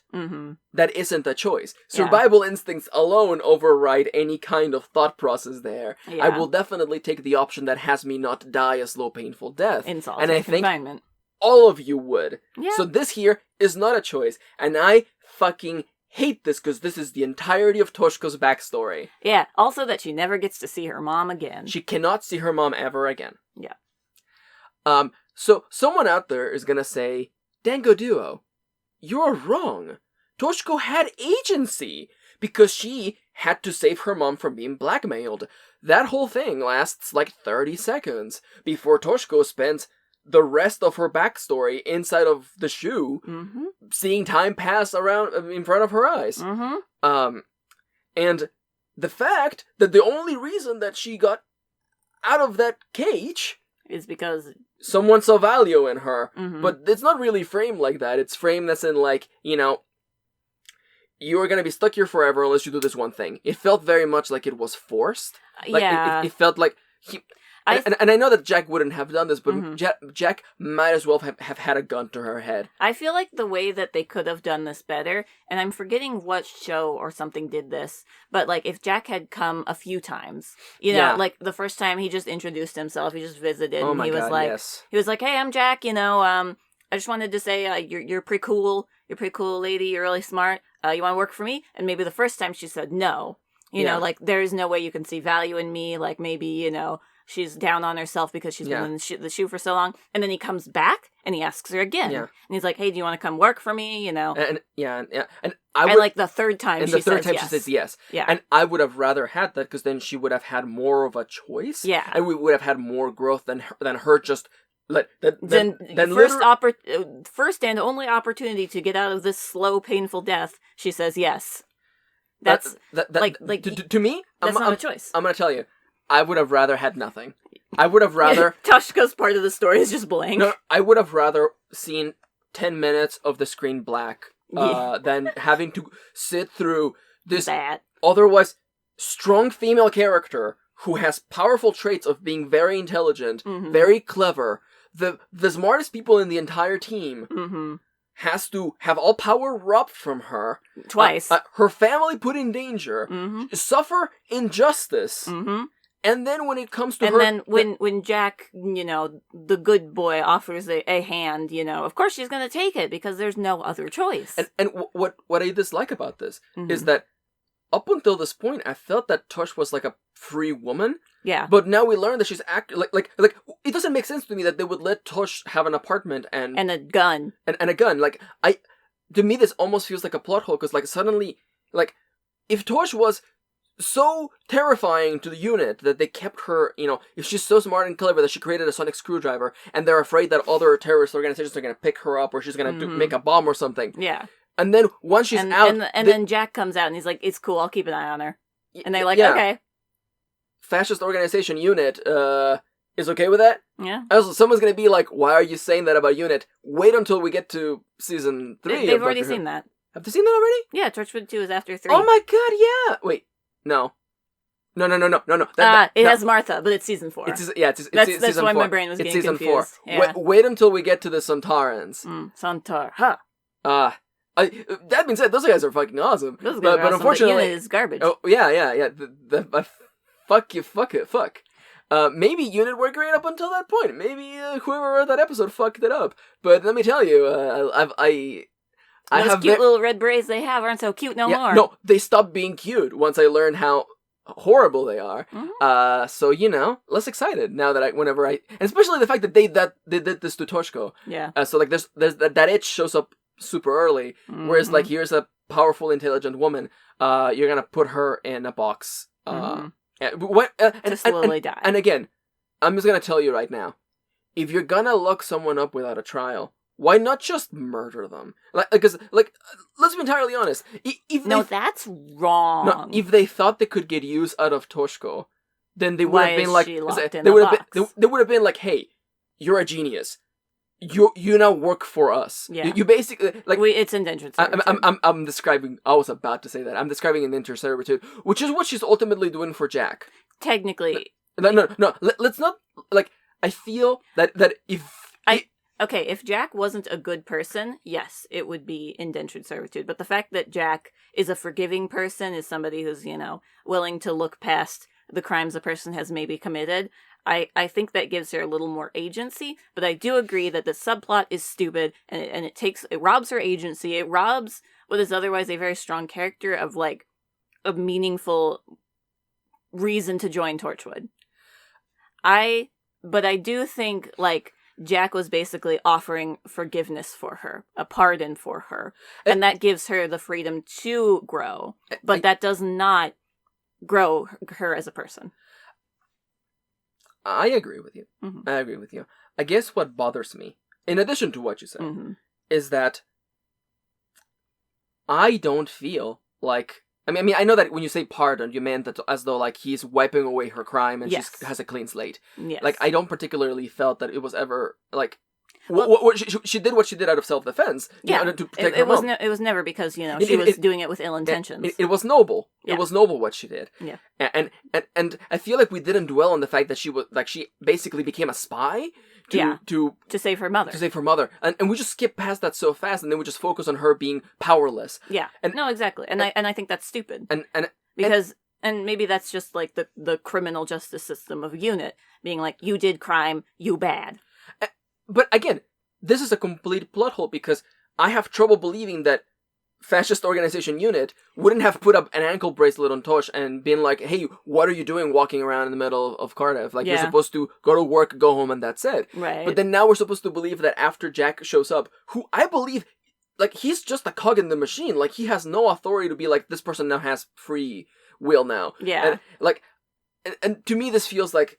B: that isn't a choice. Survival instincts alone override any kind of thought process there.
A: Yeah.
B: I will definitely take the option that has me not die as low painful death.
A: In solitary confinement.
B: All of you would.
A: Yeah.
B: So this here is not a choice. And I fucking hate this because this is the entirety of Toshko's backstory.
A: Yeah. Also that she never gets to see her mom again.
B: She cannot see her mom ever again.
A: Yeah.
B: So someone out there is gonna say, Dango Duo, you're wrong. Toshko had agency because she had to save her mom from being blackmailed. That whole thing lasts like 30 seconds before Toshko spends the rest of her backstory inside of the shoe, seeing time pass around in front of her eyes. And the fact that the only reason that she got out of that cage
A: is because
B: someone saw value in her. But it's not really framed like that. It's framed as in like, you are going to be stuck here forever unless you do this one thing. It felt very much like it was forced. Like,
A: yeah.
B: It felt like and I know that Jack wouldn't have done this, but Jack might as well have had a gun to her head.
A: I feel like the way that they could have done this better, and I'm forgetting what show or something did this, but like if Jack had come a few times, like the first time he just introduced himself, he just visited, and he was like, "Hey, I'm Jack. I just wanted to say you're pretty cool. You're pretty cool, lady. You're really smart. You want to work for me?" And maybe the first time she said no. You know, like there is no way you can see value in me. Like maybe she's down on herself because she's been in the shoe for so long. And then he comes back and he asks her again. Yeah. And he's like, "Hey, do you want to come work for me?" And I like the third time she says yes. Yeah.
B: And I would have rather had that because then she would have had more of a choice.
A: Yeah.
B: And we would have had more growth than her just
A: first and only opportunity to get out of this slow, painful death, she says yes. That's
B: to me,
A: that's not a choice.
B: I'm gonna tell you, I would have rather had nothing. I would have rather
A: Toshko's part of the story is just blank.
B: No, I would have rather seen 10 minutes of the screen black than having to sit through this otherwise strong female character who has powerful traits of being very intelligent, very clever. The smartest people in the entire team has to have all power robbed from her.
A: Twice.
B: Her family put in danger. Suffer injustice. And then when it comes to her...
A: And then when Jack, the good boy, offers a hand, of course she's going to take it because there's no other choice.
B: And what I dislike about this is that up until this point, I felt that Tosh was like a free woman.
A: Yeah.
B: But now we learn that she's like it doesn't make sense to me that they would let Tosh have an apartment and
A: a gun.
B: And a gun. Like to me this almost feels like a plot hole because like suddenly like if Tosh was so terrifying to the unit that they kept her, if she's so smart and clever that she created a sonic screwdriver and they're afraid that other terrorist organizations are going to pick her up or she's going to make a bomb or something.
A: Yeah.
B: And then once she's out...
A: And then Jack comes out and he's like, "It's cool, I'll keep an eye on her." And they're like, okay.
B: Fascist organization UNIT is okay with that?
A: Yeah.
B: Also, someone's going to be like, "Why are you saying that about UNIT?" Wait until we get to season 3.
A: They've already seen that.
B: Have they seen that already?
A: Yeah, Torchwood 2 is after 3.
B: Oh my god, yeah! Wait, no. No.
A: It has Martha, but it's season 4.
B: It's
A: that's
B: season
A: why
B: 4.
A: my brain was
B: it's
A: getting
B: season
A: confused.
B: 4.
A: Yeah.
B: Wait until we get to the Santarans.
A: Santar. Huh.
B: That being said, those guys are fucking awesome.
A: Those guys are awesome,
B: unfortunately,
A: but Unit is garbage.
B: Oh yeah. Fuck. Maybe Unit were great up until that point. Maybe whoever wrote that episode fucked it up. But let me tell you,
A: Those cute little red berets they have aren't so cute no more.
B: No, they stopped being cute once I learned how horrible they are.
A: Mm-hmm.
B: So less excited now that and especially the fact that they did this to Toshko.
A: Yeah.
B: So like there's that itch shows up super early, whereas like here's a powerful, intelligent woman. You're gonna put her in a box.
A: To
B: And
A: slowly die.
B: And again, I'm just gonna tell you right now, if you're gonna lock someone up without a trial, why not just murder them? Because let's be entirely honest.
A: That's wrong.
B: No, if they thought they could get use out of Toshko, then they would
A: Why
B: have been
A: is
B: like,
A: she locked in
B: they
A: a
B: would have
A: box?
B: been, they would have been like, hey, you're a genius. You now work for us.
A: Yeah.
B: You basically
A: it's indentured servitude.
B: I'm describing. I was about to say that. I'm describing an indentured servitude, which is what she's ultimately doing for Jack.
A: Technically.
B: No. Let's not I feel that
A: if Jack wasn't a good person, yes, it would be indentured servitude. But the fact that Jack is a forgiving person, is somebody who's, willing to look past the crimes a person has maybe committed, I think that gives her a little more agency. But I do agree that the subplot is stupid, and it robs her agency. It robs what is otherwise a very strong character of, a meaningful reason to join Torchwood. But I do think, Jack was basically offering forgiveness for her, a pardon for her, and that gives her the freedom to grow, but that does not grow her as a person.
B: I agree with you.
A: Mm-hmm.
B: I agree with you. I guess what bothers me, in addition to what you said, is that I don't feel like... I mean, I know that when you say pardon, you meant that as though, he's wiping away her crime and she has a clean slate.
A: Yes.
B: I don't particularly felt that it was ever,
A: Well,
B: she did what she did out of self-defense. To protect her mom.
A: It was never because, she was doing it with ill intentions.
B: It was noble.
A: Yeah.
B: It was noble what she did.
A: Yeah.
B: And I feel like we didn't dwell on the fact that she was, she basically became a spy to
A: save her mother.
B: To save her mother. And we just skip past that so fast, and then we just focus on her being powerless.
A: Yeah. No, exactly. And I think that's stupid. And maybe that's just the criminal justice system of Unit being you did crime, you bad.
B: But again, this is a complete plot hole because I have trouble believing that fascist organization Unit wouldn't have put up an ankle bracelet on Tosh and been like, hey, what are you doing walking around in the middle of Cardiff? You're supposed to go to work, go home, and that's it.
A: Right.
B: But then now we're supposed to believe that after Jack shows up, who I believe, he's just a cog in the machine. He has no authority to be this person now has free will now.
A: Yeah.
B: And to me, this feels like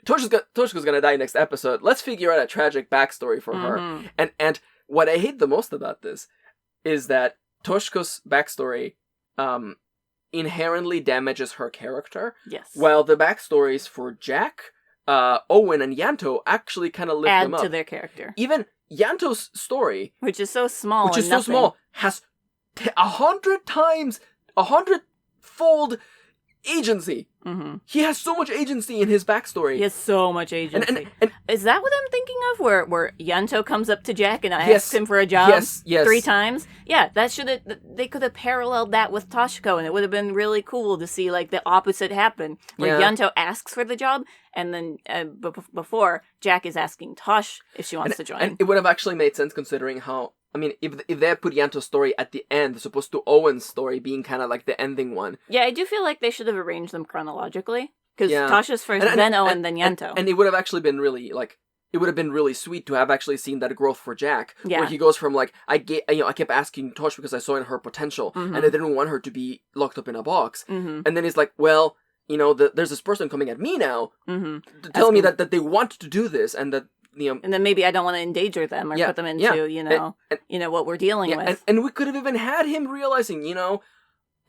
B: Toshko's gonna die next episode. Let's figure out a tragic backstory for her. And what I hate the most about this is that Toshko's backstory inherently damages her character.
A: Yes.
B: While the backstories for Jack, Owen, and Yanto actually kind of lift them up.
A: Add to their character.
B: Even Yanto's story,
A: which is so small,
B: has 100-fold agency.
A: Mm-hmm.
B: He has so much agency in his backstory.
A: He has so much agency.
B: And
A: is that what I'm thinking of? Where Yanto comes up to Jack and asks him for a job 3 times? Yeah, they could have paralleled that with Toshko, and it would have been really cool to see the opposite happen. Where Yanto asks for the job, and then before Jack is asking Tosh if she wants to join.
B: And it would have actually made sense considering how... I mean, if they had put Yanto's story at the end, as opposed to Owen's story being kind of the ending one.
A: Yeah, I do feel like they should have arranged them chronologically. Because Tasha's first, then Owen, then Yanto.
B: And it would have actually been really, it would have been really sweet to have actually seen that growth for Jack.
A: Yeah.
B: Where he goes from, I kept asking Tosh because I saw in her potential, and I didn't want her to be locked up in a box.
A: Mm-hmm.
B: And then he's like, well, there's this person coming at me now, telling me that they want to do this, and that,
A: and then maybe I don't want to endanger them or put them into, what we're dealing with.
B: And we could have even had him realizing,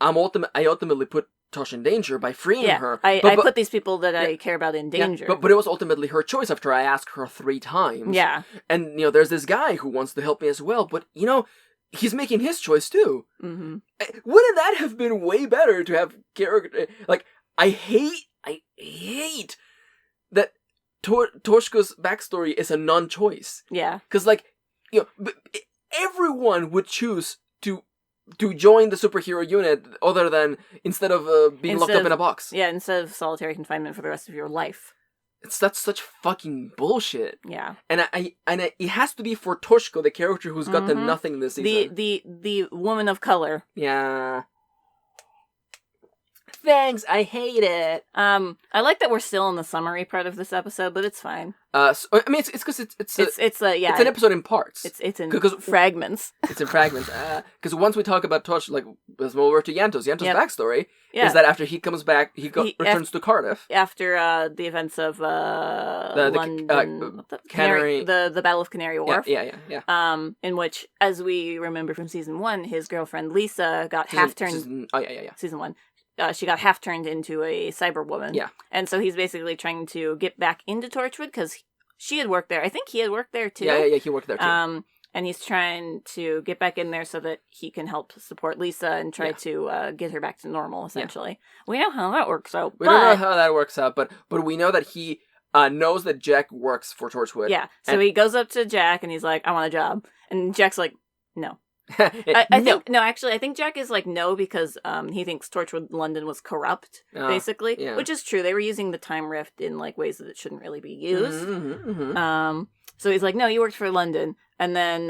B: I ultimately put Tosh in danger by freeing her.
A: I put these people that I care about in danger.
B: But it was ultimately her choice after I asked her 3 times.
A: Yeah.
B: And, there's this guy who wants to help me as well, but, he's making his choice too.
A: Mm-hmm.
B: Wouldn't that have been way better to have character... I hate that Torchwood's backstory is a non-choice.
A: Yeah.
B: Because, like, everyone would choose to join the superhero unit other than instead of being locked up in a box.
A: Yeah, instead of solitary confinement for the rest of your life.
B: That's such fucking bullshit.
A: Yeah.
B: And it has to be for Torchwood, the character who's gotten nothing this season.
A: The woman of color.
B: Yeah. Thanks, I hate it.
A: I like that we're still in the summary part of this episode, but it's fine.
B: So, I mean, it's because it's an episode in parts.
A: It's in fragments.
B: It's in fragments. Because once we talk about Torch, like, let's move over to Yanto's backstory is that after he comes back, he returns to Cardiff
A: after the events of London, the Battle of Canary Wharf.
B: Yeah.
A: In which, as we remember from season 1, his girlfriend Lisa got half-turned. Season 1. She got half-turned into a cyber woman.
B: Yeah.
A: And so he's basically trying to get back into Torchwood because she had worked there. I think he had worked there too.
B: Yeah, he worked there too.
A: And he's trying to get back in there so that he can help support Lisa and try to get her back to normal, essentially. Yeah. We know how that works out.
B: We don't know how that works out, but we know that he knows that Jack works for Torchwood.
A: Yeah, so he goes up to Jack and he's like, I want a job. And Jack's like, no. I think Jack is like no because he thinks Torchwood London was corrupt, basically, which is true. They were using the time rift in like ways that it shouldn't really be used. So he's like, no, you worked for London, and then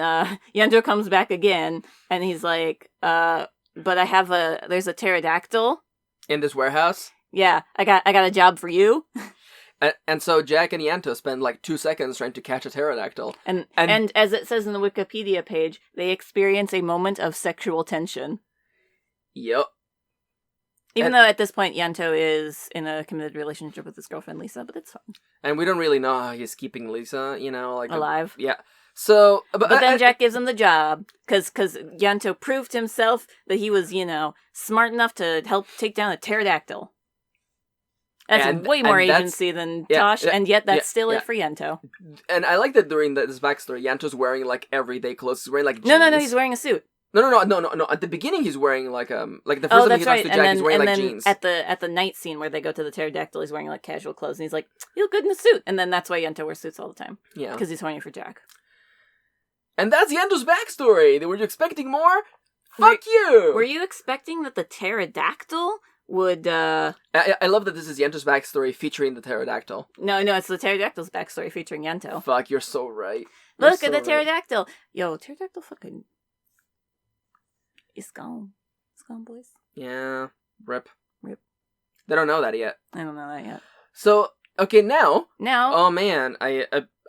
A: Yanto comes back again, and he's like, but there's a pterodactyl
B: in this warehouse.
A: Yeah, I got a job for you.
B: And so Jack and Yanto spend like 2 seconds trying to catch a pterodactyl.
A: And as it says in the Wikipedia page, they experience a moment of sexual tension.
B: Yep.
A: Even though at this point Yanto is in a committed relationship with his girlfriend Lisa, but it's fine.
B: And we don't really know how he's keeping Lisa, like
A: alive.
B: Yeah. So,
A: but then Jack gives him the job because Yanto proved himself that he was, smart enough to help take down a pterodactyl. That's way more agency than Tosh, and yet that's still it for Yanto.
B: And I like that during this backstory, Yanto's wearing like everyday clothes. He's wearing like jeans.
A: No, he's wearing a suit.
B: No. At the beginning, he's wearing like the first time he talks to Jack, he's wearing like jeans.
A: At the night scene where they go to the pterodactyl, he's wearing like casual clothes, and he's like, "You look good in a suit." And then that's why Yanto wears suits all the time.
B: Yeah,
A: because he's horny for Jack.
B: And that's Yanto's backstory. Were you expecting more? Fuck you.
A: Were you expecting that the pterodactyl would
B: I love that this is Yanto's backstory featuring the pterodactyl.
A: No, it's the pterodactyl's backstory featuring Yanto.
B: Fuck, you're so right.
A: Look at the pterodactyl. Yo, pterodactyl fucking... It's gone. It's gone, boys.
B: Yeah. Rip. They don't know that yet.
A: I don't know that yet.
B: So, okay, now...
A: Oh,
B: man.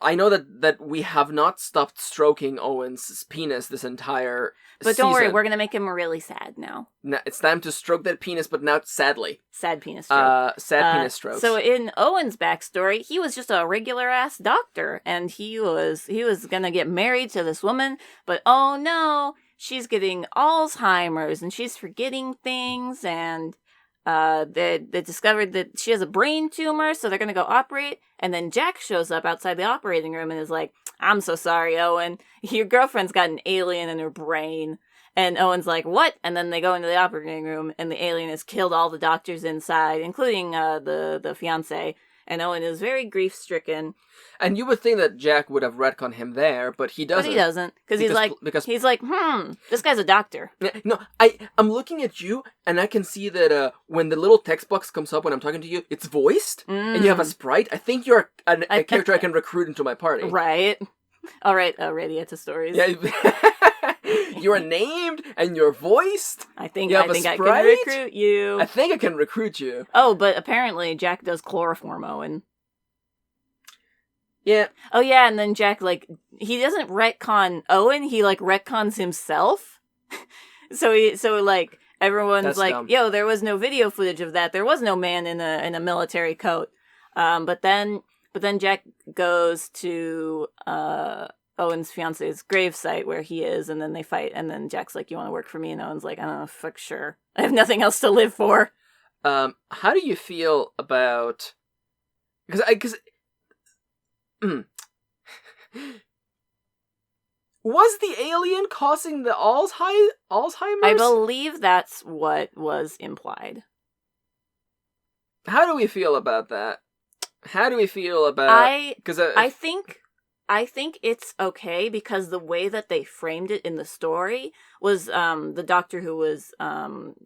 B: I know that we have not stopped stroking Owen's penis this entire
A: But don't worry, we're going to make him really sad now.
B: It's time to stroke that penis, but now sadly.
A: Sad penis stroke.
B: Penis strokes.
A: So in Owen's backstory, he was just a regular-ass doctor, and he was going to get married to this woman, but oh no, she's getting Alzheimer's, and she's forgetting things, and... They discovered that she has a brain tumor, so they're gonna go operate, and then Jack shows up outside the operating room and is like, I'm so sorry, Owen. Your girlfriend's got an alien in her brain. And Owen's like, what? And then they go into the operating room, and the alien has killed all the doctors inside, including the fiancé. And Owen is very grief-stricken.
B: And you would think that Jack would have retconned him there, but he doesn't.
A: But he doesn't, because he's like, this guy's a doctor.
B: No, I'm looking at you, and I can see that when the little text box comes up when I'm talking to you, it's voiced, and you have a sprite. I think you're a character I can recruit into my party.
A: Right. All right, Radiata Stories.
B: Yeah. You're named, and you're voiced.
A: I think I can recruit you.
B: I think I can recruit you.
A: Oh, but apparently Jack does chloroform Owen.
B: Yeah.
A: Oh, yeah, and then Jack, he doesn't retcon Owen, he, retcons himself. So everyone's
B: That's dumb.
A: Yo, there was no video footage of that. There was no man in a military coat. But then Jack goes to Owen's fiance's gravesite where he is, and then they fight, and then Jack's like, you want to work for me? And Owen's like, I don't know, fuck sure. I have nothing else to live for.
B: How do you feel about... Was the alien causing the Alzheimer's?
A: I believe that's what was implied.
B: How do we feel about that? How do we feel about...
A: I think it's okay because the way that they framed it in the story was the doctor who was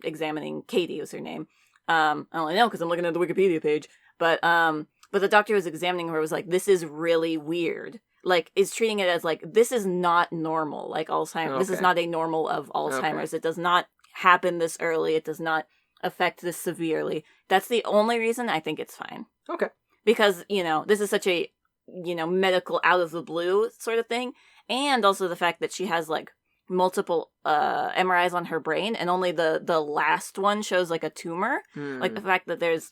A: examining Katie was her name. I only know because I'm looking at the Wikipedia page, but the doctor who was examining her was like, this is really weird. Like, is treating it as like, this is not normal. Like Alzheimer's, This is not a normal of Alzheimer's. Okay. It does not happen this early. It does not affect this severely. That's the only reason I think it's fine.
B: Okay.
A: Because, this is such a, medical out of the blue sort of thing. And also the fact that she has, like, multiple MRIs on her brain, and only the last one shows, like, a tumor. Like, the fact that there's,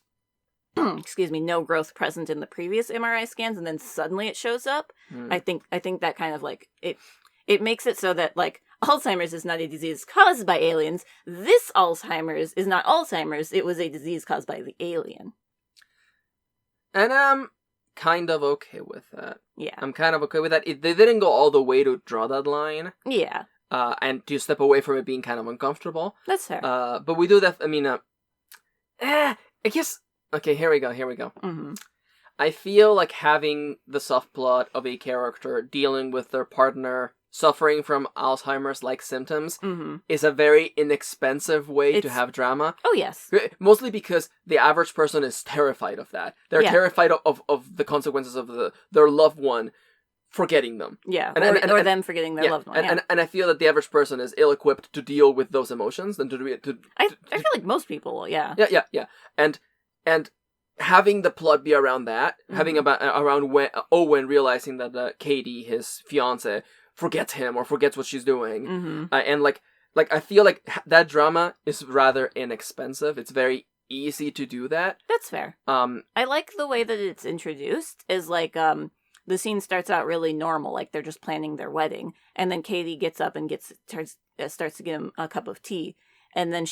A: no growth present in the previous MRI scans, and then suddenly it shows up. I think that kind of, like, it makes it so that, like, Alzheimer's is not a disease caused by aliens. This Alzheimer's is not Alzheimer's. It was a disease caused by the alien.
B: And I'm kind of okay with that.
A: Yeah.
B: I'm kind of okay with that. They didn't go all the way to draw that line.
A: Yeah.
B: And to step away from it being kind of uncomfortable.
A: That's fair.
B: But we do that, I guess... Okay, here we go.
A: Mm-hmm.
B: I feel like having the soft plot of a character dealing with their partner suffering from Alzheimer's-like symptoms is a very inexpensive way to have drama.
A: Oh, yes.
B: Mostly because the average person is terrified of that. They're terrified of the consequences of their loved one forgetting them.
A: Yeah, or them forgetting their loved one.
B: And I feel that the average person is ill-equipped to deal with those emotions than to
A: I feel like most people, yeah.
B: Yeah. And having the plot be around that, around when Owen realizing that Katie, his fiance, forgets him or forgets what she's doing, and like I feel like that drama is rather inexpensive. It's very easy to do that.
A: That's fair. I like the way that it's introduced. Is like the scene starts out really normal, like they're just planning their wedding, and then Katie gets up and starts to get him a cup of tea. And then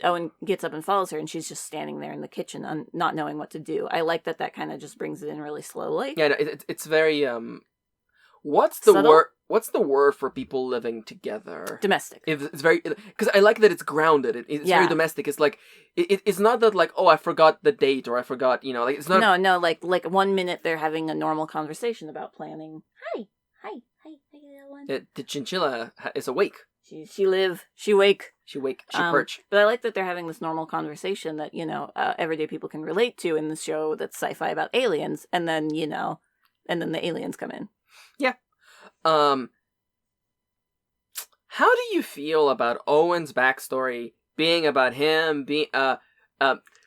A: Owen gets up and follows her, and she's just standing there in the kitchen, not knowing what to do. I like that kind of just brings it in really slowly.
B: Yeah, it's very what's the word for people living together?
A: Domestic.
B: It's very, because I like that it's grounded. It's very domestic. It's like it's not that like, oh, I forgot the date or I forgot, like it's not.
A: No, like 1 minute they're having a normal conversation about planning. Hi, Ellen.
B: The chinchilla is awake.
A: She live, she wake.
B: She perch.
A: But I like that they're having this normal conversation that, everyday people can relate to in the show that's sci-fi about aliens, and then, and then the aliens come in.
B: Yeah. How do you feel about Owen's backstory being about him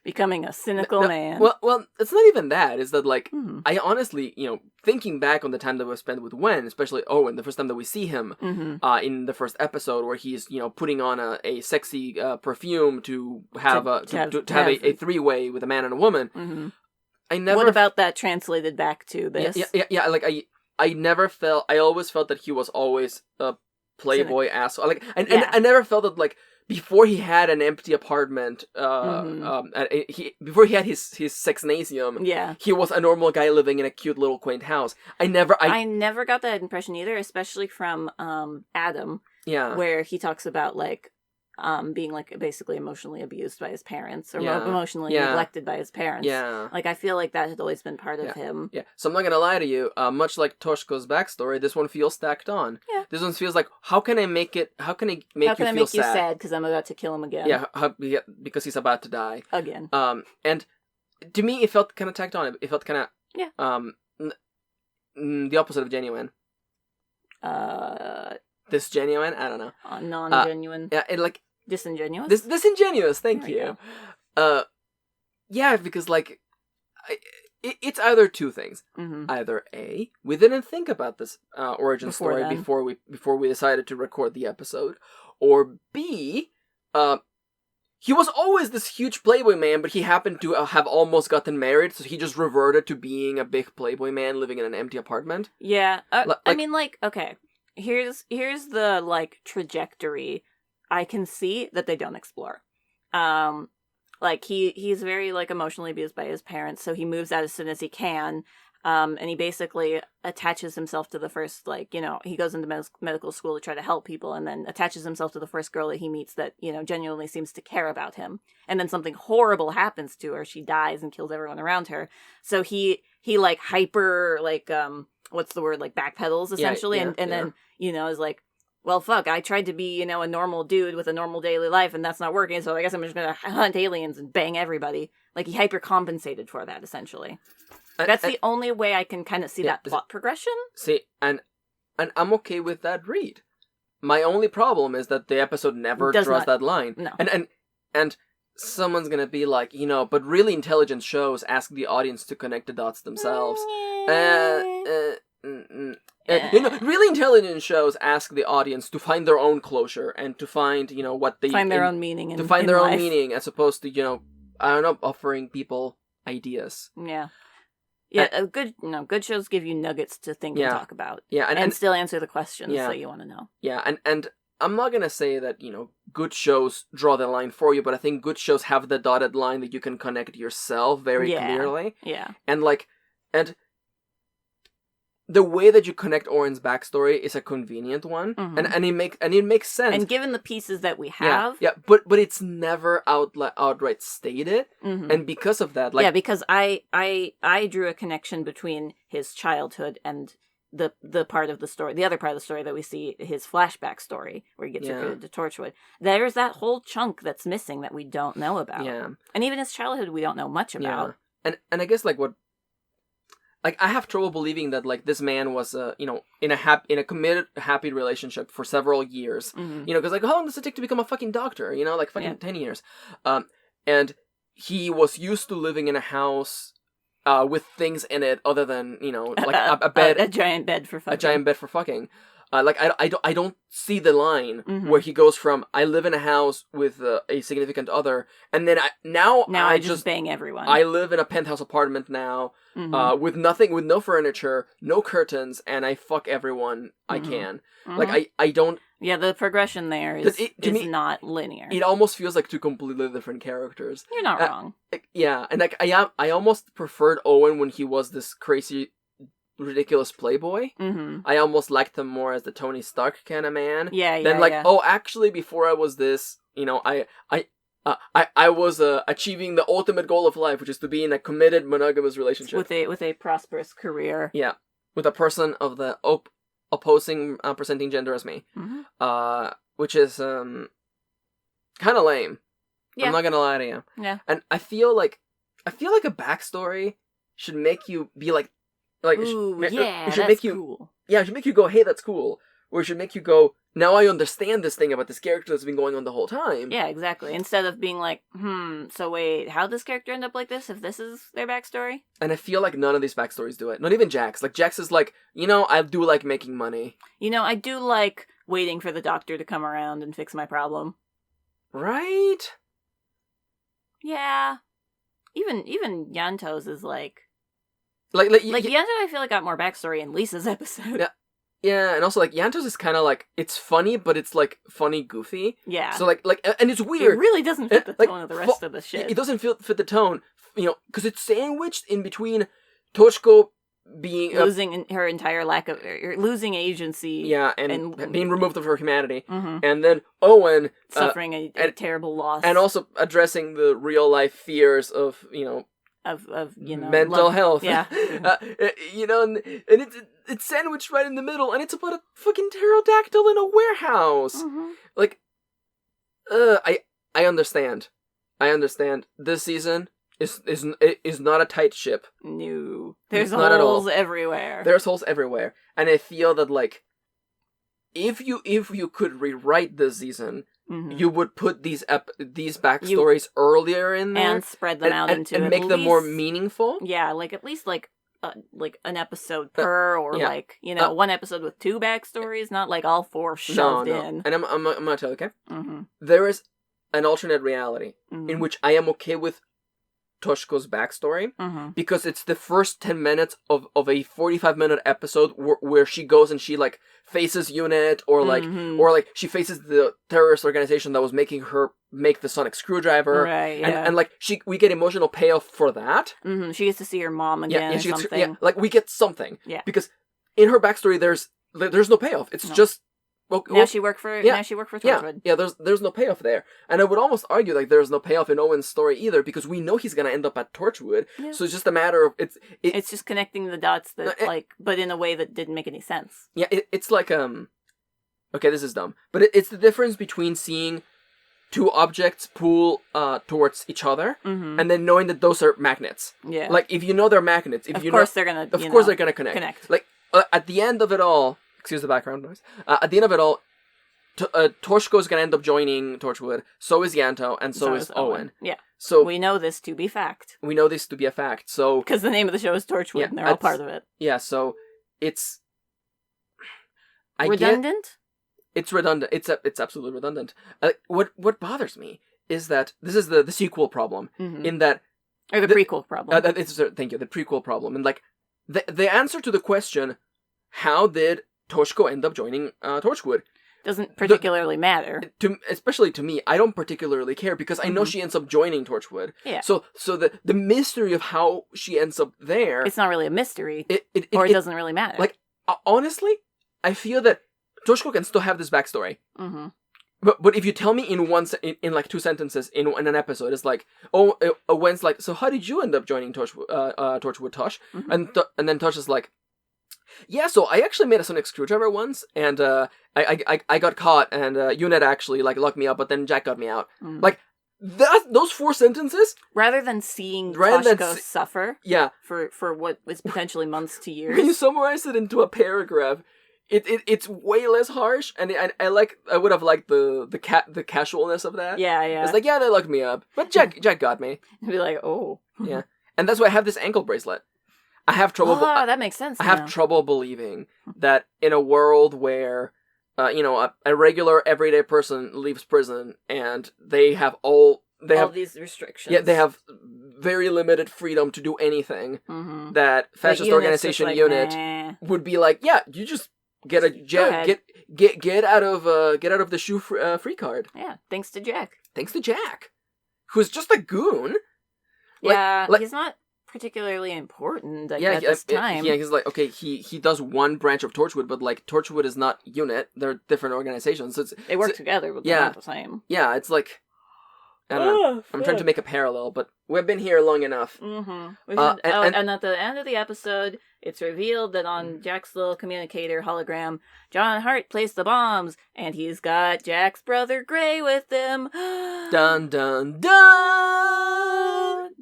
A: becoming a cynical man?
B: Well, it's not even that. It's that, like, I honestly, thinking back on the time that we spent with Wen, especially Owen, the first time that we see him in the first episode, where he's, putting on a sexy perfume to have a three-way with a man and a woman.
A: What about that translated back to this?
B: Yeah. Like I always felt that he was always a playboy asshole. Like, I never felt that, like, before he had an empty apartment, before he had his sexnasium, he was a normal guy living in a cute little quaint house. I never got
A: that impression either, especially from Adam.
B: Yeah,
A: where he talks about like being like basically emotionally abused by his parents or emotionally neglected by his parents.
B: Yeah,
A: like I feel like that had always been part of him.
B: Yeah, so I'm not gonna lie to you. Much like Toshko's backstory, this one feels stacked on. Yeah, this one feels like how can I make you sad
A: because I'm about to kill him again?
B: Yeah, because he's about to die
A: again.
B: And to me, it felt kind of tacked on. It felt kind of the opposite of genuine. Disgenuine? I don't know.
A: Non-genuine. Disingenuous?
B: Disingenuous, thank you. Yeah, because, like, it's either two things. Either A, we didn't think about this origin story before we decided to record the episode, or B, he was always this huge playboy man, but he happened to have almost gotten married, so he just reverted to being a big playboy man living in an empty apartment.
A: Yeah, I mean, like, okay, here's the, like, trajectory I can see that they don't explore. Like, he's very, like, emotionally abused by his parents, so he moves out as soon as he can. And he basically attaches himself to the first, like, you know, he goes into medical school to try to help people, and then attaches himself to the first girl that he meets that, you know, genuinely seems to care about him. And then something horrible happens to her. She dies and kills everyone around her. So he like hyper, like, what's the word, like backpedals essentially, and then, you know, is like, well, fuck, I tried to be, you know, a normal dude with a normal daily life, and that's not working, so I guess I'm just gonna hunt aliens and bang everybody. Like, he hyper-compensated for that, essentially. That's the only way I can kind of see that plot progression.
B: See, and I'm okay with that read. My only problem is that the episode never draws that line.
A: No.
B: And someone's gonna be like, you know, but really intelligent shows ask the audience to connect the dots themselves. You know, really intelligent shows ask the audience to find their own closure and to find, you know, what they...
A: Find their own meaning
B: to find their
A: life.
B: own meaning, as opposed to, you know, I don't know, offering people ideas.
A: Yeah. Yeah, good shows give you nuggets to think and talk about.
B: Yeah,
A: and still answer the questions that you want to know.
B: Yeah, and I'm not gonna say that, you know, good shows draw the line for you, but I think good shows have the dotted line that you can connect yourself very clearly.
A: Yeah.
B: And the way that you connect Oren's backstory is a convenient one, and it makes sense.
A: And given the pieces that we have,
B: but it's never outright stated, and because of that, like,
A: because I drew a connection between his childhood and the part of the story, the other part of the story that we see, his flashback story where he gets recruited to Torchwood. There's that whole chunk that's missing that we don't know about. Yeah, and even his childhood we don't know much about.
B: Yeah, and I guess like what. Like, I have trouble believing that, like, this man was, you know, in a committed, happy relationship for several years. You know, because, like, how long does it take to become a fucking doctor? You know, like, fucking 10 years. And he was used to living in a house with things in it other than, you know, like a bed.
A: A giant bed for fucking.
B: A giant bed for fucking. Like, I don't see the line where he goes from, I live in a house with a significant other, and then I
A: just bang everyone.
B: I live in a penthouse apartment now, with no furniture, no curtains, and I fuck everyone I can. Like, I don't...
A: Yeah, the progression there is not linear.
B: It almost feels like two completely different characters.
A: You're not wrong.
B: Yeah, and like, I almost preferred Owen when he was this crazy... ridiculous playboy. I almost liked him more as the Tony Stark kind of man. Oh, actually, before I was this, you know, I was achieving the ultimate goal of life, which is to be in a committed monogamous relationship
A: with a prosperous career.
B: Yeah, with a person of the opposing presenting gender as me, which is kind of lame. Yeah. I'm not gonna lie to you.
A: Yeah,
B: and I feel like a backstory should make you be like. Like,
A: ooh,
B: it should make you cool. Yeah, it should make you go, hey, that's cool. Or it should make you go, now I understand this thing about this character that's been going on the whole time.
A: Yeah, exactly. Instead of being like, so wait, how'd this character end up like this if this is their backstory?
B: And I feel like none of these backstories do it. Not even Jax. Like, Jax is like, you know, I do like making money.
A: You know, I do like waiting for the doctor to come around and fix my problem.
B: Right?
A: Yeah. Even Yantos is like...
B: Like
A: Yanto, I feel like got more backstory in Lisa's episode.
B: Yeah, and also like Yantos is kind of like, it's funny, but it's like funny goofy.
A: Yeah.
B: So like and it's weird.
A: It really doesn't fit the tone of the rest of the shit.
B: It doesn't fit the tone, you know, because it's sandwiched in between Toshiko being
A: losing her entire losing agency.
B: Yeah, and being removed of her humanity, and then Owen
A: suffering a terrible loss,
B: and also addressing the real life fears of, you know.
A: Of you know,
B: mental health,
A: yeah,
B: you know, and it's sandwiched right in the middle, and it's about a fucking pterodactyl in a warehouse. Like, I understand. This season is not a tight ship.
A: No, there's holes everywhere.
B: There's holes everywhere, and I feel that like, if you could rewrite this season. You would put these backstories earlier in there
A: and spread them out into
B: and make them more meaningful.
A: Yeah, like at least like an episode per, or like, you know, one episode with 2 backstories, not like all 4 shoved in.
B: And I'm gonna tell you, okay? There is an alternate reality in which I am okay with Toshko's backstory,
A: Mm-hmm.
B: because it's the first 10 minutes of a 45-minute episode where she goes and she, like, faces UNIT, or she faces the terrorist organization that was making her make the sonic screwdriver.
A: Right, yeah.
B: And like, we get emotional payoff for that.
A: Mm-hmm. She gets to see her mom again or something.
B: Like, we get something.
A: Yeah.
B: Because in her backstory, there's no payoff. It's just...
A: Now she worked for Torchwood.
B: Yeah, there's no payoff there. And I would almost argue, like, there's no payoff in Owen's story either, because we know he's gonna end up at Torchwood. Yeah. So it's just a matter of...
A: It's just connecting the dots that, but in a way that didn't make any sense.
B: Yeah, it's like, okay, this is dumb. But it's the difference between seeing two objects pull towards each other, and then knowing that those are magnets.
A: Yeah.
B: Like, if you know they're magnets,
A: of course they're gonna
B: connect. Like, at the end of it all... Excuse the background noise. At the end of it all, Toshko's gonna end up joining Torchwood. So is Yanto, and so is Owen.
A: Yeah.
B: So
A: we know this to be fact.
B: We know this to be a fact. So
A: because the name of the show is Torchwood, and they're all part of it.
B: Yeah. So it's
A: redundant.
B: It's redundant. It's absolutely redundant. What bothers me is that this is the sequel problem, in that,
A: or the prequel problem.
B: Thank you. The prequel problem, and like the answer to the question, how did Toshko end up joining Torchwood?
A: Doesn't particularly matter.
B: Especially to me, I don't particularly care, because I know she ends up joining Torchwood.
A: Yeah.
B: So the mystery of how she ends up there... It's
A: not really a mystery. It doesn't really matter.
B: Like, honestly, I feel that Toshko can still have this backstory.
A: Mm-hmm.
B: But if you tell me in like 2 sentences in an episode, it's like, Wen's like, so how did you end up joining Torchwood, Tosh? Mm-hmm. And then Tosh is like, yeah, so I actually made a sonic screwdriver once, and I got caught, and UNIT actually like locked me up, but then Jack got me out. Mm. Like, those 4 sentences,
A: rather than seeing Toshko suffer, for what was potentially months to years,
B: when you summarize it into a paragraph, it's way less harsh, and I would have liked the casualness of that.
A: Yeah.
B: It's like, yeah, they locked me up, but Jack got me.
A: You'd be like, oh,
B: yeah, and that's why I have this ankle bracelet. I have trouble.
A: That makes sense.
B: I have trouble believing that in a world where, a regular everyday person leaves prison and they have all
A: these restrictions.
B: Yeah, they have very limited freedom to do anything. Mm-hmm. That fascist organization UNIT would be like, yeah, you just get a get out of the shoe free card.
A: Yeah, thanks to Jack,
B: who's just a goon.
A: Yeah, he's not particularly important at this time.
B: Yeah, he's like, okay, he does one branch of Torchwood, but like Torchwood is not UNIT; they're different organizations. So
A: they work together, but they're not the same.
B: Yeah, it's like, I don't know. I'm trying to make a parallel, but we've been here long enough.
A: Mm-hmm. And at the end of the episode, it's revealed that on Jack's little communicator hologram, John Hart placed the bombs, and he's got Jack's brother Gray with him.
B: Dun dun dun.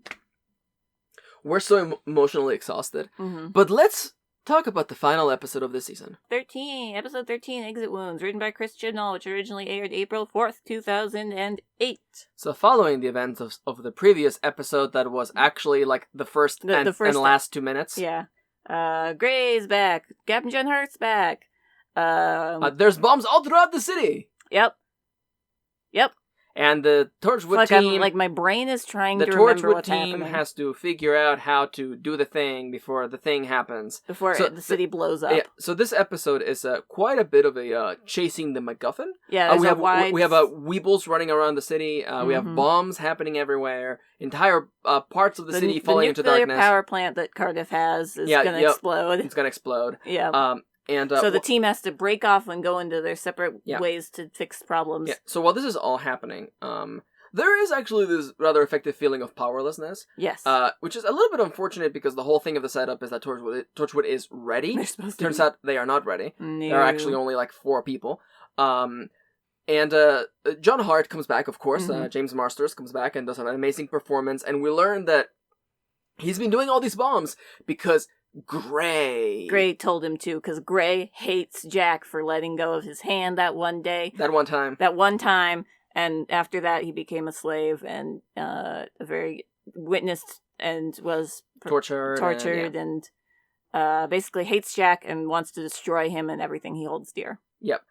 B: We're so emotionally exhausted. Mm-hmm. But let's talk about the final episode of this season.
A: Episode 13, Exit Wounds, written by Chris Chibnall, which originally aired April 4th, 2008.
B: So following the events of the previous episode that was actually like the first and last 2 minutes.
A: Yeah. Gray's back. Captain John Hart's back.
B: There's bombs all throughout the city.
A: Yep.
B: And the Torchwood team...
A: my brain is trying to remember what's happening.
B: The Torchwood team has to figure out how to do the thing before the thing happens.
A: Before the city blows up.
B: Yeah, so this episode is quite a bit of a chasing the MacGuffin.
A: Yeah,
B: we have Weebles running around the city. We have bombs happening everywhere. Entire parts of the city falling into darkness.
A: The nuclear power plant that Cardiff has is going to explode.
B: It's going to explode.
A: Yeah. So the team has to break off and go into their separate ways to fix problems. Yeah.
B: So while this is all happening, there is actually this rather effective feeling of powerlessness.
A: Yes.
B: Which is a little bit unfortunate because the whole thing of the setup is that Torchwood is ready.
A: They're supposed to.
B: Turns out they are not ready.
A: No.
B: There are actually only like 4 people. And John Hart comes back, of course. Mm-hmm. James Marsters comes back and does an amazing performance. And we learn that he's been doing all these bombs because Gray
A: told him to, because Gray hates Jack for letting go of his hand that one day.
B: That one time.
A: And after that, he became a slave and witnessed and was tortured and basically hates Jack and wants to destroy him and everything he holds dear.
B: Yep.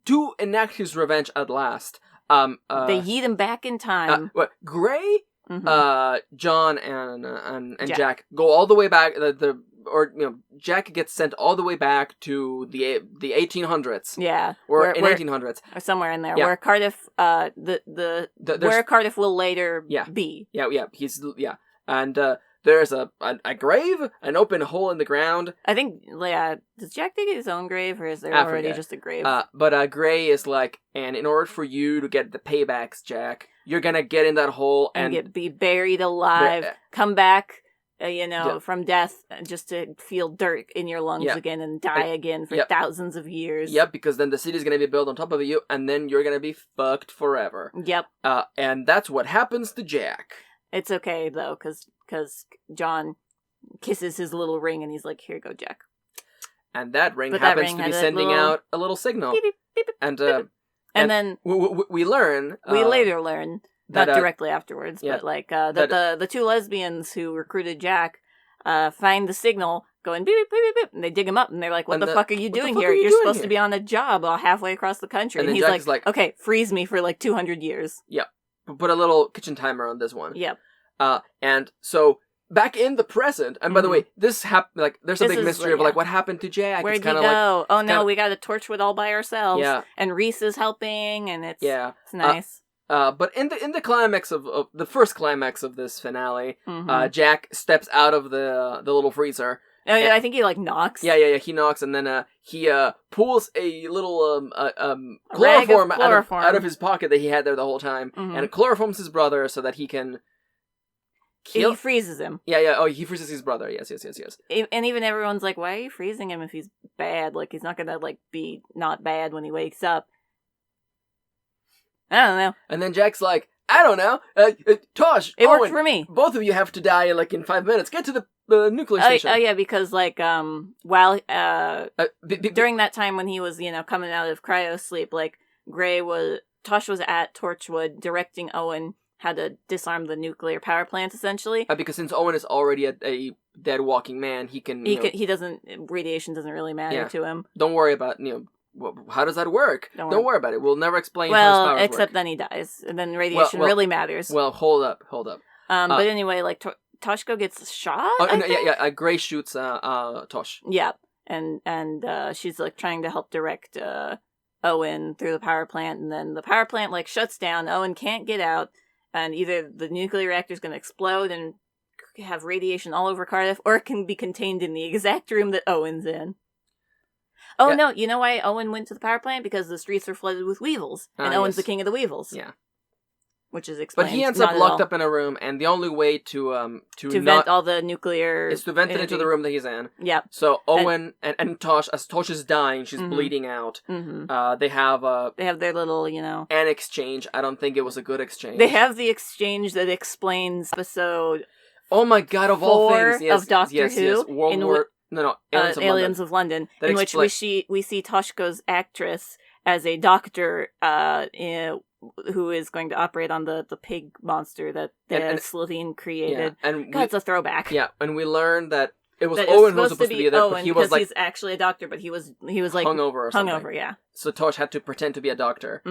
B: To enact his revenge at last,
A: They yeet him back in time.
B: Gray, John and Jack go all the way back. Jack gets sent all the way back to the 1800s.
A: Yeah,
B: or 1800s,
A: or somewhere in there,
B: yeah.
A: where Cardiff, where Cardiff will later be.
B: He's and there's a grave, an open hole in the ground.
A: I think, does Jack dig his own grave, or is there already just a grave?
B: But Gray is like, and in order for you to get the paybacks, Jack, you're gonna get in that hole and
A: be buried alive, come back, from death, just to feel dirt in your lungs again and die again for thousands of years.
B: Yep, because then the city's gonna be built on top of you, and then you're gonna be fucked forever.
A: Yep.
B: And that's what happens to Jack.
A: It's okay, though, because John kisses his little ring, and he's like, here you go, Jack.
B: And that ring happens to be sending out a little signal. Beep, beep, beep, beep, and then we learn...
A: we later learn, not directly afterwards, but that the two lesbians who recruited Jack find the signal going beep, beep, beep, beep, and they dig him up, and they're like, what the fuck are you doing here? You're supposed to be on a job halfway across the country. And he's like, okay, freeze me for 200 years.
B: Yep. Put a little kitchen timer on this one.
A: Yep.
B: And so back in the present, and by the way, this there's a big mystery of what happened to Jack.
A: Where'd he go? Oh no, we got a Torchwood all by ourselves. Yeah. And Reese is helping, and it's nice.
B: But in the climax of the first climax of this finale, Jack steps out of the little freezer.
A: Oh yeah, I think he knocks.
B: Yeah. He knocks, and then he pulls a little chloroform out of his pocket that he had there the whole time, and chloroforms his brother so that he can
A: kill. He freezes him.
B: Yeah. Oh, he freezes his brother. Yes.
A: And even everyone's like, "Why are you freezing him if he's bad? He's not gonna be not bad when he wakes up." I don't know.
B: And then Jack's like, "I don't know. Tosh,
A: it worked for me.
B: Both of you have to die in 5 minutes. Get to the nuclear station."
A: Oh yeah, because during that time when he was coming out of cryo sleep, Tosh was at Torchwood directing Owen how to disarm the nuclear power plant, essentially.
B: Because since Owen is already a dead walking man, he
A: doesn't radiation doesn't really matter to him.
B: Don't worry about how does that work? Don't worry about it. We'll never explain how his powers
A: except
B: work.
A: Then he dies, and then radiation really matters.
B: Well, hold up.
A: But anyway, Toshko gets shot.
B: Gray shoots Tosh.
A: Yeah, and she's trying to help direct Owen through the power plant, and then the power plant shuts down. Owen can't get out, and either the nuclear reactor is going to explode and have radiation all over Cardiff, or it can be contained in the exact room that Owen's in. Oh no! You know why Owen went to the power plant? Because the streets were flooded with weevils, and Owen's the king of the weevils.
B: Yeah.
A: Which is explained.
B: But he ends up locked up in a room, and the only way to
A: vent all the nuclear
B: is to vent it into the room that he's in.
A: Yeah.
B: So Owen and Tosh, as Tosh is dying, she's bleeding out. They have
A: their little
B: an exchange. I don't think it was a good exchange.
A: They have the exchange that explains episode.
B: Oh my god! Of all things, yes,
A: of Doctor Who,
B: yes. World War.
A: Aliens of London, in which we see Toshko's actress as a doctor who is going to operate on the pig monster that Slitheen created.
B: Yeah, and
A: it's a throwback.
B: Yeah, and we learned that it was Owen who was supposed to be there, but he was
A: he's actually a doctor, but he was
B: hungover or something.
A: Hungover, yeah.
B: So Tosh had to pretend to be a doctor.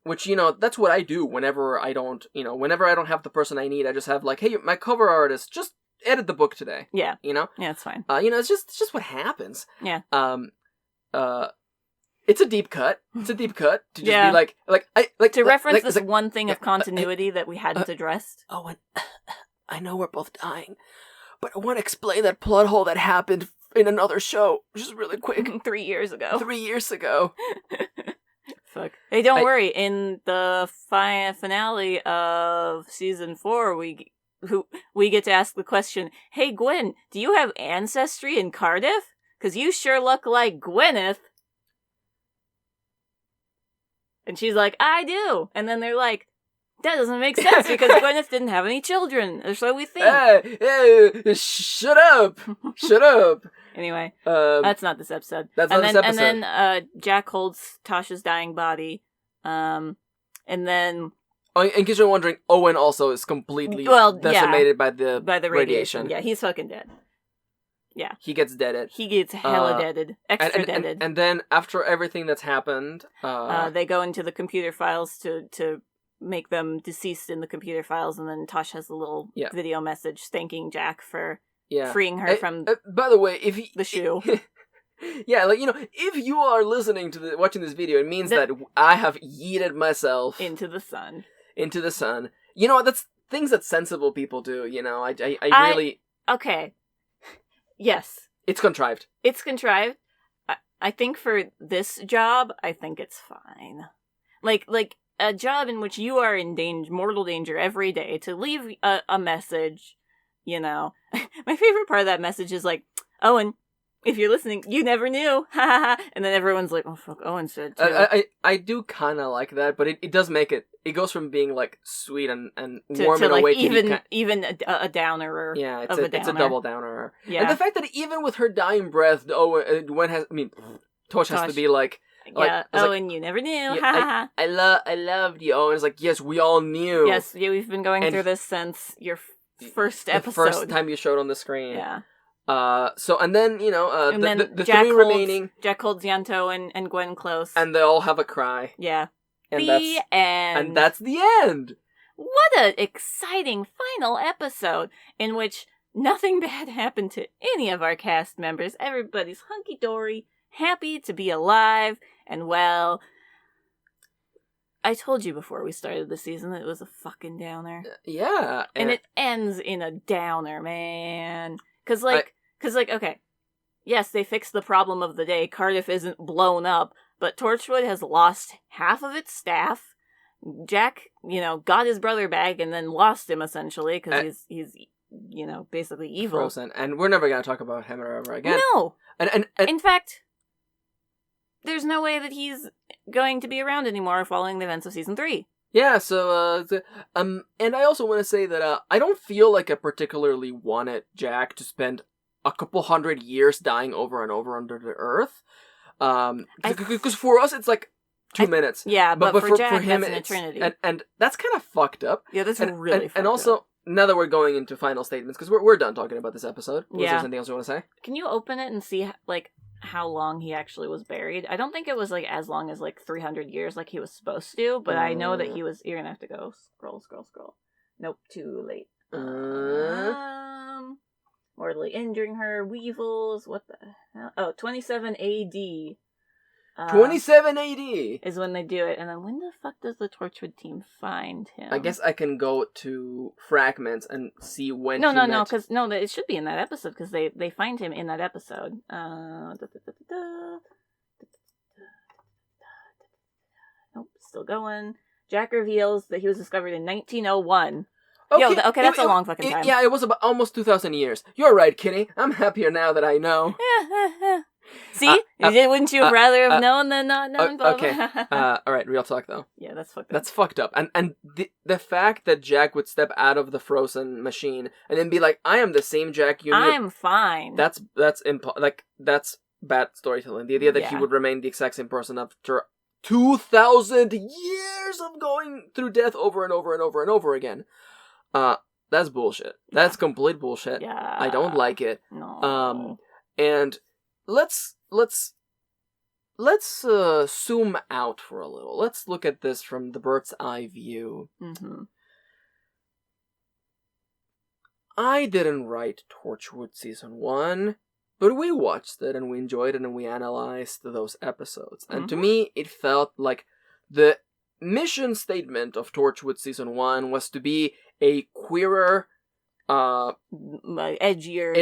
B: Which that's what I do whenever I don't have the person I need. I just have hey, my cover artist, just edit the book today.
A: Yeah.
B: Yeah,
A: it's fine.
B: It's just what happens.
A: Yeah.
B: It's a deep cut. To just be
A: to reference this one thing of continuity that we hadn't addressed.
B: Oh, I know we're both dying, but I want to explain that plot hole that happened in another show, just really quick.
A: 3 years ago.
B: 3 years ago.
A: Fuck. Hey, don't worry. In the finale of season 4, we get to ask the question, "Hey, Gwen, do you have ancestry in Cardiff? Because you sure look like Gwyneth." And she's like, "I do." And then they're like, "That doesn't make sense because Gwyneth didn't have any children, or so we think."
B: Hey, shut up. Shut up.
A: Anyway, that's not this episode.
B: That's not this episode.
A: And then Jack holds Tasha's dying body. And then...
B: in case you're wondering, Owen also is completely decimated by the radiation.
A: Yeah, he's fucking dead. Yeah.
B: He gets deaded.
A: He gets hella deaded. Extra deaded.
B: And then after everything that's happened...
A: they go into the computer files to make them deceased in the computer files, and then Tosh has a little video message thanking Jack for freeing her from
B: by the way, if
A: the shoe.
B: Yeah, like, if you are listening to watching this video, it means that I have yeeted myself
A: into the sun.
B: Into the sun. You know what? That's things that sensible people do. I really.
A: Okay. Yes.
B: It's contrived.
A: It's contrived. I think for this job, I think it's fine. Like a job in which you are in mortal danger every day, to leave a message, My favorite part of that message is like, Owen, if you're listening, you never knew, and then everyone's like, "Oh fuck, Owen said too."
B: I do kind of like that, but it does make it. It goes from being like sweet and
A: to
B: warm in a
A: like
B: way
A: to even a downer.
B: Yeah,
A: it's
B: a double downer.
A: Yeah,
B: and the fact that even with her dying breath, Tosh has to be like.
A: Yeah, Owen, you never knew.
B: Yeah, I loved you. Owen is like, yes, we all knew.
A: Yes, we've been going through this since your first episode.
B: The first time you showed on the screen.
A: Yeah.
B: And then,
A: and then
B: the
A: Jack
B: three remaining...
A: Jack holds Yanto and Gwen close.
B: And they all have a cry.
A: Yeah.
B: And
A: the end.
B: And that's the end!
A: What an exciting final episode in which nothing bad happened to any of our cast members. Everybody's hunky-dory, happy to be alive, and well... I told you before we started the season that it was a fucking downer.
B: Yeah.
A: And it ends in a downer, man. Because, okay, yes, they fixed the problem of the day. Cardiff isn't blown up, but Torchwood has lost half of its staff. Jack, got his brother back and then lost him, essentially, because he's basically evil.
B: Frozen. And we're never going to talk about him ever again.
A: No!
B: And
A: in fact, there's no way that he's going to be around anymore following the events of Season 3.
B: Yeah, so, and I also want to say that, I don't feel like I particularly wanted Jack to spend a couple hundred years dying over and over under the earth. Because for us, it's like 2 minutes.
A: Yeah, but for Jack, for him, that's an eternity.
B: And that's kind of fucked up.
A: Yeah, that's really fucked up.
B: And also, now that we're going into final statements, because we're done talking about this episode. Was there something else you want to say?
A: Can you open it and see, how long he actually was buried? I don't think it was, as long as, 300 years like he was supposed to, but I know that he was... You're gonna have to go scroll. Nope, too late. Mortally injuring her, weevils, what the hell? Oh, 27 AD.
B: 27 AD!
A: Is when they do it, and then when the fuck does the Torchwood team find him?
B: I guess I can go to Fragments and see when
A: No, because it should be in that episode, because they find him in that episode. Nope, still going. Jack reveals that he was discovered in 1901. Okay, that's a long fucking time.
B: Yeah, it was about almost 2,000 years. You're right, Kitty. I'm happier now that I know.
A: See? Wouldn't you rather have known than not known?
B: Okay. Alright, real talk, though.
A: Yeah, that's fucked up.
B: That's fucked up. And the fact that Jack would step out of the frozen machine and then be like, I am the same Jack you knew.
A: I'm fine.
B: That's bad storytelling. The idea that he would remain the exact same person after 2,000 years of going through death over and over and over and over again. That's bullshit. That's complete bullshit.
A: Yeah.
B: I don't like it.
A: No.
B: And let's zoom out for a little. Let's look at this from the bird's eye view.
A: Mm-hmm.
B: I didn't write Torchwood Season 1, but we watched it and we enjoyed it and we analyzed those episodes. And to me, it felt like the mission statement of Torchwood Season 1 was to be a queerer, edgier,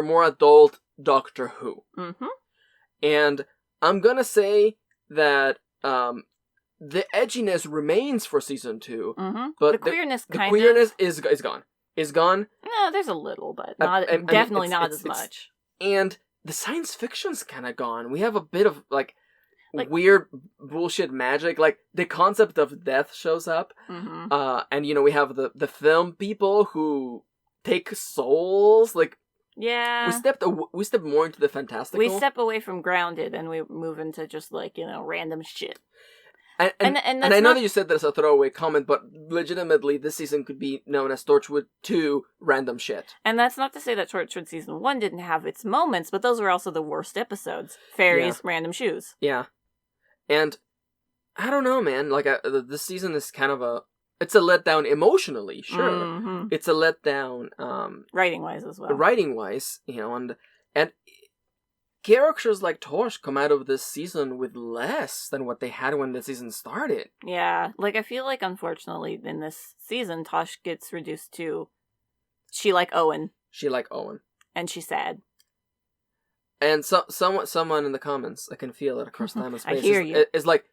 B: more adult Doctor Who.
A: Mm-hmm.
B: And I'm gonna say that the edginess remains for Season 2, but
A: the queerness
B: is gone. Is gone.
A: No, there's a little, but definitely not as much.
B: And the science fiction's kind of gone. We have a bit of weird bullshit magic. Like the concept of death shows up, and we have the film people who take souls.
A: Yeah,
B: we stepped more into the fantastical.
A: We step away from grounded and we move into just random shit.
B: And I know that you said that as a throwaway comment, but legitimately, this season could be known as Torchwood 2 random shit.
A: And that's not to say that Torchwood Season 1 didn't have its moments, but those were also the worst episodes. Fairies, random shoes.
B: Yeah. And I don't know, man. Like, this season is kind of it's a letdown emotionally, sure.
A: Mm-hmm.
B: It's a letdown,
A: writing-wise as well.
B: Writing-wise, and characters like Tosh come out of this season with less than what they had when the season started.
A: Yeah, like, I feel like, unfortunately, in this season, Tosh gets reduced to, she like Owen.
B: And
A: she's sad.
B: And someone in the comments, I can feel it across time and space.
A: I hear you.
B: Is like,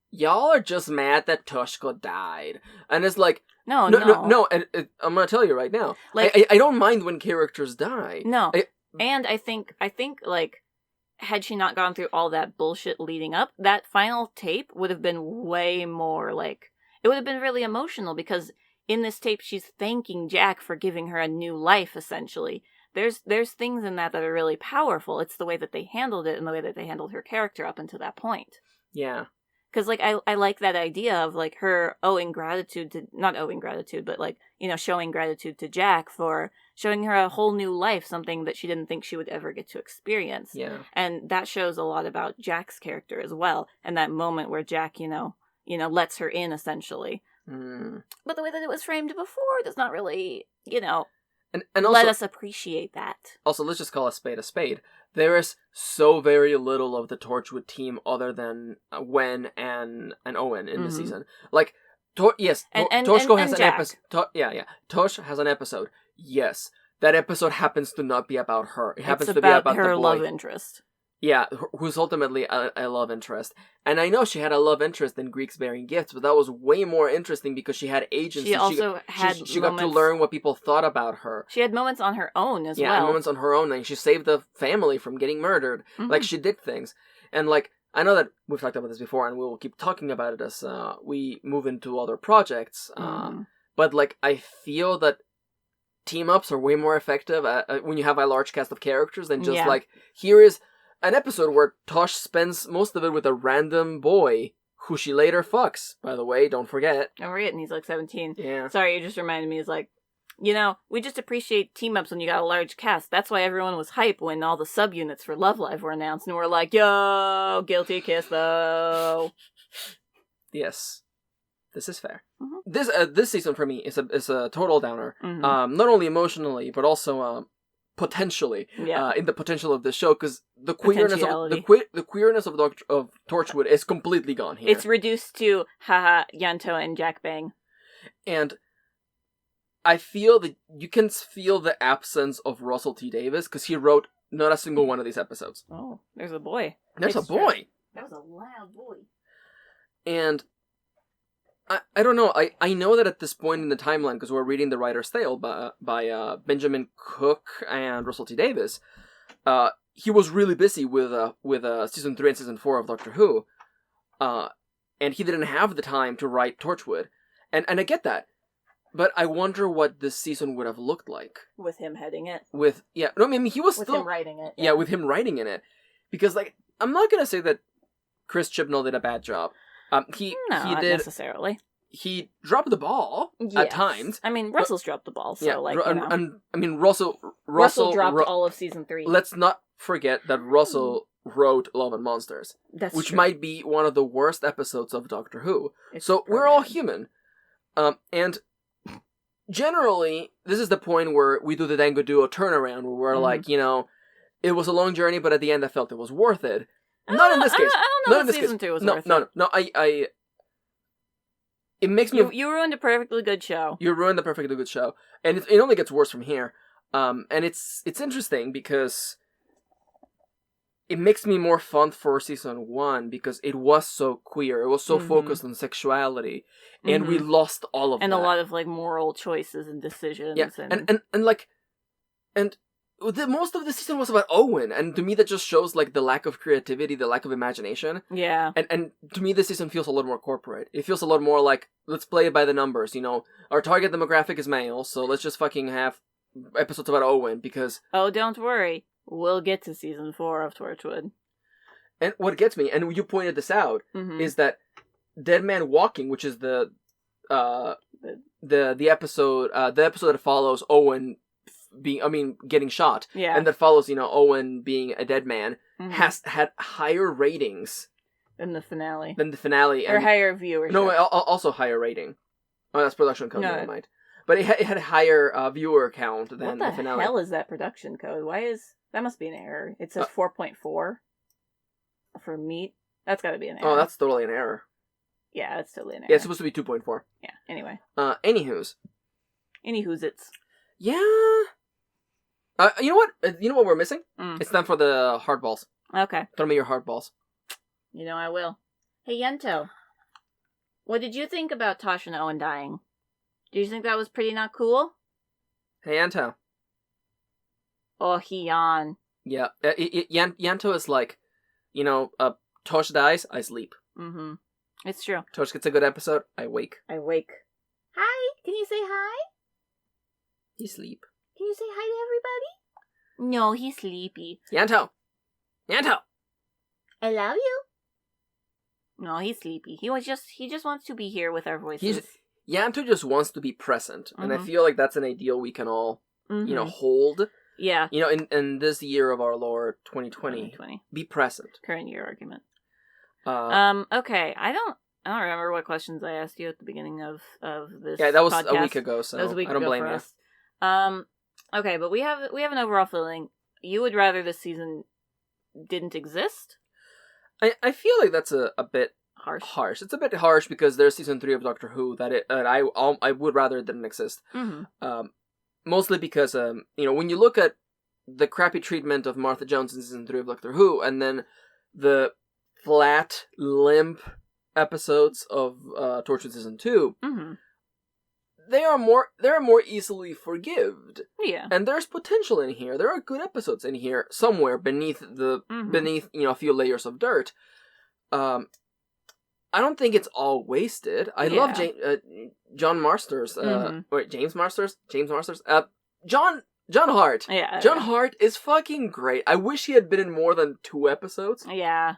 B: y'all are just mad that Toshko died. And it's like,
A: No,
B: and I'm gonna tell you right now.
A: Like,
B: I don't mind when characters die.
A: No. And I think, like, had she not gone through all that bullshit leading up, that final tape would have been way more, like, it would have been really emotional, because in this tape, she's thanking Jack for giving her a new life, essentially. There's things in that are really powerful. It's the way that they handled it and the way that they handled her character up until that point.
B: Yeah.
A: Because, like, I like that idea of, like, her owing gratitude to, not owing gratitude, but, like, showing gratitude to Jack for showing her a whole new life, something that she didn't think she would ever get to experience.
B: Yeah.
A: And that shows a lot about Jack's character as well, and that moment where Jack, lets her in, essentially.
B: Mm.
A: But the way that it was framed before does not really,
B: and also,
A: let us appreciate that.
B: Also, let's just call a spade a spade. There is so very little of the Torchwood team other than Wen and Owen in this season. Like, Toshko has an episode. Tosh has an episode. Yes, that episode happens to not be about her. It happens to be about
A: her
B: the boy.
A: love interest.
B: Yeah, who's ultimately a love interest. And I know she had a love interest in Greeks Bearing Gifts, but that was way more interesting because she had agency.
A: She also had
B: she got to learn what people thought about her.
A: She had moments on her own as well.
B: Yeah, moments on her own. And she saved the family from getting murdered.
A: Mm-hmm.
B: Like, she did things. And, like, I know that we've talked about this before, and we will keep talking about it as we move into other projects. But, like, I feel that team-ups are way more effective when you have a large cast of characters than just, like, here is an episode where Tosh spends most of it with a random boy who she later fucks, by the way, don't forget.
A: Don't forget, and he's like 17.
B: Yeah.
A: Sorry, you just reminded me, it's like, we just appreciate team-ups when you got a large cast. That's why everyone was hype when all the subunits for Love Live were announced, and we're like, yo, guilty kiss, though.
B: Yes. This is fair.
A: Mm-hmm.
B: This season for me is a total downer. Mm-hmm. Not only emotionally, but also potentially in the potential of the show, because the queerness of Torchwood is completely gone here.
A: It's reduced to haha Yanto and Jack Bang,
B: and I feel that you can feel the absence of Russell T Davies because he wrote not a single one of these episodes.
A: Oh, there's a boy.
B: There's a boy.
A: That was a loud boy.
B: And I don't know. I know that at this point in the timeline, because we're reading The Writer's Tale by Benjamin Cook and Russell T Davies, he was really busy with season 3 and season 4 of Doctor Who, and he didn't have the time to write Torchwood, and I get that, but I wonder what this season would have looked like
A: with him heading it.
B: He was still
A: him writing it.
B: Yeah, with him writing in it, because like I'm not gonna say that Chris Chibnall did a bad job. He
A: not
B: did
A: necessarily.
B: He dropped the ball at times.
A: I mean, Russell's dropped the ball, so
B: Russell
A: dropped all of season 3.
B: Let's not forget that Russell wrote Love and Monsters, which
A: true.
B: Might be one of the worst episodes of Doctor Who. So we're all human, and generally, this is the point where we do the Dango Duo turnaround, where we're like, it was a long journey, but at the end, I felt it was worth it. Not in this case.
A: I don't know if season 2 was worth it.
B: No. It makes me...
A: You ruined a perfectly good show.
B: You ruined a perfectly good show. And it only gets worse from here. And it's interesting because it makes me more fun for season 1 because it was so queer. It was so focused on sexuality. And we lost all of that.
A: And a lot of, like, moral choices and decisions.
B: Yeah, and most of the season was about Owen, and to me that just shows like the lack of creativity, the lack of imagination.
A: Yeah.
B: And to me this season feels a lot more corporate. It feels a lot more like, let's play it by the numbers, Our target demographic is male, so let's just fucking have episodes about Owen, because...
A: Oh, don't worry. We'll get to season 4 of Torchwood.
B: And what gets me, and you pointed this out, is that Dead Man Walking, which is the episode that follows Owen getting shot,
A: Yeah.
B: and that follows Owen being a dead man,
A: Mhm.
B: has had higher ratings
A: than the finale.
B: and
A: Or higher viewership.
B: no, also higher rating. Oh, that's production code.
A: No.
B: Never mind. But it had a higher viewer count than
A: what
B: the finale.
A: hell is that production code? That must be an error. It says 4.4 for meat. That's got to be an error.
B: Oh, that's totally an error.
A: Yeah, that's totally an error.
B: Yeah, it's supposed to be 2.4.
A: Yeah. Anyway.
B: Anywho's.
A: It's.
B: Yeah. You know what? You know what we're missing? It's time for the hardballs.
A: Okay.
B: Throw me your hardballs.
A: You know I will. Hey, Yento. What did you think about Tosh and Owen dying? Do you think that was pretty not cool?
B: Hey, Yanto.
A: Oh, he yawn.
B: Yeah. Yanto is like, Tosh dies, I sleep.
A: Mm-hmm. It's true.
B: Tosh gets a good episode, I wake.
A: I wake. Hi. Can you say hi?
B: He sleep.
A: Can you say hi to everybody? No, he's sleepy.
B: Yanto!
A: I love you. No, he's sleepy. He just wants to be here with our voices.
B: Yanto just wants to be present, and I
A: Mhm.
B: feel like that's an ideal we can all,
A: Mhm.
B: hold.
A: Yeah.
B: In this year of our Lord 2020, be present.
A: Current year argument.
B: Okay,
A: I don't remember what questions I asked you at the beginning of this.
B: Yeah, that was
A: podcast.
B: a week ago, so
A: That was a week
B: I don't
A: ago
B: blame
A: for
B: you.
A: us. Okay, but we have an overall feeling. You would rather this season didn't exist?
B: I feel like that's a bit
A: Harsh.
B: It's a bit harsh because there's season 3 of Doctor Who that I would rather it didn't exist.
A: Mm-hmm.
B: Mostly because when you look at the crappy treatment of Martha Jones in season 3 of Doctor Who, and then the flat, limp episodes of Torchwood season 2,
A: Mm-hmm.
B: they are more easily forgived.
A: Yeah.
B: And there's potential in here. There are good episodes in here somewhere beneath a few layers of dirt. I don't think it's all wasted. I love John Marsters. James Marsters. John Hart.
A: Yeah.
B: John Hart is fucking great. I wish he had been in more than 2 episodes.
A: Yeah.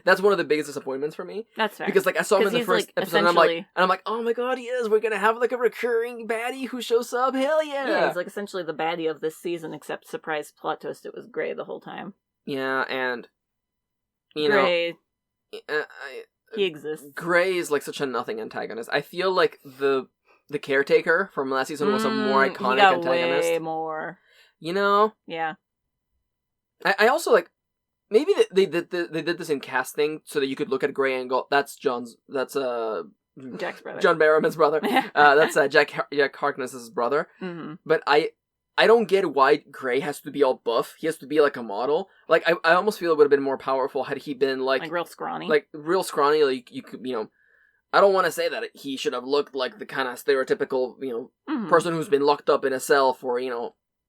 B: That's one of the biggest disappointments for me.
A: That's fair.
B: Because I saw him in the first episode, and I'm like, oh my god, he is. We're gonna have a recurring baddie who shows up. Hell yeah!
A: Yeah, he's essentially the baddie of this season, except surprise plot twist. It was Grey the whole time.
B: Yeah, and
A: Grey. He exists.
B: Grey is such a nothing antagonist. I feel like the caretaker from last season was a more iconic antagonist.
A: Way more.
B: Yeah. I also maybe they did this in casting so that you could look at Grey and go, that's Jack's brother. John Barrowman's brother. That's Jack Harkness's brother.
A: Mm-hmm.
B: But I don't get why Grey has to be all buff. He has to be a model. I almost feel it would have been more powerful had he been
A: real scrawny.
B: Real scrawny. You could, I don't want to say that he should have looked like the kind of stereotypical, person who's been locked up in a cell for,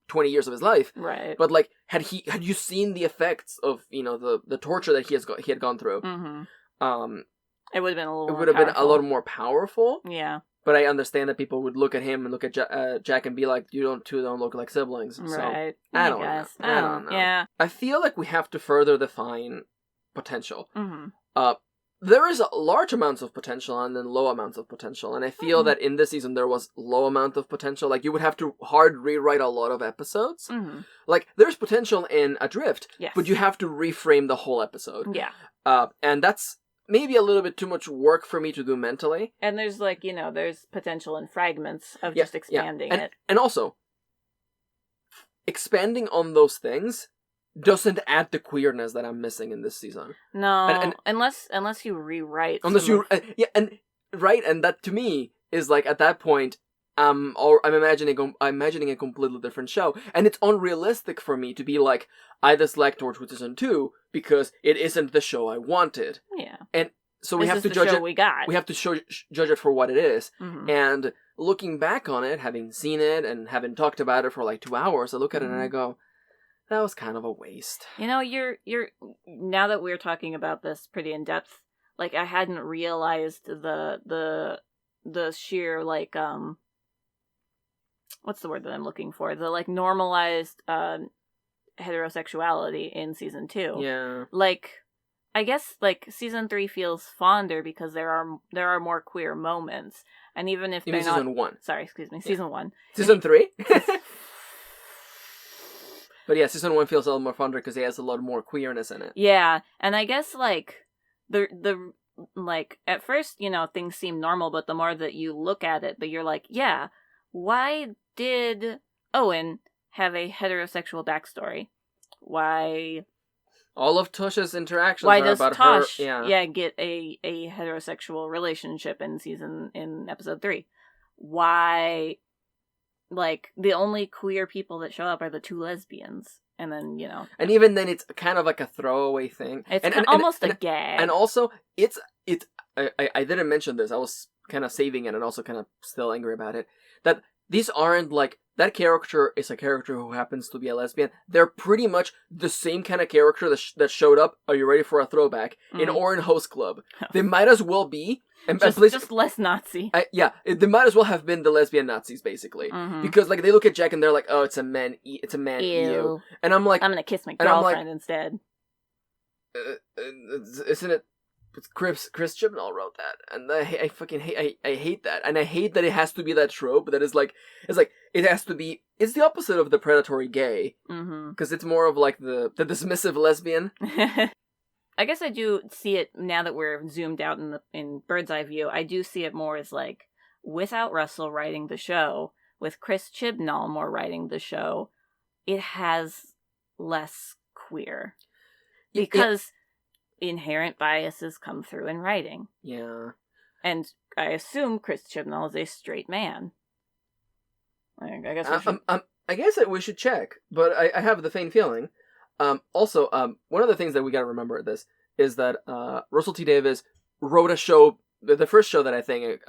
B: 20 years of his life.
A: Right.
B: But had you seen the effects of, the torture that he had gone through?
A: Mm-hmm. It would have been
B: been a lot more powerful.
A: Yeah.
B: But I understand that people would look at him and look at Jack and be like, you two don't look like siblings.
A: Right.
B: So, I don't know.
A: Yeah.
B: I feel like we have to further define potential.
A: Mm-hmm.
B: There is large amounts of potential and then low amounts of potential. And I feel that in this season there was low amount of potential. You would have to hard rewrite a lot of episodes.
A: Mm-hmm.
B: There's potential in Adrift,
A: yes.
B: but you have to reframe the whole episode.
A: Yeah.
B: And that's maybe a little bit too much work for me to do mentally.
A: And there's there's potential in Fragments of just expanding it.
B: And also, expanding on those things doesn't add the queerness that I'm missing in this season.
A: No, and unless you rewrite.
B: And that to me is at that point, I'm imagining a completely different show, and it's unrealistic for me to be I dislike Torchwood season 2 because it isn't the show I wanted.
A: Yeah,
B: and so we have to judge it. We have to judge it for what it is.
A: Mm-hmm.
B: And looking back on it, having seen it and having talked about it for 2 hours, I look at it and I go, that was kind of a waste.
A: You're now that we're talking about this pretty in depth, I hadn't realized the sheer what's the word that I'm looking for? The normalized heterosexuality in season 2.
B: Yeah.
A: I guess like season 3 feels fonder because there are more queer moments, and even if
B: You
A: they're
B: mean
A: not
B: season 1?
A: Sorry, excuse me, season 1.
B: Season 3? But yeah, season 1 feels a little more fonder because it has a lot more queerness in it.
A: Yeah, and I guess like the like at first, things seem normal, but the more that you look at it, that you're like, yeah, why did Owen have a heterosexual backstory? Why
B: All of Tosh's interactions
A: Why
B: are
A: does
B: about
A: Tosh,
B: her.
A: get a heterosexual relationship in episode 3? Why, like, the only queer people that show up are the 2 lesbians, and then
B: And even then, it's kind of like a throwaway thing.
A: it's almost a gag.
B: And also, it's. I didn't mention this. I was kind of saving it and also kind of still angry about it. That these aren't like that character is a character who happens to be a lesbian. They're pretty much the same kind of character that showed up. Are you ready for a throwback in Orange Host Club? They might as well be. And
A: just less Nazi.
B: They might as well have been the lesbian Nazis, basically, because like they look at Jack and they're like, "Oh, it's a man, ew," and I'm like,
A: "I'm gonna kiss my girlfriend instead."
B: Isn't it? Chris Chibnall wrote that, and I fucking hate. I hate that, and I hate that it has to be that trope. That is like, it has to be. It's the opposite of the predatory gay, because it's more of like the dismissive lesbian.
A: I guess I do see it now that we're zoomed out in bird's eye view. I do see it more as like without Russell writing the show, with Chris Chibnall more writing the show, it has less queer because inherent biases come through in writing.
B: Yeah,
A: and I assume Chris Chibnall is a straight man. I guess we should...
B: I guess we should check, but I have the faint feeling. Also, one of the things that we gotta remember at this is that Russell T Davies wrote a show, the first show that I think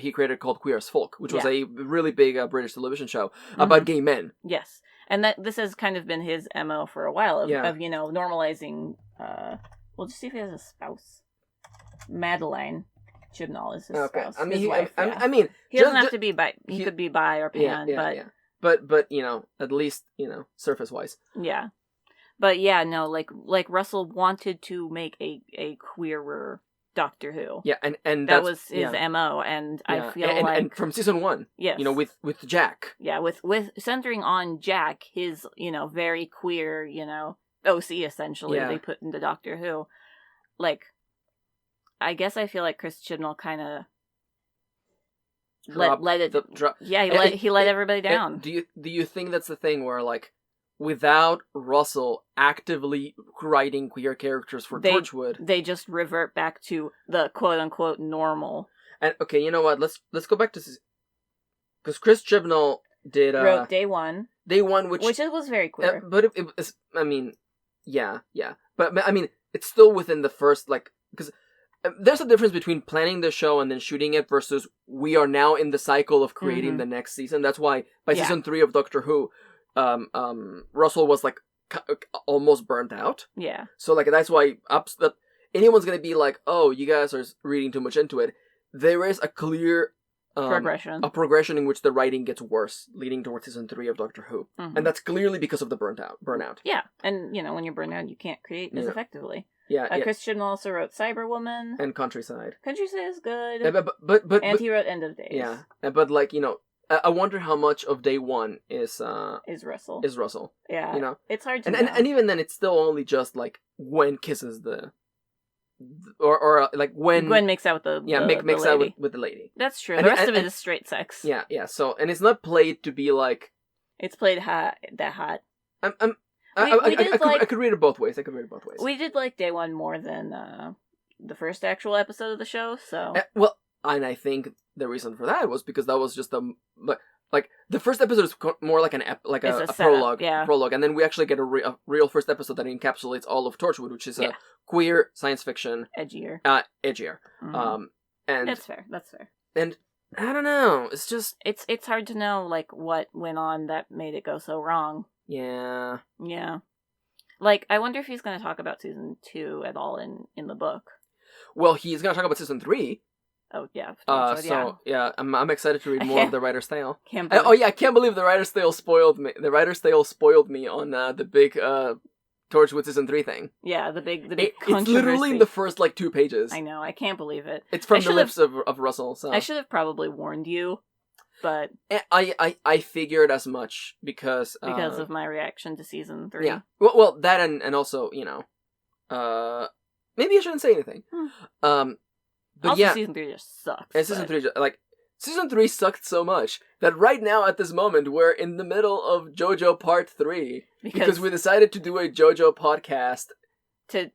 B: he created called Queer as Folk, which was a really big British television show about gay men.
A: Yes, and that this has kind of been his MO for a while of normalizing. We'll just see if he has a spouse. Madeline Chibnall is his spouse.
B: I mean,
A: his wife,
B: I mean,
A: he doesn't have to be bi. He could be bi or pan,
B: but at least surface wise.
A: Yeah. But yeah, no, like Russell wanted to make a queerer Doctor Who.
B: Yeah, and
A: that was his MO, and I feel
B: and from season 1,
A: yes,
B: with Jack.
A: Yeah, with centering on Jack, his very queer, OC essentially they put into Doctor Who. Like, I guess I feel like Chris Chibnall kind of let it drop. Yeah, he let everybody down.
B: Do you think that's the thing where like, without Russell actively writing queer characters for Torchwood,
A: they just revert back to the quote-unquote normal.
B: And okay, you know what? Let's go back to, because Chris Chibnall wrote
A: Day One,
B: which
A: it was very queer.
B: But it was, I mean, yeah. But I mean, it's still within the first, like, because there's a difference between planning the show and then shooting it versus we are now in the cycle of creating the next season. That's why by season 3 of Doctor Who, Russell was like almost burnt out.
A: Yeah.
B: So like that's why that anyone's gonna be like, oh, you guys are reading too much into it. There is a clear progression in which the writing gets worse, leading towards season 3 of Doctor Who, and that's clearly because of the burnout.
A: Yeah, and when you're burnt out, you can't create as effectively.
B: Yeah,
A: Chris Chibnall also wrote Cyberwoman
B: and Countryside.
A: Countryside is good.
B: But
A: and he wrote End of Days.
B: Yeah, but like I wonder how much of Day One is
A: Russell.
B: Is Russell.
A: Yeah, it's hard to know.
B: And even then, it's still only just like Gwen kisses or like when
A: Gwen makes out with
B: makes out with the lady.
A: That's true. The rest of it is straight sex.
B: Yeah. So, and it's not played to be like.
A: It's played hot.
B: I could read it both ways.
A: We did like Day One more than the first actual episode of the show. So
B: and I think the reason for that was because that was just like the first episode is more like a prologue, and then we actually get a real first episode that encapsulates all of Torchwood, which is a queer science fiction, edgier.
A: Mm-hmm.
B: And
A: that's fair.
B: And I don't know. It's just
A: it's hard to know like what went on that made it go so wrong.
B: Yeah.
A: Like, I wonder if he's going to talk about season 2 at all in the book.
B: Well, he's going to talk about season 3.
A: Oh yeah.
B: I'm excited to read more of the writer's tale.
A: I
B: can't believe the writer's tale spoiled me. The writer's tale spoiled me on the big Torchwood Season 3 thing.
A: Yeah, the big
B: It's
A: controversy.
B: literally in the first, 2 pages.
A: I know, I can't believe it.
B: It's from the lips of Russell, so...
A: I should have probably warned you, but...
B: I figured as much because
A: of my reaction to Season 3.
B: Yeah. Well, that and also, maybe I shouldn't say anything. But
A: also,
B: yeah.
A: Season 3 just sucks.
B: And Season 3, Season 3 sucked so much that right now, at this moment, we're in the middle of JoJo Part 3. Because we decided to do a JoJo podcast.
A: To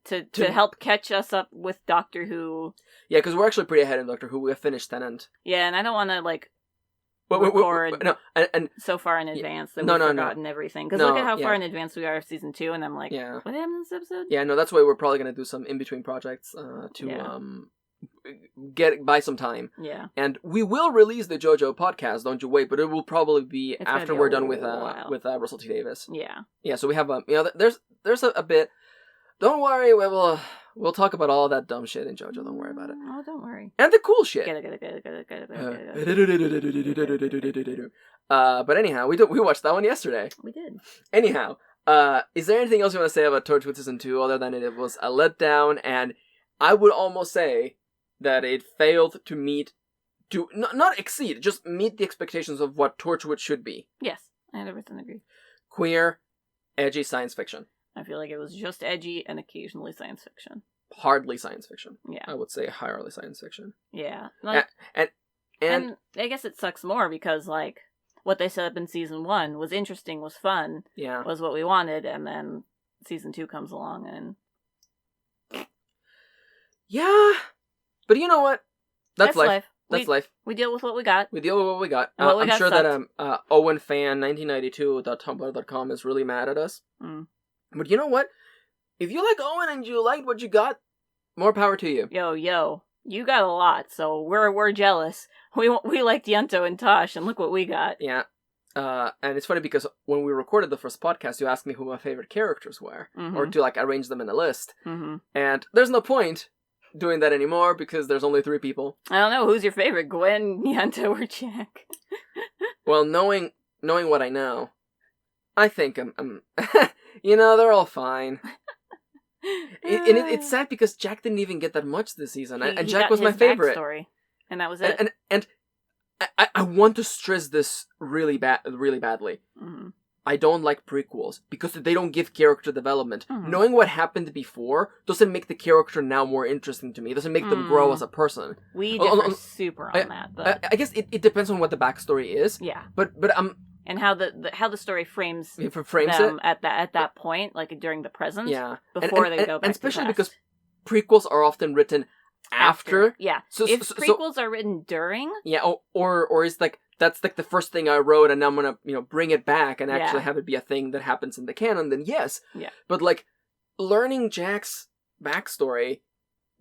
A: help catch us up with Doctor Who.
B: Yeah, because we're actually pretty ahead in Doctor Who. We have finished Tennant.
A: Yeah, and I don't want to, record so far in advance that we've forgotten everything. Because look at how far in advance we are of Season 2, and I'm like, what happened in this episode?
B: Yeah, no, that's why we're probably going to do some in-between projects to buy some time.
A: Yeah. And
B: we will release the JoJo podcast, don't you wait, but it will probably be after we're done with Russell T. Davies.
A: Yeah.
B: Yeah, so we have there's a bit. Don't worry, we'll talk about all that dumb shit in JoJo, don't worry about it.
A: Oh, don't worry.
B: And the cool shit.
A: Get it.
B: But anyhow, we watched that one yesterday.
A: We did.
B: Anyhow, is there anything else you want to say about Torchwood Season 2 other than it was a letdown, and I would almost say that it failed to not exceed, just meet the expectations of what Torchwood should be.
A: Yes, I 100% agree.
B: Queer, edgy science fiction.
A: I feel like it was just edgy and occasionally science fiction.
B: Hardly science fiction.
A: Yeah.
B: I would say higherly science fiction.
A: Yeah.
B: And
A: I guess it sucks more because, what they set up in Season 1 was interesting, was fun, was what we wanted, and then Season 2 comes along and...
B: Yeah, but you know what? That's life. That's life.
A: We deal with what we got.
B: I'm sure that OwenFan1992.tumblr.com is really mad at us.
A: Mm.
B: But you know what? If you like Owen and you liked what you got, more power to you.
A: Yo, you got a lot, so we're jealous. We liked Yunto and Tosh, and look what we got.
B: Yeah. And it's funny because when we recorded the first podcast, you asked me who my favorite characters were, or to arrange them in a list.
A: Mm-hmm.
B: And there's no point doing that anymore because there's only 3 people.
A: I don't know, who's your favorite, Gwen, Yunto, or Jack?
B: Well, knowing what I know, I think I'm they're all fine. It's sad because Jack didn't even get that much this season, and Jack was my favorite.
A: Backstory, and that was it.
B: And I want to stress this really badly.
A: Mm-hmm.
B: I don't like prequels because they don't give character development.
A: Mm-hmm.
B: Knowing what happened before doesn't make the character now more interesting to me. It doesn't make them grow as a person.
A: We differ super on that. But...
B: I guess it depends on what the backstory is.
A: Yeah.
B: But
A: and how the story frames them
B: it
A: at that point, during the present.
B: Yeah.
A: Before they go back.
B: And especially
A: to the past.
B: because prequels are often written after.
A: Yeah.
B: So
A: if prequels are written during.
B: Yeah. Or it's that's the first thing I wrote, and I'm gonna bring it back and actually have it be a thing that happens in the canon. Then yes.
A: Yeah.
B: But learning Jack's backstory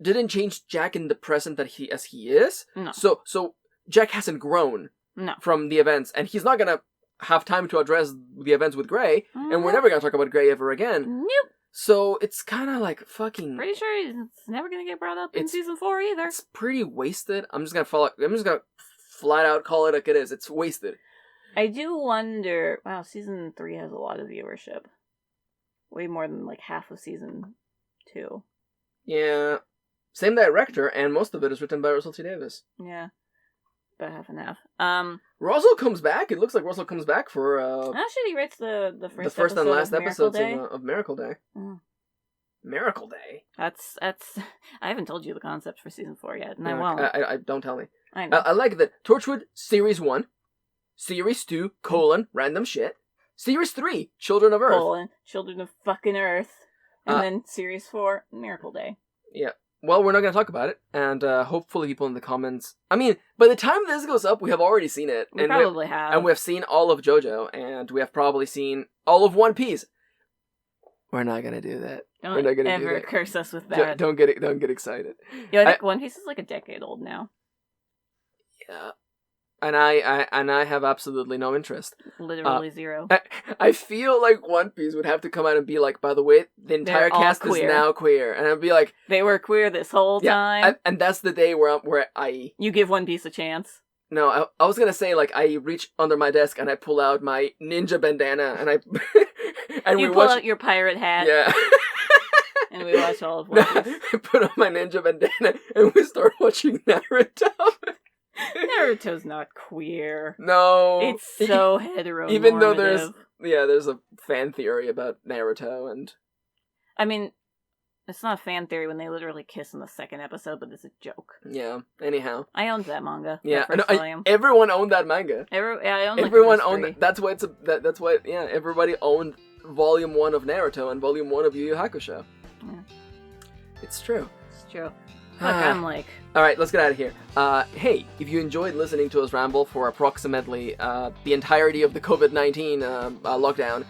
B: didn't change Jack in the present as he is.
A: No.
B: So Jack hasn't grown.
A: No.
B: From the events, and he's not gonna have time to address the events with Grey, and we're never gonna talk about Grey ever again.
A: Nope.
B: So it's kind of fucking.
A: Pretty sure it's never gonna get brought up in Season 4 either.
B: It's pretty wasted. I'm just gonna flat out call it like it is. It's wasted.
A: I do wonder. Wow, Season 3 has a lot of viewership. Way more than half of Season 2.
B: Yeah. Same director, and most of it is written by Russell T. Davies.
A: Yeah. About half and half.
B: Russell comes back. It looks like Russell comes back for
A: actually, he writes the
B: first and last episodes
A: of
B: Miracle Day.
A: Mm.
B: Miracle Day.
A: That's. I haven't told you the concept for Season 4 yet, and I won't.
B: I don't tell me.
A: I know.
B: I like that. Torchwood Series 1, Series 2, random shit, Series 3, Children of Earth,
A: Children of fucking Earth, and then Series 4, Miracle Day.
B: Yeah. Well, we're not going to talk about it, and hopefully people in the comments... I mean, by the time this goes up, we have already seen it.
A: We probably have.
B: And we have seen all of JoJo, and we have probably seen all of One Piece. We're not going to do that.
A: Don't
B: we're not gonna
A: ever
B: do that.
A: curse us with that.
B: Don't get excited.
A: Yeah, I think One Piece is a decade old now.
B: Yeah. And I have absolutely no interest.
A: Literally zero.
B: I feel like One Piece would have to come out and be by the way, the entire cast is now queer. And I'd be like...
A: They were queer this whole time.
B: And that's the day where I...
A: You give One Piece a chance.
B: No, I was gonna say, I reach under my desk and I pull out my ninja bandana and And
A: you
B: we
A: pull
B: watch.
A: out your pirate hat,
B: Yeah.
A: and we watch all of One Piece.
B: I put on my ninja bandana and we start watching Naruto.
A: Naruto's not queer.
B: No.
A: It's so heteronormative.
B: Even though there's a fan theory about Naruto and...
A: I mean, it's not a fan theory when they literally kiss in the second episode, but it's a joke.
B: Yeah, anyhow.
A: I owned that manga.
B: Yeah,
A: that first volume.
B: everyone owned that manga.
A: I owned
B: Everyone
A: like
B: owned
A: it.
B: that's why everybody owned Volume 1 of Naruto and Volume 1 of Yu Yu Hakusho.
A: Yeah.
B: It's true.
A: It's true. Look, I'm like...
B: Alright, let's get out of here. Hey, if you enjoyed listening to us ramble for approximately the entirety of the COVID-19 lockdown,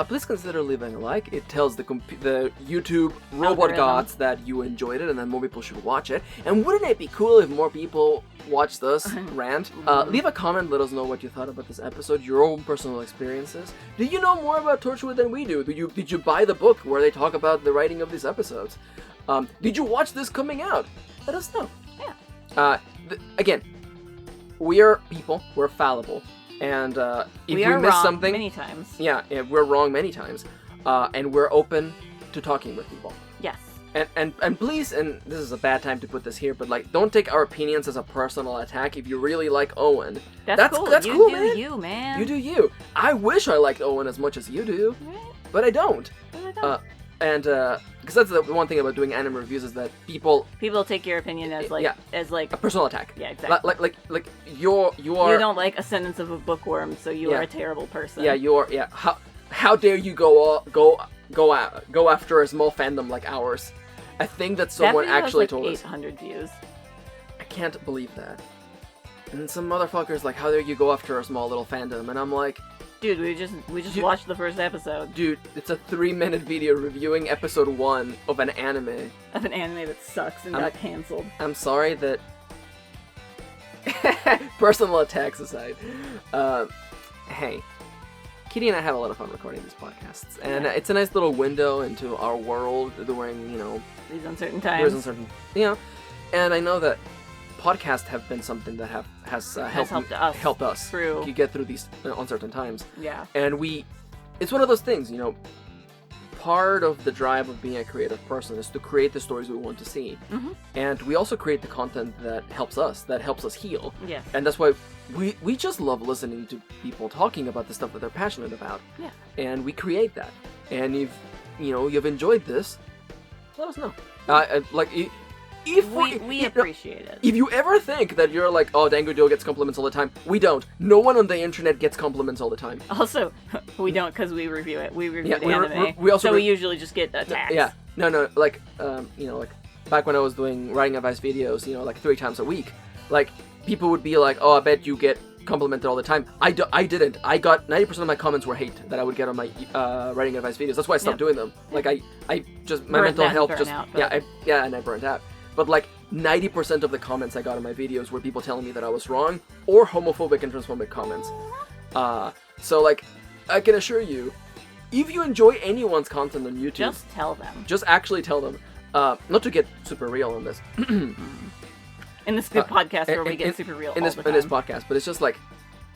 B: please consider leaving a like. It tells the YouTube robot
A: Algorithm.
B: gods that you enjoyed it and that more people should watch it. And wouldn't it be cool if more people watched us rant? Leave a comment, let us know what you thought about this episode, your own personal experiences. Do you know more about Torchwood than we do? Did you buy the book where they talk about the writing of these episodes? Did you watch this coming out? Let us know.
A: Yeah.
B: Again, we are people. We're fallible. And if we
A: are
B: miss
A: wrong
B: something...
A: many times.
B: Yeah, we're wrong many times. And we're open to talking with people.
A: Yes.
B: And please, and this is a bad time to put this here, but like, don't take our opinions as a personal attack. If you really like Owen,
A: that's cool.
B: That's
A: you
B: cool,
A: do
B: man.
A: you, man.
B: You do you. I wish I liked Owen as much as you do, but I don't. Because that's the one thing about doing anime reviews is that people
A: take your opinion as like
B: a personal attack.
A: Yeah, exactly.
B: Like you are.
A: You don't like a sentence of a bookworm, so you are a terrible person.
B: Yeah, you are. Yeah. How dare you go after a small fandom like ours? I think that someone actually told us.
A: 800 views.
B: I can't believe that. And some motherfuckers like, how dare you go after a small little fandom? And I'm like,
A: dude, we just watched the first episode.
B: Dude, it's a 3-minute video reviewing episode 1 of an anime.
A: Of an anime that sucks and got cancelled.
B: I'm sorry that... Personal attacks aside. Hey. Kitty and I have a lot of fun recording these podcasts. And it's a nice little window into our world during,
A: these uncertain times.
B: And I know that podcasts have been something that has helped us to get through these uncertain times.
A: Yeah.
B: And it's one of those things, part of the drive of being a creative person is to create the stories we want to see.
A: Mm-hmm.
B: And we also create the content that helps us heal.
A: Yes.
B: And that's why we just love listening to people talking about the stuff that they're passionate about.
A: Yeah.
B: And we create that. And if you've enjoyed this, let us know.
A: We appreciate it.
B: If you ever think that you're like, oh, Dango WHO gets compliments all the time, we don't. No one on the internet gets compliments all the time.
A: Also, we don't because we review it. We review the anime. We usually just get attacks.
B: Yeah. No, like, back when I was doing writing advice videos, like 3 times a week, like, people would be like, oh, I bet you get complimented all the time. I didn't. I got 90% of my comments were hate that I would get on my writing advice videos. That's why I stopped doing them. Like, I just, my mental health just, and I burnt out. But like 90% of the comments I got on my videos were people telling me that I was wrong or homophobic and transphobic comments. So like, I can assure you, if you enjoy anyone's content on YouTube,
A: just tell them.
B: Just actually tell them. Not to get super real on this.
A: In this good podcast where we get super real
B: in this podcast, but it's just like,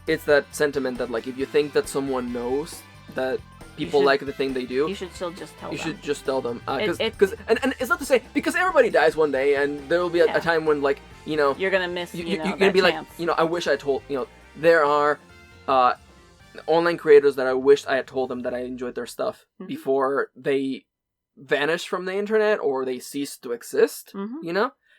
B: it's that sentiment that like, if you think that someone knows that people like the thing they do,
A: you should still just tell them.
B: You should just tell them. And it's not to say, because everybody dies one day, and there will be a time when, like,
A: you're gonna miss,
B: you're gonna be chance. Like, I wish I told, there are online creators that I wished I had told them that I enjoyed their stuff before they vanished from the internet or they ceased to exist,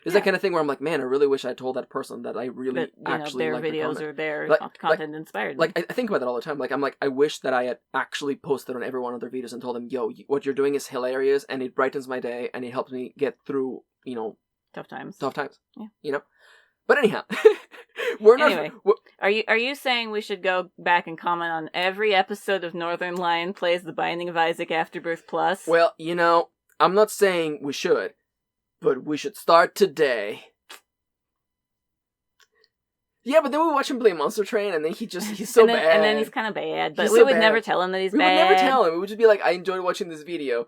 B: It's that kind of thing where I'm like, man, I really wish I told that person that I really actually
A: like their videos or their content inspired me.
B: Like, I think about that all the time. Like, I'm like, I wish that I had actually posted on every one of their videos and told them, yo, what you're doing is hilarious and it brightens my day and it helps me get through,
A: tough times.
B: Yeah. But anyhow, we're not...
A: Anyway, are you saying we should go back and comment on every episode of Northern Lion Plays The Binding of Isaac Afterbirth Plus?
B: Well, I'm not saying we should. But we should start today. Yeah, but then we watch him play Monster Train, and then he's so bad.
A: And then he's kind of bad, but we would never tell him that he's bad.
B: We would never tell him. We would just be like, I enjoyed watching this video.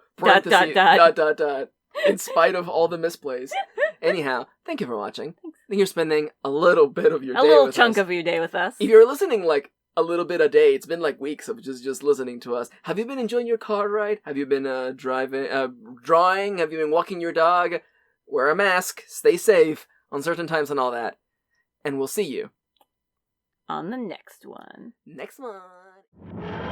B: In spite of all the misplays. Anyhow, thank you for watching. Thanks. I think you're spending a little bit of your day with us.
A: A little chunk of your day with us.
B: If you're listening, like, a little bit a day. It's been like weeks of just listening to us. Have you been enjoying your car ride? Have you been drawing? Have you been walking your dog? Wear a mask, stay safe, uncertain times and all that. And we'll see you
A: on the next one.
B: Next one.